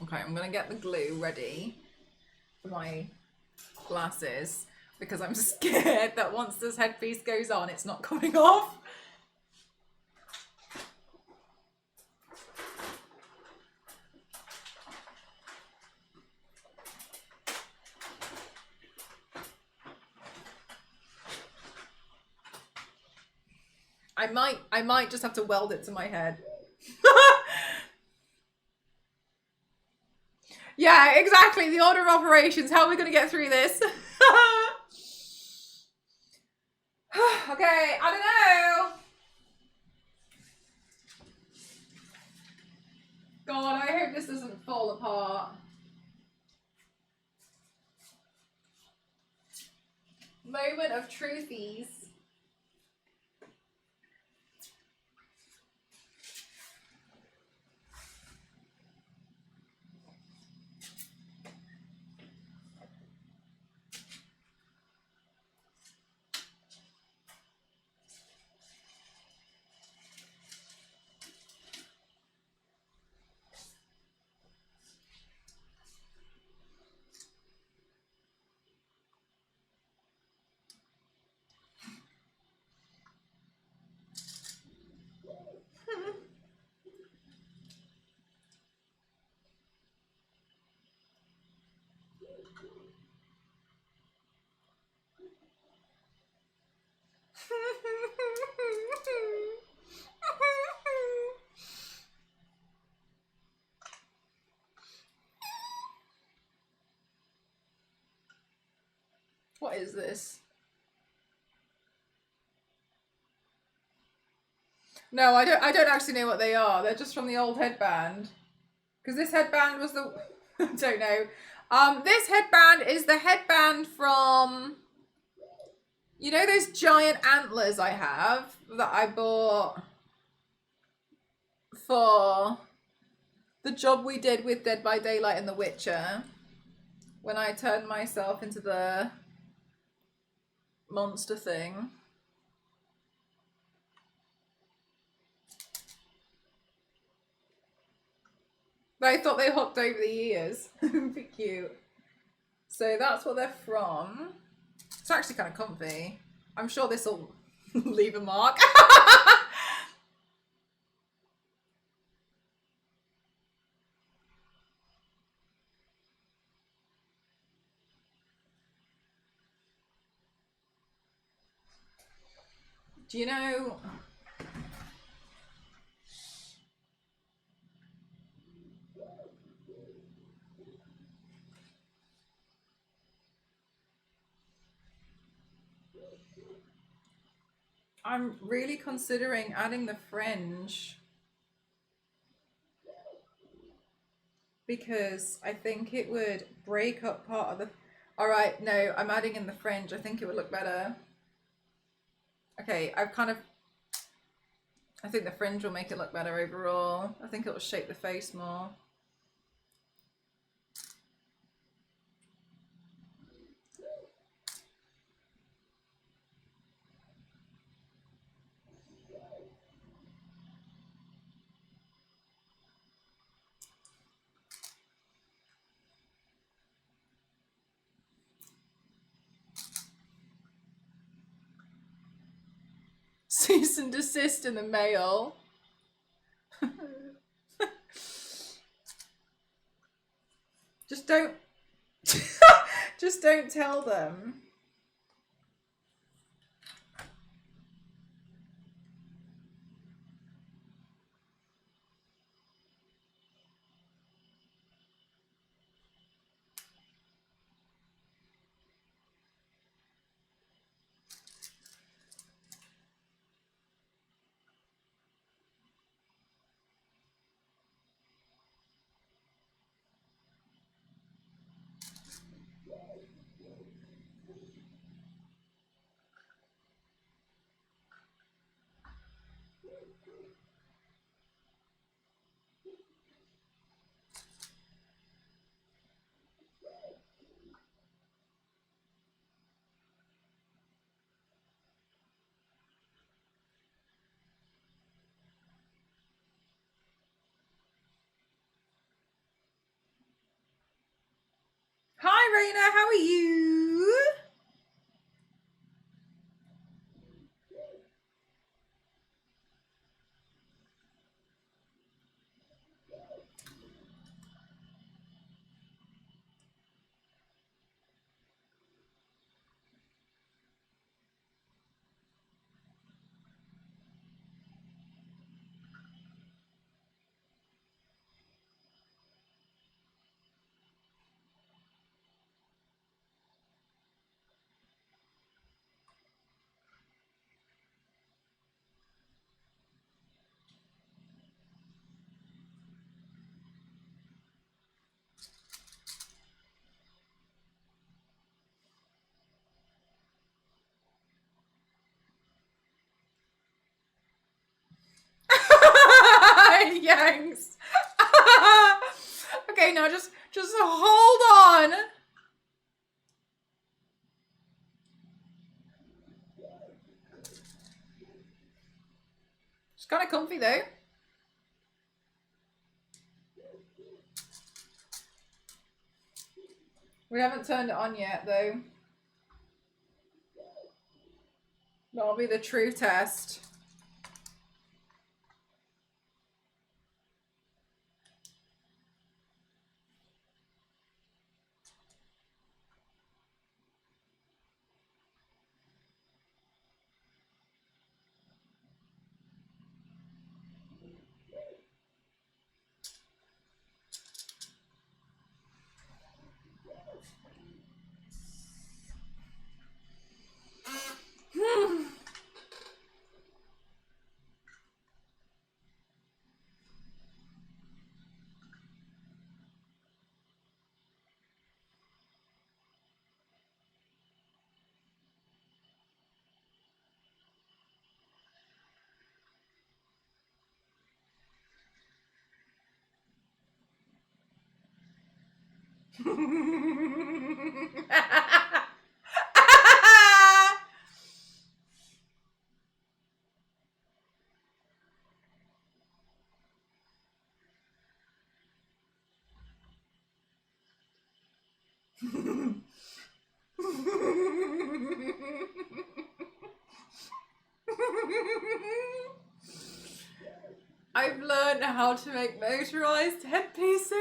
Okay, I'm gonna get the glue ready for my glasses because I'm scared that once this headpiece goes on, it's not coming off. I might just have to weld it to my head. Yeah, exactly. The order of operations. How are we going to get through this? Okay, I don't know. God, I hope this doesn't fall apart. Moment of truthies. What is this? No, I don't actually know what they are. They're just from the old headband. Because this headband was the I don't know. This headband is the headband from, you know, those giant antlers I have that I bought for the job we did with Dead by Daylight and The Witcher when I turned myself into the monster thing. I thought they hooked over the ears. Be cute. So that's what they're from. It's actually kind of comfy. I'm sure this will leave a mark. Do you know? I'm really considering adding the fringe because I think it would break up part of the... All right, no, I'm adding in the fringe. I think it would look better. Okay, I think the fringe will make it look better overall. I think it will shape the face more. Cease and desist in the mail. Just don't just don't tell them. Hi, Raina, how are you? Yanks. Okay, now just hold on. It's kind of comfy though. We haven't turned it on yet though. That'll be the true test. I've learned how to make motorized headpieces.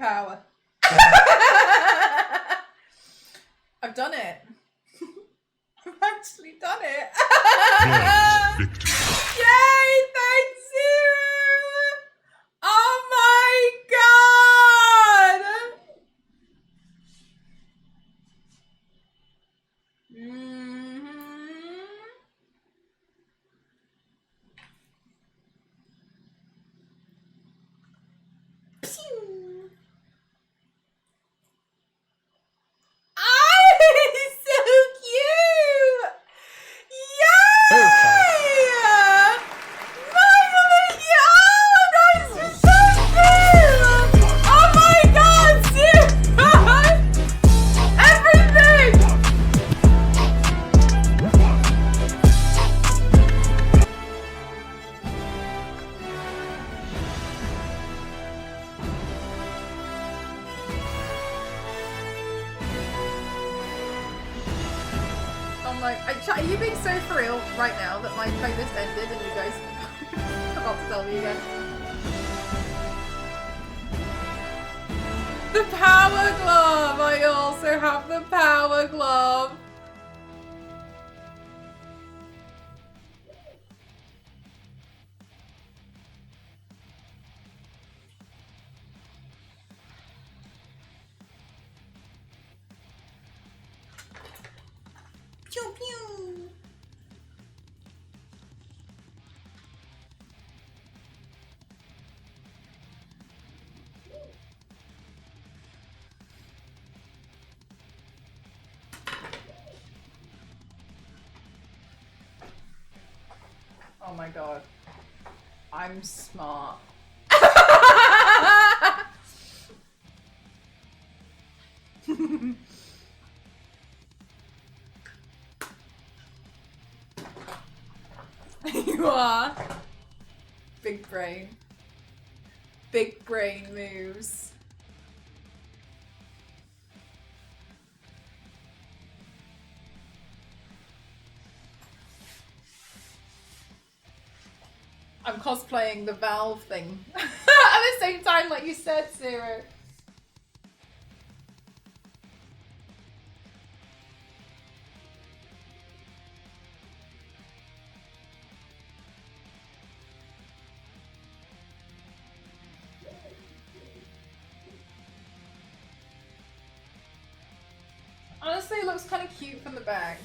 Power. I've done it. I've actually done it. Yay! Thanks, Zero! Oh my god! Pew. Oh, he's so cute! Yay! Finally! Oh, that's so cool! Oh my god, Zero! Everything! I'm like, are you being so for real right now that my playlist ended and you guys forgot to tell me again? The power glove! I also have the power glove! Pew pew! Oh my god. I'm smart. You are. Big brain. Big brain moves. I'm cosplaying the Valve thing. At the same time, like you said, Zero. Honestly, it looks kind of cute from the back.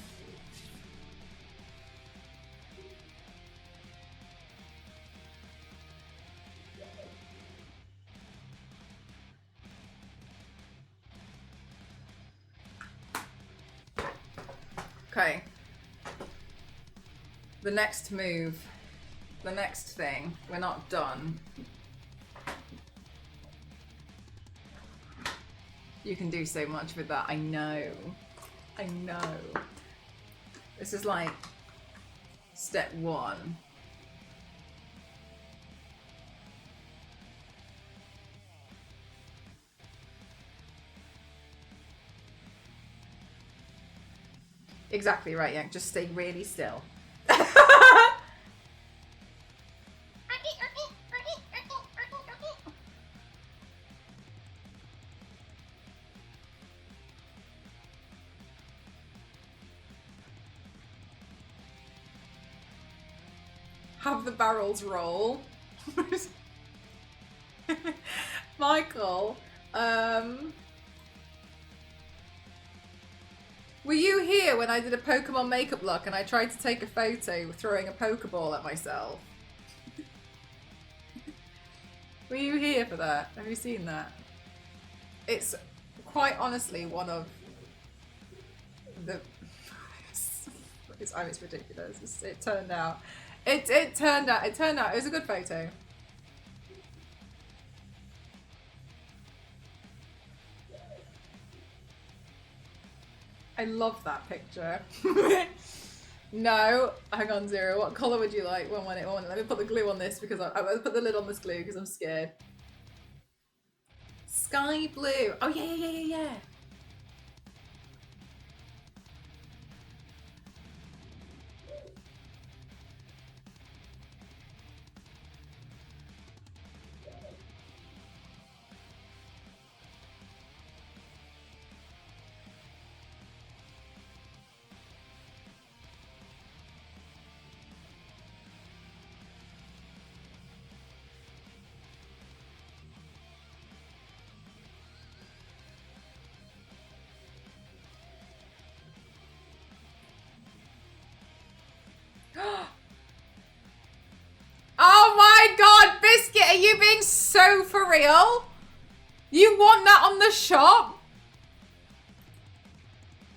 Okay. The next move. The next thing. We're not done. You can do so much with that. I know. I know. This is like step one. Exactly right, Yank. Just stay really still. Have the barrels roll. Michael, were you here when I did a Pokemon makeup look and I tried to take a photo throwing a Pokeball at myself? Were you here for that? Have you seen that? It's quite honestly one of the... it's ridiculous. It turned out. It turned out. It was a good photo. I love that picture. No, hang on, Zero. What color would you like? One minute. Let me put the glue on this because I put the lid on this glue because I'm scared. Sky blue. Oh yeah. real? You want that on the shop?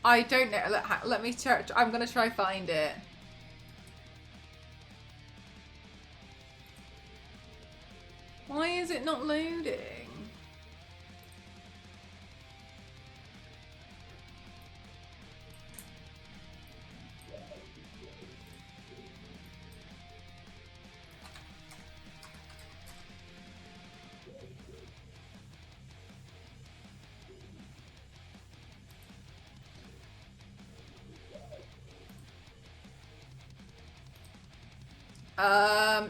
I don't know. Let me check. I'm gonna try find it. Why is it not loading?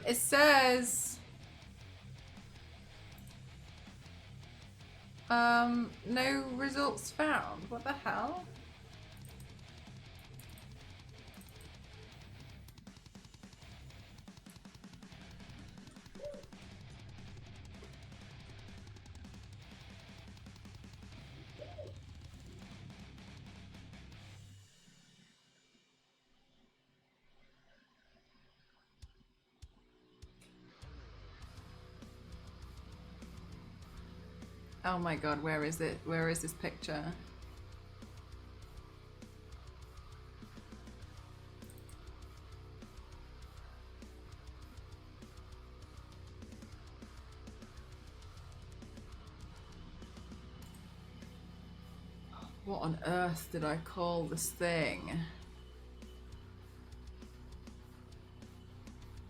It says, no results found. What the hell? Oh my god, where is it? Where is this picture? What on earth did I call this thing?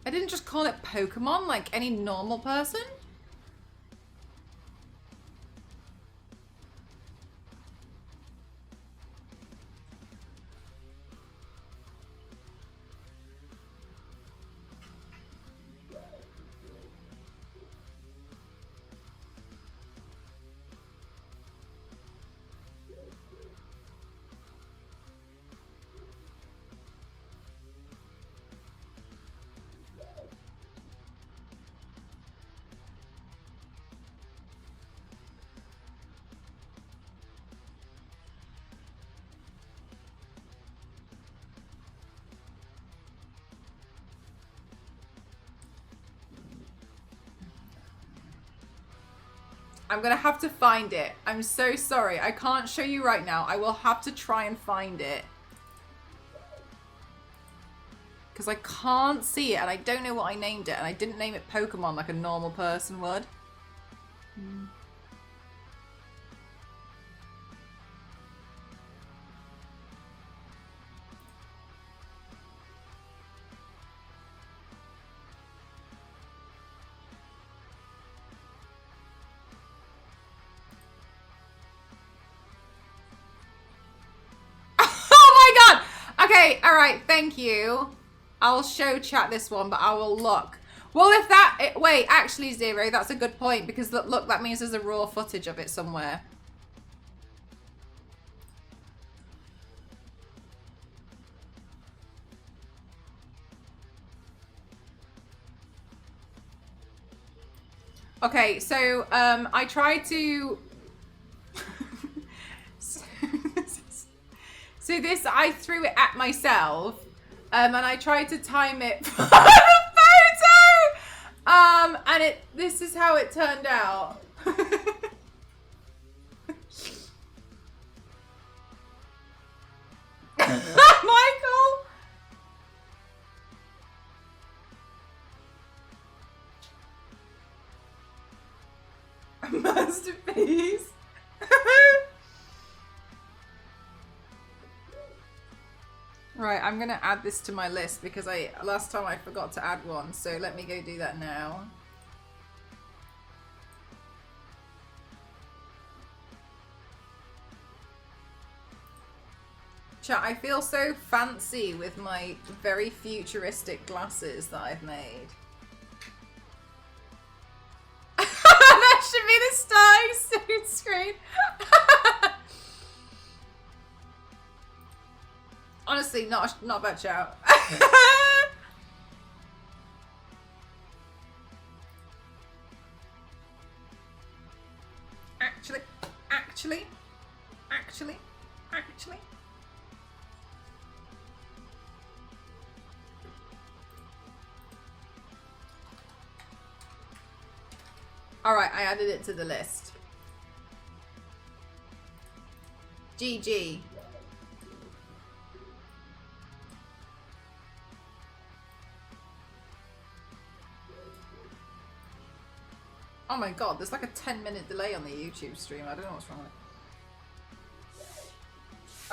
I didn't just call it Pokemon like any normal person? I'm gonna have to find it. I'm so sorry. I can't show you right now. I will have to try and find it. Because I can't see it and I don't know what I named it. And I didn't name it Pokemon like a normal person would. Okay, alright, thank you. I'll show chat this one, but I will look. Well, if that... wait, actually, Zero, that's a good point, because look, that means there's a raw footage of it somewhere. Okay, so, I tried to... So this, I threw it at myself, and I tried to time it for the photo, and this is how it turned out. Michael! A masterpiece. Right, I'm gonna add this to my list because last time I forgot to add one, so let me go do that now. Chat, I feel so fancy with my very futuristic glasses that I've made. That should be the starting screen. Honestly, not a bad shout. Actually. Alright, I added it to the list. GG. Oh my god, there's like a 10-minute delay on the YouTube stream. I don't know what's wrong with it.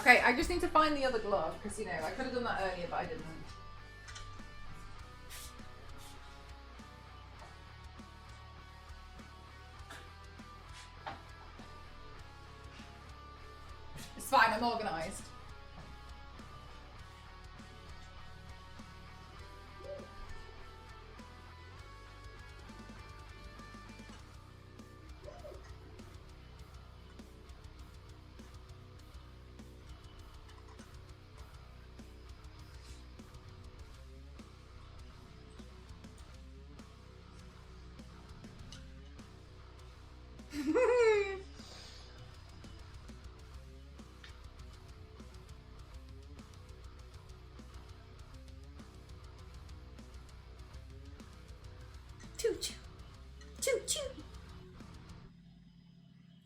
Okay, I just need to find the other glove, because, you know, I could have done that earlier, but I didn't. It's fine, I'm organised. Choo-choo. Choo-choo.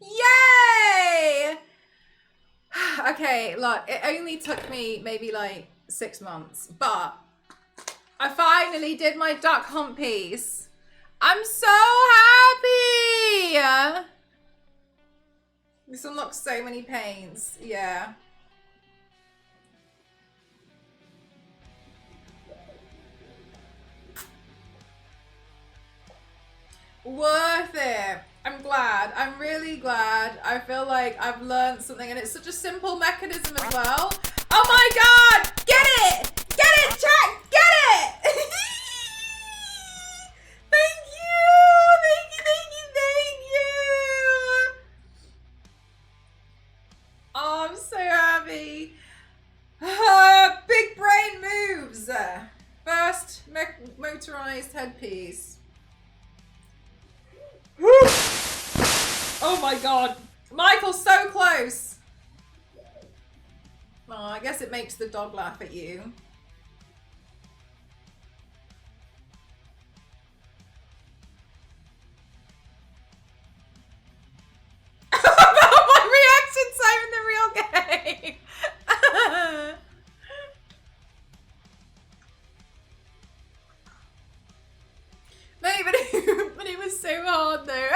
Yay! Okay, look, it only took me maybe like 6 months, but I finally did my duck hunt piece. I'm so happy! This unlocks so many paints, yeah. Worth it. I'm glad. I'm really glad. I feel like I've learned something, and it's such a simple mechanism as well. Oh my god! Get it! Get it, chat! Get it! Thank you! Thank you, thank you, thank you! Oh, I'm so happy. Big brain moves. First motorized headpiece. Oh my god. Michael's so close. Oh, I guess it makes the dog laugh at you. My reaction's saving the real game. Mate, but it was so hard though.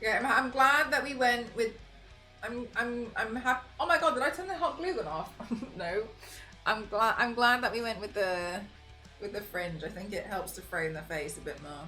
Yeah, I'm glad that we went with. I'm happy. Oh my god, did I turn the hot glue gun off? No. I'm glad that we went with the fringe. I think it helps to frame the face a bit more.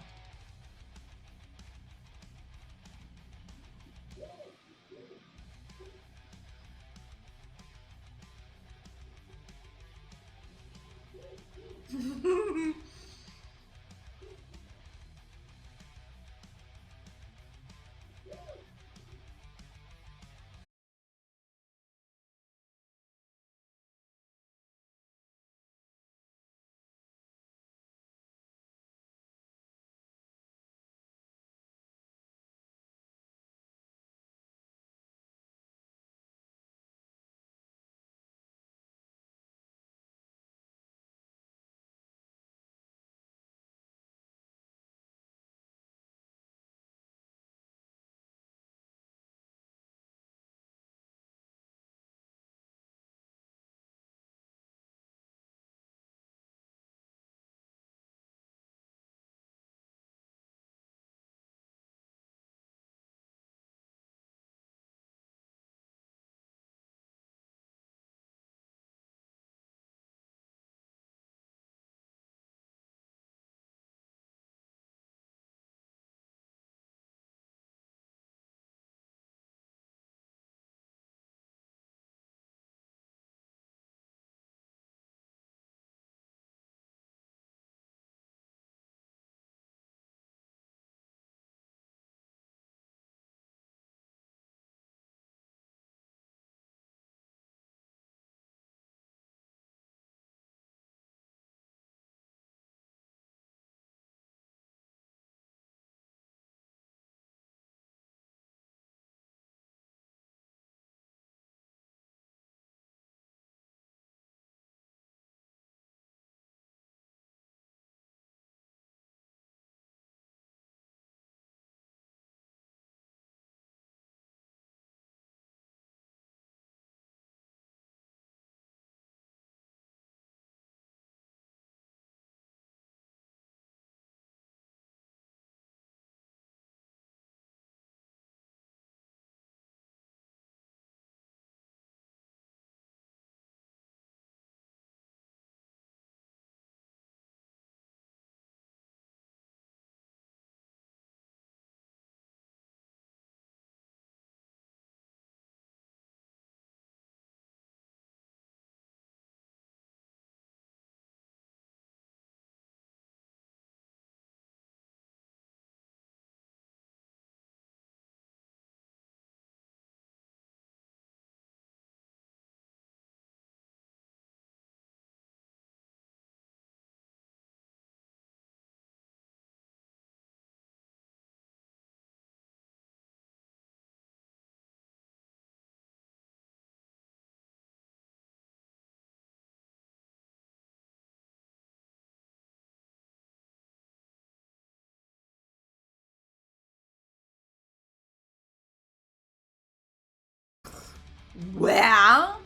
Well.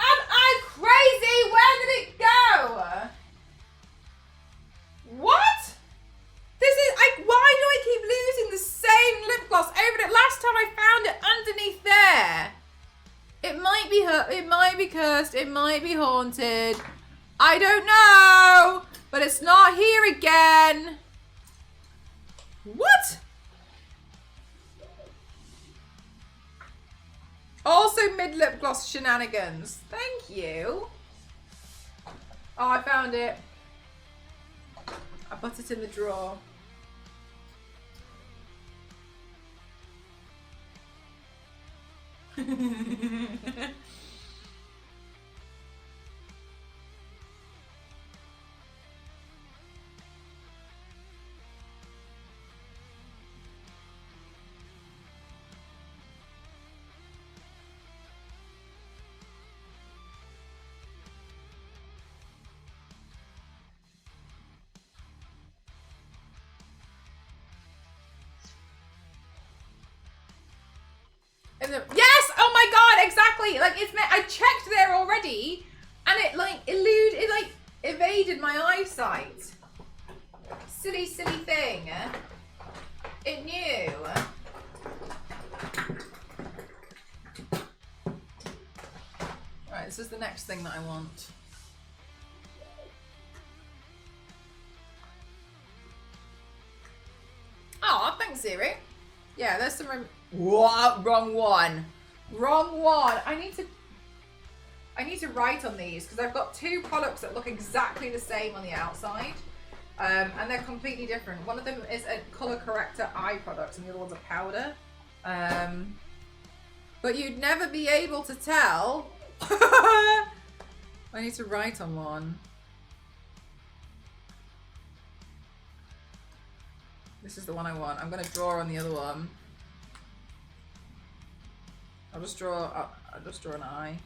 Am I crazy? Where did it go? What? This is, why do I keep losing the same lip gloss over it? Last time I found it underneath there. It might be hurt, it might be cursed, it might be haunted. I don't know, but it's not here again. What? Also mid lip gloss shenanigans. Thank you. Oh, I found it. I put it in the drawer. Yes! Oh my god, exactly! Like, it's I checked there already, and it, like, evaded my eyesight. Silly, silly thing. It knew. Right, this is the next thing that I want. Oh, thanks, Siri. Yeah, there's some What? Wrong one. Wrong one. I need to write on these because I've got two products that look exactly the same on the outside. And they're completely different. One of them is a color corrector eye product and the other one's a powder. But you'd never be able to tell. I need to write on one. This is the one I want. I'm going to draw on the other one. I'll just draw an eye.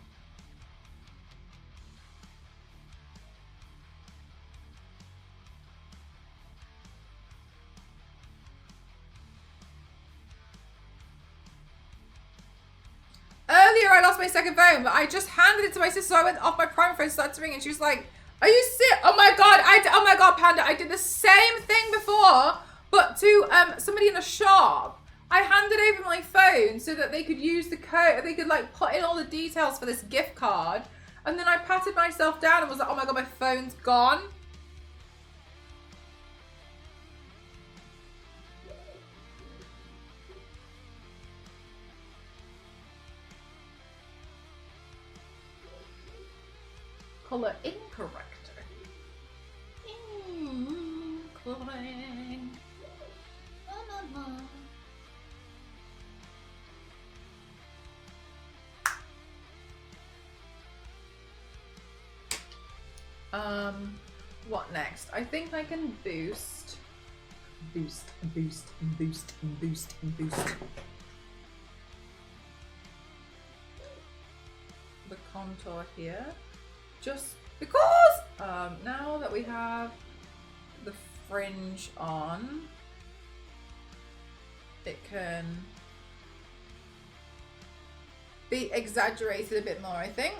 Earlier I lost my second phone, but I just handed it to my sister, so I went off my prime phone, started to ring, and she was like, "Are you sick?" Oh my god, Panda, I did the same thing before, but to somebody in a shop. I handed over my phone so that they could use the code, they could like put in all the details for this gift card, and then I patted myself down and was like, oh my god, my phone's gone. Color incorrect. What next? I think I can boost. Boost, and boost, and boost, and boost, and boost. The contour here. Just because! Now that we have the fringe on, it can be exaggerated a bit more, I think.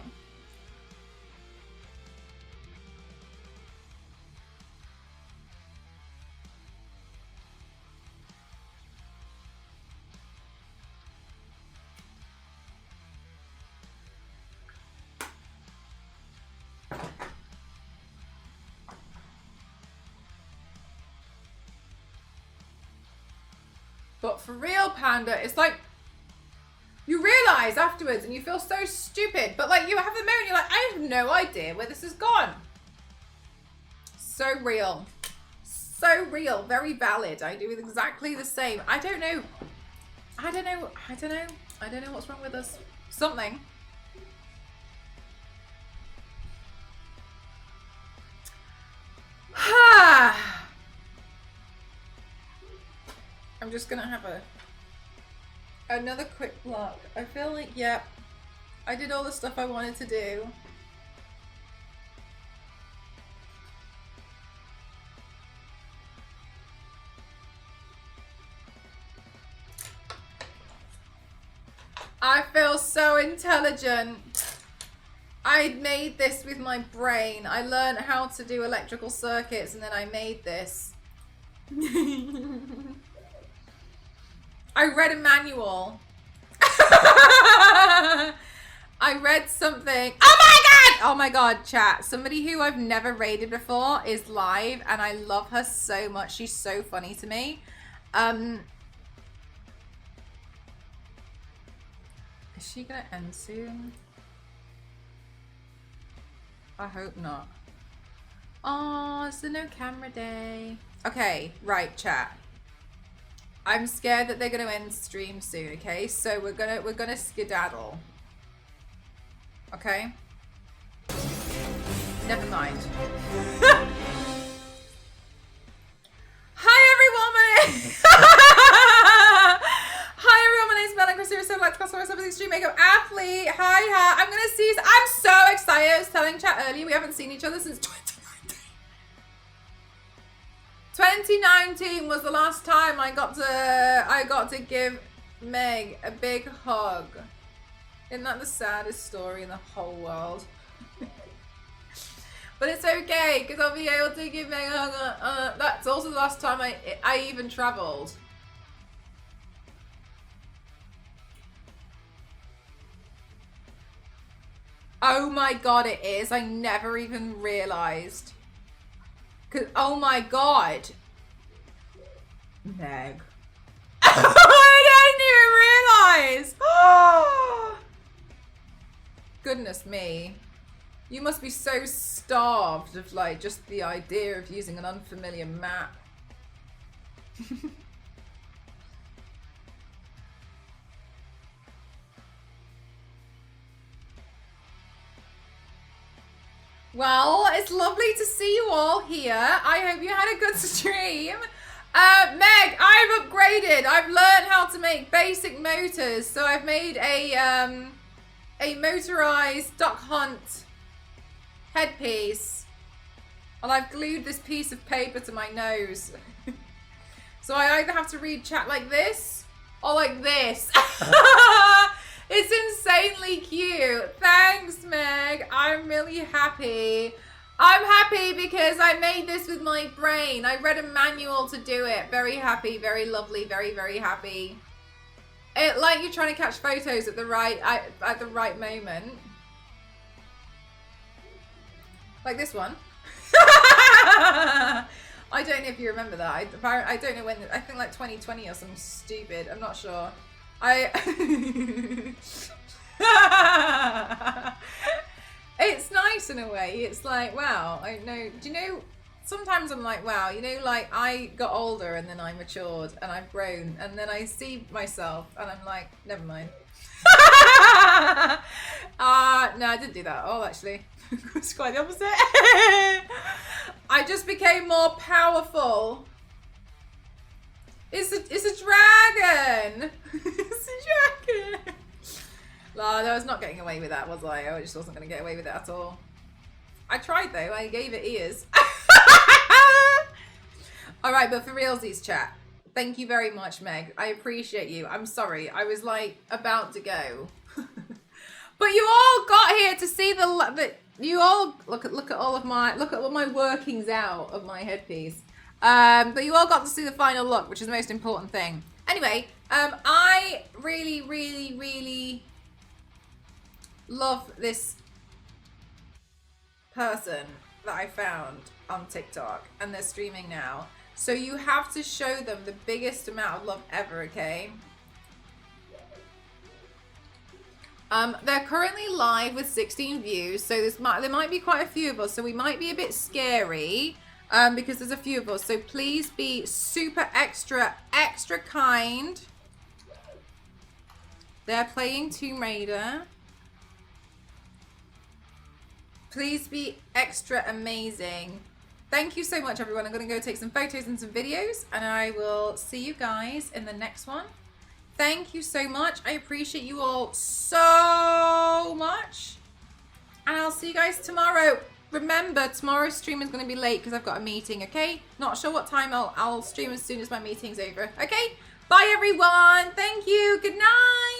But for real, Panda, it's like you realise afterwards and you feel so stupid, but like you have the moment, you're like, I have no idea where this has gone. So real. So real. Very valid. I do exactly the same. I don't know what's wrong with us. Something. I'm just gonna have another quick look. I feel like, yep, I did all the stuff I wanted to do. I feel so intelligent. I made this with my brain. I learned how to do electrical circuits and then I made this. I read a manual. I read something. Oh my god! Oh my god, chat. Somebody who I've never raided before is live and I love her so much. She's so funny to me. Is she gonna end soon? I hope not. Oh, it's the no camera day. Okay, right, chat. I'm scared that they're gonna end stream soon, okay? So we're gonna skedaddle. Okay? Never mind. Hi everyone, hi everyone, my name's Mel and Christina, so I'd like to pass myself as a stream makeup athlete. Hi, I'm gonna see, I'm so excited. I was telling chat earlier, we haven't seen each other since 2019. 2019 was the last time I got to give Meg a big hug. Isn't that the saddest story in the whole world? But it's okay, because I'll be able to give Meg a hug. That's also the last time I even travelled. Oh my god, it is. I never even realised. Oh my god. Meg. I didn't even realise. Goodness me. You must be so starved of like just the idea of using an unfamiliar map. Well, it's lovely to see you all here. I hope you had a good stream. Meg, I've upgraded. I've learned how to make basic motors. So I've made a motorized duck hunt headpiece. And I've glued this piece of paper to my nose. So I either have to read chat like this or like this. It's insanely cute. Thanks, Meg. I'm really happy. I'm happy because I made this with my brain. I read a manual to do it. Very happy, very lovely, very, very happy. It like you're trying to catch photos at the right moment. Like this one. I don't know if you remember that. I don't know when. I think like 2020 or something stupid. I'm not sure. It's nice in a way. It's like, wow, I know. Do you know, sometimes I'm like, wow, you know, like I got older and then I matured and I've grown and then I see myself and I'm like, never mind. No, I didn't do that at all, actually. It's quite the opposite. I just became more powerful. It's a dragon. It's a dragon. No, I was not getting away with that, was I? I just wasn't going to get away with it at all. I tried though. I gave it ears. All right, but for realsies, chat. Thank you very much, Meg. I appreciate you. I'm sorry. I was like about to go, but you all got here to see the. You all look at all of my workings out of my headpiece. But you all got to see the final look, which is the most important thing. Anyway, I really, really, really love this person that I found on TikTok, and they're streaming now. So you have to show them the biggest amount of love ever, okay? They're currently live with 16 views, so there might be quite a few of us, so we might be a bit scary. Because there's a few of us, so please be super extra kind. They're playing Tomb Raider. Please be extra amazing. Thank you so much, everyone. I'm going to go take some photos and some videos, and I will see you guys in the next one. Thank you so much. I appreciate you all so much. And I'll see you guys tomorrow. Remember, tomorrow's stream is going to be late because I've got a meeting, okay? Not sure what time I'll stream as soon as my meeting's over, okay? Bye, everyone. Thank you. Good night.